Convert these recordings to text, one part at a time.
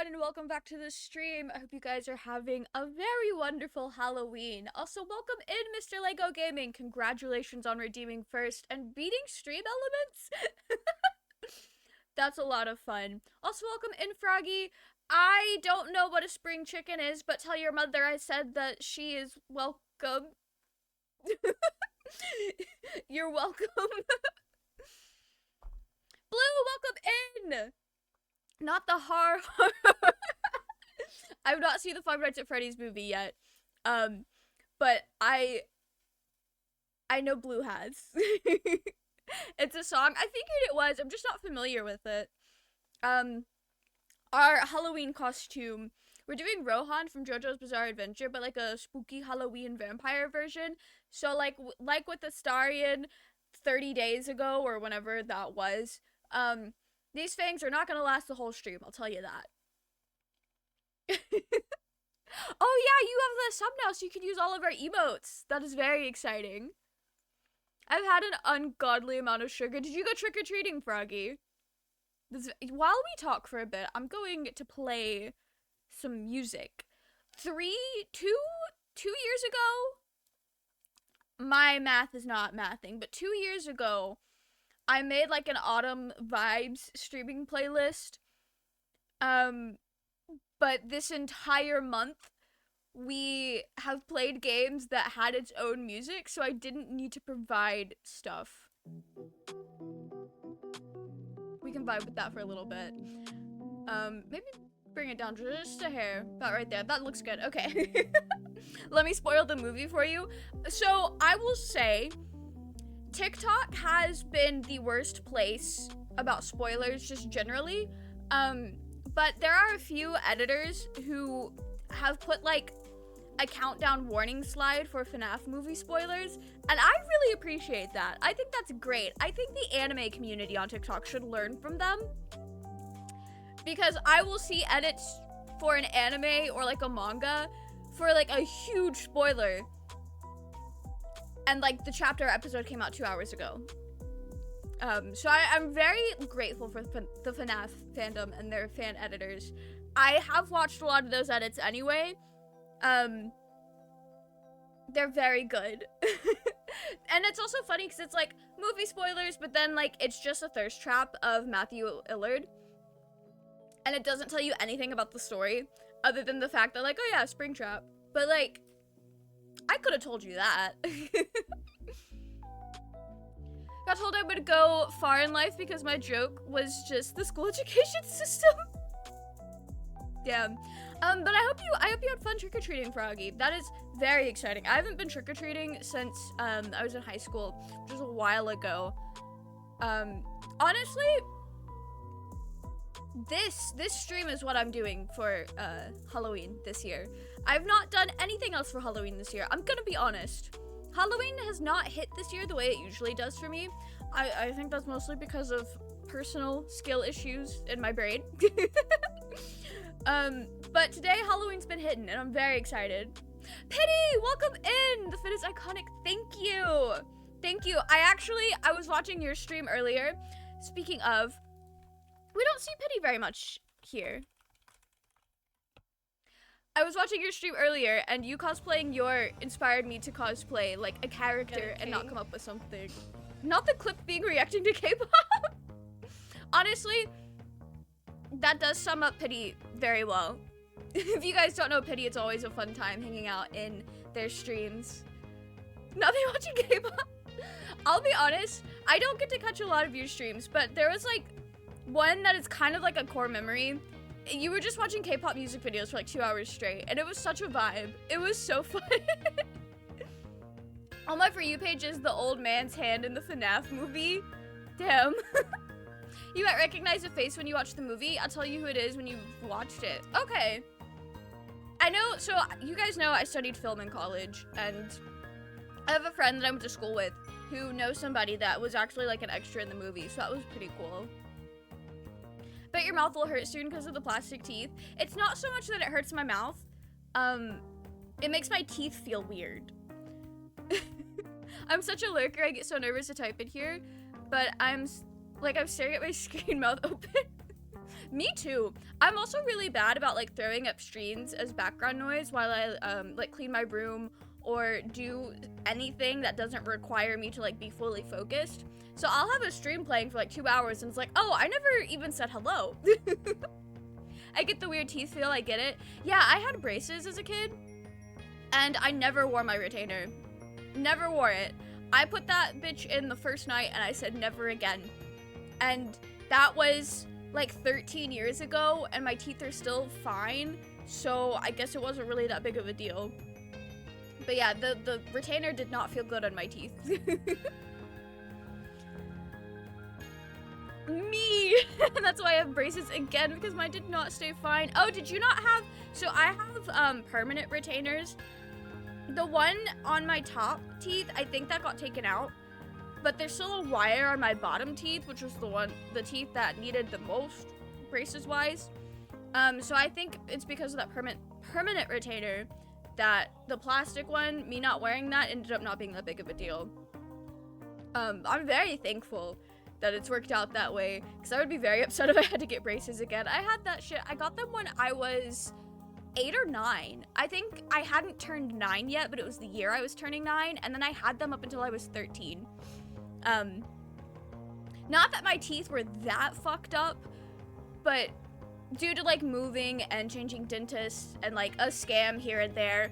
everyone, and welcome back to the stream. I hope you guys are having a very wonderful Halloween. Also, welcome in, Mr. Lego Gaming. Congratulations on redeeming first and beating stream elements. That's a lot of fun. Also, welcome in, Froggy. I don't know what a spring chicken is, but tell your mother I said that she is welcome. You're welcome. Blue, welcome in. Not the horror. I've not seen the Five Nights at Freddy's movie yet. But I know Blue has. It's a song. I figured it was. I'm just not familiar with it. Our Halloween costume. We're doing Rohan from JoJo's Bizarre Adventure, but like a spooky Halloween vampire version. So like with Astarion 30 days ago or whenever that was. These fangs are not gonna last the whole stream, I'll tell you that. Oh yeah, you have the sub now, so you can use all of our emotes. That is very exciting. I've had an ungodly amount of sugar. Did you go trick-or-treating, Froggy? While we talk for a bit, I'm going to play some music. Two years ago, my math is not mathing, but 2 years ago, I made like an autumn vibes streaming playlist. But this entire month we have played games that had its own music, so I didn't need to provide stuff. We can vibe with that for a little bit. Maybe bring it down just a hair. About right there. That looks good. Okay. Let me spoil the movie for you. So I will say TikTok has been the worst place about spoilers just generally, but there are a few editors who have put like a countdown warning slide for FNAF movie spoilers, and I really appreciate that. I think that's great. I think the anime community on TikTok should learn from them, because I will see edits for an anime or like a manga for like a huge spoiler, and like the chapter episode came out 2 hours ago. So I'm very grateful for the FNAF fandom and their fan editors. I have watched a lot of those edits anyway. They're very good. And it's also funny because it's like movie spoilers, but then like it's just a thirst trap of Matthew Illard. And it doesn't tell you anything about the story other than the fact that like, oh yeah, Springtrap. But like, I could have told you that. Got told I would go far in life because my joke was just the school education system. Damn. But I hope you had fun trick-or-treating, Froggy. That is very exciting. I haven't been trick-or-treating since I was in high school, which was a while ago. Honestly, this stream is what I'm doing for Halloween this year. I've not done anything else for Halloween this year. I'm gonna be honest. Halloween has not hit this year the way it usually does for me. I think that's mostly because of personal skill issues in my brain. But today Halloween's been hitting and I'm very excited. Pity, welcome in! The fit is iconic. Thank you. Thank you. I was watching your stream earlier. Speaking of, we don't see Pity very much here. I was watching your stream earlier, and you cosplaying your inspired me to cosplay, like, a character and not come up with something. Not the clip being reacting to K-pop! Honestly, that does sum up Pity very well. If you guys don't know Pity, it's always a fun time hanging out in their streams. Nothing watching K-pop. I'll be honest, I don't get to catch a lot of your streams, but there was, like, one that is kind of like a core memory. You were just watching K-pop music videos for like 2 hours straight, and it was such a vibe. It was so fun. On my For You page is the old man's hand in the FNAF movie. Damn. You might recognize the face when you watch the movie. I'll tell you who it is when you've watched it. Okay. I know, so you guys know I studied film in college, and I have a friend that I went to school with who knows somebody that was actually like an extra in the movie, so that was pretty cool. Bet your mouth will hurt soon because of the plastic teeth. It's not so much that it hurts my mouth. It makes my teeth feel weird. I'm such a lurker, I get so nervous to type in here. But I'm staring at my screen, mouth open. Me too. I'm also really bad about like throwing up streams as background noise while I like clean my room or do anything that doesn't require me to like be fully focused. So I'll have a stream playing for like 2 hours and it's like, oh, I never even said hello. I get the weird teeth feel, I get it. Yeah, I had braces as a kid and I never wore my retainer. Never wore it. I put that bitch in the first night and I said never again. And that was like 13 years ago and my teeth are still fine. So I guess it wasn't really that big of a deal. But yeah, the retainer did not feel good on my teeth. Me! That's why I have braces again, because mine did not stay fine. Oh, did you not have... So I have permanent retainers. The one on my top teeth, I think that got taken out. But there's still a wire on my bottom teeth, which was the teeth that needed the most, braces-wise. So I think it's because of that permanent retainer that the plastic one, me not wearing that, ended up not being that big of a deal. I'm very thankful that it's worked out that way, because I would be very upset if I had to get braces again. I had that shit. I got them when I was 8 or 9. I think I hadn't turned 9 yet, but it was the year I was turning 9, and then I had them up until I was 13. Not that my teeth were that fucked up, but due to like moving and changing dentists and like a scam here and there,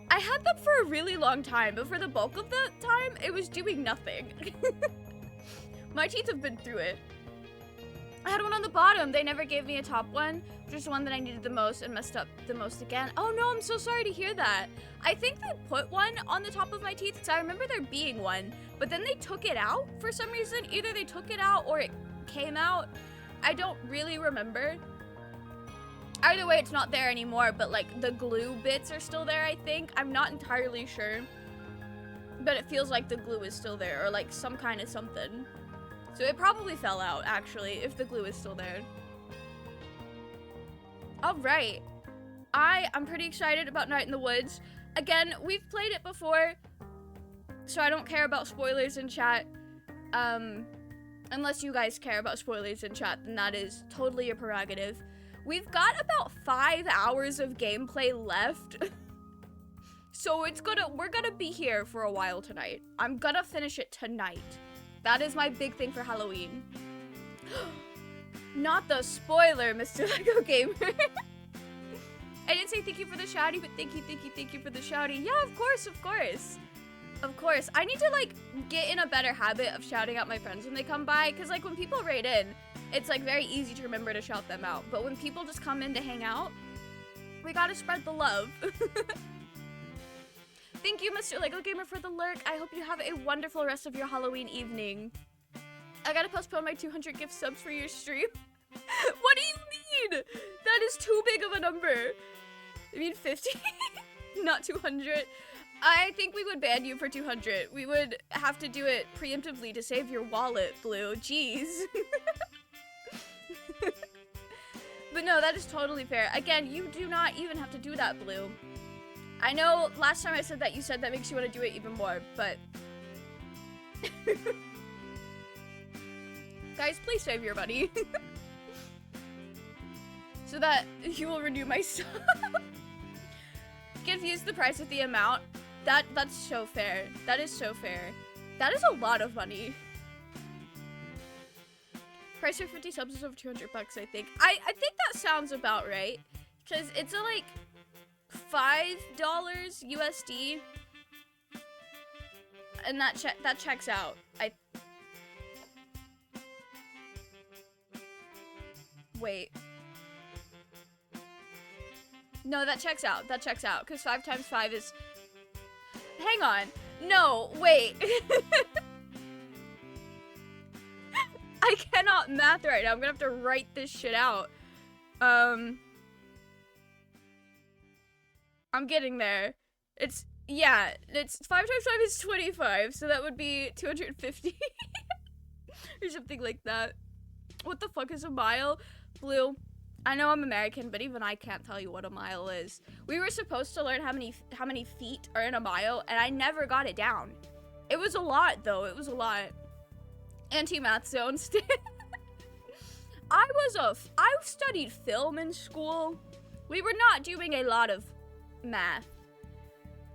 I had them for a really long time, but for the bulk of the time, it was doing nothing. My teeth have been through it. I had one on the bottom. They never gave me a top one, which is the one that I needed the most and messed up the most again. Oh no, I'm so sorry to hear that. I think they put one on the top of my teeth because I remember there being one, but then they took it out for some reason. Either they took it out or it came out. I don't really remember. Either way, it's not there anymore, but like the glue bits are still there, I think. I'm not entirely sure, but it feels like the glue is still there or like some kind of something. So it probably fell out, actually, if the glue is still there. All right. I'm pretty excited about Night in the Woods. Again, we've played it before, so I don't care about spoilers in chat. Unless you guys care about spoilers in chat, then that is totally your prerogative. We've got about 5 hours of gameplay left. So we're gonna be here for a while tonight. I'm gonna finish it tonight. That is my big thing for Halloween. Not the spoiler, Mr. Lego Gamer. I didn't say thank you for the shouty, but thank you for the shouty. Yeah, of course. Of course. I need to, like, get in a better habit of shouting out my friends when they come by, because, like, when people raid in, it's, like, very easy to remember to shout them out. But when people just come in to hang out, we gotta spread the love. Thank you, Mr. Lego Gamer, for the lurk. I hope you have a wonderful rest of your Halloween evening. I gotta postpone my 200 gift subs for your stream. What do you mean? That is too big of a number. I mean 50, not 200. I think we would ban you for 200. We would have to do it preemptively to save your wallet, Blue. Jeez. But no, that is totally fair. Again, you do not even have to do that, Blue. I know last time I said that, you said that makes you want to do it even more, but... Guys, please save your money. So that you will renew my sub. Confuse the price with the amount. That's so fair. That is so fair. That is a lot of money. Price for 50 subs is over 200 bucks, I think. I think that sounds about right. Because it's a, like... $5 USD, and that checks out. Wait. No, that checks out. That checks out because 5 times 5 is. Hang on. No, wait. I cannot math right now. I'm gonna have to write this shit out. I'm getting there. It's 5 times 5 is 25, so that would be 250 or something like that. What the fuck is a mile? Blue, I know I'm American, but even I can't tell you what a mile is. We were supposed to learn how many feet are in a mile, and I never got it down. It was a lot, though. It was a lot. Anti-math zone. I studied film in school. We were not doing a lot of math.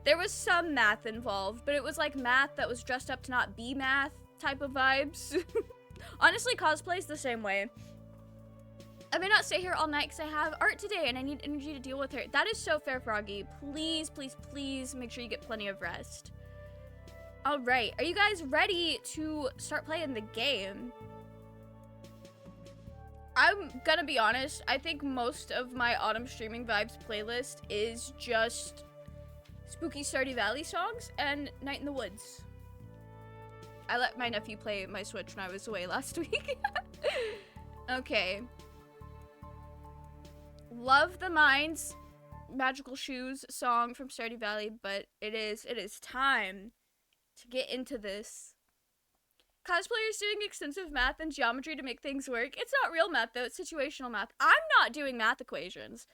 There was some math involved, but it was like math that was dressed up to not be math type of vibes. Honestly, cosplay's the same way. I may not stay here all night because I have art today and I need energy to deal with her. That is so fair, Froggy. Please, please, please make sure you get plenty of rest. All right, are you guys ready to start playing the game? I'm gonna be honest, I think most of my Autumn Streaming Vibes playlist is just spooky Stardew Valley songs and Night in the Woods. I let my nephew play my Switch when I was away last week. Okay. Love the Mind's Magical Shoes song from Stardew Valley, but it is time to get into this. Cosplayers doing extensive math and geometry to make things work. It's not real math though, it's situational math. I'm not doing math equations.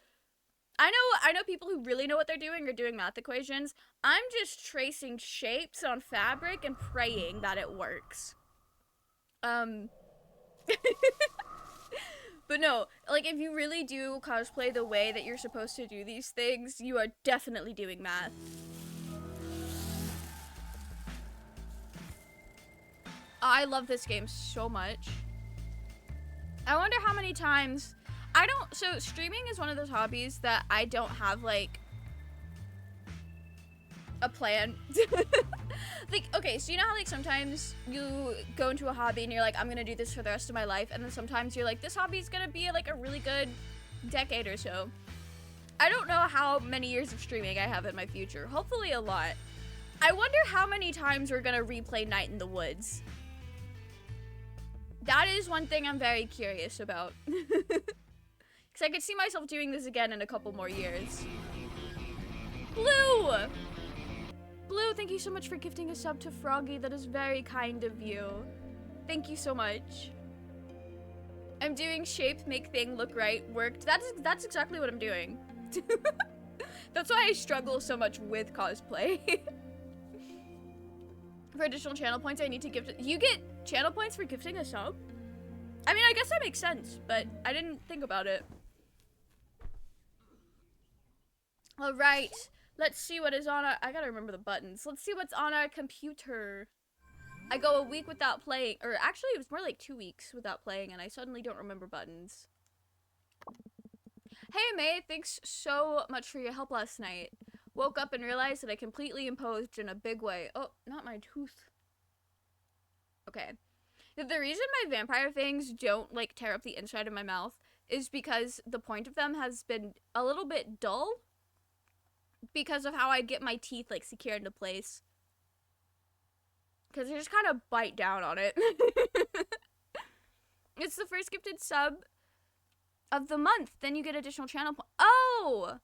I know people who really know what they're doing are doing math equations. I'm just tracing shapes on fabric and praying that it works. But no, like if you really do cosplay the way that you're supposed to do these things, you are definitely doing math. I love this game so much. I wonder how many times so streaming is one of those hobbies that I don't have like a plan. Like, okay, so you know how like sometimes you go into a hobby and you're like, I'm gonna do this for the rest of my life, and then sometimes you're like, this hobby is gonna be like a really good decade or so. I don't know how many years of streaming I have in my future. Hopefully a lot. I wonder how many times we're gonna replay Night in the Woods. That is one thing I'm very curious about. Because I could see myself doing this again in a couple more years. Blue! Blue, thank you so much for gifting a sub to Froggy. That is very kind of you. Thank you so much. I'm doing shape, make thing look right, worked. That's exactly what I'm doing. That's why I struggle so much with cosplay. For additional channel points, I need to gift it. You get channel points for gifting a sub? I mean, I guess that makes sense, but I didn't think about it. All right, let's see what is on our, I gotta remember the buttons. Let's see what's on our computer. I go a week without playing, or actually it was more like 2 weeks without playing, and I suddenly don't remember buttons. Hey May, thanks so much for your help last night. Woke up and realized that I completely imposed in a big way. Oh, not my tooth. Okay. The reason my vampire fangs don't, like, tear up the inside of my mouth is because the point of them has been a little bit dull because of how I get my teeth, like, secured into place. Because I just kind of bite down on it. It's the first gifted sub of the month. Then you get additional channel points. Oh!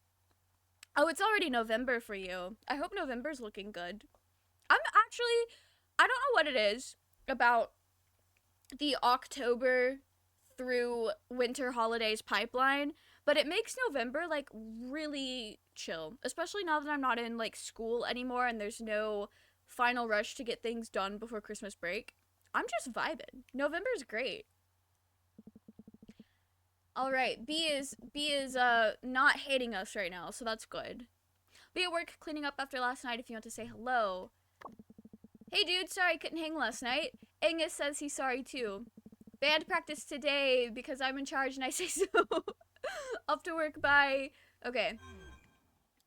Oh, it's already November for you. I hope November's looking good. I don't know what it is about the October through winter holidays pipeline, but it makes November, like, really chill. Especially now that I'm not in, like, school anymore and there's no final rush to get things done before Christmas break. I'm just vibing. November's great. All right, B is not hating us right now, so that's good. Be at work cleaning up after last night if you want to say hello. Hey dude, sorry I couldn't hang last night. Angus says he's sorry too. Band practice today because I'm in charge and I say so. Off to work, bye. Okay.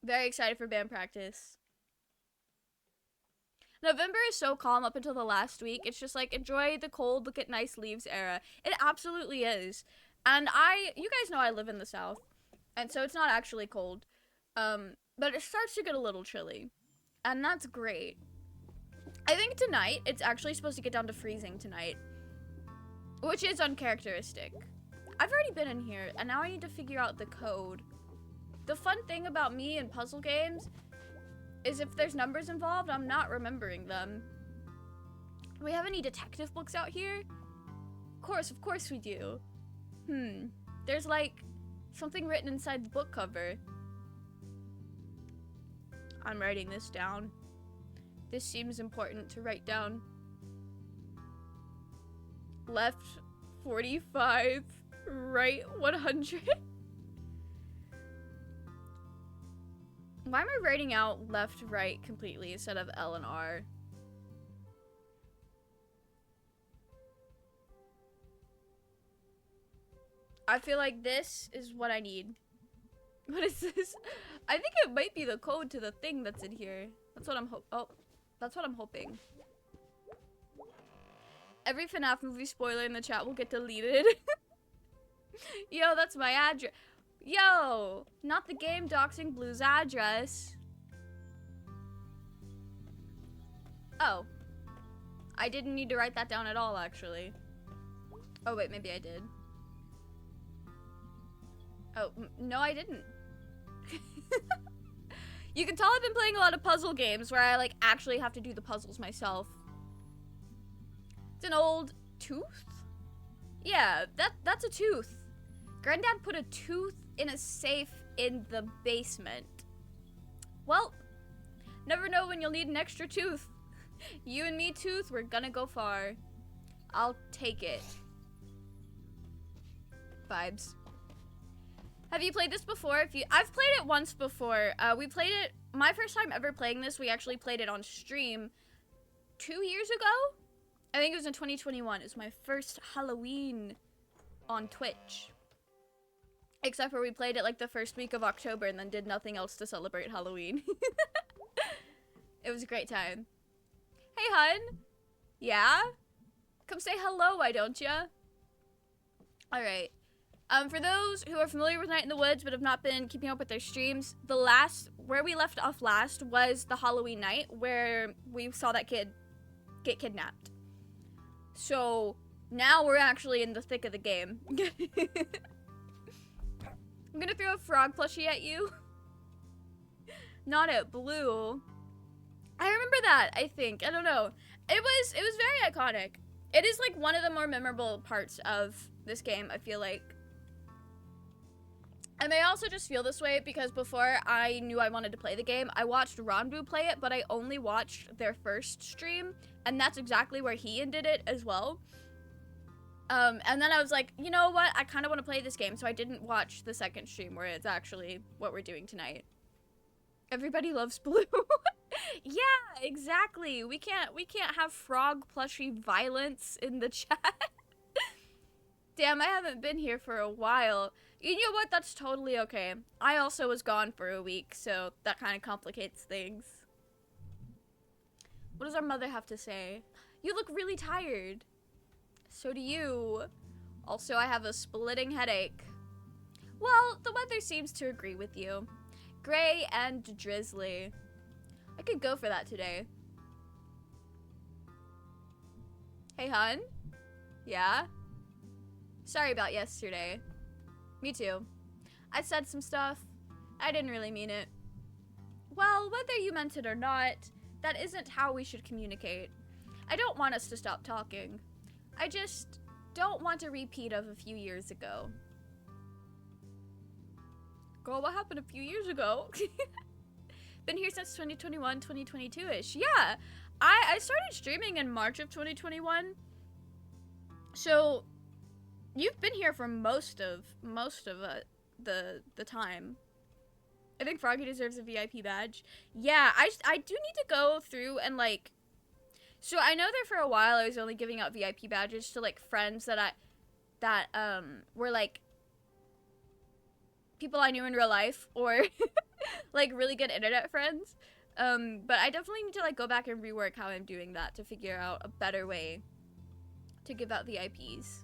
Very excited for band practice. November is so calm up until the last week. It's just like, enjoy the cold, look at nice leaves era. It absolutely is. And you guys know I live in the South, and so it's not actually cold, but it starts to get a little chilly, and that's great. I think tonight, it's actually supposed to get down to freezing tonight, which is uncharacteristic. I've already been in here, and now I need to figure out the code. The fun thing about me in puzzle games is if there's numbers involved, I'm not remembering them. Do we have any detective books out here? Of course we do. There's like something written inside the book cover. I'm writing this down. This seems important to write down. Left 45 Right 100. Why am I writing out left, right completely instead of L and R? I feel like this is what I need. What is this? I think it might be the code to the thing that's in here. That's what I'm that's what I'm hoping. Every FNAF movie spoiler in the chat will get deleted. Yo, that's my address. Yo, not the game doxing Blue's address. Oh. I didn't need to write that down at all, actually. Oh, wait, maybe I did. Oh, no, I didn't. You can tell I've been playing a lot of puzzle games where I, like, actually have to do the puzzles myself. It's an old tooth? Yeah, that's a tooth. Granddad put a tooth in a safe in the basement. Well, never know when you'll need an extra tooth. You and me, tooth, we're gonna go far. I'll take it. Vibes. Have you played this before? I've played it once before. We played it, my first time ever playing this, we actually played it on stream 2 years ago? I think it was in 2021. It was my first Halloween on Twitch. Except for we played it like the first week of October and then did nothing else to celebrate Halloween. It was a great time. Hey, hun. Yeah? Come say hello, why don't ya? Alright. For those who are familiar with Night in the Woods but have not been keeping up with their streams, where we left off last was the Halloween night where we saw that kid get kidnapped. So now we're actually in the thick of the game. I'm gonna throw a frog plushie at you. Not at Blue. I remember that, I think. I don't know. It was very iconic. It is like one of the more memorable parts of this game, I feel like. I may also just feel this way because before I knew I wanted to play the game, I watched Ranbu play it, but I only watched their first stream, and that's exactly where he ended it as well. And then I was like, you know what? I kind of want to play this game, so I didn't watch the second stream where it's actually what we're doing tonight. Everybody loves Blue. Yeah, exactly. We can't have frog plushie violence in the chat. Damn, I haven't been here for a while. You know what? That's totally okay. I also was gone for a week, so that kind of complicates things. What does our mother have to say? You look really tired. So do you. Also, I have a splitting headache. Well, the weather seems to agree with you. Gray and drizzly. I could go for that today. Hey, hun? Yeah? Sorry about yesterday. Me too. I said some stuff. I didn't really mean it. Well, whether you meant it or not, that isn't how we should communicate. I don't want us to stop talking. I just don't want a repeat of a few years ago. Girl, what happened a few years ago? Been here since 2021, 2022-ish. Yeah, I started streaming in March of 2021. So you've been here for most of the time. I think Froggy deserves a VIP badge. Yeah, I do need to go through and like. So I know that for a while I was only giving out VIP badges to like friends that were like people I knew in real life or like really good internet friends. But I definitely need to like go back and rework how I'm doing that to figure out a better way to give out VIPs.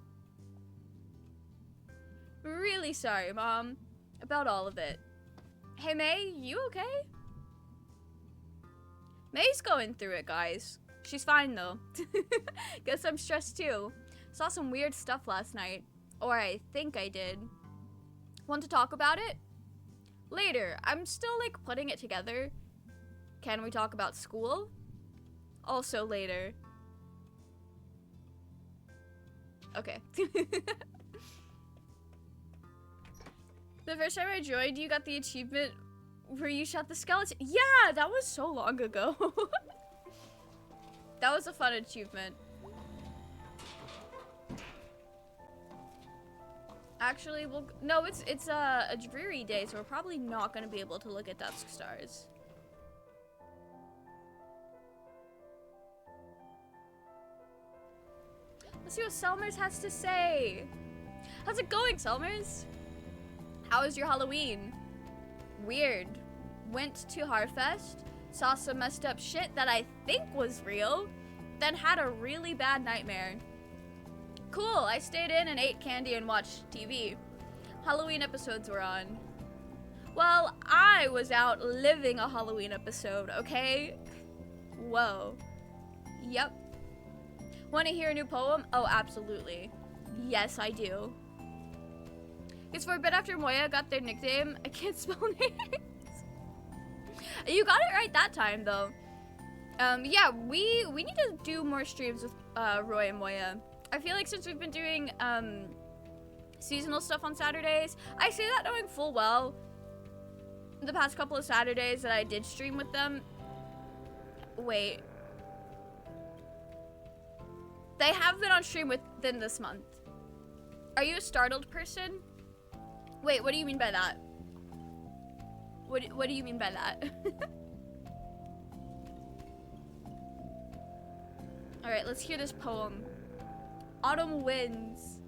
Really sorry, Mom, about all of it. Hey, May, you okay? May's going through it, guys. She's fine, though. Guess I'm stressed, too. Saw some weird stuff last night. Or I think I did. Want to talk about it? Later. I'm still, like, putting it together. Can we talk about school? Also later. Okay. The first time I joined, you got the achievement where you shot the skeleton. Yeah, that was so long ago. That was a fun achievement. Actually, no, it's a dreary day, so we're probably not gonna be able to look at dusk stars. Let's see what Selmers has to say. How's it going, Selmers? How was your Halloween? Weird. Went to Harfest, saw some messed up shit that I think was real, then had a really bad nightmare. Cool, I stayed in and ate candy and watched TV. Halloween episodes were on. Well, I was out living a Halloween episode, okay? Whoa. Yep. Want to hear a new poem? Oh, absolutely. Yes, I do. It's for a bit after Moya got their nickname. I can't spell names. You got it right that time, though. Yeah, we need to do more streams with Roy and Moya. I feel like since we've been doing seasonal stuff on Saturdays, I say that knowing full well the past couple of Saturdays that I did stream with them. Wait. They have been on stream within this month. Are you a startled person? Wait, what do you mean by that? What do you mean by that? Alright, let's hear this poem. Autumn winds,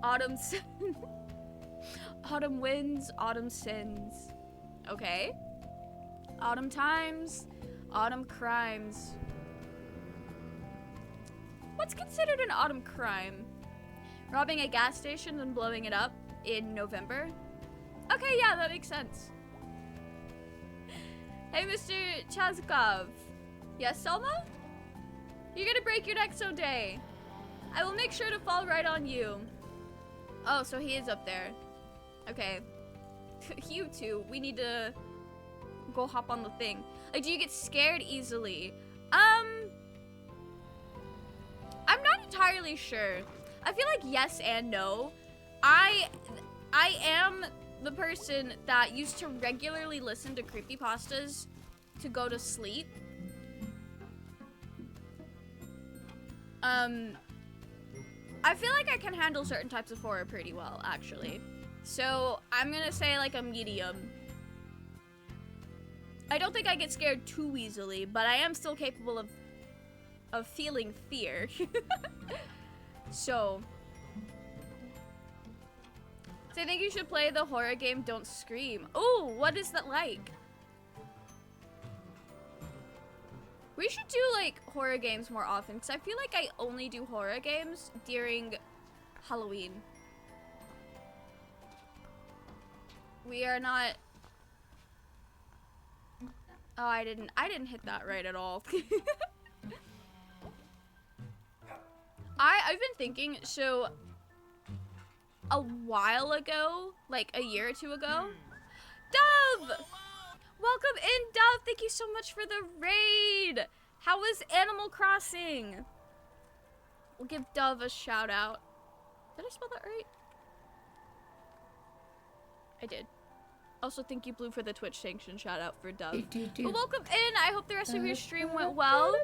autumn sin. Autumn winds, autumn sins. Okay. Autumn times, autumn crimes. What's considered an autumn crime? Robbing a gas station and blowing it up in November? Okay, yeah, that makes sense. Hey, Mr. Chazkov. Yes, Selma? You're gonna break your neck someday. I will make sure to fall right on you. Oh, so he is up there. Okay. You two, we need to go hop on the thing. Like, do you get scared easily? I'm not entirely sure. I feel like yes and no. I am the person that used to regularly listen to creepypastas to go to sleep. I feel like I can handle certain types of horror pretty well, actually. So I'm gonna say like a medium. I don't think I get scared too easily, but I am still capable of feeling fear. So I think you should play the horror game Don't Scream. Oh, what is that like? We should do like horror games more often because I feel like I only do horror games during Halloween. We are not. Oh, I didn't hit that right at all. I've been thinking, so a while ago, like a year or two ago. Dove! Welcome in, Dove! Thank you so much for the raid! How was Animal Crossing? We'll give Dove a shout out. Did I spell that right? I did. Also, thank you, Blue, for the Twitch sanction shout out for Dove. Well, welcome in! I hope the rest of your stream went well.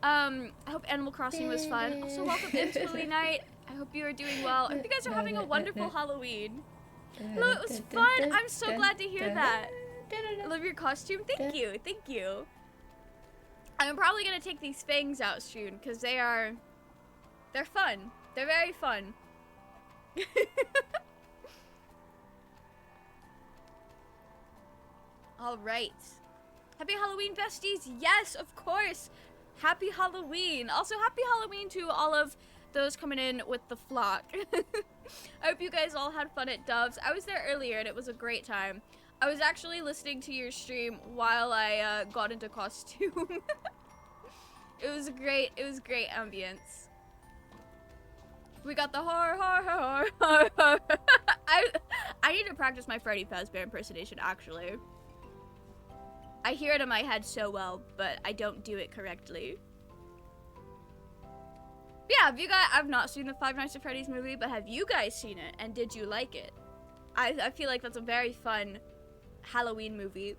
I hope Animal Crossing was fun. Also, welcome into Lee Night. I hope you are doing well. I hope you guys are having a wonderful Halloween. Hello, it was fun. I'm so glad to hear that. I love your costume. Thank you. Thank you. I'm probably gonna take these fangs out soon because they're fun. They're very fun. All right. Happy Halloween, besties. Yes, of course. Happy Halloween. Also, happy Halloween to all of those coming in with the flock. I hope you guys all had fun at Dove's. I was there earlier and it was a great time. I was actually listening to your stream while I got into costume. It was great ambience. We got the horror. I need to practice my Freddy Fazbear impersonation, actually. I hear it in my head so well, but I don't do it correctly. Yeah, I've not seen the Five Nights at Freddy's movie, but have you guys seen it? And did you like it? I feel like that's a very fun Halloween movie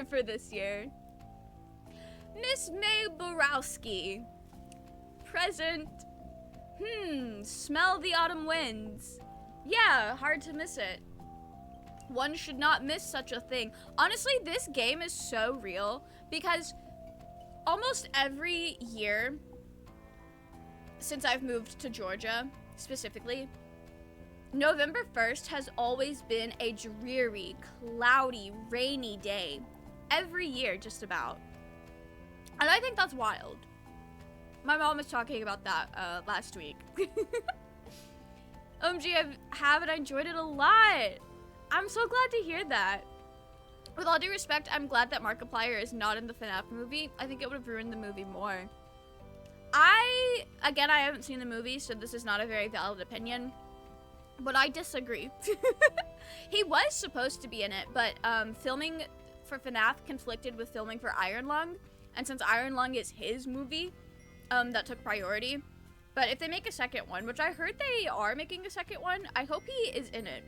for this year. Miss May Borowski. Present. Smell the autumn winds. Yeah, hard to miss it. One should not miss such a thing. Honestly, this game is so real because almost every year since I've moved to Georgia, specifically, November 1st has always been a dreary, cloudy, rainy day. Every year, just about. And I think that's wild. My mom was talking about that last week. OMG, I enjoyed it a lot. I'm so glad to hear that. With all due respect, I'm glad that Markiplier is not in the FNAF movie. I think it would have ruined the movie more. Again, I haven't seen the movie, so this is not a very valid opinion. But I disagree. He was supposed to be in it, but filming for FNAF conflicted with filming for Iron Lung. And since Iron Lung is his movie, that took priority. But if they make a second one, which I heard they are making a second one, I hope he is in it.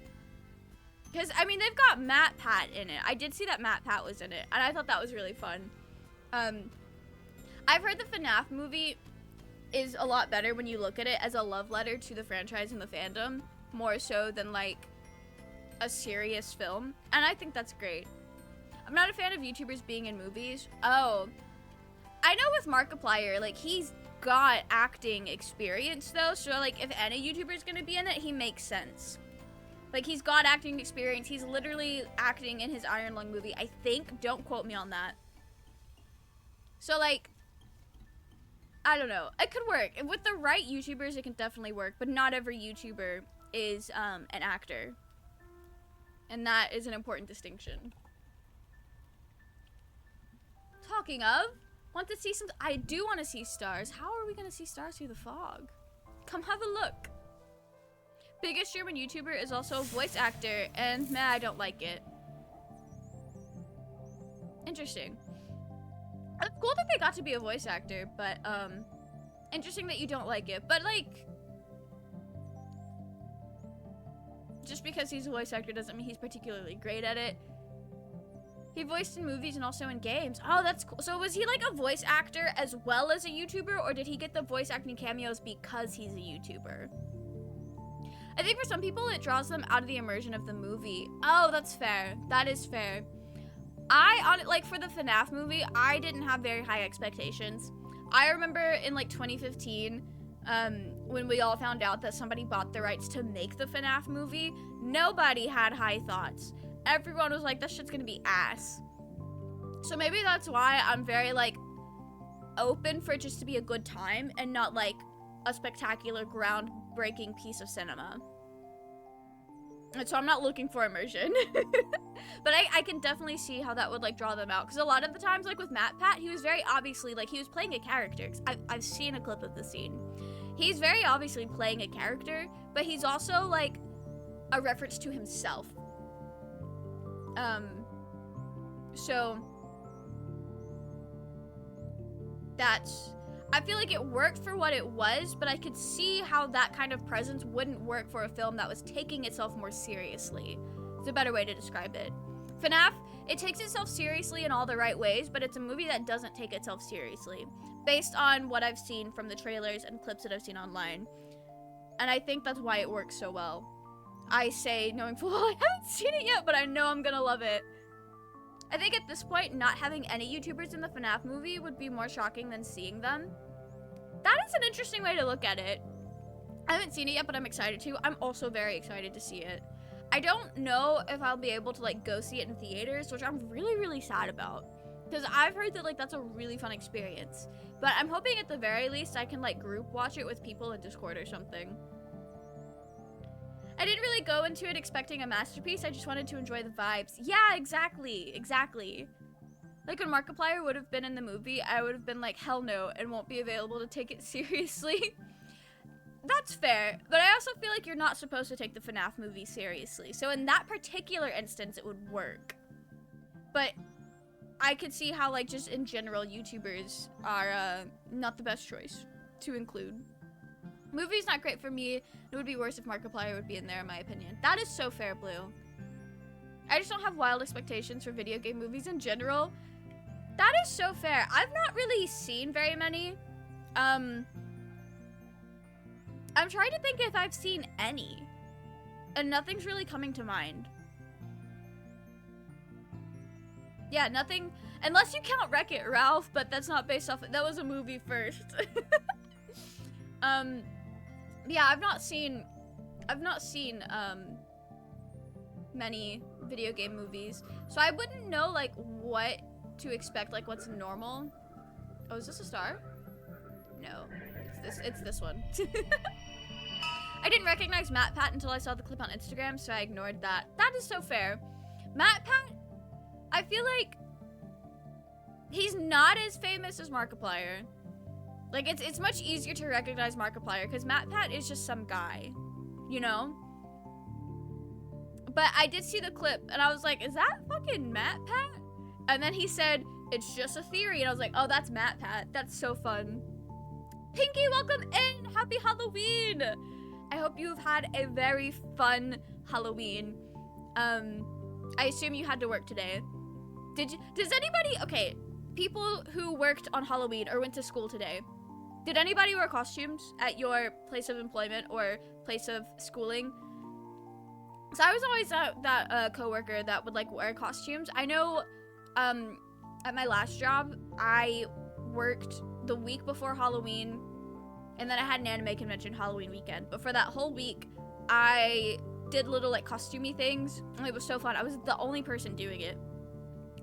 Because, I mean, they've got Matt Pat in it. I did see that Matt Pat was in it, and I thought that was really fun. I've heard the FNAF movie is a lot better when you look at it as a love letter to the franchise and the fandom, more so than, like, a serious film. And I think that's great. I'm not a fan of YouTubers being in movies. Oh. I know with Markiplier, like, he's got acting experience, though, so, like, if any YouTuber's gonna be in it, he makes sense. Like, he's got acting experience. He's literally acting in his Iron Lung movie, I think. Don't quote me on that. So, like, I don't know. It could work. With the right YouTubers, it can definitely work, but not every YouTuber is an actor. And that is an important distinction. Talking of, want to see some... I do want to see stars. How are we going to see stars through the fog? Come have a look. Biggest German YouTuber is also a voice actor, and meh, I don't like it. Interesting. It's cool that they got to be a voice actor, but, interesting that you don't like it. But, like, just because he's a voice actor doesn't mean he's particularly great at it. He voiced in movies and also in games. Oh, that's cool. So was he, like, a voice actor as well as a YouTuber, or did he get the voice acting cameos because he's a YouTuber? I think for some people, it draws them out of the immersion of the movie. Oh, that's fair. That is fair. Like, for the FNAF movie, I didn't have very high expectations. I remember in, like, 2015, when we all found out that somebody bought the rights to make the FNAF movie, nobody had high thoughts. Everyone was like, that shit's gonna be ass. So maybe that's why I'm very, like, open for it just to be a good time and not, like, a spectacular, groundbreaking piece of cinema. And so I'm not looking for immersion. But I can definitely see how that would, like, draw them out. Because a lot of the times, like, with Matt Pat, he was very obviously, like, he was playing a character. I've seen a clip of the scene. He's very obviously playing a character, but he's also, like, a reference to himself. So that's... I feel like it worked for what it was, but I could see how that kind of presence wouldn't work for a film that was taking itself more seriously. It's a better way to describe it. FNAF, it takes itself seriously in all the right ways, but it's a movie that doesn't take itself seriously, based on what I've seen from the trailers and clips that I've seen online. And I think that's why it works so well. I say, knowing full well I haven't seen it yet, but I know I'm gonna love it. I think at this point, not having any YouTubers in the FNAF movie would be more shocking than seeing them. That is an interesting way to look at it. I haven't seen it yet, but I'm excited to. I'm also very excited to see it. I don't know if I'll be able to, like, go see it in theaters, which I'm really, really sad about. Because I've heard that, like, that's a really fun experience. But I'm hoping at the very least I can, like, group watch it with people in Discord or something. I didn't really go into it expecting a masterpiece. I just wanted to enjoy the vibes. Yeah, exactly. Exactly. Like, when Markiplier would have been in the movie, I would have been like, hell no, and won't be available to take it seriously. That's fair, but I also feel like you're not supposed to take the FNAF movie seriously. So in that particular instance, it would work. But I could see how, like, just in general, YouTubers are not the best choice to include. Movie's not great for me. It would be worse if Markiplier would be in there, in my opinion. That is so fair, Blue. I just don't have wild expectations for video game movies in general. That is so fair. I've not really seen very many. I'm trying to think if I've seen any. And nothing's really coming to mind. Yeah, nothing, unless you count Wreck-It Ralph, but that's not based off, that was a movie first. Yeah, I've not seen, many video game movies, so I wouldn't know, like, what to expect, like, what's normal. Oh, is this a star? No, it's this one. I didn't recognize MatPat until I saw the clip on Instagram, so I ignored that. That is so fair. MatPat, I feel like he's not as famous as Markiplier. Like, it's much easier to recognize Markiplier, because MatPat is just some guy, you know? But I did see the clip, and I was like, is that fucking MatPat? And then he said, it's just a theory, and I was like, oh, that's MatPat. That's so fun. Pinky, welcome in! Happy Halloween! I hope you've had a very fun Halloween. I assume you had to work today. Does anybody, okay, people who worked on Halloween or went to school today, did anybody wear costumes at your place of employment or place of schooling? So I was always that coworker that would like wear costumes. I know at my last job, I worked the week before Halloween, and then I had an anime convention Halloween weekend. But for that whole week, I did little like costumey things, and it was so fun. I was the only person doing it,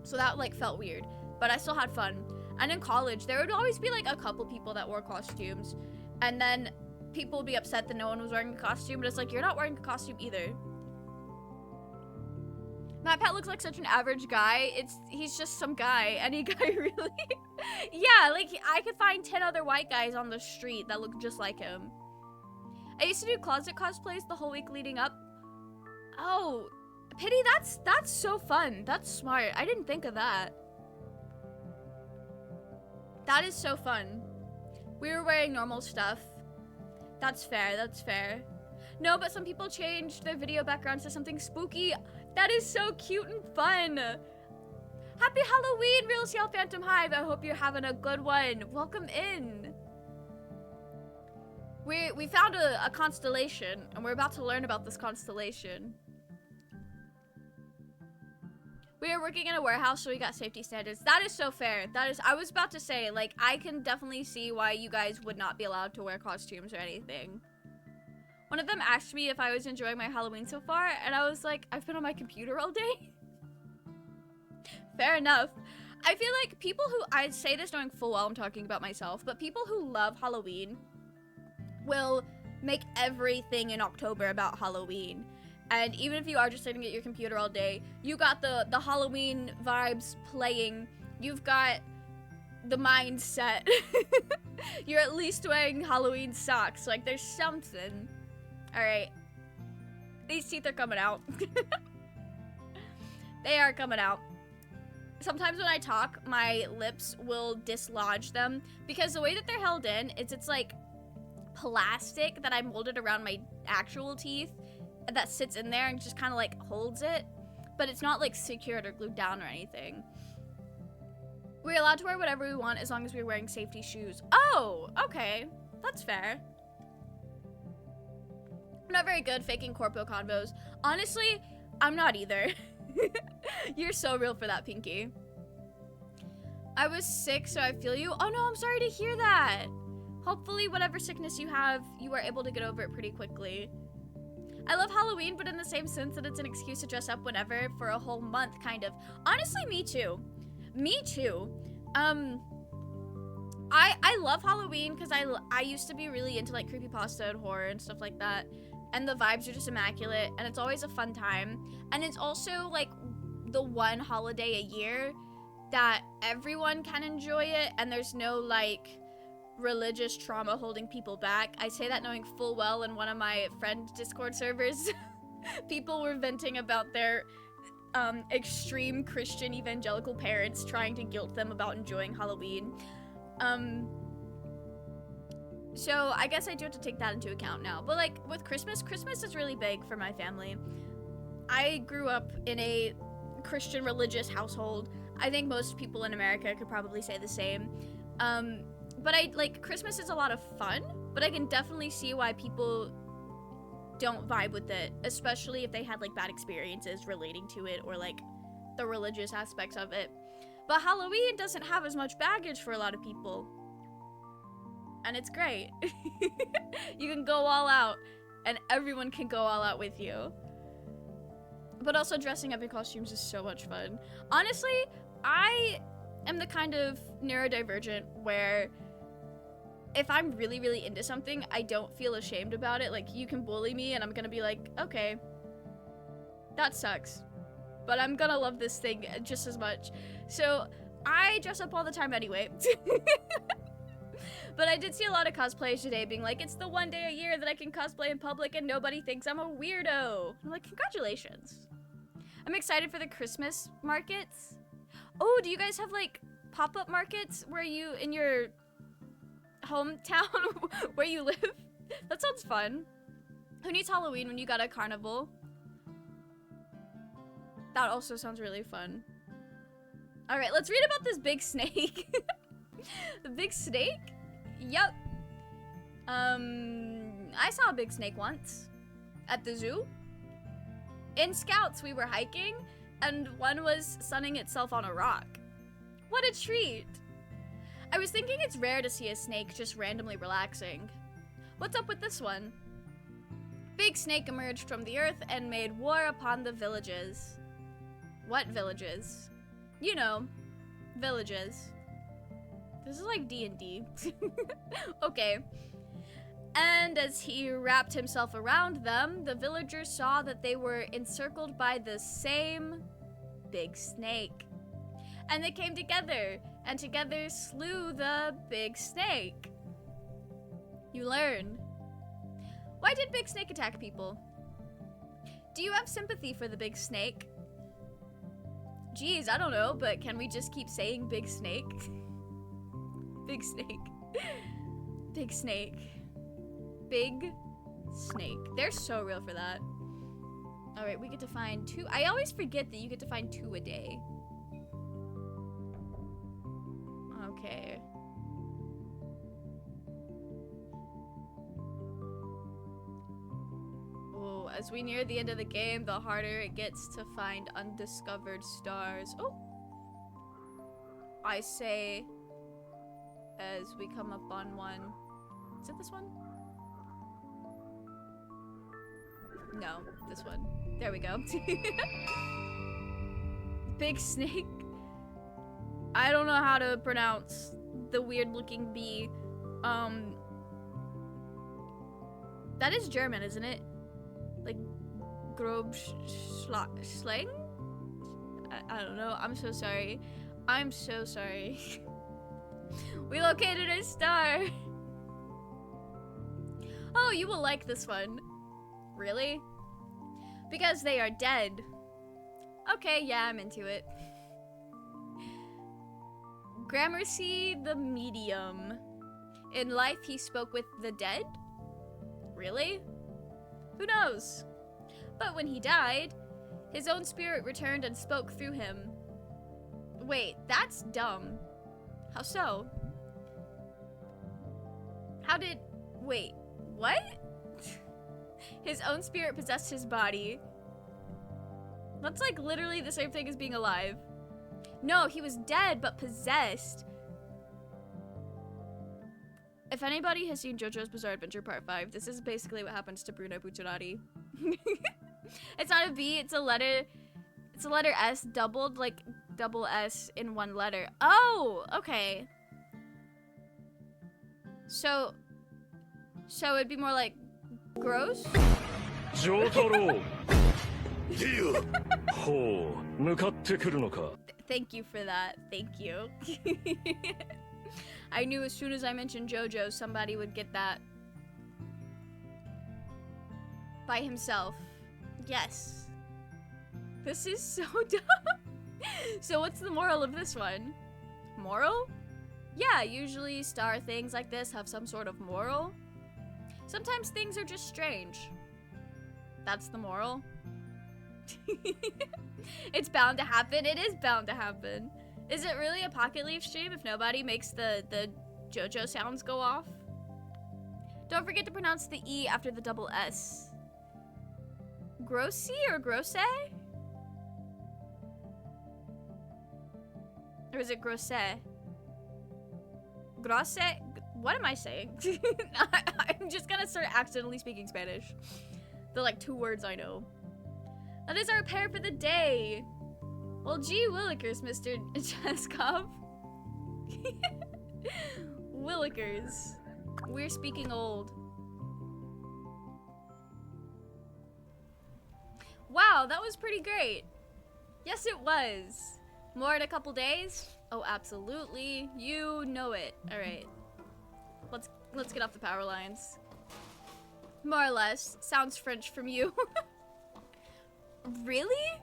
so that like felt weird, but I still had fun. And in college, there would always be like a couple people that wore costumes, and then people would be upset that no one was wearing a costume, but it's like, you're not wearing a costume either. MatPat looks like such an average guy. He's just some guy, any guy really. Yeah, like I could find 10 other white guys on the street that look just like him. I used to do closet cosplays the whole week leading up. Oh, Pity, that's so fun. That's smart. I didn't think of that. That is so fun. We were wearing normal stuff. That's fair, that's fair. No, but some people changed their video backgrounds to something spooky. That is so cute and fun. Happy Halloween, Real CL Phantom Hive. I hope you're having a good one. Welcome in. We found a constellation, and we're about to learn about this constellation. We are working in a warehouse, so we got safety standards. That is so fair. That is, I was about to say, like, I can definitely see why you guys would not be allowed to wear costumes or anything. One of them asked me if I was enjoying my Halloween so far, and I was like, I've been on my computer all day. Fair enough. I feel like people who, I say this knowing full well I'm talking about myself, but people who love Halloween will make everything in October about Halloween. And even if you are just sitting at your computer all day, you got the Halloween vibes playing. You've got the mindset. You're at least wearing Halloween socks. Like, there's something. All right. These teeth are coming out. They are coming out. Sometimes when I talk, my lips will dislodge them because the way that they're held in is it's like plastic that I molded around my actual teeth that sits in there and just kind of like holds it, but it's not like secured or glued down or anything. We're allowed to wear whatever we want as long as we're wearing safety shoes. Oh, okay, that's fair. I'm not very good faking corpo convos. Honestly, I'm not either. You're so real for that, Pinky. I was sick, so I feel you. Oh no, I'm sorry to hear that. Hopefully whatever sickness you have, you are able to get over it pretty quickly. I love Halloween, but in the same sense that it's an excuse to dress up whenever for a whole month, kind of. Honestly, me too. Me too. I love Halloween because I used to be really into like creepypasta and horror and stuff like that. And the vibes are just immaculate, and it's always a fun time. And it's also like the one holiday a year that everyone can enjoy it, and there's no like religious trauma holding people back. I say that knowing full well in one of my friend Discord servers, people were venting about their extreme Christian evangelical parents trying to guilt them about enjoying Halloween. So I guess I do have to take that into account now. But like with Christmas is really big for my family. I grew up in a Christian religious household. I think most people in America could probably say the same. But Christmas is a lot of fun, but I can definitely see why people don't vibe with it, especially if they had like bad experiences relating to it or like the religious aspects of it. But Halloween doesn't have as much baggage for a lot of people. And it's great. You can go all out, and everyone can go all out with you. But also dressing up in costumes is so much fun. Honestly, I am the kind of neurodivergent where if I'm really, really into something, I don't feel ashamed about it. Like, you can bully me and I'm gonna be like, okay, that sucks, but I'm gonna love this thing just as much. So I dress up all the time anyway. But I did see a lot of cosplayers today being like, it's the one day a year that I can cosplay in public and nobody thinks I'm a weirdo. I'm like, congratulations. I'm excited for the Christmas markets. Oh, do you guys have like pop-up markets where you, in your hometown where you live? That sounds fun. Who needs Halloween when you got a carnival? That also sounds really fun. All right, let's read about this big snake. The big snake? Yep. I saw a big snake once at the zoo. In Scouts, we were hiking, and one was sunning itself on a rock. What a treat. I was thinking it's rare to see a snake just randomly relaxing. What's up with this one? Big snake emerged from the earth and made war upon the villages. What villages? You know, villages. This is like D&D. Okay. And as he wrapped himself around them, the villagers saw that they were encircled by the same big snake. And they came together, and together slew the big snake. You learn. Why did Big Snake attack people? Do you have sympathy for the big snake? Geez, I don't know, but can we just keep saying Big Snake? Big Snake. Big Snake. Big Snake. They're so real for that. All right, we get to find 2. I always forget that you get to find 2 a day. Okay. Oh, as we near the end of the game, the harder it gets to find undiscovered stars. Oh! I say, as we come up on one. Is it this one? No, this one. There we go. Big snake. I don't know how to pronounce the weird looking bee. That is German, isn't it? Like, grob schlang? I don't know. I'm so sorry. I'm so sorry. We located a star. Oh, you will like this one. Really? Because they are dead. Okay, yeah, I'm into it. Gramercy the Medium. In life, he spoke with the dead? Really? Who knows? But when he died, his own spirit returned and spoke through him. Wait, that's dumb. How so? How did... Wait, what? His own spirit possessed his body. That's like literally the same thing as being alive. No, he was dead, but possessed. If anybody has seen JoJo's Bizarre Adventure Part 5, this is basically what happens to Bruno Bucciarati. It's not a B, it's a letter. It's a letter S doubled, like double S in one letter. Oh, okay. So it'd be more like gross? Thank you for that. Thank you. I knew as soon as I mentioned JoJo, somebody would get that. By himself. Yes. This is so dumb. So what's the moral of this one? Moral? Yeah, usually star things like this have some sort of moral. Sometimes things are just strange. That's the moral. It's bound to happen. It is bound to happen. Is it really a Pocket Leaf stream if nobody makes the JoJo sounds go off? Don't forget to pronounce the E after the double S. Grossi or grosse? Or is it grosse? Grosse? What am I saying? I'm just gonna start accidentally speaking Spanish. The like 2 words I know. That is our pair for the day. Well, gee willikers, Mr. Cheskov. Willikers. We're speaking old. Wow, that was pretty great. Yes, it was. More in a couple days? Oh, absolutely. You know it. All right. Let's get off the power lines. More or less. Sounds French from you. Really?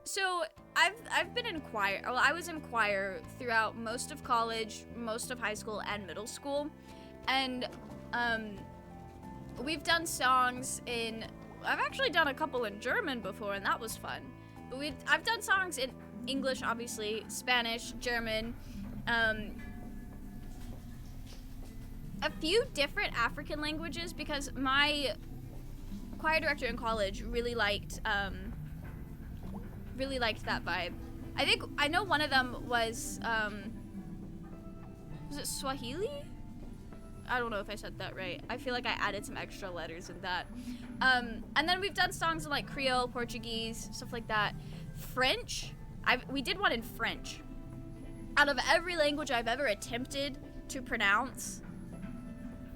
So I've been in choir. Well, I was in choir throughout most of college, most of high school, and middle school, and we've done songs in. I've actually done a couple in German before, and that was fun. But I've done songs in English, obviously, Spanish, German, a few different African languages because my choir director in college really liked that vibe. I know one of them was it Swahili? I don't know if I said that right. I feel like I added some extra letters in that. And then we've done songs in like Creole, Portuguese, stuff like that. French, we did one in French. Out of every language I've ever attempted to pronounce,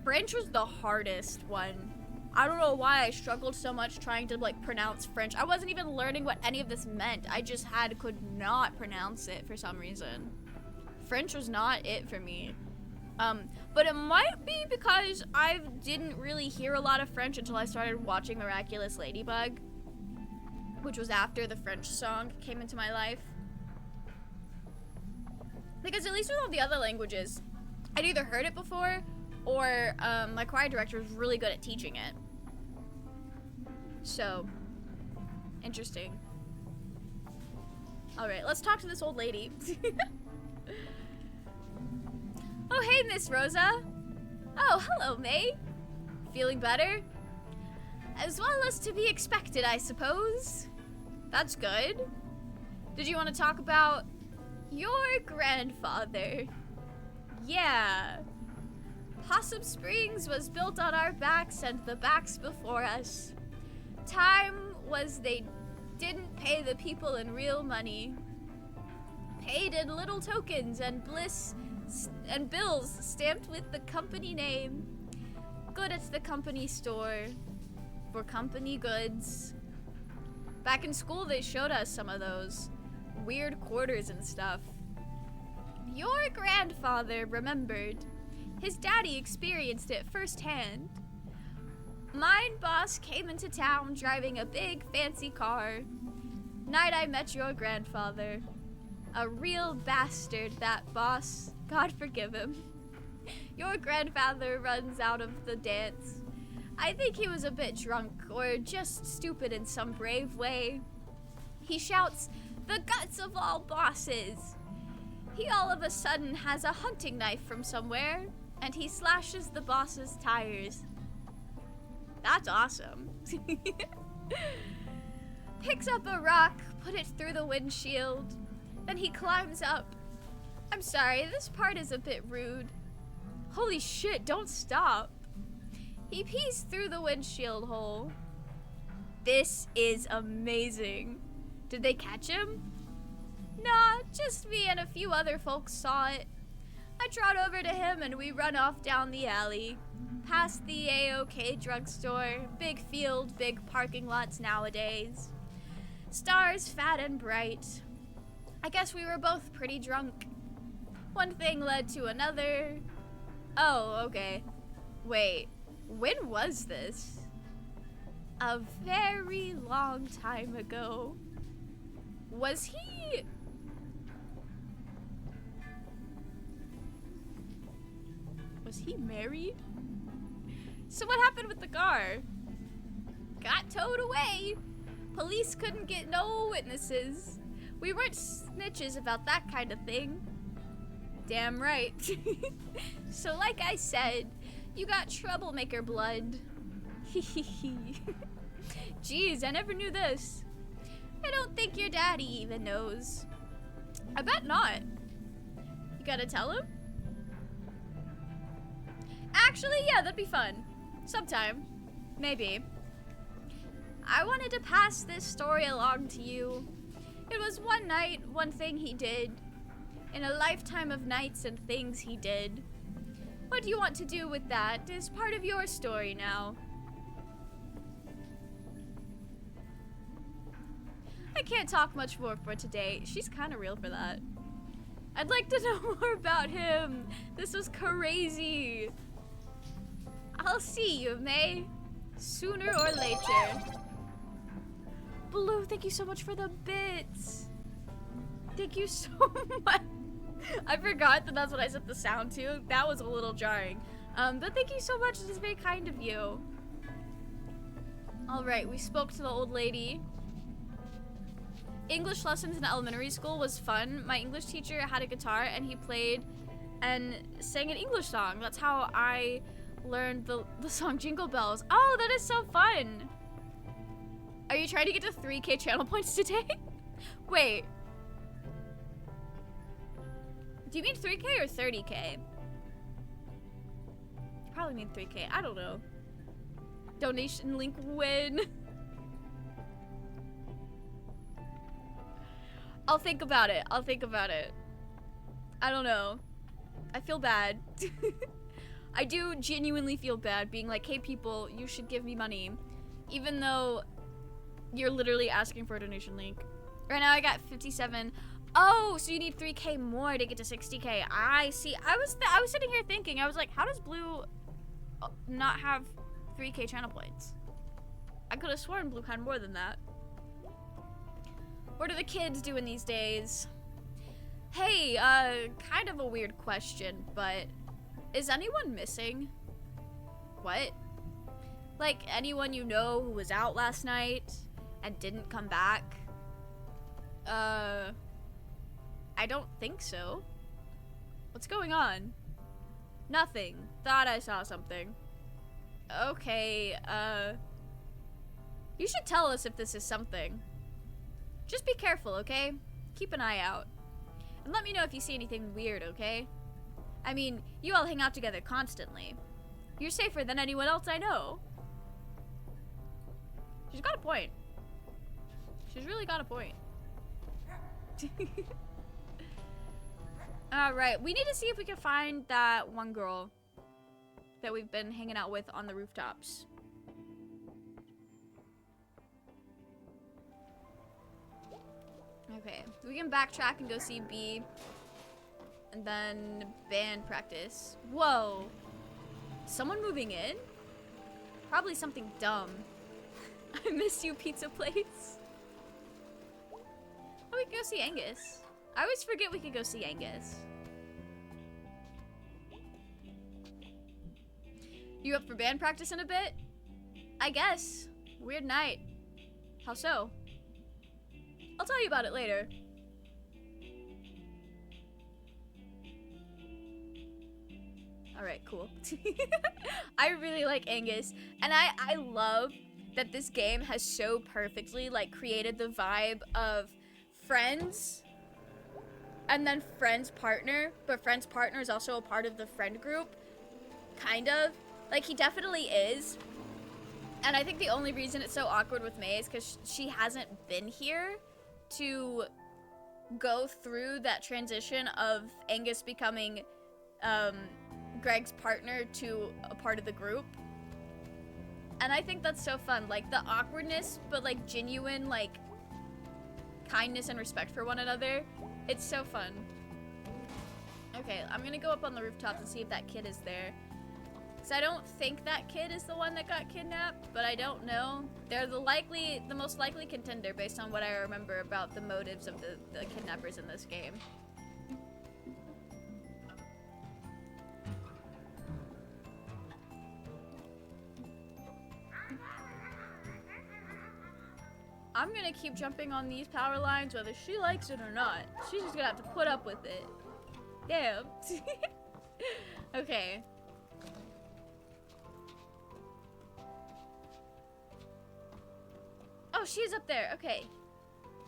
French was the hardest one. I don't know why I struggled so much trying to like pronounce French. I wasn't even learning what any of this meant. I just could not pronounce it for some reason. French was not it for me. But it might be because I didn't really hear a lot of French until I started watching Miraculous Ladybug, which was after the French song came into my life. Because at least with all the other languages, I'd either heard it before or my choir director was really good at teaching it. So, interesting. All right, let's talk to this old lady. Oh, hey, Miss Rosa. Oh, hello, May. Feeling better? As well as to be expected, I suppose. That's good. Did you want to talk about your grandfather? Yeah. Possum Springs was built on our backs and the backs before us. Time was they didn't pay the people in real money. Paid in little tokens and and bills stamped with the company name. Good at the company store for company goods. Back in school, they showed us some of those weird quarters and stuff. Your grandfather remembered. His daddy experienced it firsthand. Mine boss came into town driving a big fancy car. Night I met your grandfather. A real bastard, that boss. God forgive him. Your grandfather runs out of the dance. I think he was a bit drunk or just stupid in some brave way. He shouts, "The guts of all bosses!" He all of a sudden has a hunting knife from somewhere, and he slashes the boss's tires. That's awesome. Picks up a rock, put it through the windshield, then he climbs up. I'm sorry, this part is a bit rude. Holy shit, don't stop. He pees through the windshield hole. This is amazing. Did they catch him? Nah, just me and a few other folks saw it. I trot over to him and we run off down the alley. Past the A-OK drugstore, big field, big parking lots nowadays. Stars fat and bright. I guess we were both pretty drunk. One thing led to another. Oh, okay. Wait, when was this? A very long time ago. Was he... Was he married? So what happened with the car? Got towed away. Police couldn't get no witnesses. We weren't snitches about that kind of thing. Damn right. So like I said, you got troublemaker blood. Jeez, I never knew this. I don't think your daddy even knows. I bet not. You gotta tell him? Actually, yeah, that'd be fun. Sometime. Maybe. I wanted to pass this story along to you. It was one night, one thing he did. In a lifetime of nights and things he did. What you want to do with that is part of your story now. I can't talk much more for today. She's kind of real for that. I'd like to know more about him. This was crazy. I'll see you, May. Sooner or later. Blue, thank you so much for the bits. Thank you so much. I forgot that that's what I set the sound to. That was a little jarring. But thank you so much. It is very kind of you. Alright, we spoke to the old lady. English lessons in elementary school was fun. My English teacher had a guitar and he played and sang an English song. That's how I learned the song Jingle Bells. Oh, that is so fun. Are you trying to get to 3K channel points today? Wait. Do you mean 3K or 30K? You probably mean 3K. I don't know. Donation link win. I'll think about it. I'll think about it. I don't know. I feel bad. I do genuinely feel bad being like, hey people, you should give me money. Even though you're literally asking for a donation link. Right now I got 57. Oh, so you need 3K more to get to 60K. I see. I was sitting here thinking, I was like, how does Blue not have 3K channel points? I could have sworn Blue had more than that. What are the kids doing these days? Hey, kind of a weird question, but is anyone missing? What? Like anyone you know who was out last night and didn't come back? I don't think so. What's going on? Nothing. Thought I saw something. Okay, you should tell us if this is something. Just be careful, okay? Keep an eye out. And let me know if you see anything weird, okay? I mean, you all hang out together constantly. You're safer than anyone else I know. She's got a point. She's really got a point. Alright, we need to see if we can find that one girl that we've been hanging out with on the rooftops. Okay, we can backtrack and go see B. And then band practice. Whoa. Someone moving in? Probably something dumb. I miss you, pizza place. Oh, we can go see Angus. I always forget we could go see Angus. You up for band practice in a bit? I guess. Weird night. How so? I'll tell you about it later. Alright, cool. I really like Angus. And I love that this game has so perfectly like created the vibe of friends and then friend's partner, but friend's partner is also a part of the friend group. Kind of. Like, he definitely is. And I think the only reason it's so awkward with May is because she hasn't been here to go through that transition of Angus becoming Greg's partner to a part of the group. And I think that's so fun. Like, the awkwardness, but like genuine, like, kindness and respect for one another. It's so fun. Okay, I'm gonna go up on the rooftop and see if that kid is there. Because I don't think that kid is the one that got kidnapped, but I don't know. They're the most likely contender based on what I remember about the motives of the kidnappers in this game. I'm gonna keep jumping on these power lines whether she likes it or not. She's just gonna have to put up with it. Damn. Okay. Oh, she's up there. Okay.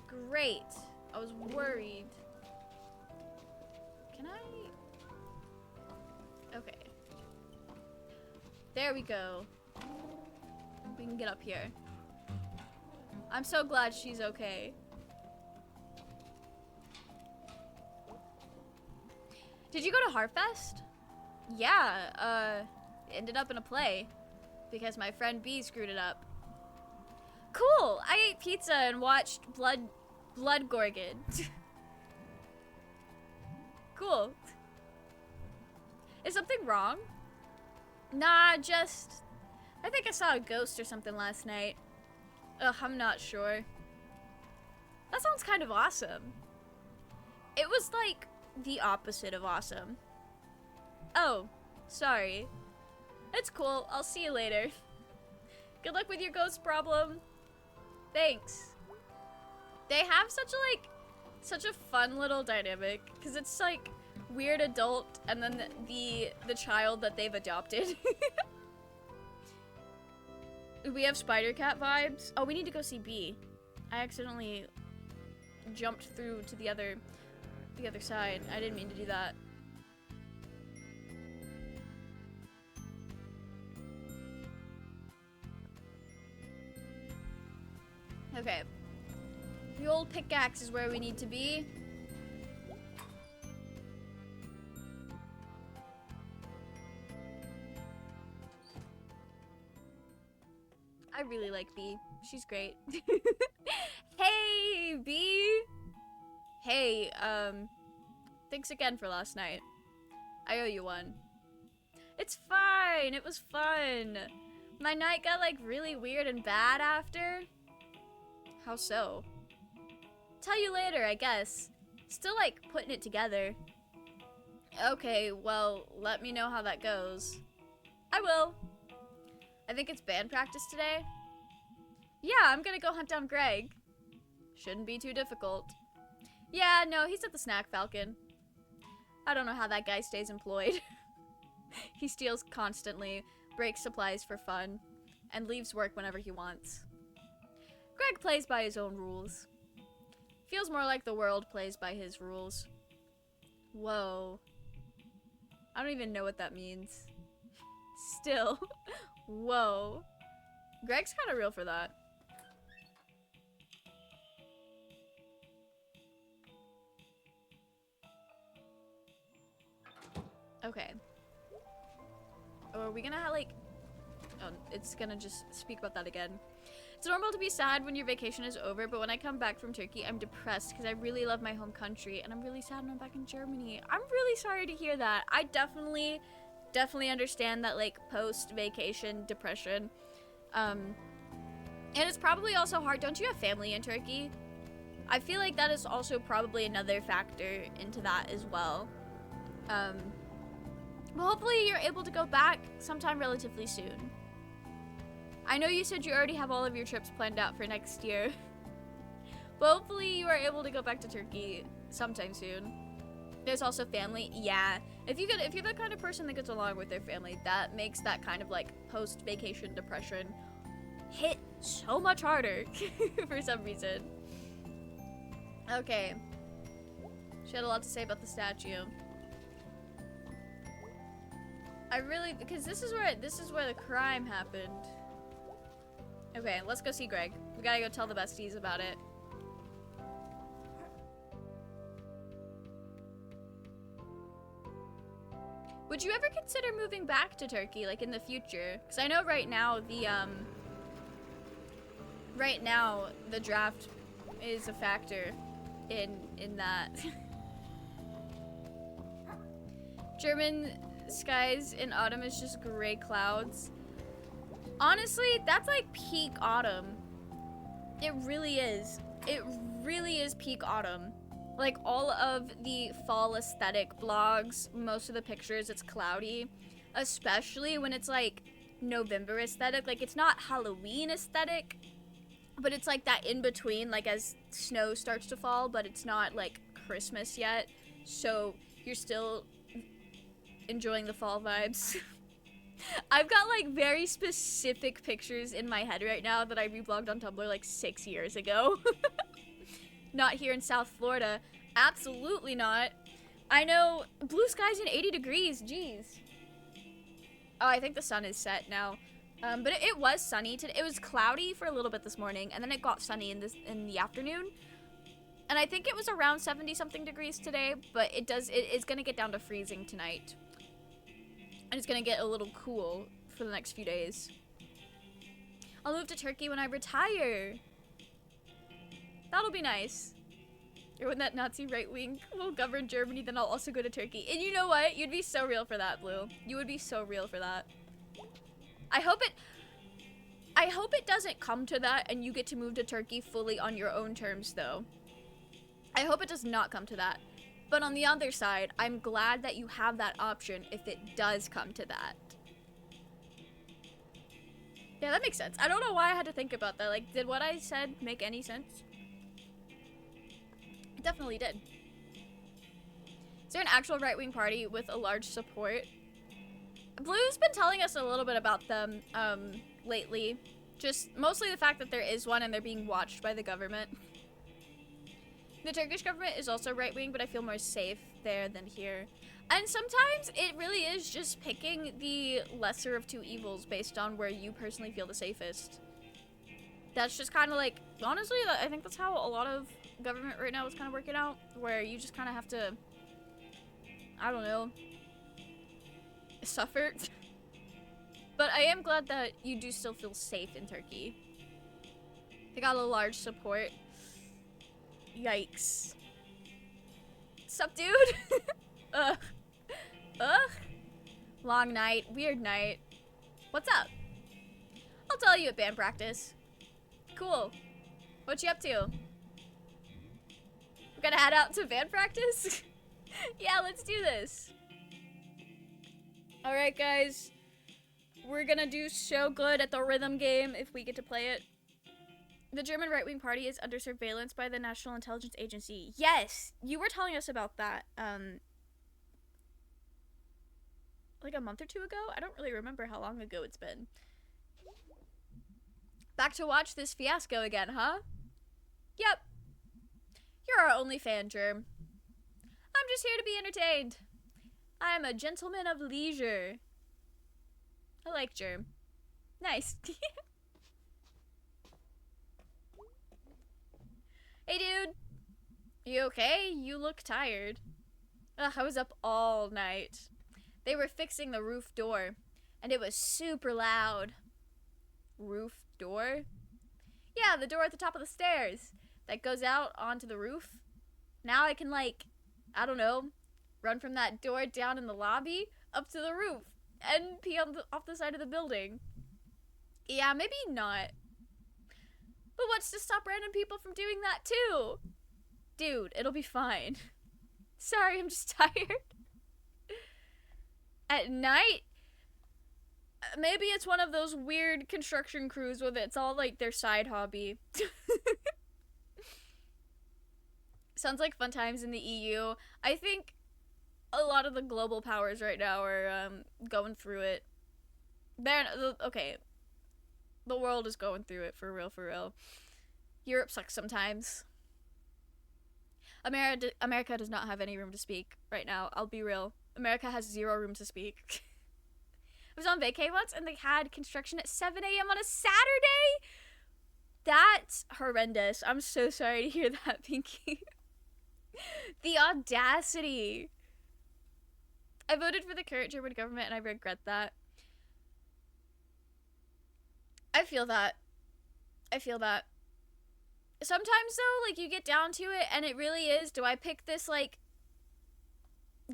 Great. I was worried. Can I? Okay. There we go. We can get up here. I'm so glad she's okay. Did you go to Harfest? Yeah, ended up in a play because my friend B screwed it up. Cool! I ate pizza and watched Blood Gorgon. Cool. Is something wrong? Nah, just... I think I saw a ghost or something last night. Ugh, I'm not sure. That sounds kind of awesome. It was like the opposite of awesome. Oh, sorry. It's cool. I'll see you later. Good luck with your ghost problem. Thanks. They have such a fun little dynamic because it's like weird adult and then the child that they've adopted. We have Spider Cat vibes. Oh, we need to go see B. I accidentally jumped through to the other side. I didn't mean to do that. Okay. The old pickaxe is where we need to be. I really like B. She's great. Hey, B! Hey, thanks again for last night. I owe you one. It's fine. It was fun. My night got, like, really weird and bad after. How so? Tell you later, I guess. Still, like, putting it together. Okay, well, let me know how that goes. I will. I think it's band practice today. Yeah, I'm gonna go hunt down Greg. Shouldn't be too difficult. Yeah, no, he's at the Snack Falcon. I don't know how that guy stays employed. He steals constantly, breaks supplies for fun, and leaves work whenever he wants. Greg plays by his own rules. Feels more like the world plays by his rules. Whoa. I don't even know what that means. Still. Whoa. Greg's kind of real for that. Okay. Or are we gonna have like... Oh, it's gonna just speak about that again. It's normal to be sad when your vacation is over, but when I come back from Turkey, I'm depressed because I really love my home country, and I'm really sad when I'm back in Germany. I'm really sorry to hear that. I definitely understand that, like, post-vacation depression. And it's probably also hard. Don't you have family in Turkey? I feel like that is also probably another factor into that as well. Well, hopefully you're able to go back sometime relatively soon. I know you said you already have all of your trips planned out for next year. But hopefully you are able to go back to Turkey sometime soon. There's also family. Yeah. If you're the kind of person that gets along with their family, that makes that kind of like post-vacation depression hit so much harder for some reason. Okay. She had a lot to say about the statue. Because this is where the crime happened. Okay, let's go see Greg. We gotta go tell the besties about it. Would you ever consider moving back to Turkey, like in the future? Because I know right now the draft is a factor in that. German skies in autumn is just gray clouds. Honestly, that's like peak autumn. It really is. It really is peak autumn. Like all of the fall aesthetic blogs, most of the pictures, it's cloudy. Especially when it's like November aesthetic. Like it's not Halloween aesthetic, but it's like that in between, like as snow starts to fall, but it's not like Christmas yet. So you're still enjoying the fall vibes. I've got like very specific pictures in my head right now that I reblogged on Tumblr like 6 years ago. Not here in South Florida. Absolutely not. I know blue skies and 80 degrees. Jeez. Oh, I think the sun is set now. But it was sunny today. It was cloudy for a little bit this morning, and then it got sunny in the afternoon. And I think it was around 70 something degrees today, but it's gonna get down to freezing tonight. And it's gonna get a little cool for the next few days. I'll move to Turkey when I retire. That'll be nice. Or when that Nazi right wing will govern Germany, then I'll also go to Turkey. And you know what? You'd be so real for that, Blue. You would be so real for that. I hope it doesn't come to that and you get to move to Turkey fully on your own terms, though. I hope it does not come to that. But on the other side, I'm glad that you have that option if it does come to that. Yeah, that makes sense. I don't know why I had to think about that. Like, did what I said make any sense? It definitely did. Is there an actual right-wing party with a large support? Blue's been telling us a little bit about them lately. Just mostly the fact that there is one and they're being watched by the government. The Turkish government is also right-wing, but I feel more safe there than here. And sometimes it really is just picking the lesser of two evils based on where you personally feel the safest. That's just kind of like, honestly, I think that's how a lot of government right now is kind of working out, where you just kind of have to, I don't know, suffer. But I am glad that you do still feel safe in Turkey. They got a large support. Yikes. Sup, dude? Ugh. Ugh. Long night. Weird night. What's up? I'll tell you at band practice. Cool. What you up to? We're gonna head out to band practice? Yeah, let's do this. Alright, guys. We're gonna do so good at the rhythm game if we get to play it. The German right-wing party is under surveillance by the National Intelligence Agency. Yes! You were telling us about that, like a month or two ago? I don't really remember how long ago it's been. Back to watch this fiasco again, huh? Yep. You're our only fan, Germ. I'm just here to be entertained. I am a gentleman of leisure. I like Germ. Nice. Hey, dude. You okay? You look tired. Ugh, I was up all night. They were fixing the roof door, and it was super loud. Roof door? Yeah, the door at the top of the stairs that goes out onto the roof. Now I can, like, I don't know, run from that door down in the lobby up to the roof and pee on off the side of the building. Yeah, maybe not. But what's to stop random people from doing that too? Dude, it'll be fine. Sorry, I'm just tired. At night? Maybe it's one of those weird construction crews with it's all like their side hobby. Sounds like fun times in the EU. I think a lot of the global powers right now are going through it. Okay. The world is going through it, for real, for real. Europe sucks sometimes. America does not have any room to speak right now. I'll be real. America has 0 room to speak. I was on vacay once, and they had construction at 7 a.m. on a Saturday? That's horrendous. I'm so sorry to hear that, Pinky. The audacity. I voted for the current German government, and I regret that. I feel that. I feel that. Sometimes, though, like, you get down to it, and it really is, do I pick this, like,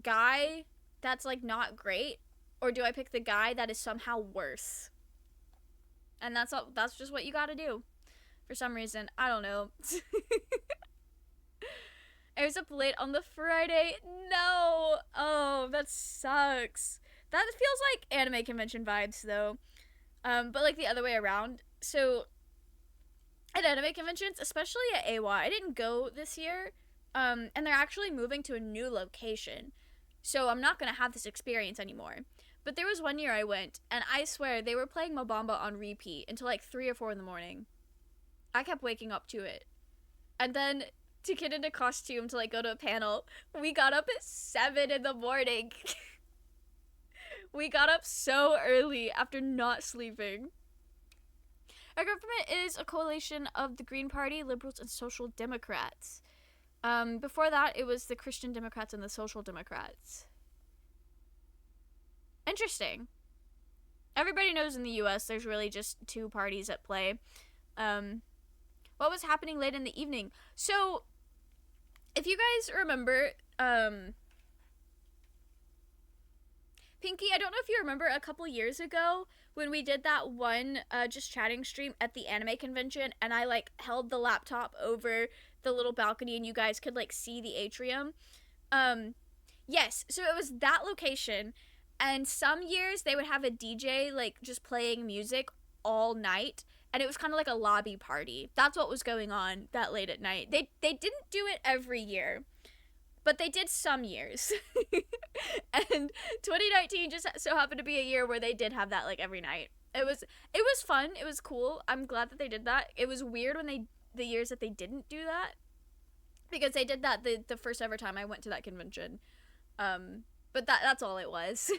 guy that's, like, not great? Or do I pick the guy that is somehow worse? And that's just what you gotta do. For some reason. I don't know. I was up late on the Friday. No! Oh, that sucks. That feels like anime convention vibes, though. But like the other way around. So at anime conventions, especially at AWA, I didn't go this year. And they're actually moving to a new location. So I'm not going to have this experience anymore. But there was one year I went, and I swear they were playing Mobamba on repeat until like 3 or 4 in the morning. I kept waking up to it. And then to get into costume to like go to a panel, we got up at 7 in the morning. We got up so early after not sleeping. Our government is a coalition of the Green Party, Liberals, and Social Democrats. Before that, it was the Christian Democrats and the Social Democrats. Interesting. Everybody knows in the US there's really just two parties at play. What was happening late in the evening? So, if you guys remember, Pinky, I don't know if you remember a couple years ago when we did that one just chatting stream at the anime convention, and I like held the laptop over the little balcony and you guys could like see the atrium. Yes, so it was that location, and some years they would have a DJ like just playing music all night, and it was kind of like a lobby party. That's what was going on that late at night. They didn't do it every year, but they did some years. And 2019 just so happened to be a year where they did have that like every night. It was fun. It was cool. I'm glad that they did that. It was weird when the years that they didn't do that, because they did that the first ever time I went to that convention. But that's all it was.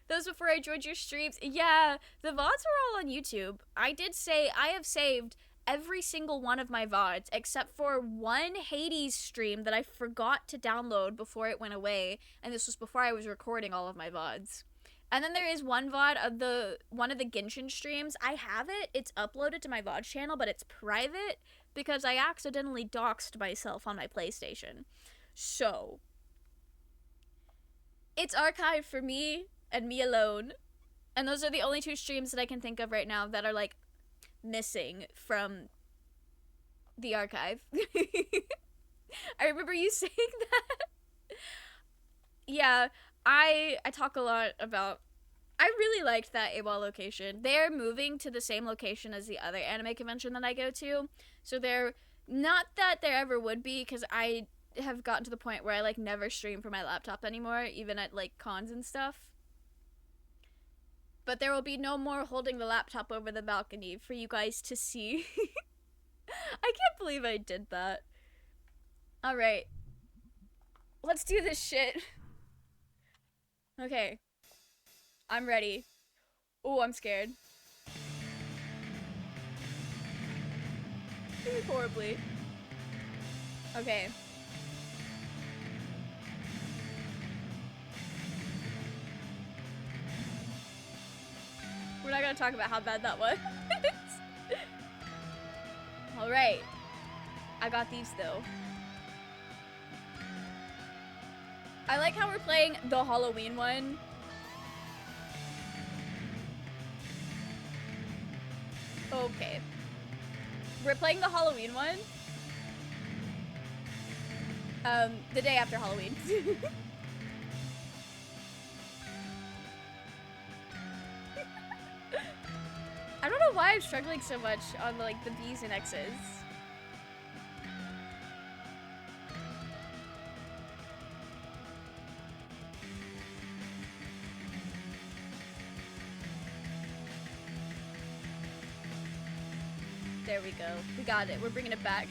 That was before I joined your streams. Yeah, the VODs were all on YouTube. I did say I have saved every single one of my VODs except for one Hades stream that I forgot to download before it went away, and this was before I was recording all of my VODs. And then there is one VOD of one of the Genshin streams. I have it. It's uploaded to my VOD channel, but it's private because I accidentally doxed myself on my PlayStation. So, it's archived for me and me alone. And those are the only two streams that I can think of right now that are like missing from the archive. I remember you saying that. Yeah, I talk a lot about, I really liked that AWOL location. They're moving to the same location as the other anime convention that I go to. So they're, not that there ever would be, because I have gotten to the point where I like never stream from my laptop anymore, even at like cons and stuff. But there will be no more holding the laptop over the balcony for you guys to see. I can't believe I did that. Alright. Let's do this shit. Okay. I'm ready. Oh, I'm scared. Horribly. Okay. We're not gonna talk about how bad that was. Alright. I got these though. I like how we're playing the Halloween one. Okay. We're playing the Halloween one. The day after Halloween. I don't know why I'm struggling so much on like the B's and X's. There we go. We got it. We're bringing it back.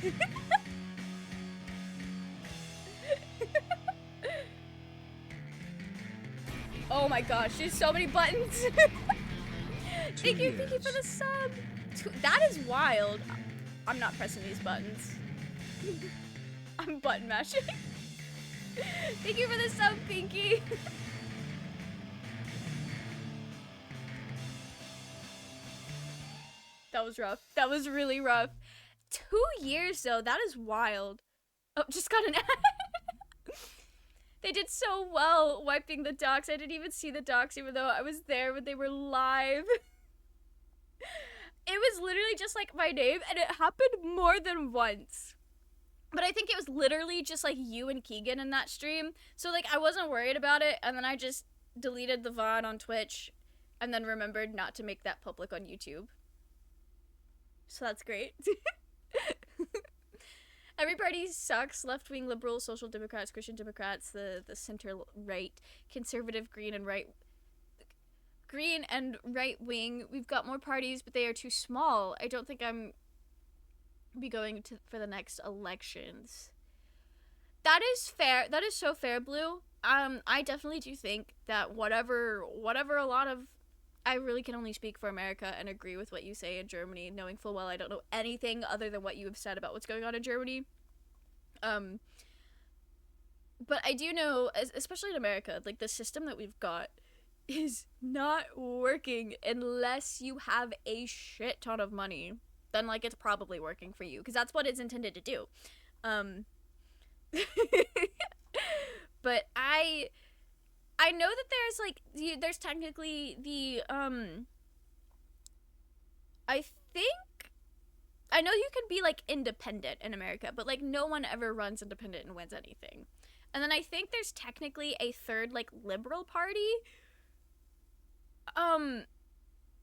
Oh my gosh, there's so many buttons. Thank you for the sub. That is wild. I'm not pressing these buttons. I'm button mashing. Thank you for the sub, Pinky. That was rough. That was really rough. 2 years though, that is wild. Oh, just got an ad. They did so well wiping the docs. I didn't even see the docs even though I was there when they were live. It was literally just like my name, and it happened more than once. But I think it was literally just like you and Keegan in that stream. So like I wasn't worried about it, and then I just deleted the VOD on Twitch and then remembered not to make that public on YouTube. So that's great. Every party sucks. Left-wing liberals, social democrats, Christian democrats, the center-right, conservative, green, and right green and right wing. We've got more parties, but they are too small. I don't think I'm be going to for the next elections. That is fair. That is so fair, Blue. I definitely do think that whatever a lot of, I really can only speak for America and agree with what you say in Germany, knowing full well I don't know anything other than what you have said about what's going on in Germany. But I do know, especially in America, like, the system that we've got is not working unless you have a shit ton of money. Then, like, it's probably working for you, because that's what it's intended to do. But I know that there's, like, there's technically the, I know you can be, like, independent in America, but, like, no one ever runs independent and wins anything. And then I think there's technically a third, like, liberal party.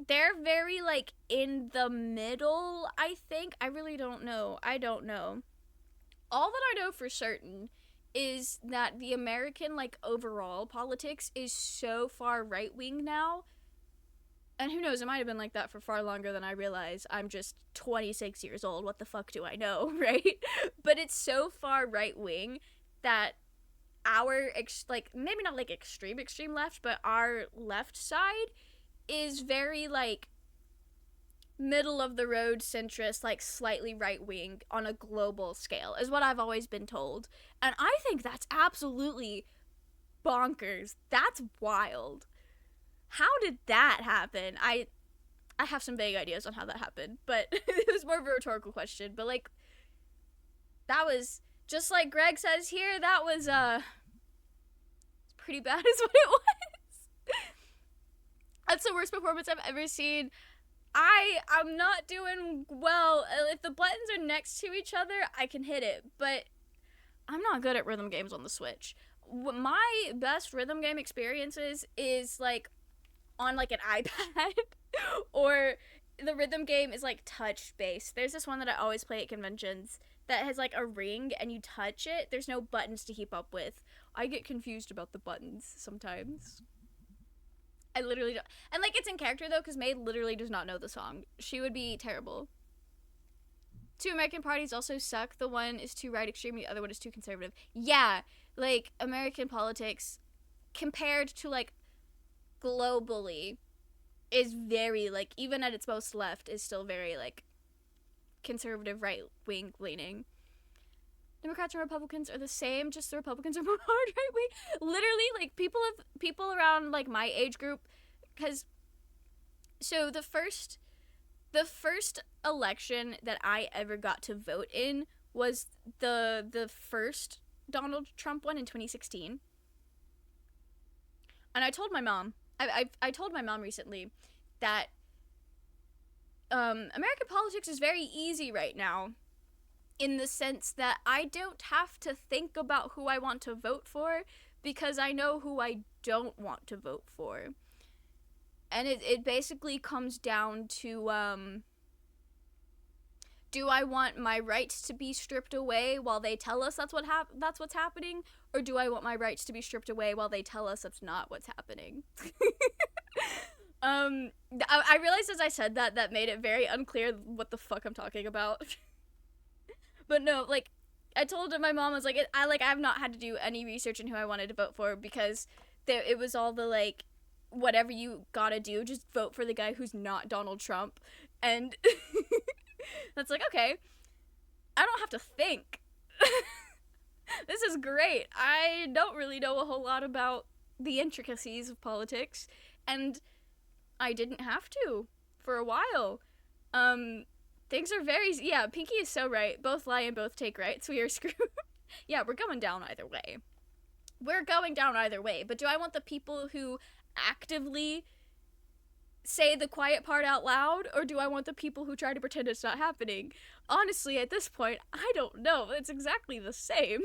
They're very, like, in the middle, I think. I really don't know. I don't know. All that I know for certain is that the American, like, overall politics is so far right-wing now. And who knows, it might have been like that for far longer than I realize. I'm just 26 years old. What the fuck do I know, right? But it's so far right-wing that our, like, maybe not, like, extreme left, but our left side is very, like, middle of the road centrist, like, slightly right-wing on a global scale, is what I've always been told. And I think that's absolutely bonkers. That's wild. How did that happen? I have some vague ideas on how that happened, but it was more of a rhetorical question. But, like, that was, just like Greg says here, that was, pretty bad is what it was. That's the worst performance I've ever seen. I'm not doing well. If the buttons are next to each other, I can hit it, but I'm not good at rhythm games on the Switch. My best rhythm game experiences is, like, on, like, an iPad, or the rhythm game is, like, touch-based. There's this one that I always play at conventions that has, like, a ring, and you touch it. There's no buttons to keep up with. I get confused about the buttons sometimes. I literally don't. And, like, it's in character, though, because May literally does not know the song. She would be terrible. Two American parties also suck. The one is too right extreme, the other one is too conservative. Yeah, like, American politics, compared to, like, globally, is very, like, even at its most left, is still very, like, conservative right-wing leaning. Democrats and Republicans are the same, just the Republicans are more hard right-wing. Literally, like, people around, like, my age group, because, so the first election that I ever got to vote in was the first Donald Trump one in 2016. And I told my mom, I told my mom recently that American politics is very easy right now, in the sense that I don't have to think about who I want to vote for, because I know who I don't want to vote for. And it basically comes down to, do I want my rights to be stripped away while they tell us that's what's happening, or do I want my rights to be stripped away while they tell us that's not what's happening? I realized as I said that made it very unclear what the fuck I'm talking about. But no, like, I told my mom, I was like, I've not had to do any research in who I wanted to vote for, because it was all the, like, whatever you gotta do, just vote for the guy who's not Donald Trump. And that's like, okay, I don't have to think. This is great. I don't really know a whole lot about the intricacies of politics, and I didn't have to for a while. Things are very, yeah, Pinky is so right. Both lie and both take right, so we are screwed. Yeah, we're going down either way. We're going down either way, but do I want the people who actively say the quiet part out loud, or do I want the people who try to pretend it's not happening? Honestly, at this point, I don't know. It's exactly the same.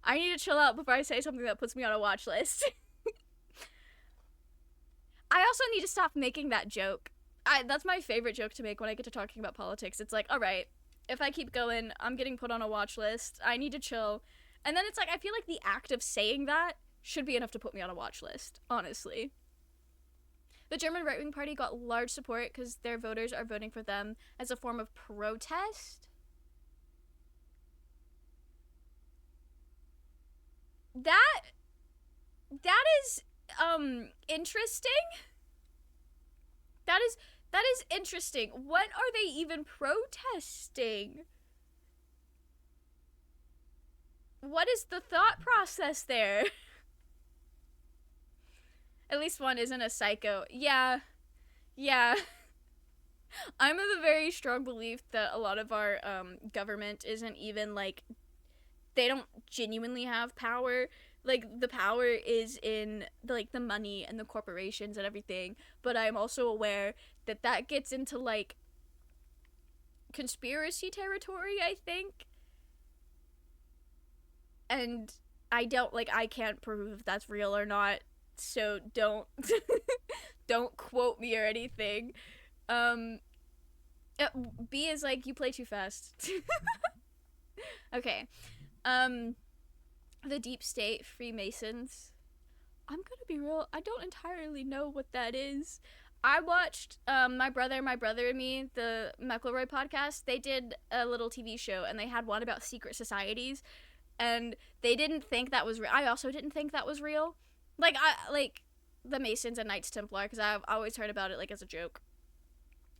I need to chill out before I say something that puts me on a watch list. I also need to stop making that joke. That's my favorite joke to make when I get to talking about politics. It's like, alright, if I keep going, I'm getting put on a watch list. I need to chill. And then it's like, I feel like the act of saying that should be enough to put me on a watch list, honestly. The German right-wing party got large support because their voters are voting for them as a form of protest. That is interesting. That is interesting. What are they even protesting? What is the thought process there? At least one isn't a psycho. Yeah. I'm of the very strong belief that a lot of our government isn't even, like, they don't genuinely have power. Like, the power is in, like, the money and the corporations and everything. But I'm also aware that that gets into, like, conspiracy territory, I think. And I can't prove if that's real or not. So don't don't quote me or anything. B is like, you play too fast. Okay. The deep state Freemasons. I'm gonna be real, I don't entirely know what that is. I watched my brother and me, the McElroy podcast. They did a little TV show and they had one about secret societies, and they didn't think that was real. I also didn't think that was real. Like, the Masons and Knights Templar, because I've always heard about it, like, as a joke.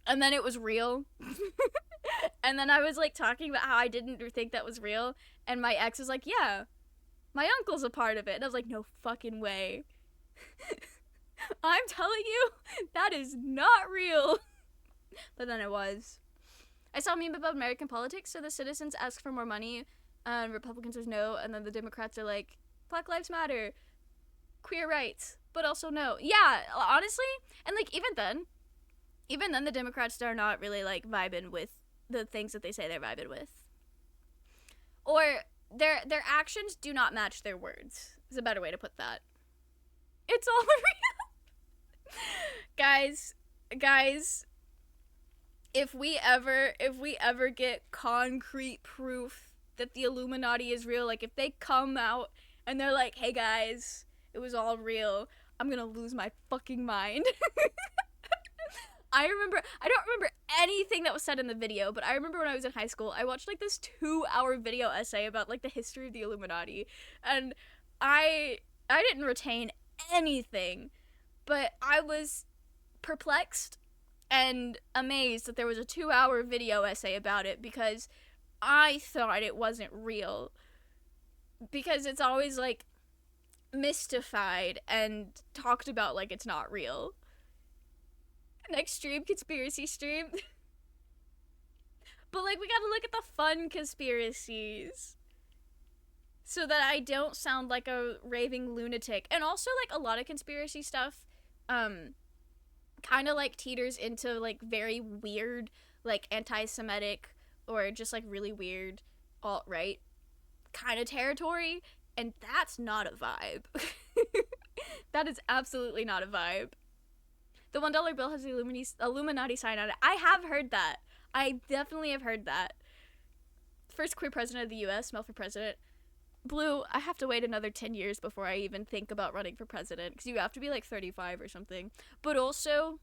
And then it was real. And then I was, like, talking about how I didn't think that was real, and my ex was like, yeah, my uncle's a part of it. And I was like, no fucking way. I'm telling you, that is not real. But then it was. I saw a meme about American politics, so the citizens ask for more money, and Republicans says no, and then the Democrats are like, Black Lives Matter, queer rights, but also no. Yeah, honestly, and, like, even then the Democrats are not really, like, vibing with the things that they say they're vibing with. Or their actions do not match their words, is a better way to put that. It's all real. Guys, if we ever get concrete proof that the Illuminati is real, like, if they come out and they're like, hey guys, it was all real, I'm gonna lose my fucking mind. I don't remember anything that was said in the video, but I remember when I was in high school, I watched, like, this 2-hour video essay about, like, the history of the Illuminati, and I didn't retain anything, but I was perplexed and amazed that there was a 2-hour video essay about it, because I thought it wasn't real, because it's always, like, mystified and talked about like it's not real. Next stream, conspiracy stream. But, like, we gotta look at the fun conspiracies so that I don't sound like a raving lunatic. And also, like, a lot of conspiracy stuff kind of, like, teeters into, like, very weird, like, anti-Semitic or just, like, really weird alt-right kind of territory, and that's not a vibe. That is absolutely not a vibe. The $1 bill has the Illuminati sign on it. I have heard that. I definitely have heard that. First queer president of the U.S., smell for president. Blue, I have to wait another 10 years before I even think about running for president, because you have to be like 35 or something. But also,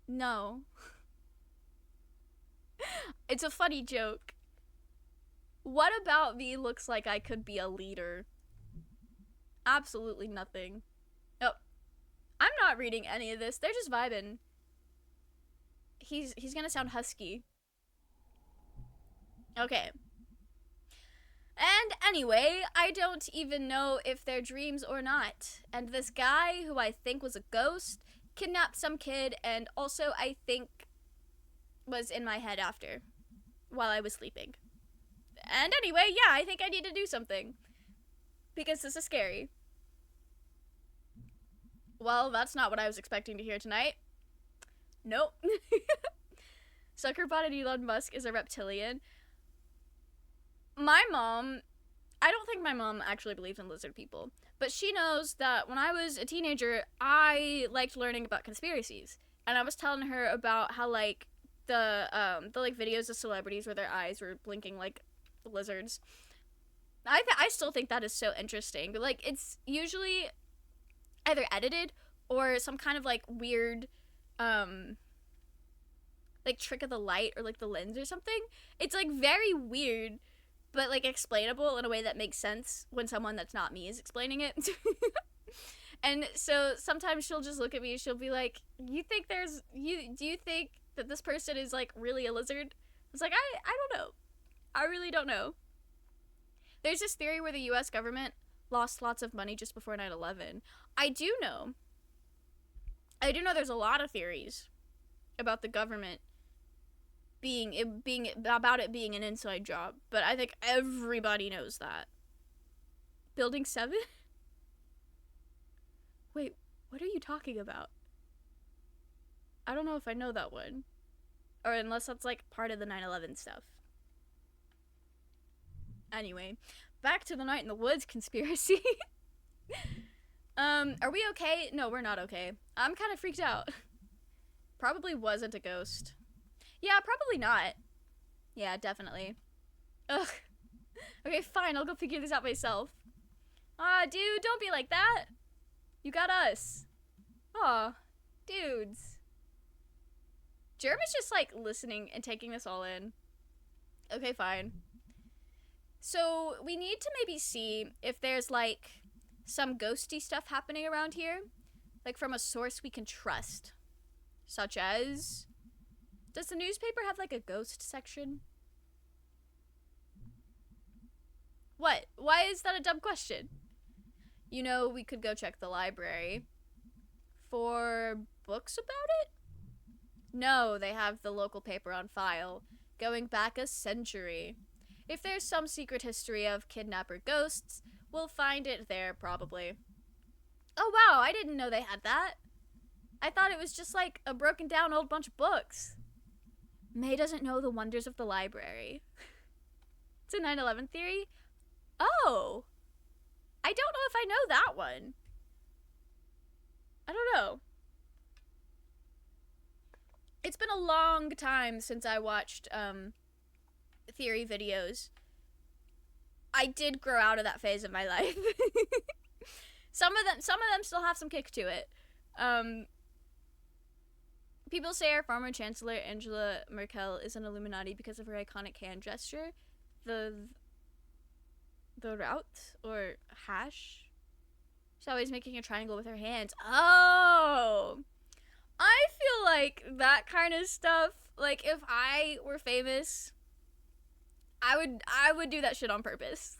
no. It's a funny joke. What about me looks like I could be a leader? Absolutely nothing. Oh, I'm not reading any of this. They're just vibing. He's gonna sound husky. Okay. And anyway, I don't even know if they're dreams or not. And this guy, who I think was a ghost, kidnapped some kid, and also I think was in my head after, while I was sleeping. And anyway, yeah, I think I need to do something, because this is scary. Well, that's not what I was expecting to hear tonight. Nope. Zuckerberg and Elon Musk is a reptilian. My mom, I don't think my mom actually believes in lizard people, but she knows that when I was a teenager, I liked learning about conspiracies. And I was telling her about how, like, the like videos of celebrities where their eyes were blinking like lizards. I still think that is so interesting. But like, it's usually either edited or some kind of like weird, like trick of the light or like the lens or something. It's like very weird, but like explainable in a way that makes sense when someone that's not me is explaining it. And so sometimes she'll just look at me, she'll be like, do you think that this person is like really a lizard? It's like, I don't know. I really don't know. There's this theory where the US government lost lots of money just before 9/11. I do know there's a lot of theories about the government being an inside job, but I think everybody knows that. Building 7? Wait, what are you talking about? I don't know if I know that one. Or unless that's like part of the 9/11 stuff. Anyway, back to the Night in the Woods conspiracy. Are we okay? No, we're not okay. I'm kind of freaked out. Probably wasn't a ghost. Yeah, probably not. Yeah, definitely. Ugh. Okay, fine, I'll go figure this out myself. Dude, don't be like that. You got us. Aw, dudes. Jeremy's just like listening and taking this all in. Okay, fine. So we need to maybe see if there's like some ghosty stuff happening around here, like from a source we can trust, such as, does the newspaper have like a ghost section? What? Why is that a dumb question? You know, we could go check the library for books about it? No, they have the local paper on file, going back a century. If there's some secret history of kidnapper ghosts, we'll find it there, probably. Oh wow, I didn't know they had that. I thought it was just like a broken down old bunch of books. May doesn't know the wonders of the library. It's a 9/11 theory? Oh! I don't know if I know that one. I don't know. It's been a long time since I watched, theory videos. I did grow out of that phase of my life. Some of them still have some kick to it. People say our former chancellor Angela Merkel is an Illuminati because of her iconic hand gesture, the route or hash. She's always making a triangle with her hands. Oh, I feel like that kind of stuff. Like if I were famous, I would do that shit on purpose.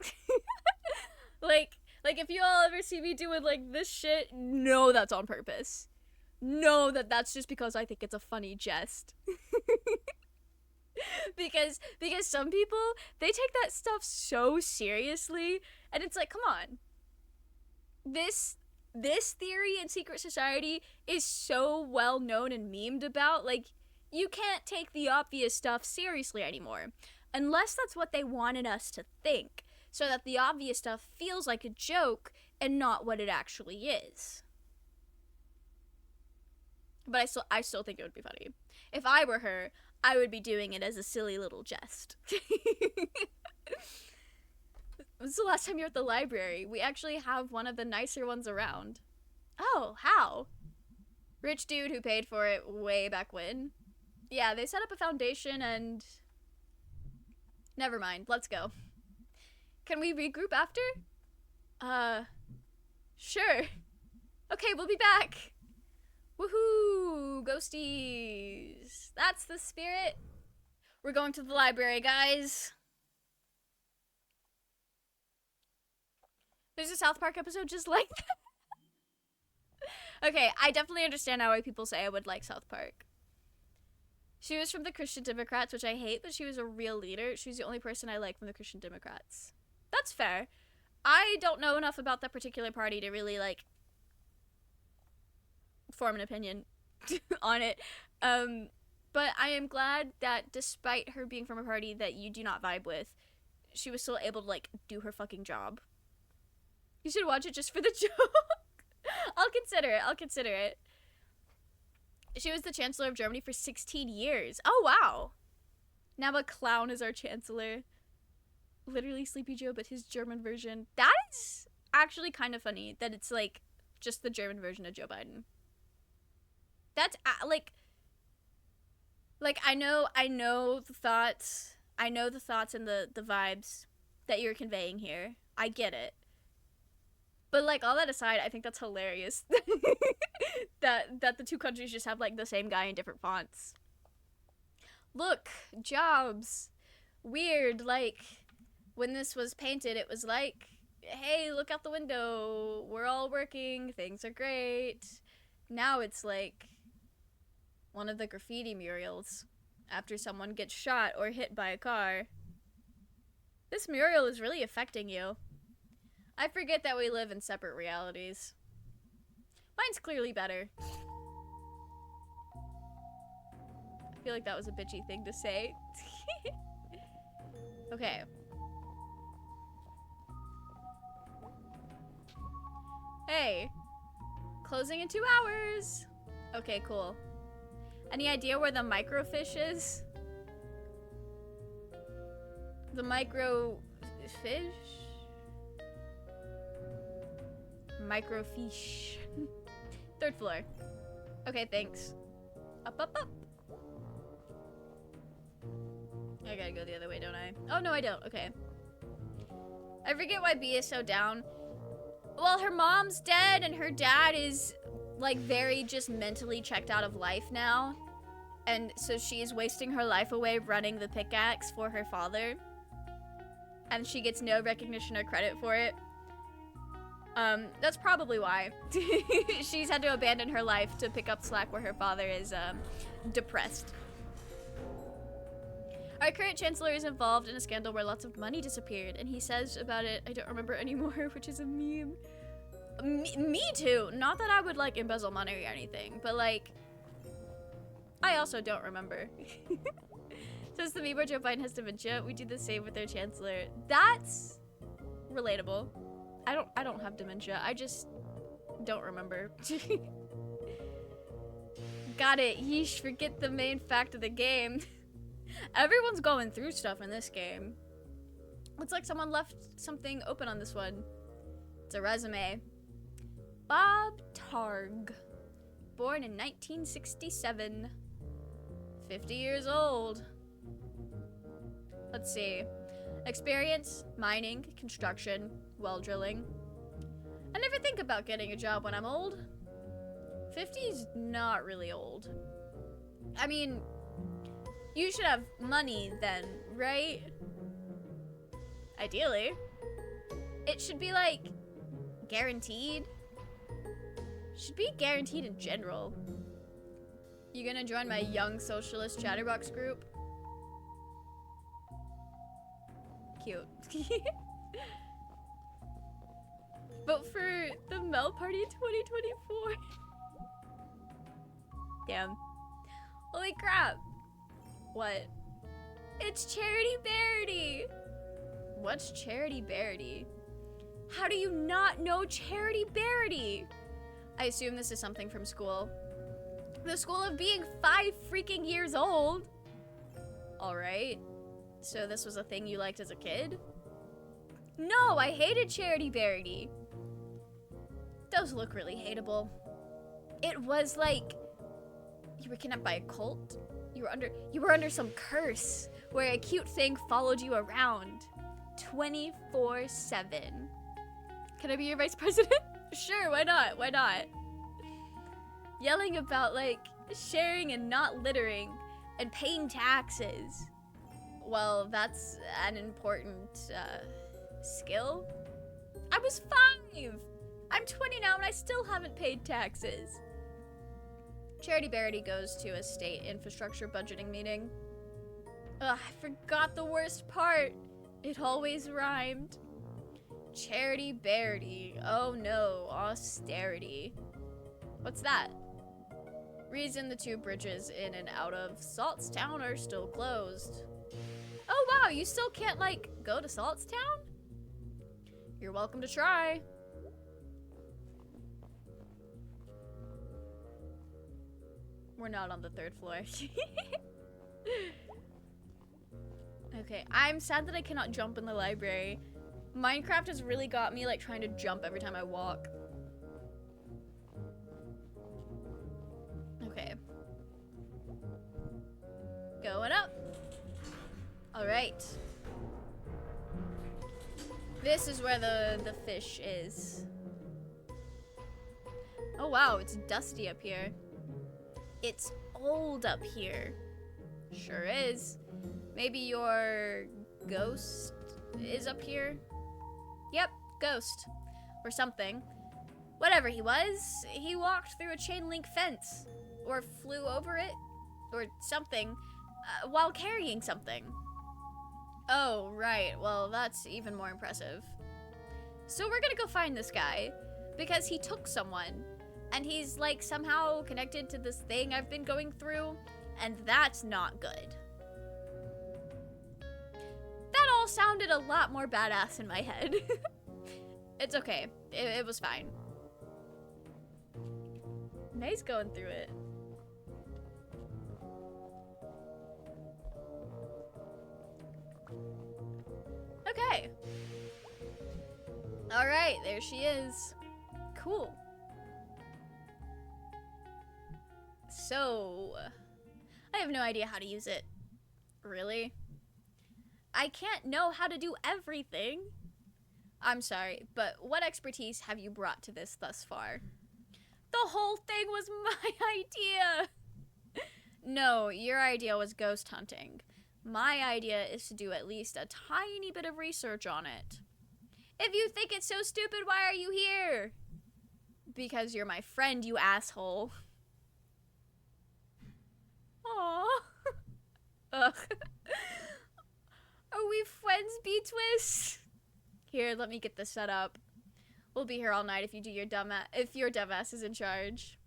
like if you all ever see me doing like this shit, know that's on purpose. Know that that's just because I think it's a funny jest. because some people, they take that stuff so seriously, and it's like, come on. This theory in secret society is so well known and memed about, like, you can't take the obvious stuff seriously anymore. Unless that's what they wanted us to think, so that the obvious stuff feels like a joke and not what it actually is. But I still think it would be funny. If I were her, I would be doing it as a silly little jest. When's the last time you were at the library? We actually have one of the nicer ones around. Oh, how? Rich dude who paid for it way back when. Yeah, they set up a foundation and... Never mind, let's go. Can we regroup after? Sure. Okay, we'll be back. Woohoo! Ghosties! That's the spirit! We're going to the library, guys! There's a South Park episode just like that. Okay, I definitely understand now why people say I would like South Park. She was from the Christian Democrats, which I hate, but she was a real leader. She's the only person I like from the Christian Democrats. That's fair. I don't know enough about that particular party to really, like, form an opinion on it. But I am glad that despite her being from a party that you do not vibe with, she was still able to, like, do her fucking job. You should watch it just for the joke. I'll consider it. She was the Chancellor of Germany for 16 years. Oh, wow. Now a clown is our Chancellor. literally Sleepy Joe, but his German version. That is actually kind of funny that it's like just the German version of Joe Biden. That's like I know the thoughts. I know the thoughts and the vibes that you're conveying here. I get it. But like all that aside, I think that's hilarious that the two countries just have like the same guy in different fonts. Look, jobs. Weird, like when this was painted, it was like, hey, look out the window. We're all working. Things are great. Now it's like one of the graffiti murals after someone gets shot or hit by a car. This mural is really affecting you. I forget that we live in separate realities. Mine's clearly better. I feel like that was a bitchy thing to say. Okay. Hey. Closing in 2 hours. Okay, cool. Any idea where the microfish is? The microfish? Microfiche. 3rd floor. Okay, thanks. Up, up, up. I gotta go the other way, don't I? Oh, no, I don't. Okay. I forget why B is so down. Well, her mom's dead and her dad is, like, very just mentally checked out of life now. And so she's wasting her life away running the pickaxe for her father. And she gets no recognition or credit for it. That's probably why. She's had to abandon her life to pick up slack where her father is, depressed. Our current chancellor is involved in a scandal where lots of money disappeared, and he says about it, I don't remember anymore, which is a meme. Me too. Not that I would, like, embezzle money or anything, but, like, I also don't remember. Says the meme where Joe Biden has dementia. We do the same with their chancellor. That's relatable. I don't have dementia. I just don't remember. Got it. Yeesh, forget the main fact of the game. Everyone's going through stuff in this game. Looks like someone left something open on this one. It's a resume. Bob Targ. Born in 1967. 50 years old. Let's see. Experience, mining, construction, well drilling. I never think about getting a job when I'm old. 50's not really old. I mean, you should have money then, right? Ideally. It should be like guaranteed. Should be guaranteed in general. You gonna join my young socialist chatterbox group? Cute. Vote for the Mel Party 2024. Damn. Holy crap. What? It's Charity Bearity. What's Charity Bearity? How do you not know Charity Bearity? I assume this is something from school. The school of being 5 freaking years old. Alright. So this was a thing you liked as a kid? No, I hated Charity Bearity. Those look really hateable. It was like you were kidnapped by a cult. You were under some curse where a cute thing followed you around 24/7. Can I be your vice president? Sure, why not? Why not? Yelling about like sharing and not littering and paying taxes. Well, that's an important skill. I was 5. I'm 20 now and I still haven't paid taxes. Charity Bearity goes to a state infrastructure budgeting meeting. Ugh, I forgot the worst part. It always rhymed. Charity Bearity. Oh no, austerity. What's that? Reason the 2 bridges in and out of Saltstown are still closed. Oh wow, you still can't like go to Saltstown? You're welcome to try. We're not on the 3rd floor. Okay, I'm sad that I cannot jump in the library. Minecraft has really got me like trying to jump every time I walk. Okay. Going up. All right. This is where the fish is. Oh wow, it's dusty up here. It's old up here. Sure is. Maybe your ghost is up here? Yep, ghost. Or something. Whatever he was, he walked through a chain link fence. Or flew over it. Or something. While carrying something. Oh, right. Well, that's even more impressive. So we're gonna go find this guy. Because he took someone. And he's, like, somehow connected to this thing I've been going through. And that's not good. That all sounded a lot more badass in my head. It's okay. It was fine. Nice going through it. Okay. All right, there she is. Cool. So, I have no idea how to use it. Really? I can't know how to do everything. I'm sorry, but what expertise have you brought to this thus far? The whole thing was my idea. No, your idea was ghost hunting. My idea is to do at least a tiny bit of research on it. If you think it's so stupid, why are you here? Because you're my friend, you asshole. Aww. Ugh. Are we friends, B-Twist? Here, let me get this set up. We'll be here all night if your dumbass is in charge.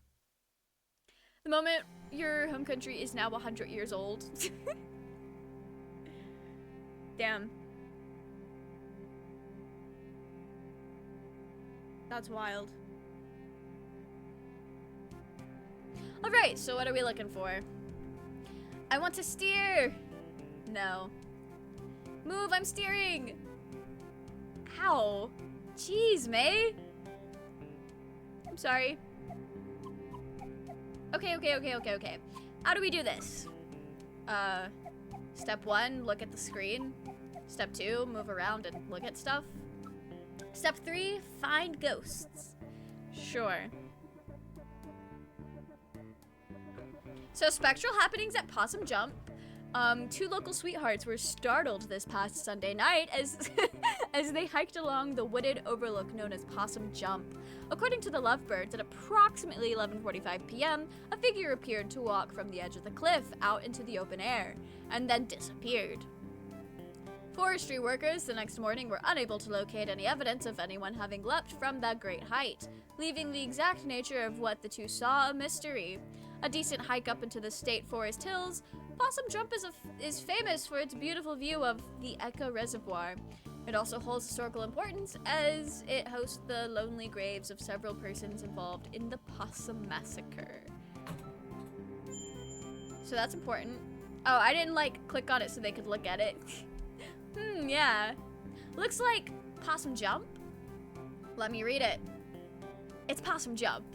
The moment your home country is now 100 years old. Damn. That's wild. Alright, so what are we looking for? I want to steer! No. Move, I'm steering! Ow. Jeez, May. I'm sorry. Okay. How do we do this? Step 1, look at the screen. Step 2, move around and look at stuff. Step 3, find ghosts. Sure. So, spectral happenings at Possum Jump. 2 local sweethearts were startled this past Sunday night as as they hiked along the wooded overlook known as Possum Jump. According to the Lovebirds, at approximately 11:45 p.m., a figure appeared to walk from the edge of the cliff out into the open air, and then disappeared. Forestry workers the next morning were unable to locate any evidence of anyone having leapt from that great height, leaving the exact nature of what the two saw a mystery. A decent hike up into the state forest hills, Possum Jump is famous for its beautiful view of the Echo Reservoir. It also holds historical importance as it hosts the lonely graves of several persons involved in the Possum Massacre. So that's important. Oh, I didn't click on it so they could look at it. Yeah. Looks like Possum Jump. Let me read it. It's Possum Jump.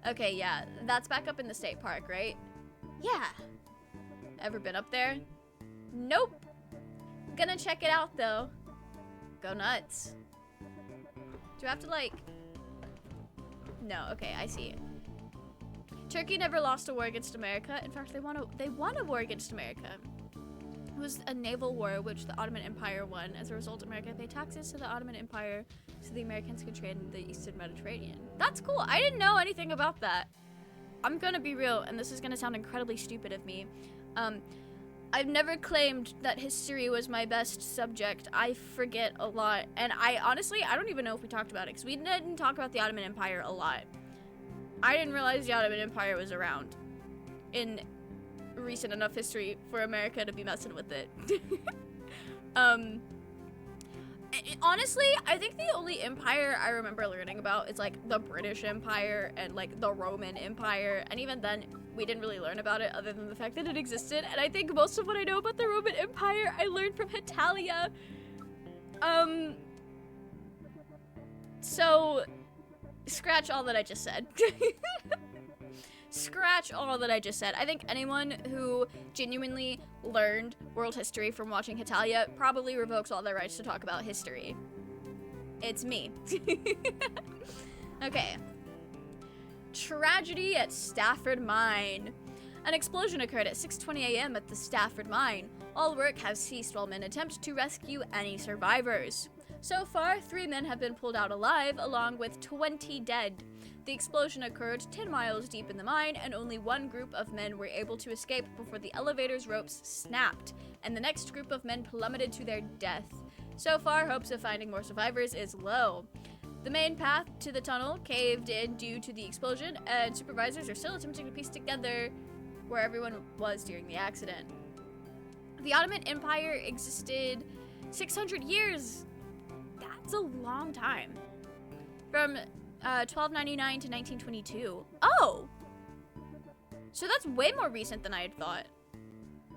Okay, yeah, that's back up in the state park, right? Yeah. Ever been up there? Nope. Gonna check it out, though. Go nuts. Do I have to, No, okay, I see. Turkey never lost a war against America. In fact, they won a war against America. It was a naval war which the Ottoman Empire won. As a result, America paid taxes to the Ottoman Empire so the Americans could trade in the Eastern Mediterranean. That's cool. I didn't know anything about that. I'm gonna be real, and this is gonna sound incredibly stupid of me. I've never claimed that history was my best subject. I forget a lot, and I don't even know if we talked about it, because we didn't talk about the Ottoman Empire a lot. I didn't realize the Ottoman Empire was around in recent enough history for America to be messing with it. Honestly, I think the only empire I remember learning about is the British Empire and the Roman Empire, and even then we didn't really learn about it other than the fact that it existed. And I think most of what I know about the Roman Empire, I learned from Hitalia. So, scratch all that I just said. Scratch all that I just said. I think anyone who genuinely learned world history from watching Hitalia probably revokes all their rights to talk about history. It's me. Okay. Tragedy at Stafford Mine. An explosion occurred at 6:20 a.m. at the Stafford Mine. All work has ceased while men attempt to rescue any survivors. So far, 3 men have been pulled out alive, along with 20 dead. The explosion occurred 10 miles deep in the mine, and only one group of men were able to escape before the elevator's ropes snapped, and the next group of men plummeted to their death. So far, hopes of finding more survivors is low. The main path to the tunnel caved in due to the explosion, and supervisors are still attempting to piece together where everyone was during the accident. The Ottoman Empire existed 600 years. That's a long time. From 1299 to 1922. Oh! So that's way more recent than I had thought.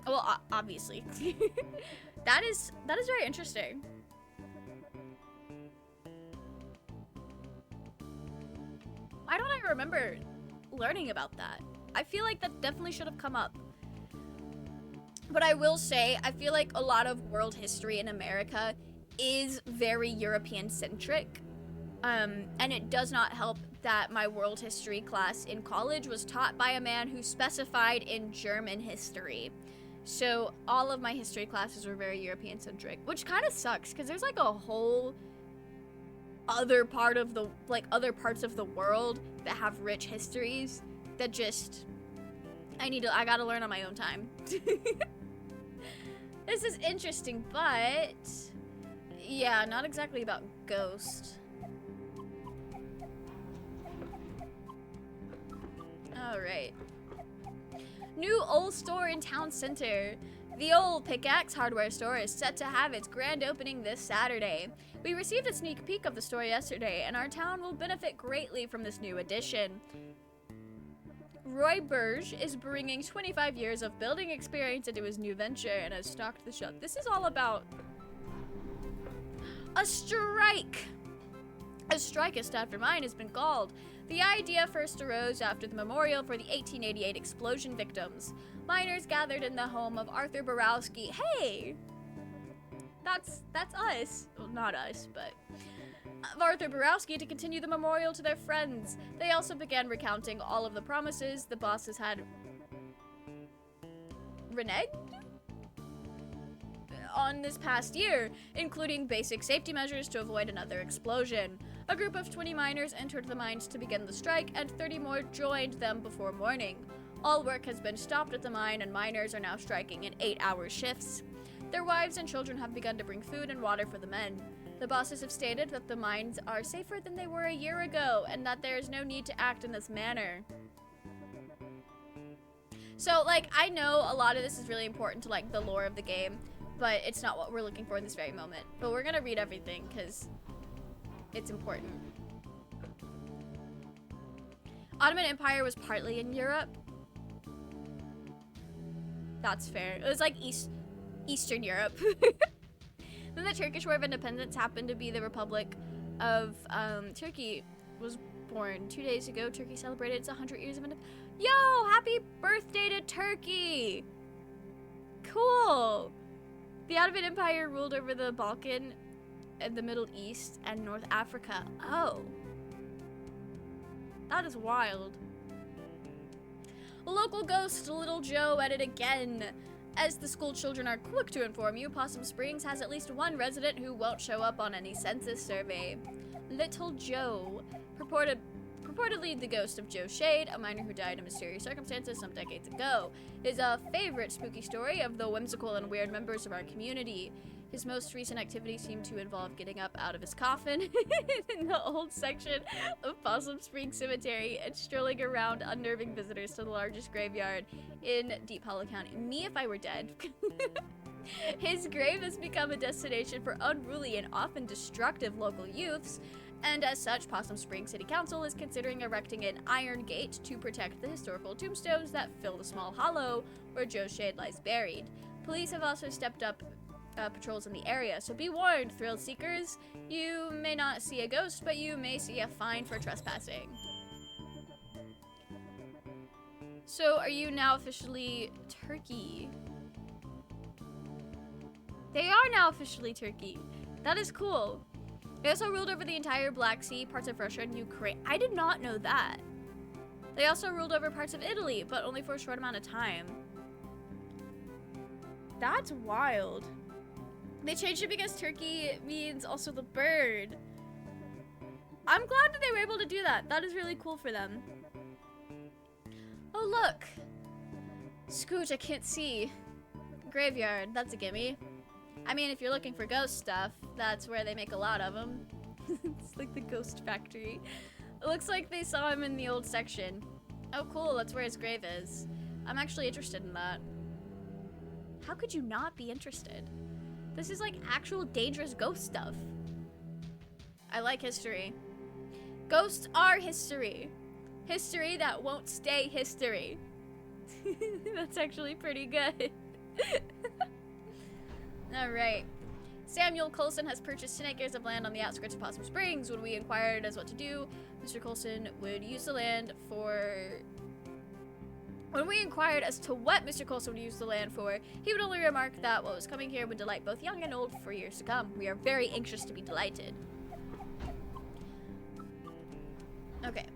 Well, obviously. That is very interesting. Why don't I remember learning about that? I feel like that definitely should have come up. But I will say, I feel like a lot of world history in America is very European-centric. And it does not help that my world history class in college was taught by a man who specified in German history. So all of my history classes were very European-centric, which kind of sucks because there's like a whole other part of the, like other parts of the world that have rich histories that just, I gotta learn on my own time. This is interesting, but yeah, not exactly about Ghost. Alright. New old store in town center. The old Pickaxe hardware store is set to have its grand opening this Saturday. We received a sneak peek of the store yesterday, and our town will benefit greatly from this new addition. Roy Burge is bringing 25 years of building experience into his new venture and has stocked the shop. This is all about a strike. A strike at Stafford Mine has been called. The idea first arose after the memorial for the 1888 explosion victims. Miners gathered in the home of Arthur Borowski. Hey! That's us. Well, not us, but of Arthur Borowski to continue the memorial to their friends. They also began recounting all of the promises the bosses had reneged on this past year, including basic safety measures to avoid another explosion. A group of 20 miners entered the mines to begin the strike, and 30 more joined them before morning. All work has been stopped at the mine, and miners are now striking in 8-hour shifts. Their wives and children have begun to bring food and water for the men. The bosses have stated that the mines are safer than they were a year ago, and that there is no need to act in this manner. So, like, I know a lot of this is really important to, like, the lore of the game, but it's not what we're looking for in this very moment. But we're gonna read everything, because it's important. Ottoman Empire was partly in Europe. That's fair. It was like Eastern Europe. Then the Turkish War of Independence happened to be the Republic of Turkey was born 2 days ago. Turkey celebrated its 100 years of independence. Yo, happy birthday to Turkey! Cool. The Ottoman Empire ruled over the Balkan and the Middle East and North Africa. Oh. That is wild. Local ghost Little Joe at it again. As the school children are quick to inform you, Possum Springs has at least one resident who won't show up on any census survey. Little Joe, purportedly the ghost of Joe Shade, a miner who died in mysterious circumstances some decades ago, is a favorite spooky story of the whimsical and weird members of our community. His most recent activities seem to involve getting up out of his coffin in the old section of Possum Springs Cemetery and strolling around unnerving visitors to the largest graveyard in Deep Hollow County. Me if I were dead. His grave has become a destination for unruly and often destructive local youths, And as such, Possum Springs City Council is considering erecting an iron gate to protect the historical tombstones that fill the small hollow where Joe Shade lies buried. Police have also stepped up patrols in the area, so be warned, thrill seekers. You may not see a ghost, but you may see a fine for trespassing. So, are you now officially Turkey? They are now officially Turkey. That is cool. They also ruled over the entire Black Sea, parts of Russia, and Ukraine. I did not know that. They also ruled over parts of Italy, but only for a short amount of time. That's wild. They changed it because Turkey means also the bird. I'm glad that they were able to do that. That is really cool for them. Oh, look. Scooch, I can't see. Graveyard, that's a gimme. I mean, if you're looking for ghost stuff, that's where they make a lot of them. It's like the ghost factory. It looks like they saw him in the old section. Oh, cool, that's where his grave is. I'm actually interested in that. How could you not be interested? This is like actual dangerous ghost stuff. I like history. Ghosts are history. History that won't stay history. That's actually pretty good. Alright. Samuel Coulson has purchased 10 acres of land on the outskirts of Possum Springs. When we inquired as what to do, Mr. Coulson would use the land for... When we inquired as to what Mr. Coulson would use the land for, he would only remark that what was coming here would delight both young and old for years to come. We are very anxious to be delighted. Okay.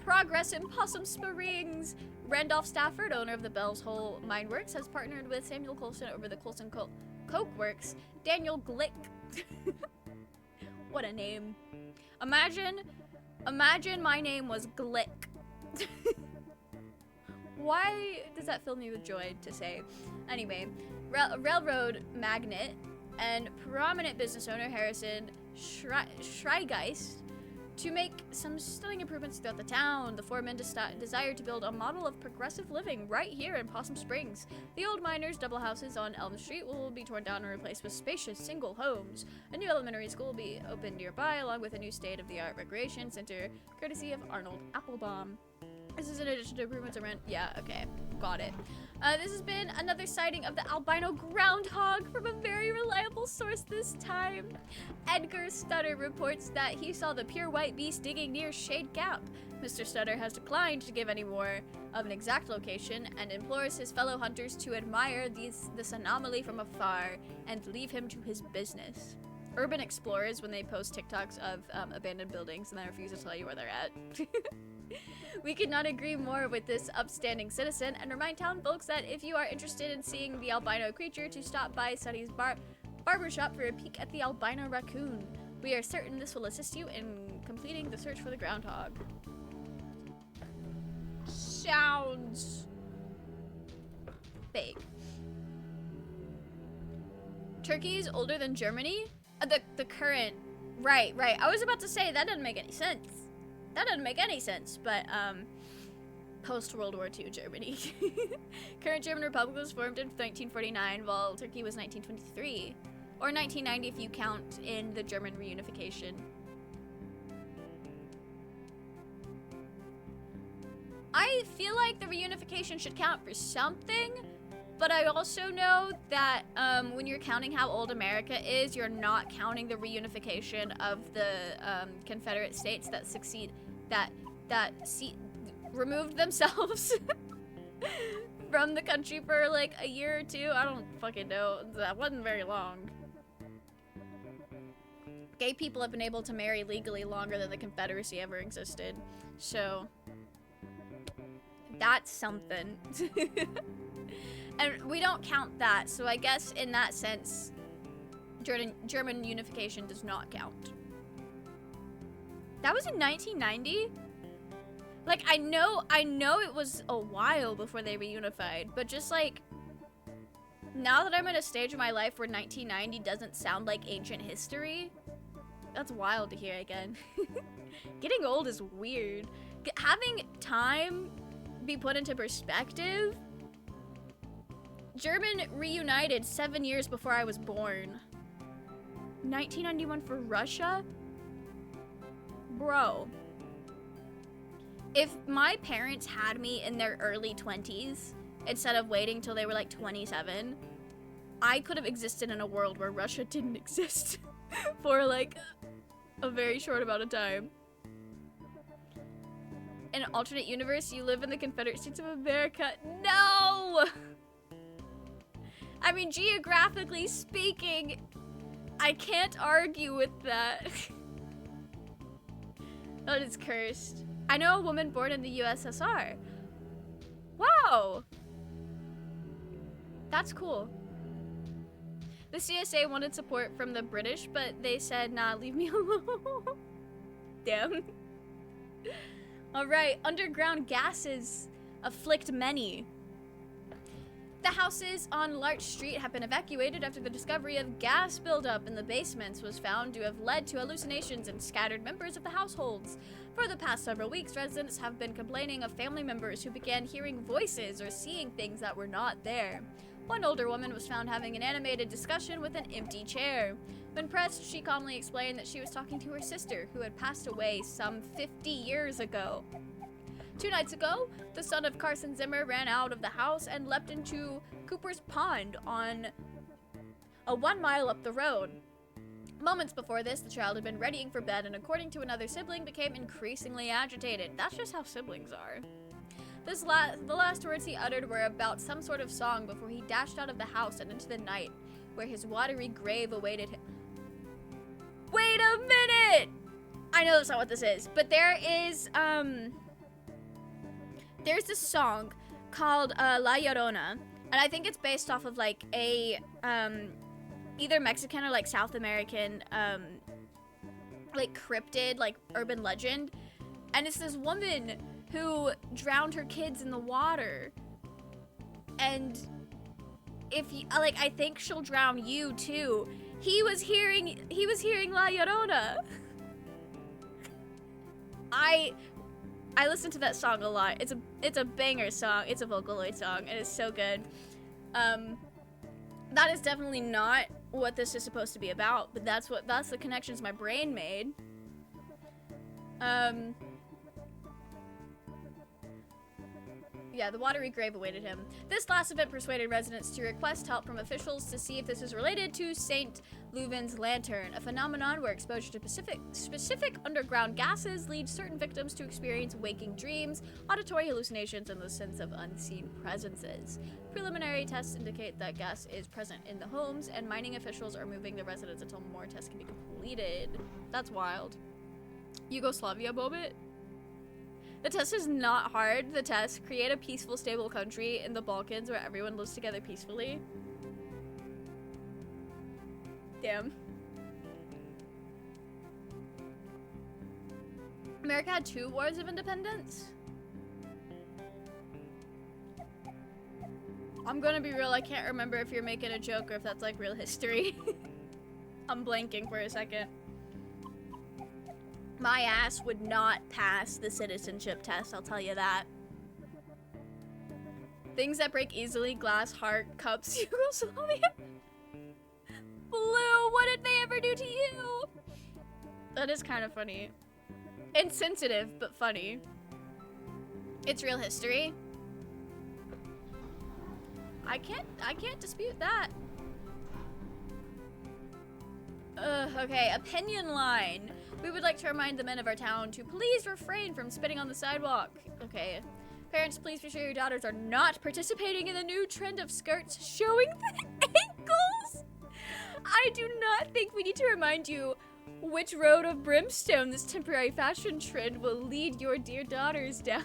Progress in Possum Springs. Randolph Stafford, owner of the Bell's Hole Mine Works, has partnered with Samuel Coulson over the Coulson Coke Works. Daniel Glick. What a name. Imagine my name was Glick. Why does that fill me with joy to say? Anyway, railroad magnate and prominent business owner Harrison Schreigeist to make some stunning improvements throughout the town. The four men desire to build a model of progressive living right here in Possum Springs. The old miners' double houses on Elm Street will be torn down and replaced with spacious single homes. A new elementary school will be opened nearby, along with a new state-of-the-art recreation center, courtesy of Arnold Applebaum. This is in addition to improvements around... Yeah, okay. Got it. This has been another sighting of the albino groundhog from a very reliable source this time. Edgar Stutter reports that he saw the pure white beast digging near Shade Gap. Mr. Stutter has declined to give any more of an exact location and implores his fellow hunters to admire this anomaly from afar and leave him to his business. Urban explorers, when they post TikToks of abandoned buildings and then refuse to tell you where they're at. We could not agree more with this upstanding citizen and remind town folks that if you are interested in seeing the albino creature, to stop by Sunny's barbershop for a peek at the albino raccoon. We are certain this will assist you in completing the search for the groundhog. Sounds fake. Turkey is older than Germany? The current, right. I was about to say that doesn't make any sense. That doesn't make any sense, but post-World War II Germany. Current German Republic was formed in 1949, while Turkey was 1923. Or 1990 if you count in the German reunification. I feel like the reunification should count for something, but I also know that when you're counting how old America is, you're not counting the reunification of the Confederate states that removed themselves from the country for like a year or two. I don't fucking know. That wasn't very long. Gay people have been able to marry legally longer than the Confederacy ever existed. So that's something. And we don't count that, so I guess in that sense, German unification does not count. That was in 1990? Like, I know it was a while before they reunified, but just like, now that I'm at a stage of my life where 1990 doesn't sound like ancient history, that's wild to hear again. Getting old is weird. Having time be put into perspective, German reunited 7 years before I was born. 1991 for Russia? bro, if my parents had me in their early 20s instead of waiting till they were like 27, I could have existed in a world where Russia didn't exist for like a very short amount of time. In an alternate universe, you live in the Confederate States of America. No! I mean, geographically speaking, I can't argue with that. That is cursed. I know a woman born in the USSR. Wow! That's cool. The CSA wanted support from the British, but they said, nah, leave me alone. Damn. Alright, underground gases afflict many. The houses on Larch Street have been evacuated after the discovery of gas buildup in the basements was found to have led to hallucinations in scattered members of the households. For the past several weeks, residents have been complaining of family members who began hearing voices or seeing things that were not there. One older woman was found having an animated discussion with an empty chair. When pressed, she calmly explained that she was talking to her sister, who had passed away some 50 years ago. 2 nights ago, the son of Carson Zimmer ran out of the house and leapt into Cooper's Pond on a 1 mile up the road. Moments before this, the child had been readying for bed and, according to another sibling, became increasingly agitated. That's just how siblings are. The last words he uttered were about some sort of song before he dashed out of the house and into the night, where his watery grave awaited him. Wait a minute! I know that's not what this is, but there's this song called La Llorona, and I think it's based off of like a either Mexican or like South American like cryptid, like urban legend, and it's this woman who drowned her kids in the water, and if you like, I think she'll drown you too. He was hearing La Llorona. I listen to that song a lot. It's a banger song. It's a Vocaloid song, and it's so good. That is definitely not what this is supposed to be about, but that's the connections my brain made. Yeah, the watery grave awaited him. This last event persuaded residents to request help from officials to see if this is related to St. Leuven's lantern, a phenomenon where exposure to specific underground gases leads certain victims to experience waking dreams, auditory hallucinations, and the sense of unseen presences. Preliminary tests indicate that gas is present in the homes, and mining officials are moving the residents until more tests can be completed. That's wild. Yugoslavia moment? The test is not hard. The test: create a peaceful, stable country in the Balkans where everyone lives together peacefully. Damn. America had 2 wars of independence? I'm gonna be real, I can't remember if you're making a joke or if that's like real history. I'm blanking for a second. My ass would not pass the citizenship test, I'll tell you that. Things that break easily: glass, heart, cups, Yugoslavia. Blue, what did they ever do to you? That is kind of funny. Insensitive, but funny. It's real history. I can't dispute that. Okay, opinion line. We would like to remind the men of our town to please refrain from spitting on the sidewalk. Okay. Parents, please be sure your daughters are not participating in the new trend of skirts showing the ankles. I do not think we need to remind you which road of brimstone this temporary fashion trend will lead your dear daughters down.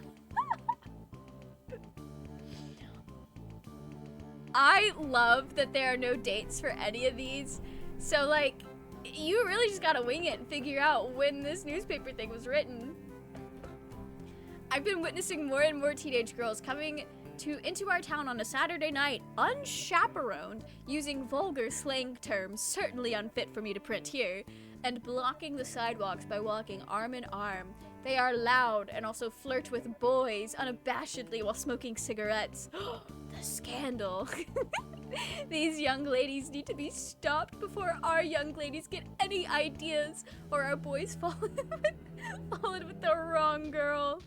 I love that there are no dates for any of these. So, like, you really just gotta wing it and figure out when this newspaper thing was written. I've been witnessing more and more teenage girls coming into our town on a Saturday night, unchaperoned, using vulgar slang terms certainly unfit for me to print here, and blocking the sidewalks by walking arm in arm. They are loud and also flirt with boys unabashedly while smoking cigarettes. The scandal. These young ladies need to be stopped before our young ladies get any ideas or our boys fall in with the wrong girl.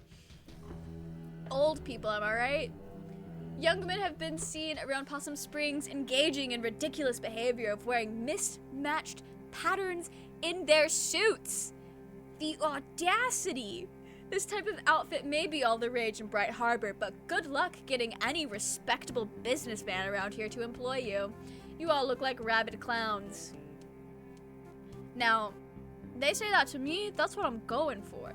Old people, am I right? Young men have been seen around Possum Springs engaging in ridiculous behavior of wearing mismatched patterns in their suits. The audacity! This type of outfit may be all the rage in Bright Harbor, but good luck getting any respectable businessman around here to employ you. You all look like rabid clowns. Now, they say that to me, that's what I'm going for.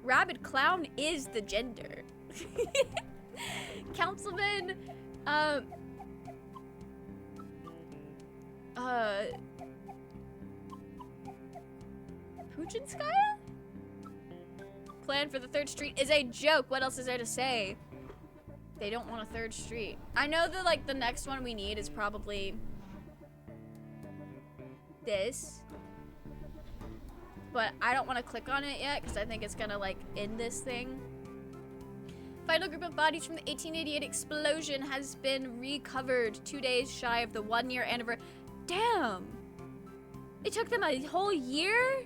Rabid clown is the gender. Councilman, Puchinskaya? Plan for the 3rd Street is a joke. What else is there to say? They don't want a 3rd Street. I know that, like, the next one we need is probably this. But I don't want to click on it yet because I think it's gonna, like, end this thing. Final group of bodies from the 1888 explosion has been recovered 2 days shy of the 1-year anniversary. Damn! It took them a whole year?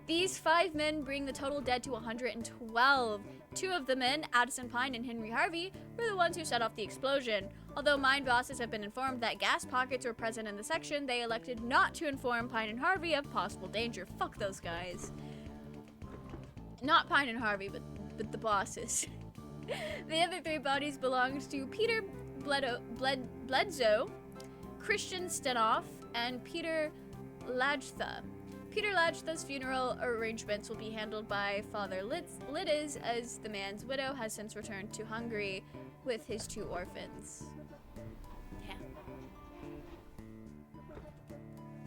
These 5 men bring the total dead to 112. 2 of the men, Addison Pine and Henry Harvey, were the ones who set off the explosion. Although mine bosses have been informed that gas pockets were present in the section, they elected not to inform Pine and Harvey of possible danger. Fuck those guys. Not Pine and Harvey, but the bosses. The other 3 bodies belonged to Peter Bledsoe, Christian Stenoff, and Peter Lajtha. Peter Lajtha's funeral arrangements will be handled by Father Liddiz, as the man's widow has since returned to Hungary with his 2 orphans. Yeah.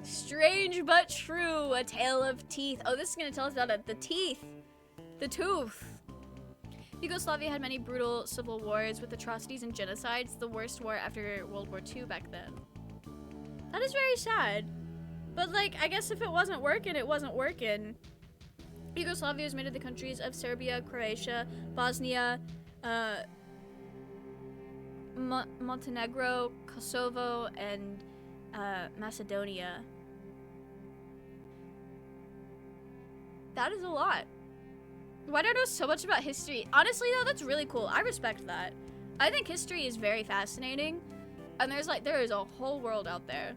Strange but true, a tale of teeth. Oh, this is going to tell us about the teeth. The tooth. Yugoslavia had many brutal civil wars with atrocities and genocides, the worst war after World War II back then. That is very sad. But, like, I guess if it wasn't working, it wasn't working. Yugoslavia was made of the countries of Serbia, Croatia, Bosnia, Montenegro, Kosovo, and Macedonia. That is a lot. Why do I know so much about history? Honestly, though, that's really cool. I respect that. I think history is very fascinating. And there is a whole world out there.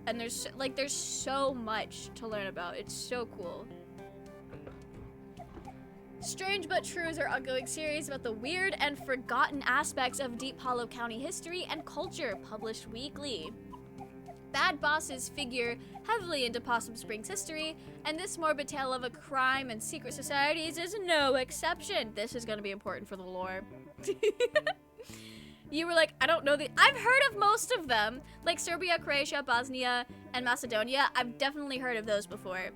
And there's so much to learn about. It's so cool. Strange But True is our ongoing series about the weird and forgotten aspects of Deep Hollow County history and culture, published weekly. Bad bosses figure heavily into Possum Springs history, and this morbid tale of a crime and secret societies is no exception. This is going to be important for the lore. You were like, I don't know I've heard of most of them. Like Serbia, Croatia, Bosnia, and Macedonia. I've definitely heard of those before.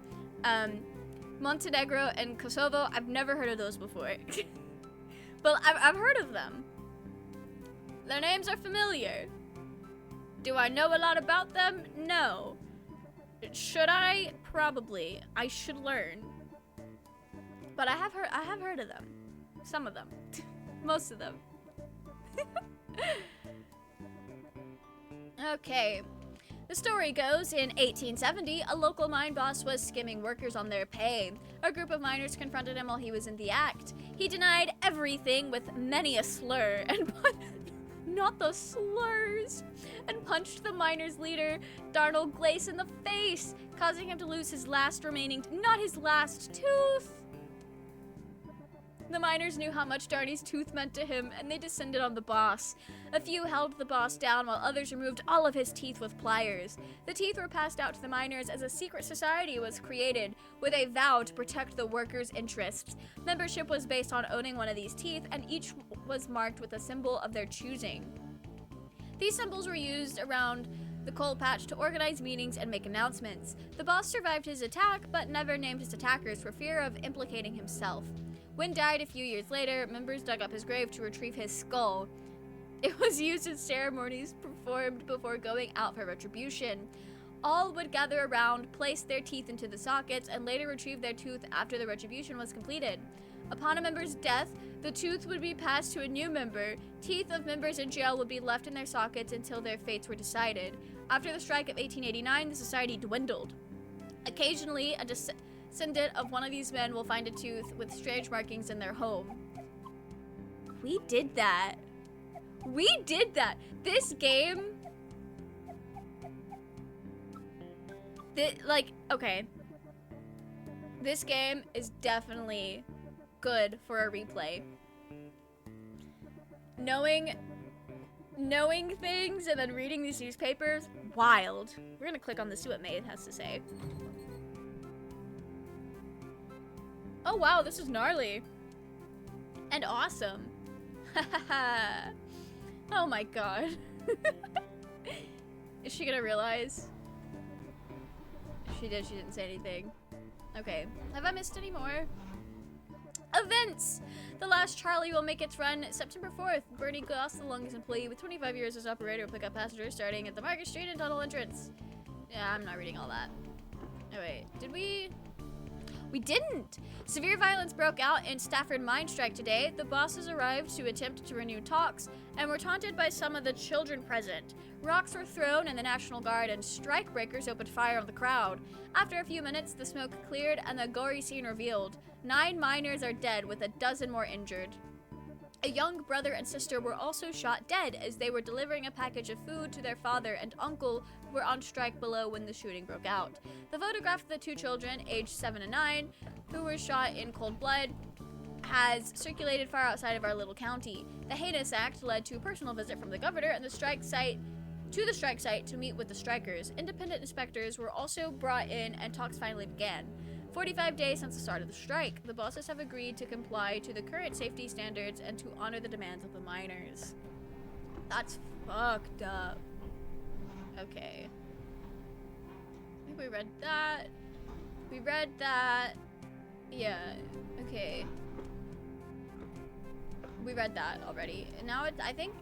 Montenegro and Kosovo, I've never heard of those before. But I've heard of them. Their names are familiar. Do I know a lot about them? No. Should I? Probably. I should learn. But I have heard of them. Some of them. Most of them. Okay. The story goes, in 1870, a local mine boss was skimming workers on their pay. A group of miners confronted him while he was in the act. He denied everything with many a slur and not the slurs, and punched the miners' leader, Darnell Glace, in the face, causing him to lose his last tooth. The miners knew how much Darney's tooth meant to him, and they descended on the boss. A few held the boss down, while others removed all of his teeth with pliers. The teeth were passed out to the miners as a secret society was created, with a vow to protect the workers' interests. Membership was based on owning one of these teeth, and each was marked with a symbol of their choosing. These symbols were used around the coal patch to organize meetings and make announcements. The boss survived his attack, but never named his attackers for fear of implicating himself. Wynn died a few years later. Members dug up his grave to retrieve his skull. It was used in ceremonies performed before going out for retribution. All would gather around, place their teeth into the sockets, and later retrieve their tooth after the retribution was completed. Upon a member's death, the tooth would be passed to a new member. Teeth of members in jail would be left in their sockets until their fates were decided. After the strike of 1889, the society dwindled. Occasionally, a descendant of one of these men will find a tooth with strange markings in their home. We did that. We did that. This game... okay. This game is definitely good for a replay. Knowing things and then reading these newspapers, wild. We're gonna click on this, see what May has to say. Oh wow, this is gnarly. And awesome. Oh my god. Is she gonna realize? She did, she didn't say anything. Okay, have I missed any more? Events! The Last Charlie will make its run September 4th. Bernie Goss, the longest employee with 25 years as operator, will pick up passengers starting at the Market Street and tunnel entrance. Yeah, I'm not reading all that. Oh wait, did we? We didn't! Severe violence broke out in Stafford mine strike today. The bosses arrived to attempt to renew talks and were taunted by some of the children present. Rocks were thrown in the National Guard and strikebreakers opened fire on the crowd. After a few minutes, the smoke cleared and the gory scene revealed. 9 miners are dead with a dozen more injured. A young brother and sister were also shot dead as they were delivering a package of food to their father and uncle who were on strike below when the shooting broke out. The photograph of the 2 children, aged 7 and 9, who were shot in cold blood, has circulated far outside of our little county. The heinous act led to a personal visit from the governor and the strike site to meet with the strikers. Independent inspectors were also brought in and talks finally began. 45 days since the start of the strike, the bosses have agreed to comply to the current safety standards and to honor the demands of the miners. That's fucked up. Okay. I think we read that. We read that. Yeah, okay. We read that already. And now I think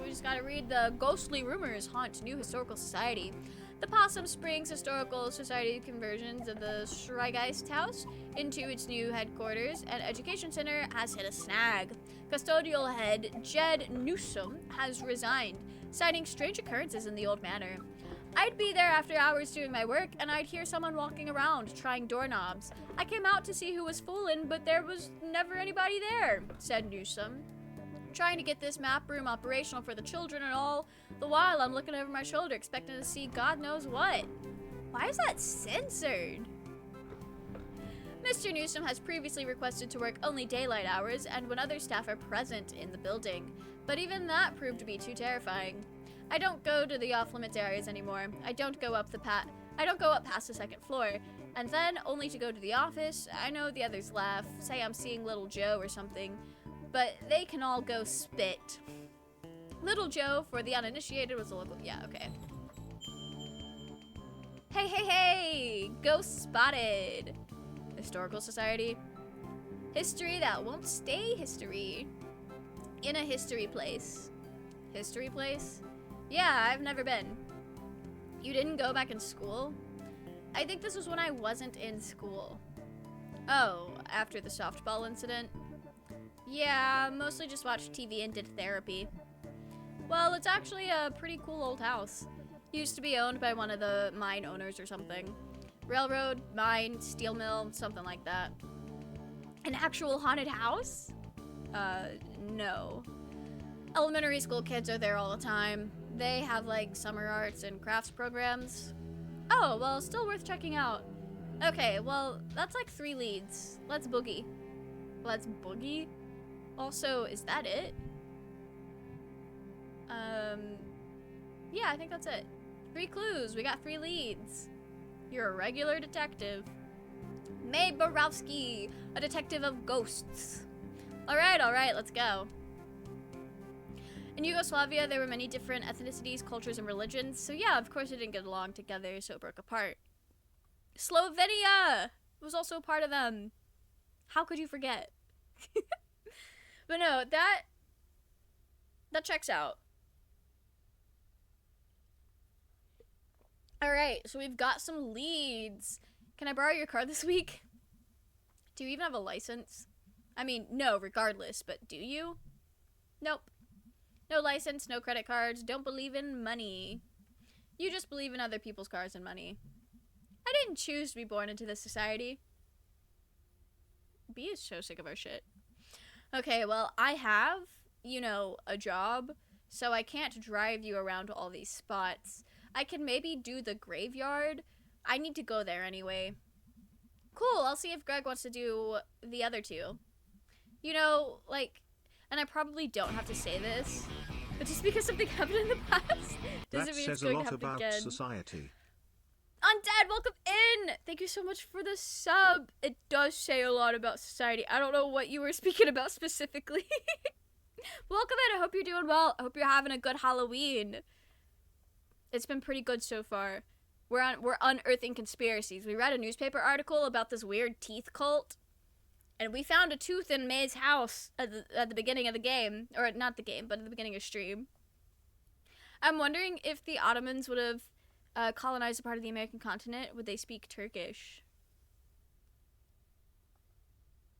we just gotta read the ghostly rumors haunt New Historical Society. The Possum Springs Historical Society conversions of the Schreigeist House into its new headquarters and education center has hit a snag. Custodial head Jed Newsom has resigned, citing strange occurrences in the old manor. I'd be there after hours doing my work, and I'd hear someone walking around, trying doorknobs. I came out to see who was fooling, but there was never anybody there, said Newsom. Trying to get this map room operational for the children and all, the while I'm looking over my shoulder expecting to see God knows what. Why is that censored? Mr. Newsom has previously requested to work only daylight hours and when other staff are present in the building, but even that proved to be too terrifying. I don't go to the off-limits areas anymore. I don't go up past the second floor, and then only to go to the office. I know the others laugh, say I'm seeing Little Joe or something, but they can all go spit. Little Joe, for the uninitiated, was a local. Yeah, okay. Hey, hey, hey! Ghost spotted! Historical Society. History that won't stay history. In a history place. History place? Yeah, I've never been. You didn't go back in school? I think this was when I wasn't in school. Oh, after the softball incident? Yeah, mostly just watched TV and did therapy. Well, it's actually a pretty cool old house. Used to be owned by one of the mine owners or something. Railroad, mine, steel mill, something like that. An actual haunted house? No. Elementary school kids are there all the time. They have like summer arts and crafts programs. Oh, well, still worth checking out. Okay, well, that's like 3 leads. Let's boogie. Let's boogie? Also, is that it? Yeah, I think that's it. 3 clues. We got 3 leads. You're a regular detective. May Borowski, a detective of ghosts. All right, let's go. In Yugoslavia, there were many different ethnicities, cultures, and religions. So yeah, of course, they didn't get along together, so it broke apart. Slovenia was also a part of them. How could you forget? But no, that checks out. All right, so we've got some leads. Can I borrow your car this week? Do you even have a license? I mean, no, regardless, but do you? Nope. No license, no credit cards, don't believe in money. You just believe in other people's cars and money. I didn't choose to be born into this society. B is so sick of our shit. Okay, well, I have, you know, a job, so I can't drive you around to all these spots. I can maybe do the graveyard. I need to go there anyway. Cool, I'll see if Greg wants to do the other two. You know, like, and I probably don't have to say this, but just because something happened in the past doesn't mean it's going to happen again. Society. Undead, welcome in! Thank you so much for the sub. It does say a lot about society. I don't know what you were speaking about specifically. Welcome in, I hope you're doing well. I hope you're having a good Halloween. It's been pretty good so far. We're unearthing conspiracies. We read a newspaper article about this weird teeth cult, and we found a tooth in May's house at the beginning of the game. Or not the game, but at the beginning of stream. I'm wondering if the Ottomans would have colonized a part of the American continent, would they speak Turkish?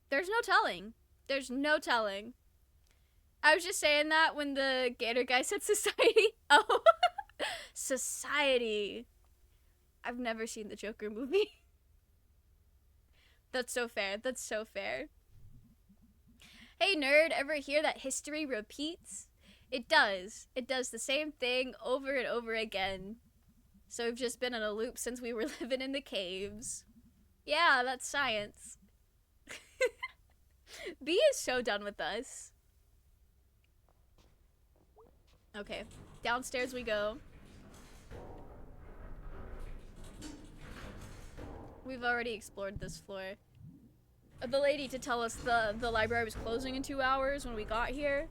There's no telling. There's no telling. I was just saying that when the gator guy said society. Oh, society. I've never seen the Joker movie. That's so fair. That's so fair. Hey nerd, ever hear that history repeats? It does. It does the same thing over and over again. So we've just been in a loop since we were living in the caves. Yeah, that's science. B is so done with us. Okay, downstairs we go. We've already explored this floor. The lady to tell us the library was closing in 2 hours when we got here.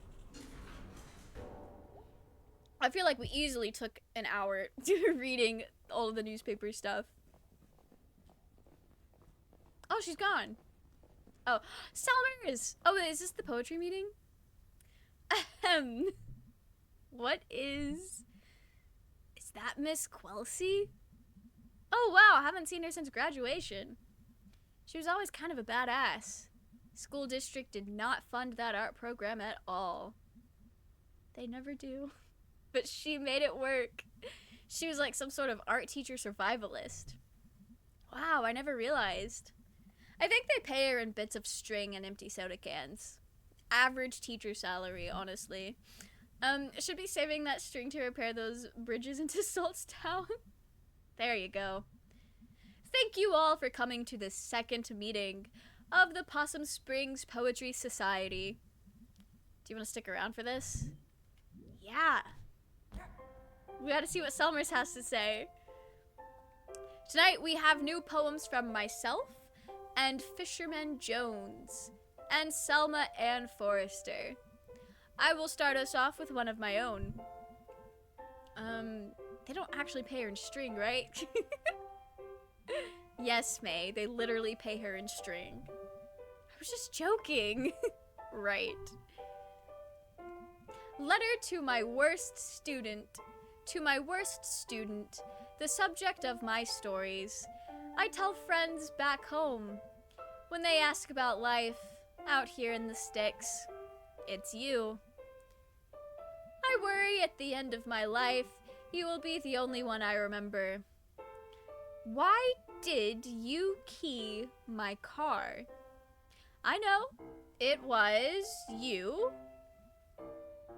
I feel like we easily took an hour reading all of the newspaper stuff. Oh, she's gone. Oh, Salmers! Oh, is this the poetry meeting? What is that Miss Quelcy? Oh wow, I haven't seen her since graduation. She was always kind of a badass. School district did not fund that art program at all. They never do. But she made it work. She was like some sort of art teacher survivalist. Wow, I never realized. I think they pay her in bits of string and empty soda cans. Average teacher salary, honestly. Should be saving that string to repair those bridges into Saltstown. There you go. Thank you all for coming to this second meeting of the Possum Springs Poetry Society. Do you want to stick around for this? Yeah. We gotta see what Selmers has to say. Tonight we have new poems from myself and Fisherman Jones and Selma Ann Forrester. I will start us off with one of my own. They don't actually pay her in string, right? Yes, May, they literally pay her in string. I was just joking. Right. Letter to my worst student. To my worst student, the subject of my stories. I tell friends back home when they ask about life out here in the sticks. It's you. I worry at the end of my life, you will be the only one I remember. Why did you key my car? I know, it was you,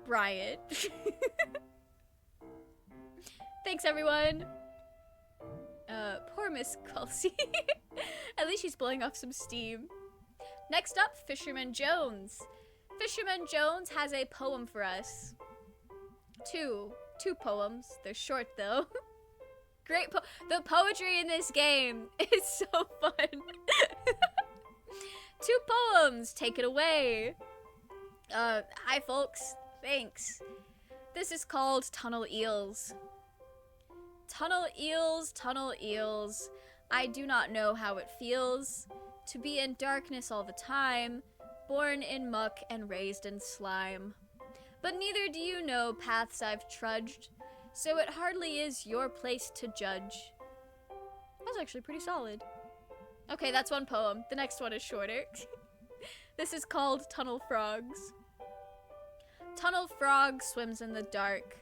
Brian. Thanks, everyone. Poor Miss Kelsey. At least she's blowing off some steam. Next up, Fisherman Jones. Fisherman Jones has a poem for us. Two poems. They're short, though. Great the poetry in this game is so fun. 2 poems. Take it away. Hi, folks. Thanks. This is called Tunnel Eels. Tunnel eels, tunnel eels. I do not know how it feels to be in darkness all the time, born in muck and raised in slime. But neither do you know paths I've trudged, so it hardly is your place to judge. That was actually pretty solid. Okay, that's one poem. The next one is shorter. This is called Tunnel Frogs. Tunnel frog swims in the dark.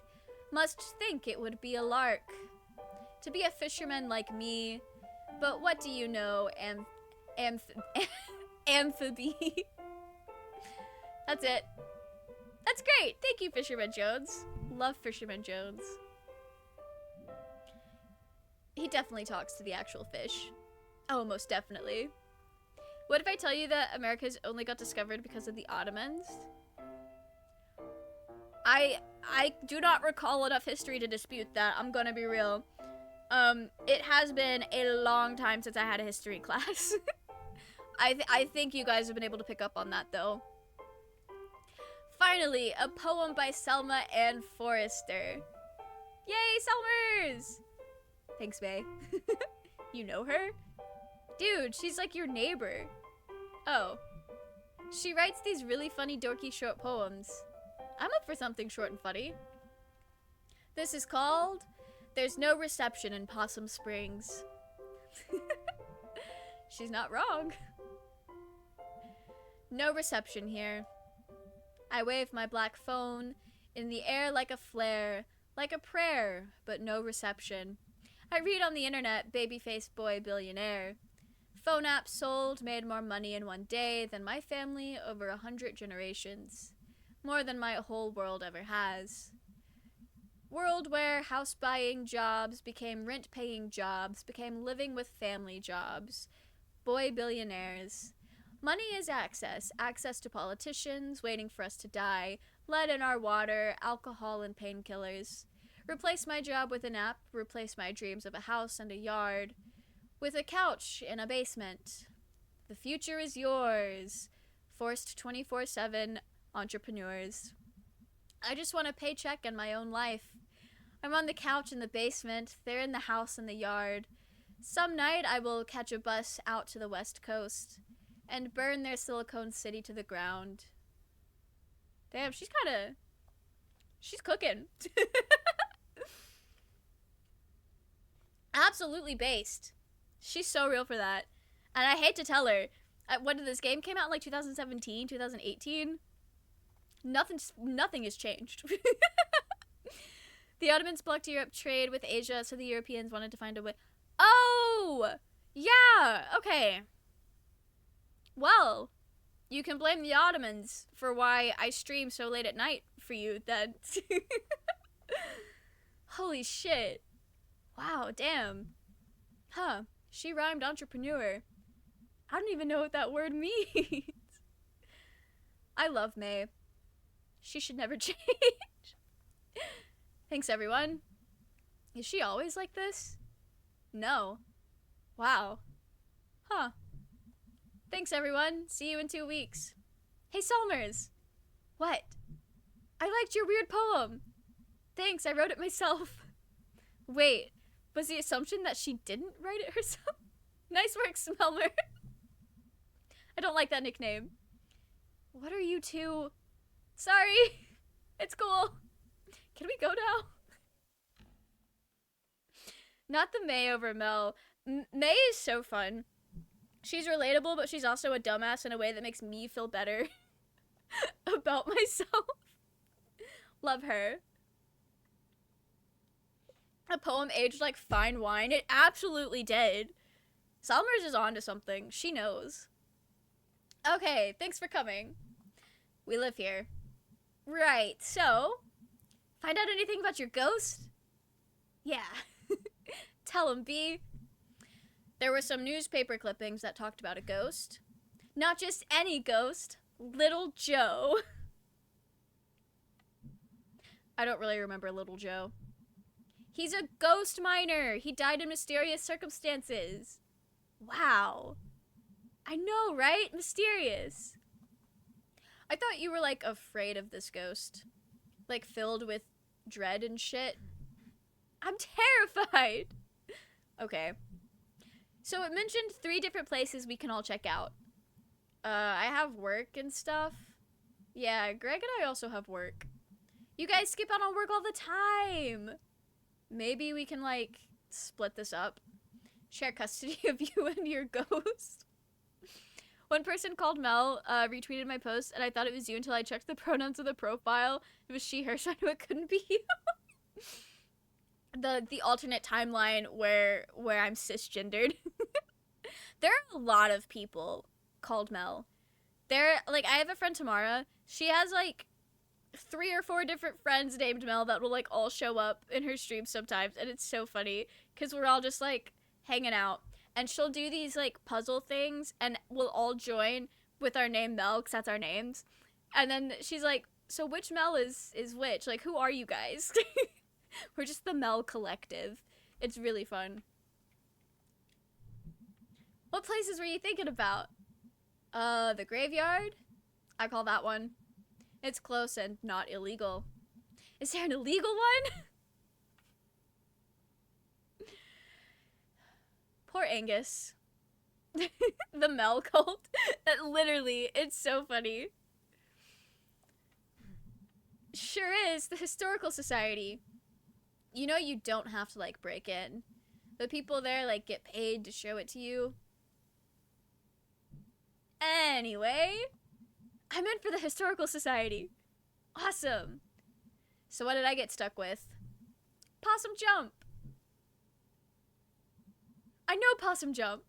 Must think it would be a lark to be a fisherman like me. But what do you know, amphibie? That's it. That's great. Thank you, Fisherman Jones. Love Fisherman Jones. He definitely talks to the actual fish. Oh, most definitely. What if I tell you that America's only got discovered because of the Ottomans? I do not recall enough history to dispute that. I'm gonna be real. It has been a long time since I had a history class. I think you guys have been able to pick up on that, though. Finally, a poem by Selma Ann Forrester. Yay, Selmers! Thanks, May. You know her? Dude, she's like your neighbor. Oh. She writes these really funny, dorky short poems. I'm up for something short and funny. This is called There's No Reception in Possum Springs. She's not wrong. No reception here. I wave my black phone in the air like a flare, like a prayer, but no reception. I read on the internet, baby-faced boy billionaire. Phone apps sold made more money in one day than my family over 100 generations. More than my whole world ever has. World where house-buying jobs became rent-paying jobs, became living with family jobs. Boy billionaires. Money is access. Access to politicians waiting for us to die. Lead in our water, alcohol and painkillers. Replace my job with an app. Replace my dreams of a house and a yard. With a couch in a basement. The future is yours. Forced 24/7 entrepreneurs. I just want a paycheck and my own life. I'm on the couch in the basement. They're in the house in the yard. Some night I will catch a bus out to the West Coast and burn their Silicon City to the ground. Damn, she's cooking. Absolutely based. She's so real for that. And I hate to tell her, when did this game came out? In like 2017, 2018? Nothing has changed. The Ottomans blocked Europe trade with Asia, so the Europeans wanted to find a way. Oh! Yeah! Okay. Well, you can blame the Ottomans for why I stream so late at night for you then. Holy shit. Wow, damn. Huh. She rhymed entrepreneur. I don't even know what that word means. I love May. She should never change. Thanks, everyone. Is she always like this? No. Wow. Huh. Thanks, everyone. See you in 2 weeks. Hey, Solmers. What? I liked your weird poem. Thanks, I wrote it myself. Wait, was the assumption that she didn't write it herself? Nice work, Smelmer. I don't like that nickname. What are you two? Sorry. It's cool. Can we go now? Not the May over Mel. May is so fun. She's relatable, but she's also a dumbass in a way that makes me feel better about myself. Love her. A poem aged like fine wine. It absolutely did. Salmers is onto something. She knows. Okay, thanks for coming. We live here. Right, so, find out anything about your ghost? Yeah. Tell him, B. There were some newspaper clippings that talked about a ghost. Not just any ghost. Little Joe. I don't really remember Little Joe. He's a ghost miner. He died in mysterious circumstances. Wow. I know, right? Mysterious. I thought you were, like, afraid of this ghost. Like, filled with dread and shit. I'm terrified. Okay. So it mentioned 3 different places we can all check out. I have work and stuff. Yeah, Greg and I also have work. You guys skip out on work all the time. Maybe we can, like, split this up. Share custody of you and your ghost. One person called Mel retweeted my post, and I thought it was you until I checked the pronouns of the profile. It was she, her, so I knew it couldn't be you. The alternate timeline where I'm cisgendered. There are a lot of people called Mel. Like, I have a friend, Tamara. She has, like, 3 or 4 different friends named Mel that will, like, all show up in her stream sometimes, and it's so funny, because we're all just, like, hanging out, and she'll do these, like, puzzle things, and we'll all join with our name Mel, because that's our names, and then she's like, so which Mel is which? Like, who are you guys? We're just the Mel collective. It's really fun. What places were you thinking about? The graveyard? I call that one. It's close and not illegal. Is there an illegal one? Poor Angus. The Mel cult. Literally, it's so funny. Sure is. The Historical Society. You know you don't have to, like, break in. The people there, like, get paid to show it to you. Anyway, I'm in for the Historical Society. Awesome. So what did I get stuck with? Possum Jump. I know Possum Jump.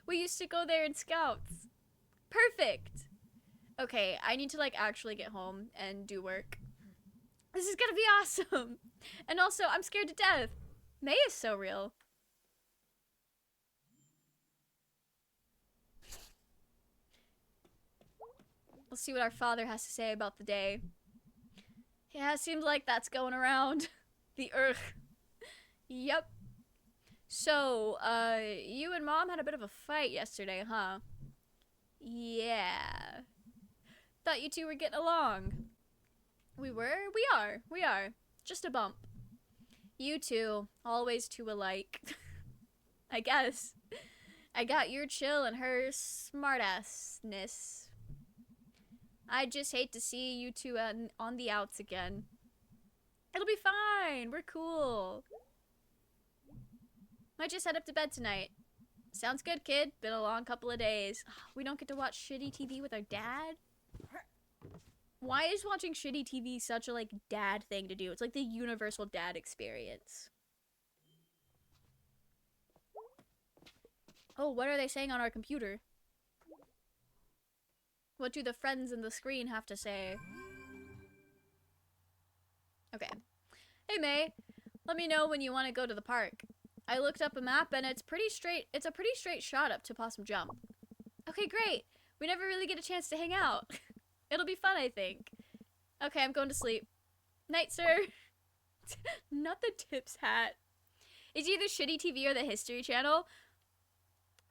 We used to go there in Scouts. Perfect. Okay, I need to, like, actually get home and do work. This is gonna be awesome. And also, I'm scared to death. May is so real. We'll see what our father has to say about the day. Yeah, it seems like that's going around. The earth. Yep. So, you and Mom had a bit of a fight yesterday, huh? Yeah. Thought you two were getting along. We were? We are. Just a bump. You two, always two alike. I guess. I got your chill and her smartassness. I just hate to see you two on the outs again. It'll be fine. We're cool. Might just head up to bed tonight. Sounds good, kid. Been a long couple of days. We don't get to watch shitty TV with our dad? Why is watching shitty TV such a, like, dad thing to do? It's like the universal dad experience. Oh, what are they saying on our computer? What do the friends in the screen have to say? Okay. Hey, May. Let me know when you want to go to the park. I looked up a map and it's a pretty straight shot up to Possum Jump. Okay, great. We never really get a chance to hang out. It'll be fun, I think. Okay, I'm going to sleep. Night, sir. Not the tips hat. It's either shitty TV or the History Channel.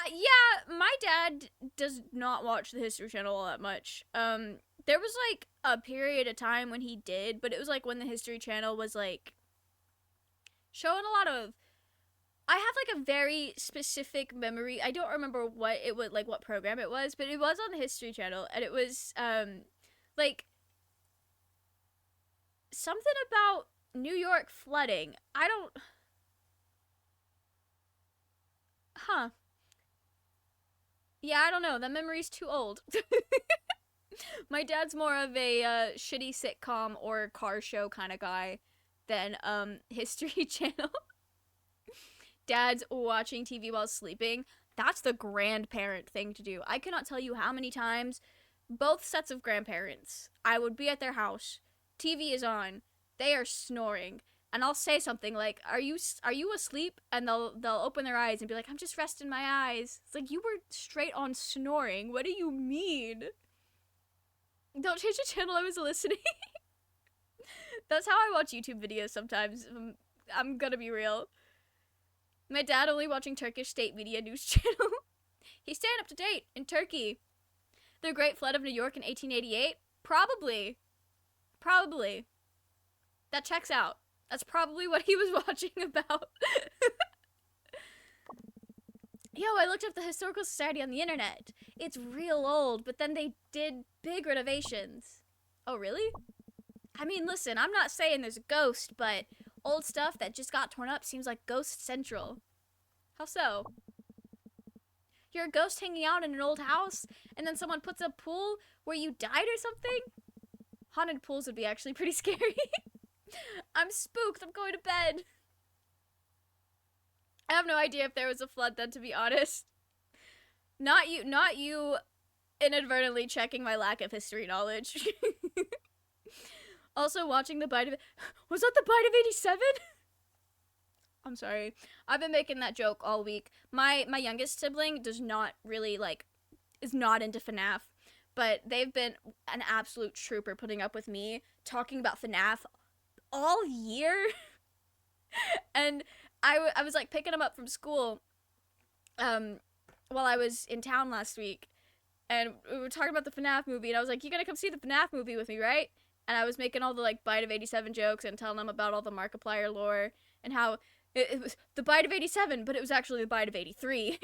Yeah, my dad does not watch the History Channel all that much. There was, like, a period of time when he did, but it was, like, when the History Channel was, like, showing a lot of... I have, like, a very specific memory. I don't remember what it was, like, what program it was, but it was on the History Channel, and it was, like, something about New York flooding. I don't... Huh. Yeah, I don't know. That memory's too old. My dad's more of a shitty sitcom or car show kind of guy than History Channel. Dad's watching TV while sleeping. That's the grandparent thing to do. I cannot tell you how many times both sets of grandparents, I would be at their house, TV is on, they are snoring, and I'll say something like, "Are you asleep?" And they'll open their eyes and be like, "I'm just resting my eyes." It's like, you were straight on snoring. What do you mean? Don't change the channel, I was listening. That's how I watch YouTube videos sometimes. I'm gonna be real. My dad only watching Turkish state media news channel. He's staying up to date in Turkey. The Great Flood of New York in 1888? Probably. Probably. That checks out. That's probably what he was watching about. Yo, I looked up the Historical Society on the internet. It's real old, but then they did big renovations. Oh, really? I mean, listen, I'm not saying there's a ghost, but old stuff that just got torn up seems like Ghost Central. How so? You're a ghost hanging out in an old house, and then someone puts a pool where you died or something? Haunted pools would be actually pretty scary. I'm spooked. I'm going to bed. I have no idea if there was a flood then, to be honest. Not you inadvertently checking my lack of history knowledge. Also watching the Bite of... Was that the Bite of 87? I'm sorry. I've been making that joke all week. My youngest sibling does not really, like, is not into FNAF. But they've been an absolute trooper putting up with me talking about FNAF all year. And I was, like, picking them up from school while I was in town last week. And we were talking about the FNAF movie. And I was like, you gonna come see the FNAF movie with me, right? And I was making all the, like, Bite of 87 jokes and telling them about all the Markiplier lore. And how it was the Bite of 87, but it was actually the Bite of 83.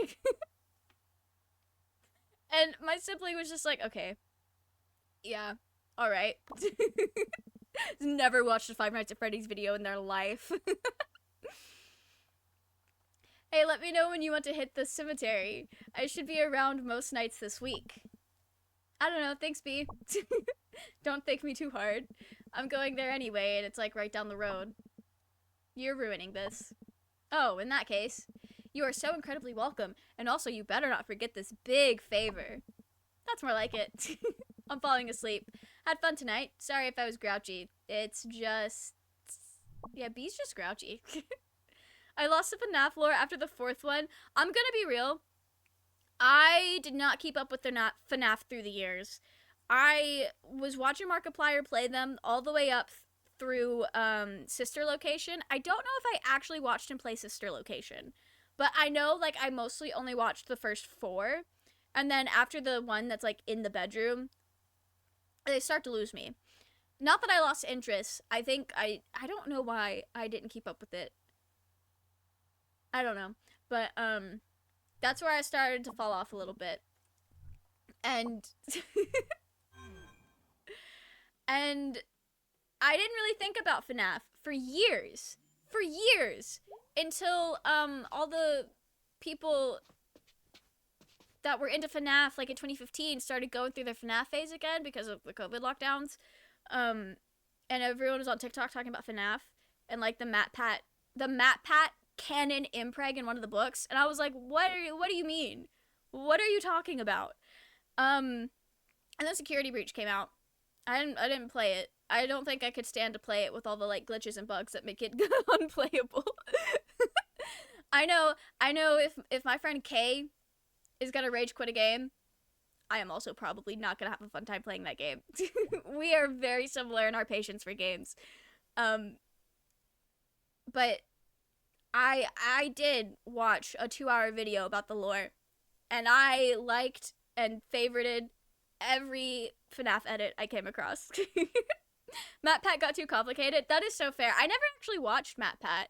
And my sibling was just like, okay. Yeah. Alright. Never watched a Five Nights at Freddy's video in their life. Hey, let me know when you want to hit the cemetery. I should be around most nights this week. I don't know, thanks, B. Don't think me too hard. I'm going there anyway, and it's like right down the road. You're ruining this. Oh, in that case, you are so incredibly welcome, and also you better not forget this big favor. That's more like it. I'm falling asleep. Had fun tonight. Sorry if I was grouchy. It's just... Yeah, B's just grouchy. I lost the FNAF lore after the 4th one. I'm gonna be real. I did not keep up with the FNAF through the years. I was watching Markiplier play them all the way up through Sister Location. I don't know if I actually watched him play Sister Location, but I know, like, I mostly only watched the first 4, and then after the one that's, like, in the bedroom, they start to lose me. Not that I lost interest. I think I don't know why I didn't keep up with it. I don't know, but that's where I started to fall off a little bit. And and I didn't really think about FNAF for years. For years. Until all the people that were into FNAF, like in 2015, started going through their FNAF phase again because of the COVID lockdowns. And everyone was on TikTok talking about FNAF and like the MatPat canon impreg in one of the books, and I was like, what do you mean? What are you talking about? And then Security Breach came out. I didn't play it. I don't think I could stand to play it with all the like glitches and bugs that make it unplayable. I know if my friend Kay is gonna rage quit a game, I am also probably not gonna have a fun time playing that game. We are very similar in our patience for games. But I did watch a 2-hour video about the lore, and I liked and favorited every FNAF edit I came across. MatPat got too complicated. That is so fair. I never actually watched MatPat.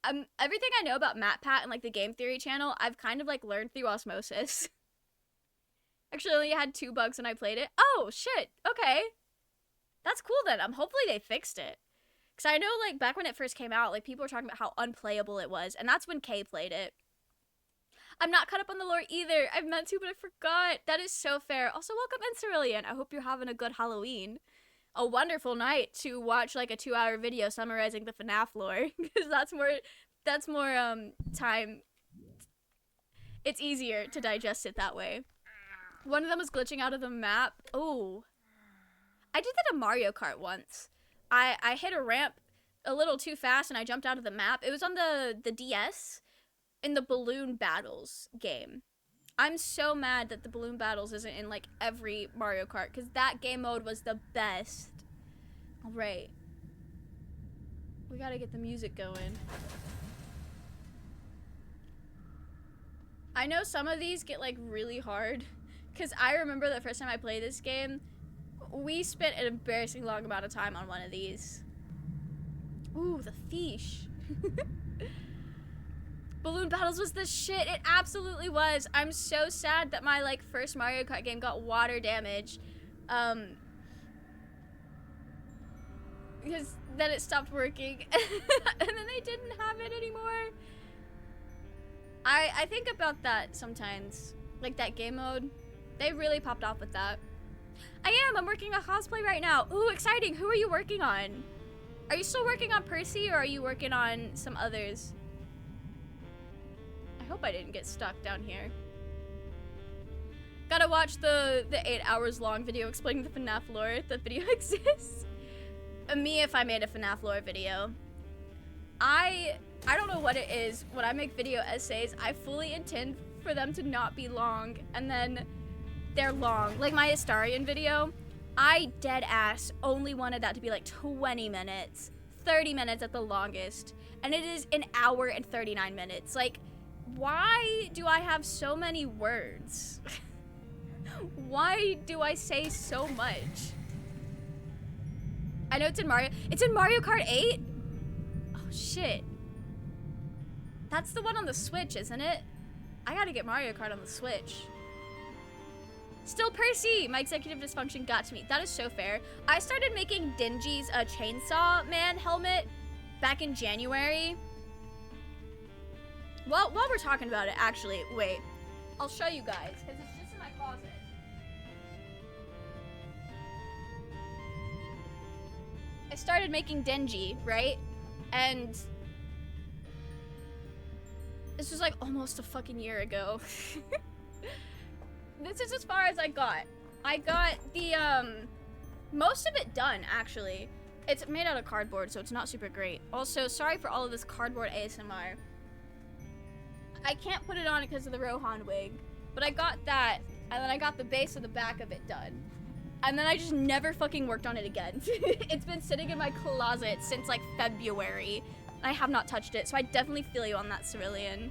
Everything I know about MatPat and like the Game Theory channel, I've kind of like learned through osmosis. Actually, I only had 2 bugs when I played it. Oh shit. Okay, that's cool then. Hopefully they fixed it. Because I know, like, back when it first came out, like, people were talking about how unplayable it was, and that's when Kay played it. I'm not caught up on the lore either. I've meant to, but I forgot. That is so fair. Also, welcome in, Cerulean. I hope you're having a good Halloween. A wonderful night to watch, like, a 2-hour video summarizing the FNAF lore. Because that's more time. It's easier to digest it that way. One of them was glitching out of the map. Oh. I did that in Mario Kart once. I hit a ramp a little too fast and I jumped out of the map. It was on the DS in the Balloon Battles game. I'm so mad that the Balloon Battles isn't in like every Mario Kart because that game mode was the best. All right. We gotta get the music going. I know some of these get like really hard because I remember the first time I played this game, we spent an embarrassing long amount of time on one of these. Ooh, the fish. Balloon Battles was the shit. It absolutely was. I'm so sad that my like first Mario Kart game got water damage. Because then it stopped working. And then they didn't have it anymore. I think about that sometimes. Like that game mode. They really popped off with that. I'm working on cosplay right now. Ooh, exciting. Who are you working on? Are you still working on Percy or are you working on some others? I hope I didn't get stuck down here. Gotta watch the 8 hours long video explaining the FNAF lore. The video exists. Me if I made a FNAF lore video. I don't know what it is. When I make video essays, I fully intend for them to not be long, and then they're long. Like my Astarion video, I dead ass only wanted that to be like 20 minutes, 30 minutes at the longest, and it is an hour and 39 minutes. Like, why do I have so many words? Why do I say so much? I know it's in Mario. It's in Mario Kart 8? Oh, shit. That's the one on the Switch, isn't it? I gotta get Mario Kart on the Switch. Still Percy! My executive dysfunction got to me. That is so fair. I started making Dingy's Chainsaw Man helmet back in January. Well, while we're talking about it, actually, wait. I'll show you guys, because it's just in my closet. I started making Denji, right? And this was like almost a fucking year ago. This is as far as I got. I got the, most of it done, actually. It's made out of cardboard, so it's not super great. Also, sorry for all of this cardboard ASMR. I can't put it on because of the Rohan wig, but I got that, and then I got the base of the back of it done. And then I just never fucking worked on it again. It's been sitting in my closet since like February. I have not touched it, so I definitely feel you on that, Cerulean.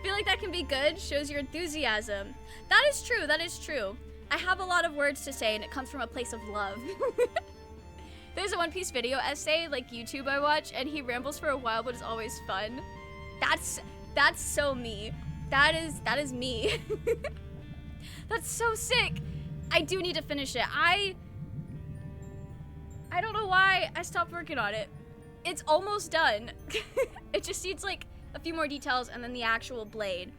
Feel like that can be good, shows your enthusiasm. That is true, that is true. I have a lot of words to say and it comes from a place of love. There's a One Piece video essay, like YouTube I watch, and he rambles for a while but it's always fun. That's so me. That is me. That's so sick. I do need to finish it. I don't know why I stopped working on it. It's almost done. It just needs like a few more details and then the actual blade.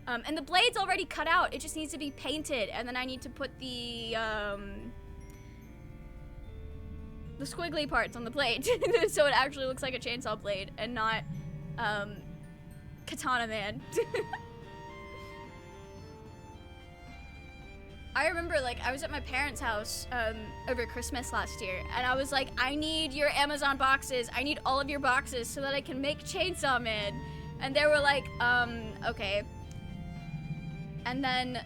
And the blade's already cut out. It just needs to be painted, and then I need to put the squiggly parts on the blade so it actually looks like a chainsaw blade and not Katana Man. I remember, like, I was at my parents' house over Christmas last year, and I was like, I need your Amazon boxes. I need all of your boxes so that I can make Chainsaw Man. And they were like, okay. And then,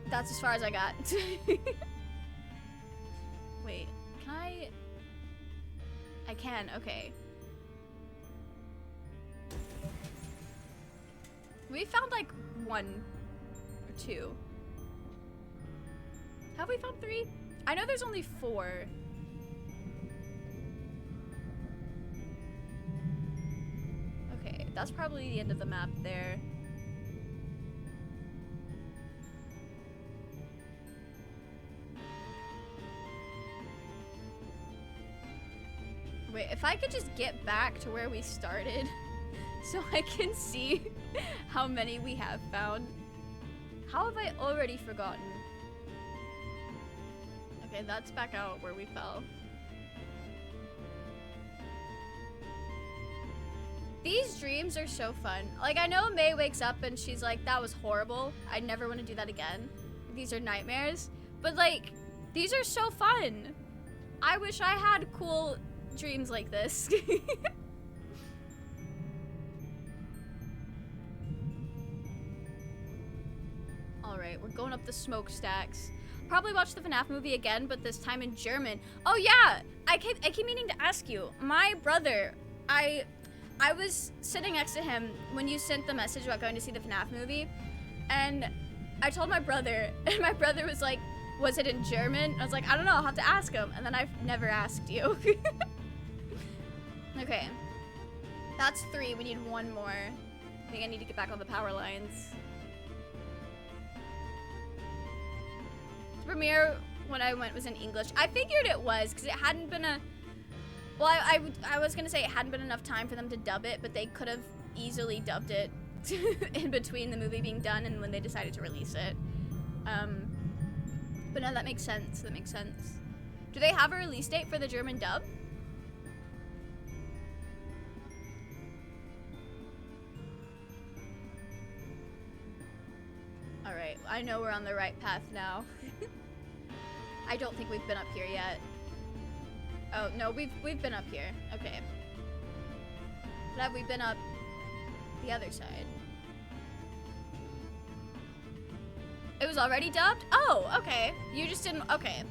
that's as far as I got. Wait, can I can, okay. We found, like, 1 or 2. Have we found 3? I know there's only 4. Okay, that's probably the end of the map there. Wait, if I could just get back to where we started so I can see how many we have found. How have I already forgotten? Okay, that's back out where we fell. These dreams are so fun. Like, I know May wakes up and she's like, that was horrible. I never want to do that again. These are nightmares. But, like, these are so fun. I wish I had cool dreams like this. Alright, we're going up the smokestacks. Probably watch the FNAF movie again, but this time in German. Oh yeah! I keep meaning to ask you. My brother, I was sitting next to him when you sent the message about going to see the FNAF movie, and I told my brother, and my brother was like, was it in German? I was like, I don't know, I'll have to ask him, and then I've never asked you. Okay. That's 3, we need 1 more. I think I need to get back on the power lines. The premiere when I went was in English. I figured it was, because it hadn't been a... Well, I was going to say it hadn't been enough time for them to dub it, but they could have easily dubbed it in between the movie being done and when they decided to release it. But no, that makes sense. That makes sense. Do they have a release date for the German dub? Alright, I know we're on the right path now. I don't think we've been up here yet. Oh, no, we've been up here. Okay. But have we been up the other side? It was already dubbed? Oh, okay. You just didn't, okay.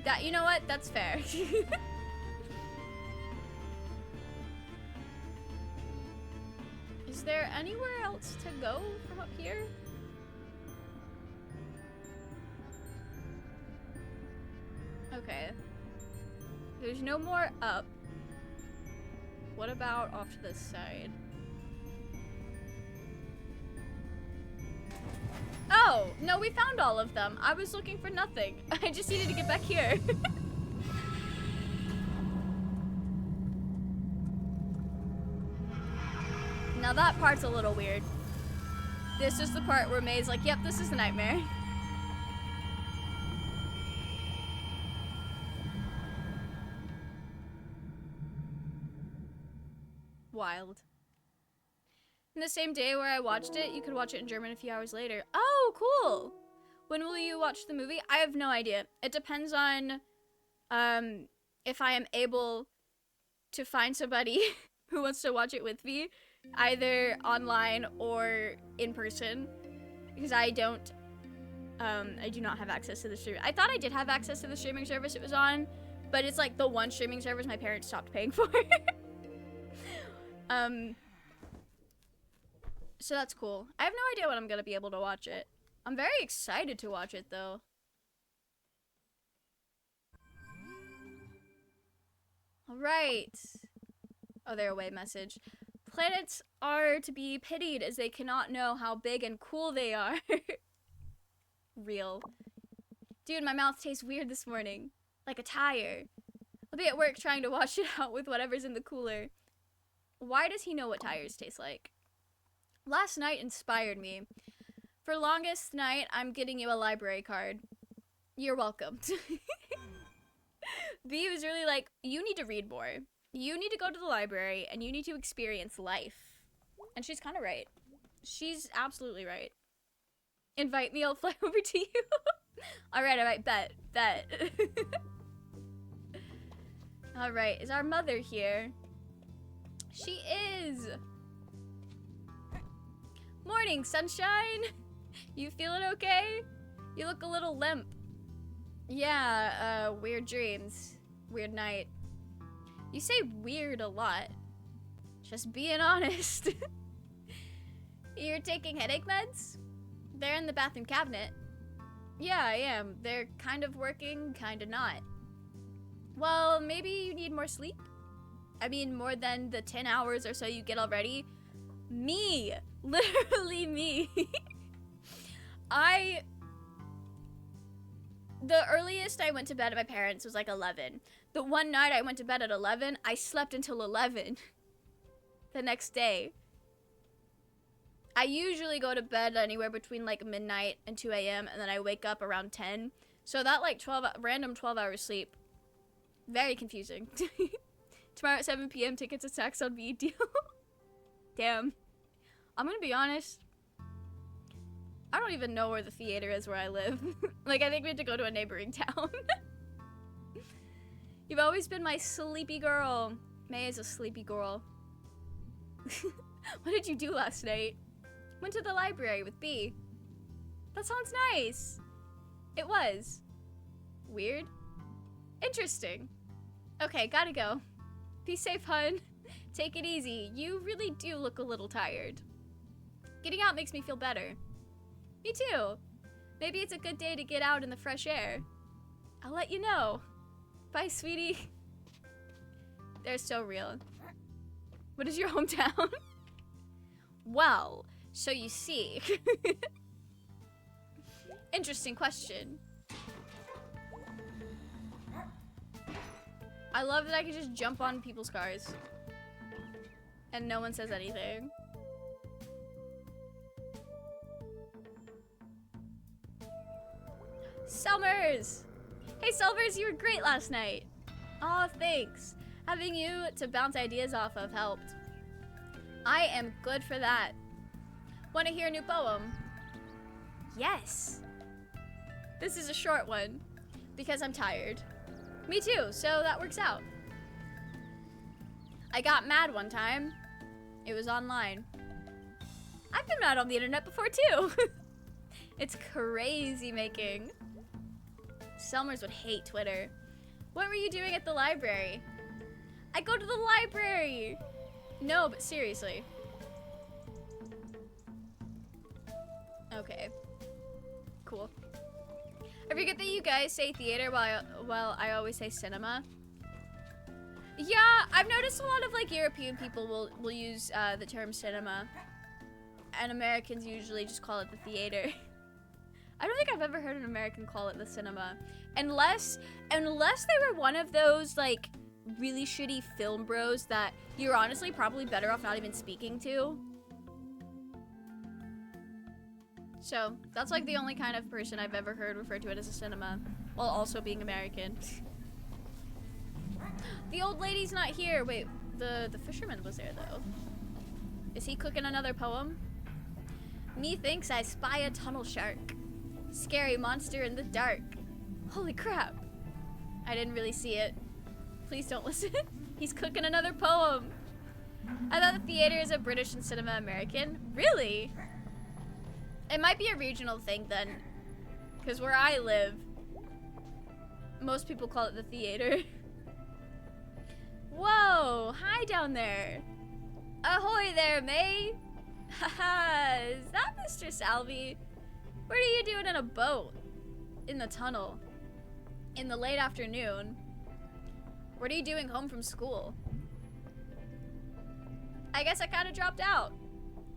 That, you know what? That's fair. Is there anywhere else to go from up here? Okay. There's no more up. What about off to this side? Oh, no, we found all of them. I was looking for nothing. I just needed to get back here. Now that part's a little weird. This is the part where May's like, yep, this is the nightmare. Wild. In the same day where I watched it, you could watch it in German a few hours later. Oh, cool! When will you watch the movie? I have no idea. It depends on if I am able to find somebody who wants to watch it with me, either online or in person, because I do not have access to the stream. I thought I did have access to the streaming service it was on, but it's like the one streaming service my parents stopped paying for. So that's cool. I have no idea when I'm gonna be able to watch it. I'm very excited to watch it though. Alright. Oh, their away message. Planets are to be pitied as they cannot know how big and cool they are. Real. Dude, my mouth tastes weird this morning. Like a tire. I'll be at work trying to wash it out with whatever's in the cooler. Why does he know what tires taste like? Last night inspired me. For longest night, I'm getting you a library card. You're welcome. B was really like, you need to read more. You need to go to the library and you need to experience life. And she's kind of right. She's absolutely right. Invite me, I'll fly over to you. Alright, bet. Alright, is our mother here? She is! Morning, sunshine! You feeling okay? You look a little limp. Yeah, weird dreams. Weird night. You say weird a lot. Just being honest. You're taking headache meds? They're in the bathroom cabinet. Yeah, I am. They're kind of working, kind of not. Well, maybe you need more sleep? I mean, more than the 10 hours or so you get already. Me! Literally me. The earliest I went to bed at my parents' was like 11. The one night I went to bed at 11, I slept until 11 the next day. I usually go to bed anywhere between like midnight and 2 a.m. and then I wake up around 10. So that like random 12 hours sleep. Very confusing. Tomorrow at 7 p.m. tickets at Saks on me deal. Damn. I'm gonna be honest. I don't even know where the theater is where I live. Like, I think we have to go to a neighboring town. You've always been my sleepy girl. May is a sleepy girl. What did you do last night? Went to the library with B. That sounds nice. It was. Weird. Interesting. Okay, gotta go. Be safe, hun. Take it easy. You really do look a little tired. Getting out makes me feel better. Me too. Maybe it's a good day to get out in the fresh air. I'll let you know. Bye, sweetie. They're so real. What is your hometown? Well, so you see. Interesting question. I love that I can just jump on people's cars. And no one says anything. Summers! Hey Summers, you were great last night. Aw, thanks. Having you to bounce ideas off of helped. I am good for that. Want to hear a new poem? Yes. This is a short one because I'm tired. Me too, so that works out. I got mad one time. It was online. I've been mad on the internet before too. It's crazy making. Summers would hate Twitter. What were you doing at the library? I go to the library. No, but seriously. Okay. Cool. I forget that you guys say theater while I always say cinema. Yeah, I've noticed a lot of like European people will use the term cinema, and Americans usually just call it the theater. I don't think I've ever heard an American call it the cinema, unless they were one of those like really shitty film bros that you're honestly probably better off not even speaking to. So that's like the only kind of person I've ever heard refer to it as a cinema, while also being American. The old lady's not here. Wait, the fisherman was there though. Is he cooking another poem? Methinks I spy a tunnel shark. Scary monster in the dark. Holy crap. I didn't really see it. Please don't listen. He's cooking another poem. I thought the theater is a British and cinema American. Really? It might be a regional thing then. Because where I live, most people call it the theater. Whoa, hi down there. Ahoy there, May. Haha, is that Mr. Salvi? What are you doing in a boat? In the tunnel? In the late afternoon? What are you doing home from school? I guess I kind of dropped out.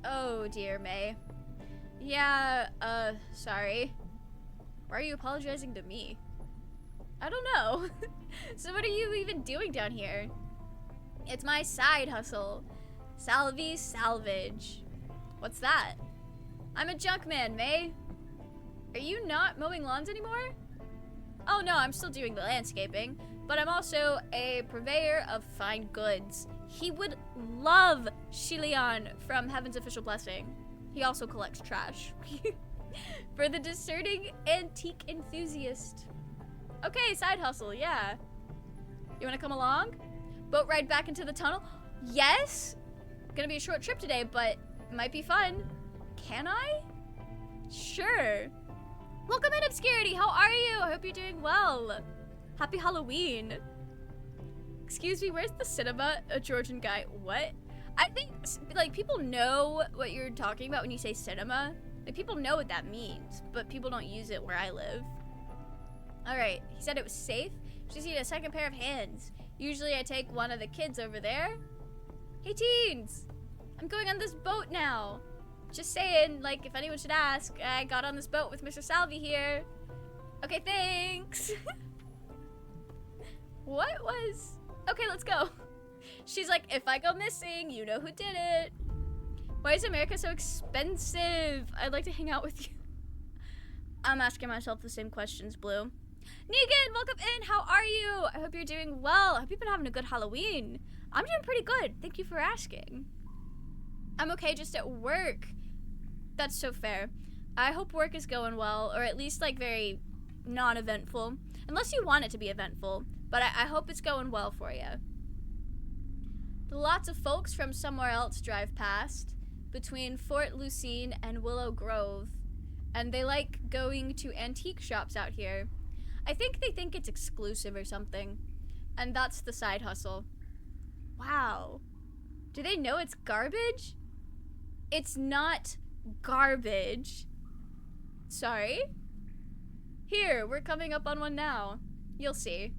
Oh dear, May. Yeah, sorry. Why are you apologizing to me? I don't know. So what are you even doing down here? It's my side hustle. Salvi's Salvage. What's that? I'm a junk man, May. Are you not mowing lawns anymore? Oh no, I'm still doing the landscaping, but I'm also a purveyor of fine goods. He would love Shilian from Heaven's Official Blessing. He also collects trash. For the discerning antique enthusiast. Okay, side hustle, yeah. You wanna come along? Boat ride back into the tunnel? Yes? Gonna be a short trip today, but it might be fun. Can I? Sure. Welcome in, Obscurity. How are you? I hope you're doing well. Happy Halloween. Excuse me, where's the cinema? A Georgian guy. What? I think, like, people know what you're talking about when you say cinema. Like, people know what that means, but people don't use it where I live. Alright, he said it was safe. Just need a second pair of hands. Usually I take one of the kids over there. Hey, teens! I'm going on this boat now. Just saying, like, if anyone should ask, I got on this boat with Mr. Salvi here. Okay, thanks. What was... Okay, let's go. She's like, if I go missing, you know who did it. Why is America so expensive? I'd like to hang out with you. I'm asking myself the same questions, Blue. Negan, welcome in. How are you? I hope you're doing well. I hope you've been having a good Halloween. I'm doing pretty good. Thank you for asking. I'm okay just at work. That's so fair. I hope work is going well, or at least like very non-eventful. Unless you want it to be eventful, but I hope it's going well for you. Lots of folks from somewhere else drive past, between Fort Lucine and Willow Grove, and they like going to antique shops out here. I think they think it's exclusive or something, and that's the side hustle. Wow. Do they know it's garbage? It's not garbage. Sorry? Here, we're coming up on one now. You'll see.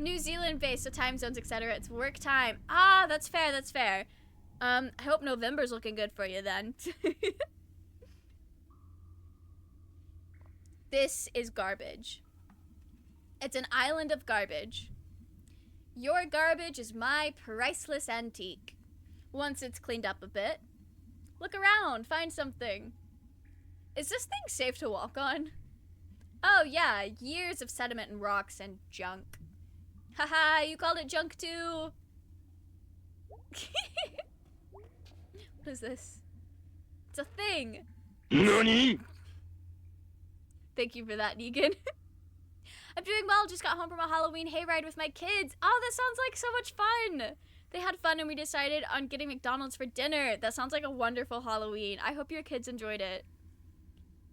New Zealand based, so time zones, etc. It's work time. Ah, that's fair, that's fair. I hope November's looking good for you then. This is garbage. It's an island of garbage. Your garbage is my priceless antique. Once it's cleaned up a bit. Look around, find something. Is this thing safe to walk on? Oh yeah, years of sediment and rocks and junk. Haha, you called it junk too. What is this? It's a thing. NANI? Thank you for that, Negan. I'm doing well, just got home from a Halloween hayride with my kids. Oh, that sounds like so much fun. They had fun and we decided on getting McDonald's for dinner. That sounds like a wonderful Halloween. I hope your kids enjoyed it.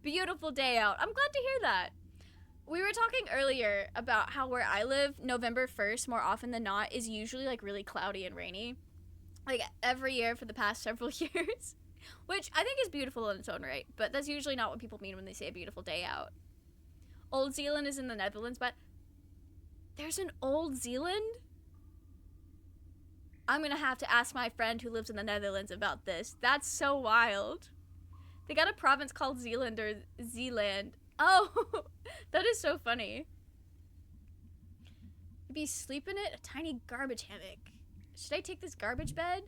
Beautiful day out. I'm glad to hear that. We were talking earlier about how where I live, November 1st, more often than not, is usually like really cloudy and rainy. Like every year for the past several years. Which I think is beautiful in its own right, but that's usually not what people mean when they say a beautiful day out. Old Zealand is in the Netherlands, but there's an Old Zealand? I'm gonna have to ask my friend who lives in the Netherlands about this. That's so wild. They got a province called Zealand or Zealand. Oh, that is so funny. Maybe sleep in it? A tiny garbage hammock. Should I take this garbage bed?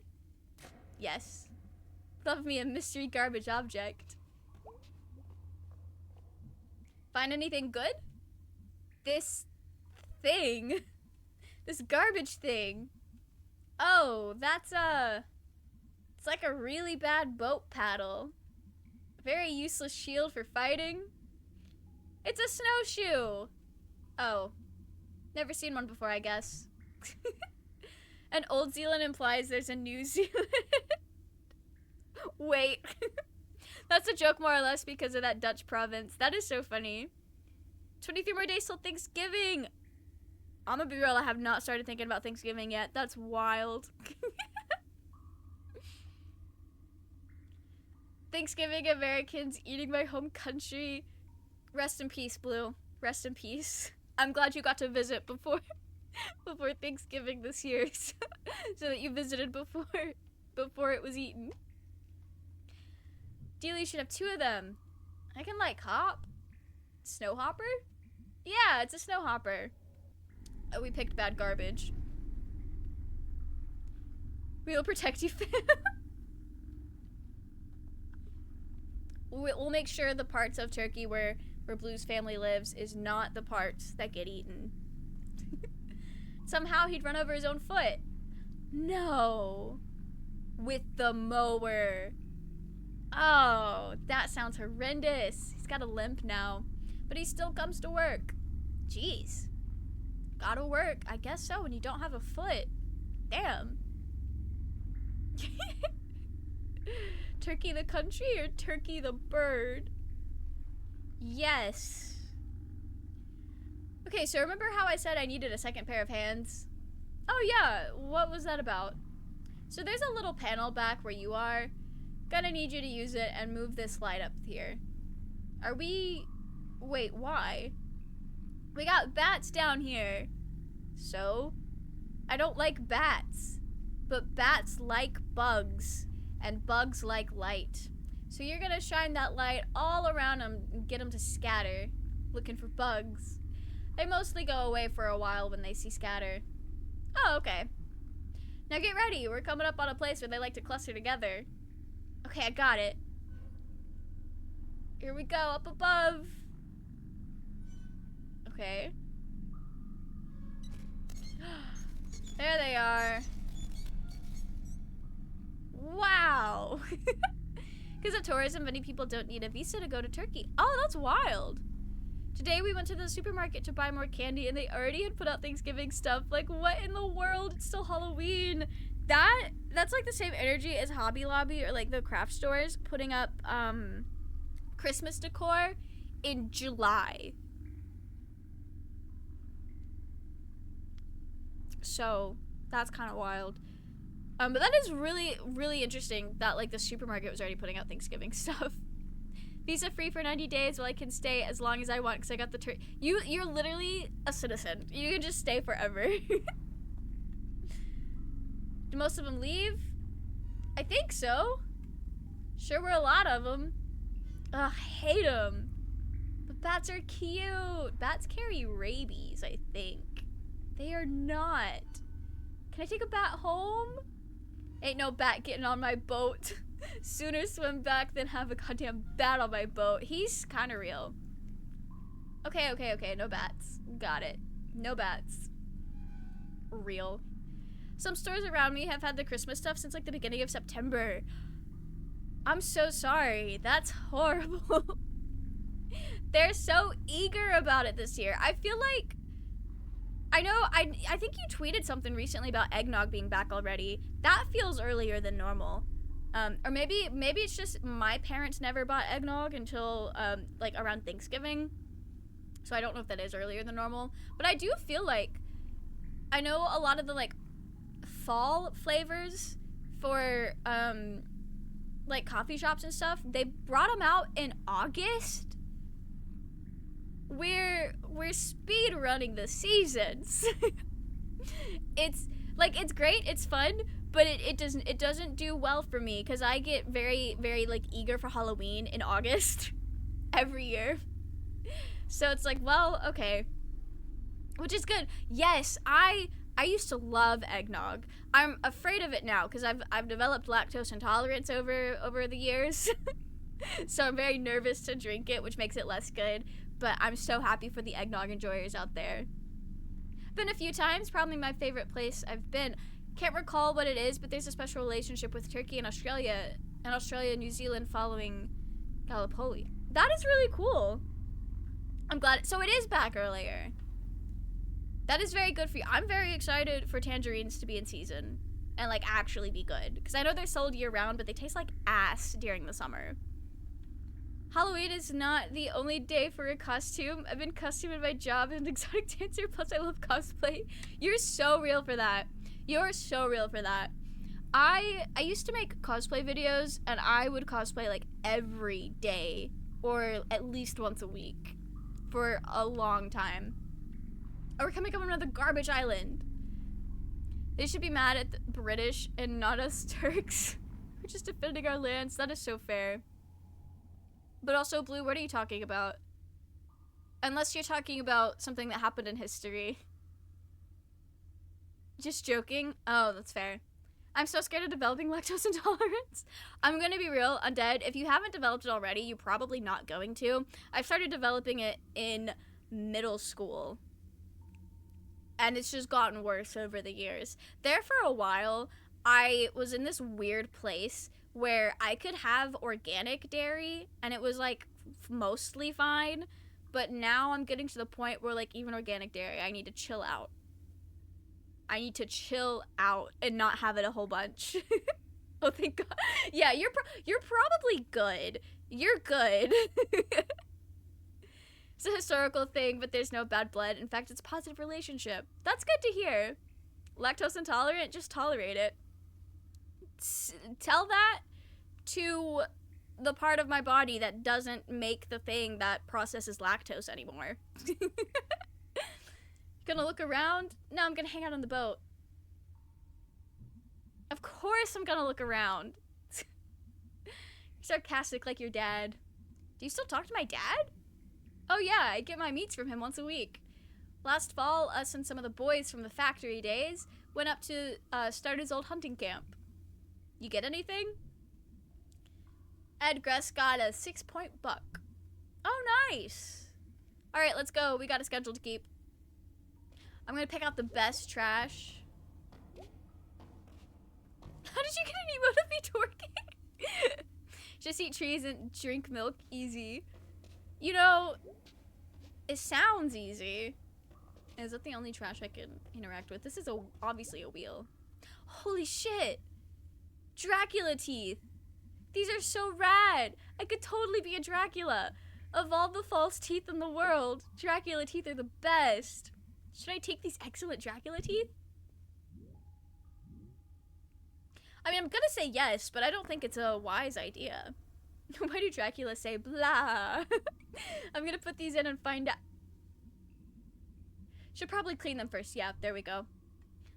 Yes. Love me a mystery garbage object. Find anything good? This thing. This garbage thing. Oh, that's it's like a really bad boat paddle. Very useless shield for fighting. It's a snowshoe. Oh. Never seen one before, I guess. And Old Zealand implies there's a New Zealand. Wait. That's a joke more or less because of that Dutch province. That is so funny. 23 more days till Thanksgiving. I'm gonna be real, I have not started thinking about Thanksgiving yet. That's wild. Thanksgiving, Americans eating my home country. Rest in peace, Blue. Rest in peace. I'm glad you got to visit before Thanksgiving this year, so that you visited before it was eaten. Dealey should have 2 of them. I can like hop. Snow hopper? Yeah, it's a snow hopper. Oh, we picked bad garbage. We will protect you. We'll make sure the parts of Turkey where Blue's family lives is not the parts that get eaten. Somehow he'd run over his own foot. No. With the mower. Oh, that sounds horrendous. He's got a limp now, but he still comes to work. Jeez. Gotta work. I guess so when you don't have a foot. Damn. Turkey the country or Turkey the bird? Yes. Okay, so remember how I said I needed a second pair of hands? Oh yeah, what was that about? So there's a little panel back where you are. Gonna need you to use it and move this light up here. Are we... Wait, why? We got bats down here. So? I don't like bats. But bats like bugs. And bugs like light. So you're gonna shine that light all around them and get them to scatter. Looking for bugs. They mostly go away for a while when they see scatter. Oh, okay. Now get ready. We're coming up on a place where they like to cluster together. Okay, I got it. Here we go, up above. Okay. There they are. Wow. Because of tourism, many people don't need a visa to go to Turkey. Oh, that's wild. Today we went to the supermarket to buy more candy and they already had put out Thanksgiving stuff. Like, what in the world? It's still Halloween. That's like the same energy as Hobby Lobby or like the craft stores putting up Christmas decor in July. So that's kind of wild. But that is really, really interesting that like the supermarket was already putting out Thanksgiving stuff. Visa free for 90 days. Well, I can stay as long as I want because I got the You're literally a citizen. You can just stay forever. Do most of them leave? I think so. Sure were a lot of them. Ugh, hate them. But bats are cute. Bats carry rabies, I think. They are not. Can I take a bat home? Ain't no bat getting on my boat. Sooner swim back than have a goddamn bat on my boat. He's kind of real. Okay, okay, okay. No bats. Got it. No bats. Real. Some stores around me have had the Christmas stuff since like the beginning of September. I'm so sorry. That's horrible. They're so eager about it this year. I feel like I know I think you tweeted something recently about eggnog being back already. That feels earlier than normal. Or maybe it's just my parents never bought eggnog until like around Thanksgiving. So I don't know if that is earlier than normal, but I do feel like I know a lot of the like fall flavors for like coffee shops and stuff, they brought them out in August. We're speed running the seasons. It's like, it's great, it's fun, but it doesn't do well for me because I get very, very like eager for Halloween in August every year. So it's like, well, okay. Which is good. Yes, I used to love eggnog. I'm afraid of it now because I've developed lactose intolerance over the years. So I'm very nervous to drink it, which makes it less good. But I'm so happy for the eggnog enjoyers out there. Been a few times, probably my favorite place I've been. Can't recall what it is, but there's a special relationship with Turkey and Australia, and New Zealand following Gallipoli. That is really cool. I'm glad. So it is back earlier. That is very good for you. I'm very excited for tangerines to be in season and like actually be good. Because I know they're sold year round, but they taste like ass during the summer. Halloween is not the only day for a costume. I've been costumed in my job as an exotic dancer, plus I love cosplay. You're so real for that. You're so real for that. I used to make cosplay videos, and I would cosplay like every day or at least once a week for a long time. Oh, we're coming up on another garbage island. They should be mad at the British and not us Turks. We're just defending our lands. That is so fair. But also, Blue, what are you talking about? Unless you're talking about something that happened in history. Just joking? Oh, that's fair. I'm so scared of developing lactose intolerance. I'm gonna be real, Undead. If you haven't developed it already, you're probably not going to. I've started developing it in middle school. And it's just gotten worse over the years. There for a while, I was in this weird place where I could have organic dairy, and it was like mostly fine. But now I'm getting to the point where like even organic dairy, I need to chill out. I need to chill out and not have it a whole bunch. Oh, thank God. Yeah, you're probably good. You're good. It's a historical thing, but there's no bad blood. In fact, it's a positive relationship. That's good to hear. Lactose intolerant, just tolerate it. Tell that to the part of my body that doesn't make the thing that processes lactose anymore. Gonna look around? No, I'm gonna hang out on the boat. Of course I'm gonna look around. Sarcastic like your dad. Do you still talk to my dad? Oh yeah, I get my meats from him once a week. Last fall, us and some of the boys from the factory days went up to start his old hunting camp. You get anything? Ed Gress got a 6-point buck. Oh, nice. All right, let's go. We got a schedule to keep. I'm gonna pick out the best trash. How did you get an emote of me twerking? Just eat trees and drink milk. Easy. You know, it sounds easy. Is that the only trash I can interact with? This is obviously a wheel. Holy shit. Dracula teeth. These are so rad. I could totally be a Dracula. Of all the false teeth in the world, Dracula teeth are the best. Should I take these excellent Dracula teeth? I mean, I'm gonna say yes, but I don't think it's a wise idea. Why do Dracula say blah? I'm gonna put these in and find out. Should probably clean them first. Yeah, there we go.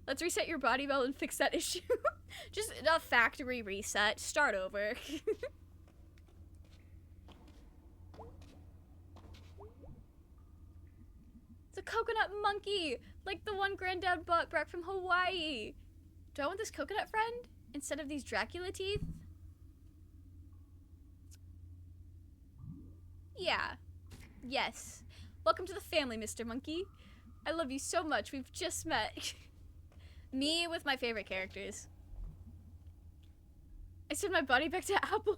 Let's reset your body well and fix that issue. Just a factory reset. Start over. It's a coconut monkey, like the one Granddad brought back from Hawaii. Do I want this coconut friend instead of these Dracula teeth? Yeah. Yes. Welcome to the family, Mr. Monkey. I love you so much. We've just met. Me with my favorite characters. I sent my body back to Apple.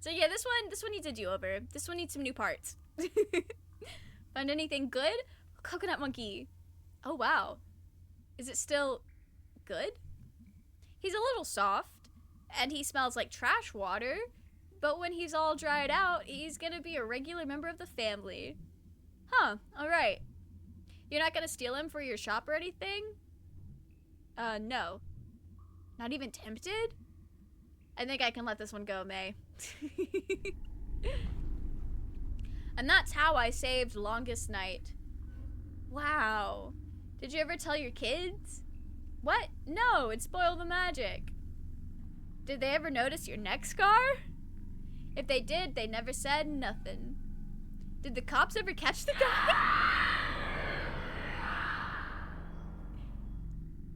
So yeah, this one needs a do-over. This one needs some new parts. Find anything good? Coconut monkey. Oh wow. Is it still good? He's a little soft, and he smells like trash water, but when he's all dried out, he's gonna be a regular member of the family. Huh, alright. You're not gonna steal him for your shop or anything? No. Not even tempted? I think I can let this one go, May. And that's how I saved Longest Night. Wow. Did you ever tell your kids? What? No, it spoiled the magic. Did they ever notice your neck scar? If they did, they never said nothing. Did the cops ever catch the guy?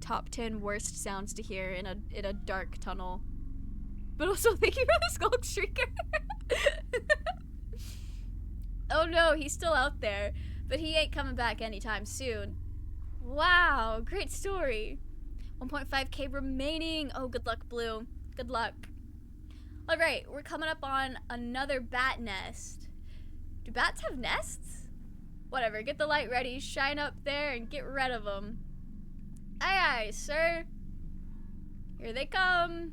Top 10 worst sounds to hear in a dark tunnel. But also, thank you for the Skulk Shrieker. Oh no, he's still out there, but he ain't coming back anytime soon. Wow, great story. 1.5k remaining. Oh, good luck, Blue. Good luck. Alright, we're coming up on another bat nest. Do bats have nests? Whatever, get the light ready, shine up there, and get rid of them. Aye, aye, sir. Here they come.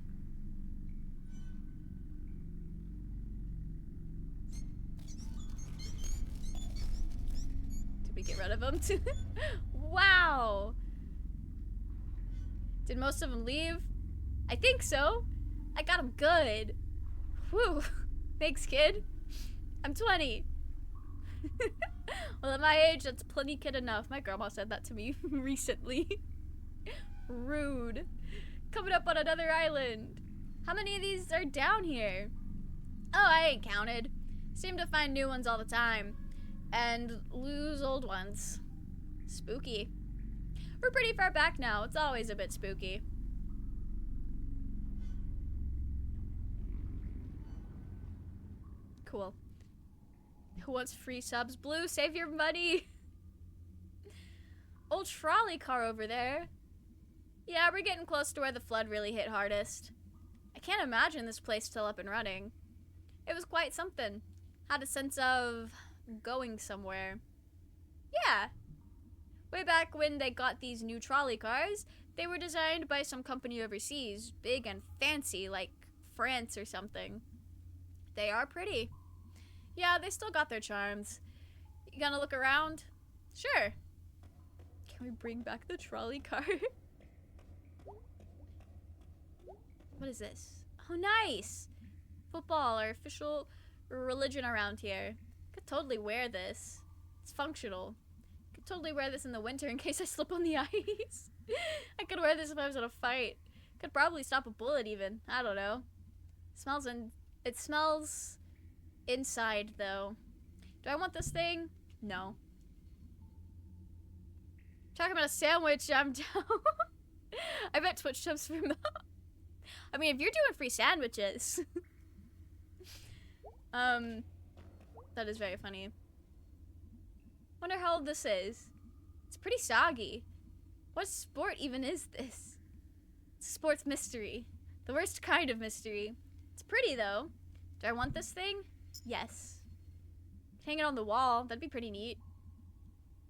Did we get rid of them? Wow. Did most of them leave? I think so. I got them good. Whew. Thanks, kid. I'm 20. Well, at my age, that's plenty kid enough. My grandma said that to me recently. Rude. Coming up on another island. How many of these are down here? Oh, I ain't counted. Seem to find new ones all the time. And lose old ones. Spooky. We're pretty far back now. It's always a bit spooky. Cool. Who wants free subs? Blue, save your money. Old trolley car over there. Yeah, we're getting close to where the flood really hit hardest. I can't imagine this place still up and running. It was quite something. Had a sense of going somewhere. Yeah. Way back when they got these new trolley cars, they were designed by some company overseas, big and fancy, like France or something. They are pretty. Yeah, they still got their charms. You gonna look around? Sure. Can we bring back the trolley car? What is this? Oh, nice! Football, our official religion around here. Could totally wear this. It's functional. Could totally wear this in the winter in case I slip on the ice. I could wear this if I was in a fight. Could probably stop a bullet even. I don't know. It smells inside though. Do I want this thing? No. Talking about a sandwich, I'm down. I bet Twitch subs for milk. I mean, if you're doing free sandwiches. That is very funny. Wonder how old this is. It's pretty soggy. What sport even is this? It's a sports mystery. The worst kind of mystery. It's pretty though. Do I want this thing? Yes. Hang it on the wall. That'd be pretty neat.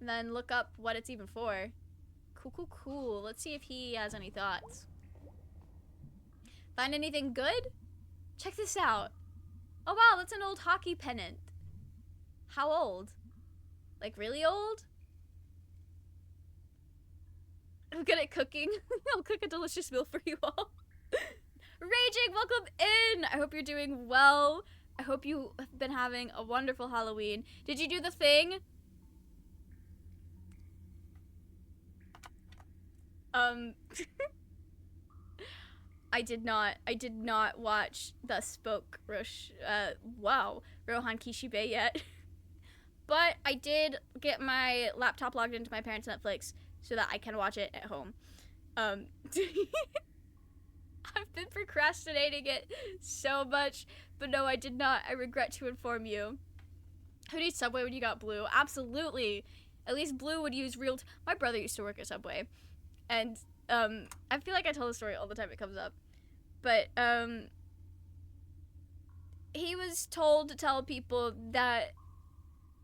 And then look up what it's even for. Cool, cool, cool. Let's see if he has any thoughts. Find anything good? Check this out. Oh wow, that's an old hockey pennant. How old? Like really old? I'm good at cooking. I'll cook a delicious meal for you all. Raging, welcome in. I hope you're doing well. I hope you have been having a wonderful Halloween. Did you do the thing? I did not watch the Spoke Rohan Kishibe yet. But I did get my laptop logged into my parents' Netflix so that I can watch it at home. Um, I've been procrastinating it so much, but no, I did not. I regret to inform you. Who needs Subway when you got Blue? Absolutely. At least Blue would use real. My brother used to work at Subway, and I feel like I tell the story all the time it comes up, but he was told to tell people that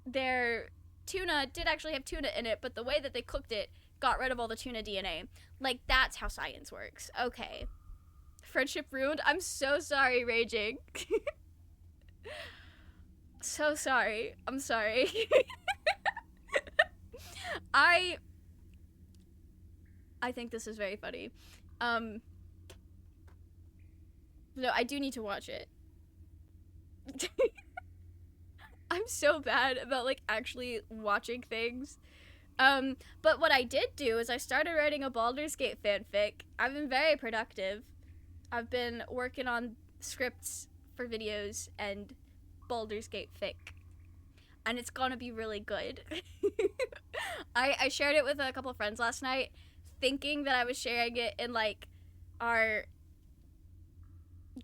their tuna did actually have tuna in it, but the way that they cooked it got rid of all the tuna DNA. Like, that's how science works. Okay. Friendship ruined? I'm so sorry, Raging. So sorry. I'm sorry. I think this is very funny. No, I do need to watch it. I'm so bad about, like, actually watching things. But what I did do is I started writing a Baldur's Gate fanfic. I've been very productive. I've been working on scripts for videos and Baldur's Gate fic. And it's gonna be really good. I shared it with a couple friends last night, thinking that I was sharing it in, like, our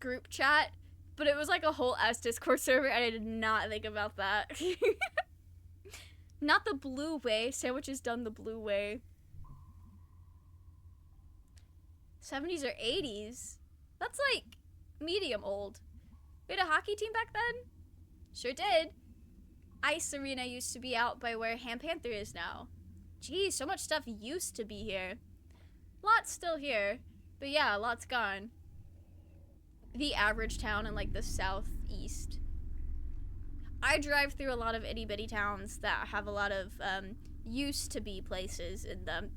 group chat, but it was like a whole ass Discord server, and I did not think about that. Not the blue way. Sandwich is done the blue way. 70s or 80s? That's like medium old. We had a hockey team back then? Sure did. Ice Arena used to be out by where Ham Panther is now. Geez, so much stuff used to be here. Lots still here, but yeah, a lot's gone. The average town in, like, the southeast. I drive through a lot of itty bitty towns that have a lot of used to be places in them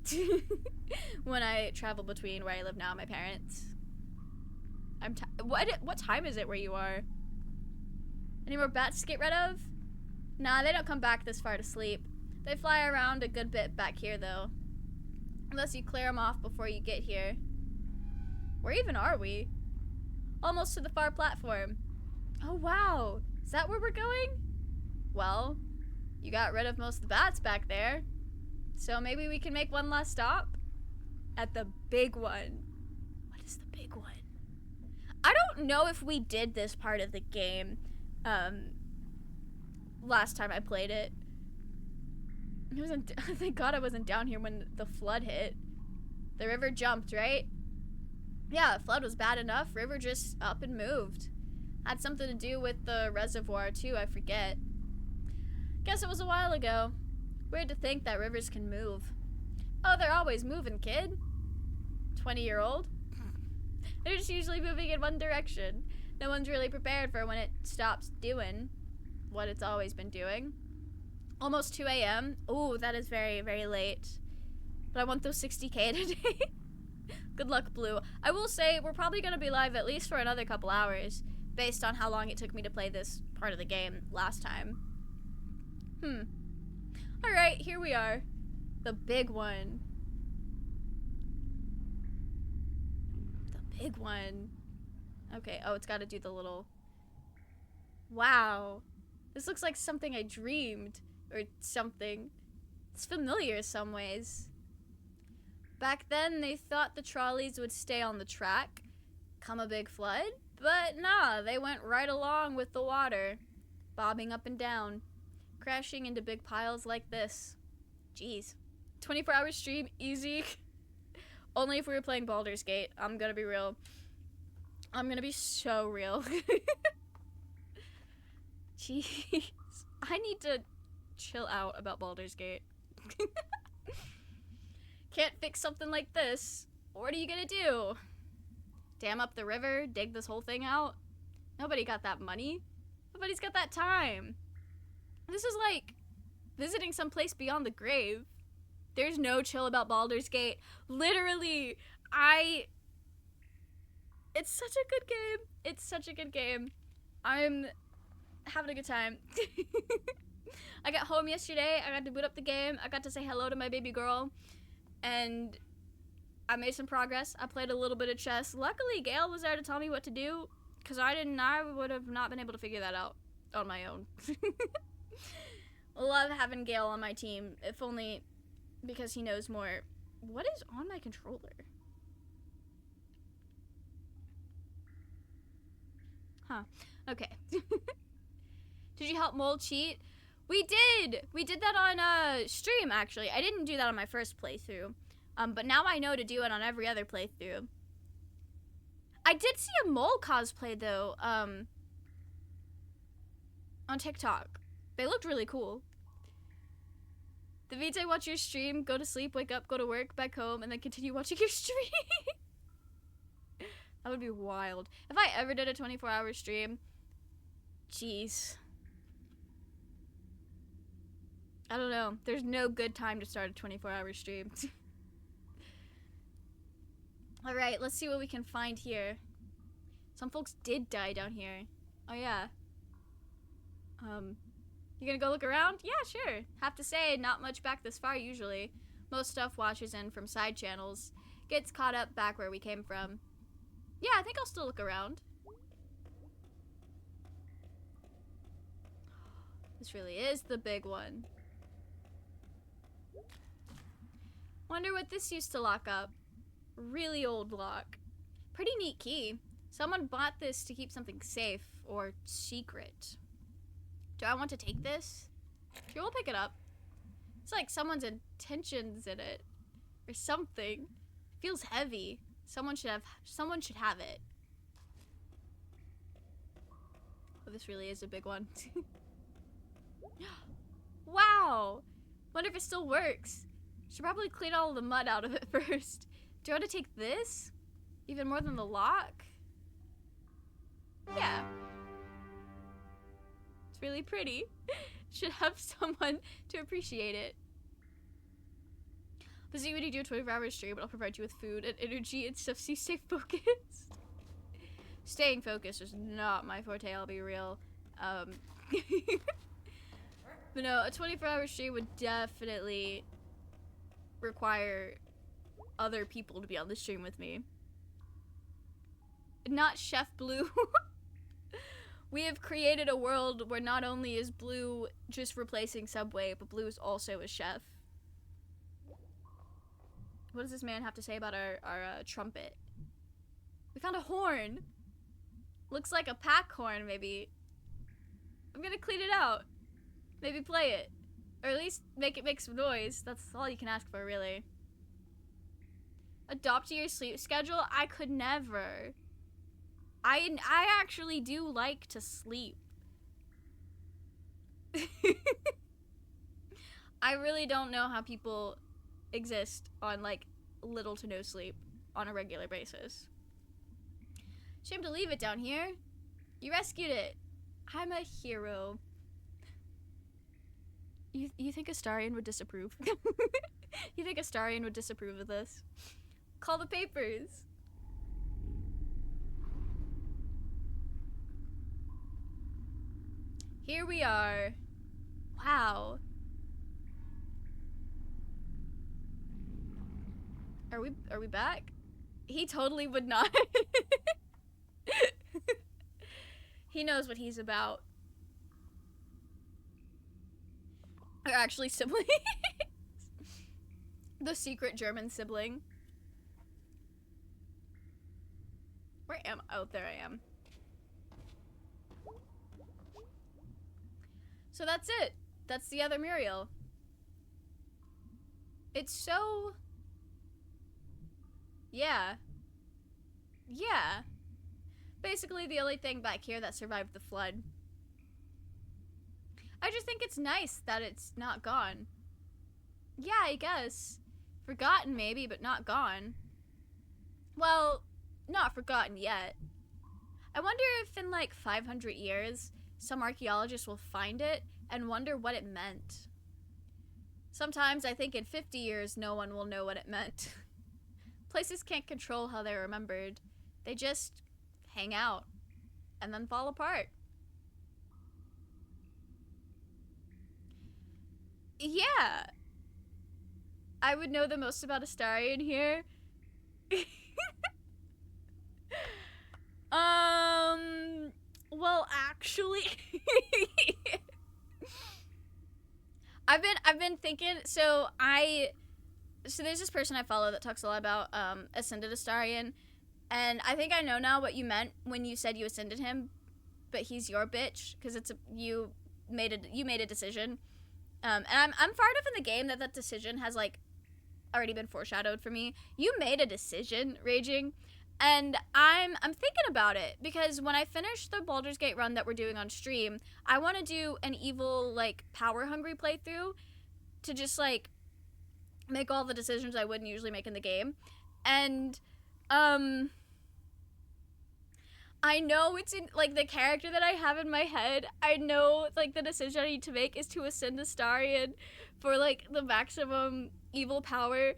when I travel between where I live now and my parents. What time is it where you are? Any more bats to get rid of? Nah, they don't come back this far to sleep. They fly around a good bit back here, though. Unless you clear them off before you get here. Where even are we? Almost to the far platform. Oh, wow. Is that where we're going? Well, you got rid of most of the bats back there. So maybe we can make one last stop? At the big one. What is the big one? I don't know if we did this part of the game last time I played it. Thank God I wasn't down here when the flood hit. The river jumped, right? Yeah, the flood was bad enough. River just up and moved. Had something to do with the reservoir, too, I forget. Guess it was a while ago. Weird to think that rivers can move. Oh, they're always moving, kid. 20-year-old. They're just usually moving in one direction. No one's really prepared for when it stops doing what it's always been doing. Almost 2 a.m. Ooh, that is very, very late. But I want those 60K today. Good luck, Blue. I will say, we're probably going to be live at least for another couple hours, based on how long it took me to play this part of the game last time. Alright, here we are. The big one. The big one. Okay, oh, it's got to do the little... Wow. This looks like something I dreamed. Or something. It's familiar in some ways. Back then, they thought the trolleys would stay on the track, come a big flood, but nah, they went right along with the water, bobbing up and down, crashing into big piles like this. Jeez. 24-hour stream, easy. Only if we were playing Baldur's Gate. I'm gonna be real. I'm gonna be so real. Jeez. I need to chill out about Baldur's Gate. Can't fix something like this. What are you gonna do? Dam up the river? Dig this whole thing out? Nobody got that money. Nobody's got that time. This is like visiting some place beyond the grave. There's no chill about Baldur's Gate. Literally, it's such a good game. It's such a good game. I'm having a good time. I got home yesterday. I got to boot up the game. I got to say hello to my baby girl. And I made some progress. I played a little bit of chess. Luckily, Gail was there to tell me what to do, because I would have not been able to figure that out on my own. Love having Gail on my team, if only because he knows more. What is on my controller? Huh. Okay. Did you help Mole cheat? We did! We did that on stream, actually. I didn't do that on my first playthrough. But now I know to do it on every other playthrough. I did see a Mole cosplay, though, on TikTok. They looked really cool. The VJ watch your stream, go to sleep, wake up, go to work, back home, and then continue watching your stream. That would be wild. If I ever did a 24-hour stream, jeez. I don't know. There's no good time to start a 24-hour stream. Alright, let's see what we can find here. Some folks did die down here. Oh, yeah. You gonna go look around? Yeah, sure. Have to say, not much back this far usually. Most stuff washes in from side channels. Gets caught up back where we came from. Yeah, I think I'll still look around. This really is the big one. Wonder what this used to lock up. Really old lock. Pretty neat key. Someone bought this to keep something safe or secret. Do I want to take this? Sure, we'll pick it up. It's like someone's intentions in it. Or something. It feels heavy. Someone should have it. Oh, this really is a big one. Wow! Wonder if it still works. Should probably clean all the mud out of it first. Do I want to take this? Even more than the lock? Yeah. It's really pretty. Should have someone to appreciate it. Let's see what you do a 24-hour stream, but I'll provide you with food and energy and stuff so you stay focused. Staying focused is not my forte, I'll be real. But no, a 24-hour stream would definitely require other people to be on the stream with me. Not Chef Blue. We have created a world where not only is Blue just replacing Subway, but Blue is also a chef. What does this man have to say about our trumpet? We found a horn. Looks like a pack horn, maybe. I'm gonna clean it out. Maybe play it. Or at least make it make some noise. That's all you can ask for, really. Adopt your sleep schedule? I could never. I actually do like to sleep. I really don't know how people exist on, like, little to no sleep on a regular basis. Shame to leave it down here. You rescued it. I'm a hero. You think Astarion would disapprove? You think Astarion would disapprove of this? Call the papers. Here we are. Wow. Are we back? He totally would not. He knows what he's about. Or actually siblings. The secret German sibling. Where am I? Oh, there I am. So that's it. That's the other Muriel. It's so... Yeah. Yeah. Basically the only thing back here that survived the flood. I just think it's nice that it's not gone. Yeah, I guess. Forgotten maybe, but not gone. Well, not forgotten yet. I wonder if in like 500 years, some archaeologists will find it and wonder what it meant. Sometimes I think in 50 years, no one will know what it meant. Places can't control how they're remembered. They just hang out and then fall apart. Yeah. I would know the most about Astarion here. Well, actually, I've been thinking, so there's this person I follow that talks a lot about Ascended Astarion, and I think I know now what you meant when you said you ascended him, but he's your bitch because you made a decision. And I'm far enough in the game that decision has like already been foreshadowed for me. You made a decision, Raging, and I'm thinking about it because when I finish the Baldur's Gate run that we're doing on stream, I want to do an evil like power hungry playthrough to just like make all the decisions I wouldn't usually make in the game. And I know it's in like the character that I have in my head. I know like the decision I need to make is to ascend Astarion for like the maximum evil power,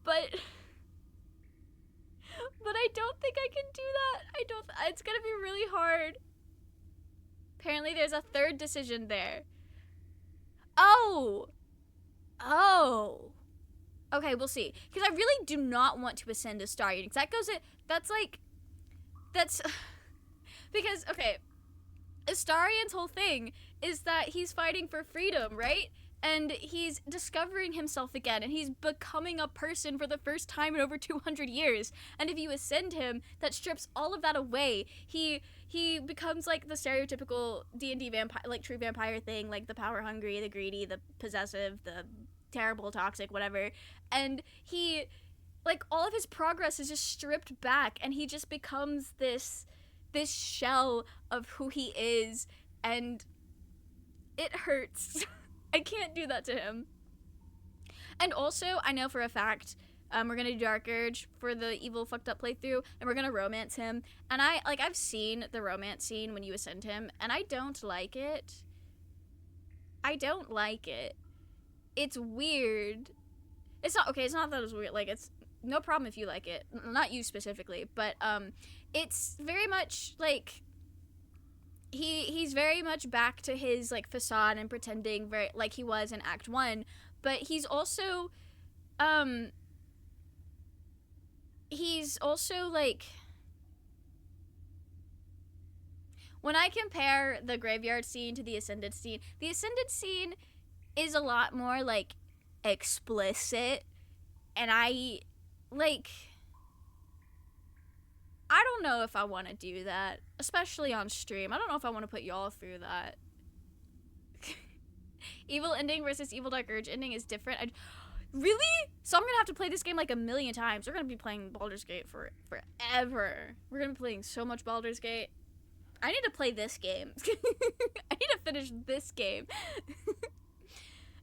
but I don't think I can do that. It's gonna be really hard. Apparently there's a third decision there. Oh. Okay, we'll see. Because I really do not want to ascend Astarion. That's because, okay, Astarion's whole thing is that he's fighting for freedom, right? And he's discovering himself again, and he's becoming a person for the first time in over 200 years. And if you ascend him, that strips all of that away. He becomes like the stereotypical D&D vampire, like true vampire thing, like the power hungry, the greedy, the possessive, the terrible, toxic, whatever. And he, like, all of his progress is just stripped back, and he just becomes this shell of who he is, and it hurts. I can't do that to him. And also, I know for a fact, we're gonna do Dark Urge for the evil fucked up playthrough, and we're gonna romance him. And I've seen the romance scene when you ascend him, and I don't like it. It's weird. It's not that it's weird. Like, it's no problem if you like it. Not you specifically, but it's very much like he's very much back to his like facade and pretending very like he was in Act 1, but he's also like, when I compare the graveyard scene to the ascended scene is a lot more like explicit, and I don't know if I want to do that, especially on stream. I don't know if I want to put y'all through that. Evil ending versus Evil Dark Urge ending is different. Really? So I'm gonna have to play this game like a million times. We're gonna be playing Baldur's Gate forever. We're gonna be playing so much Baldur's Gate. I need to play this game. I need to finish this game.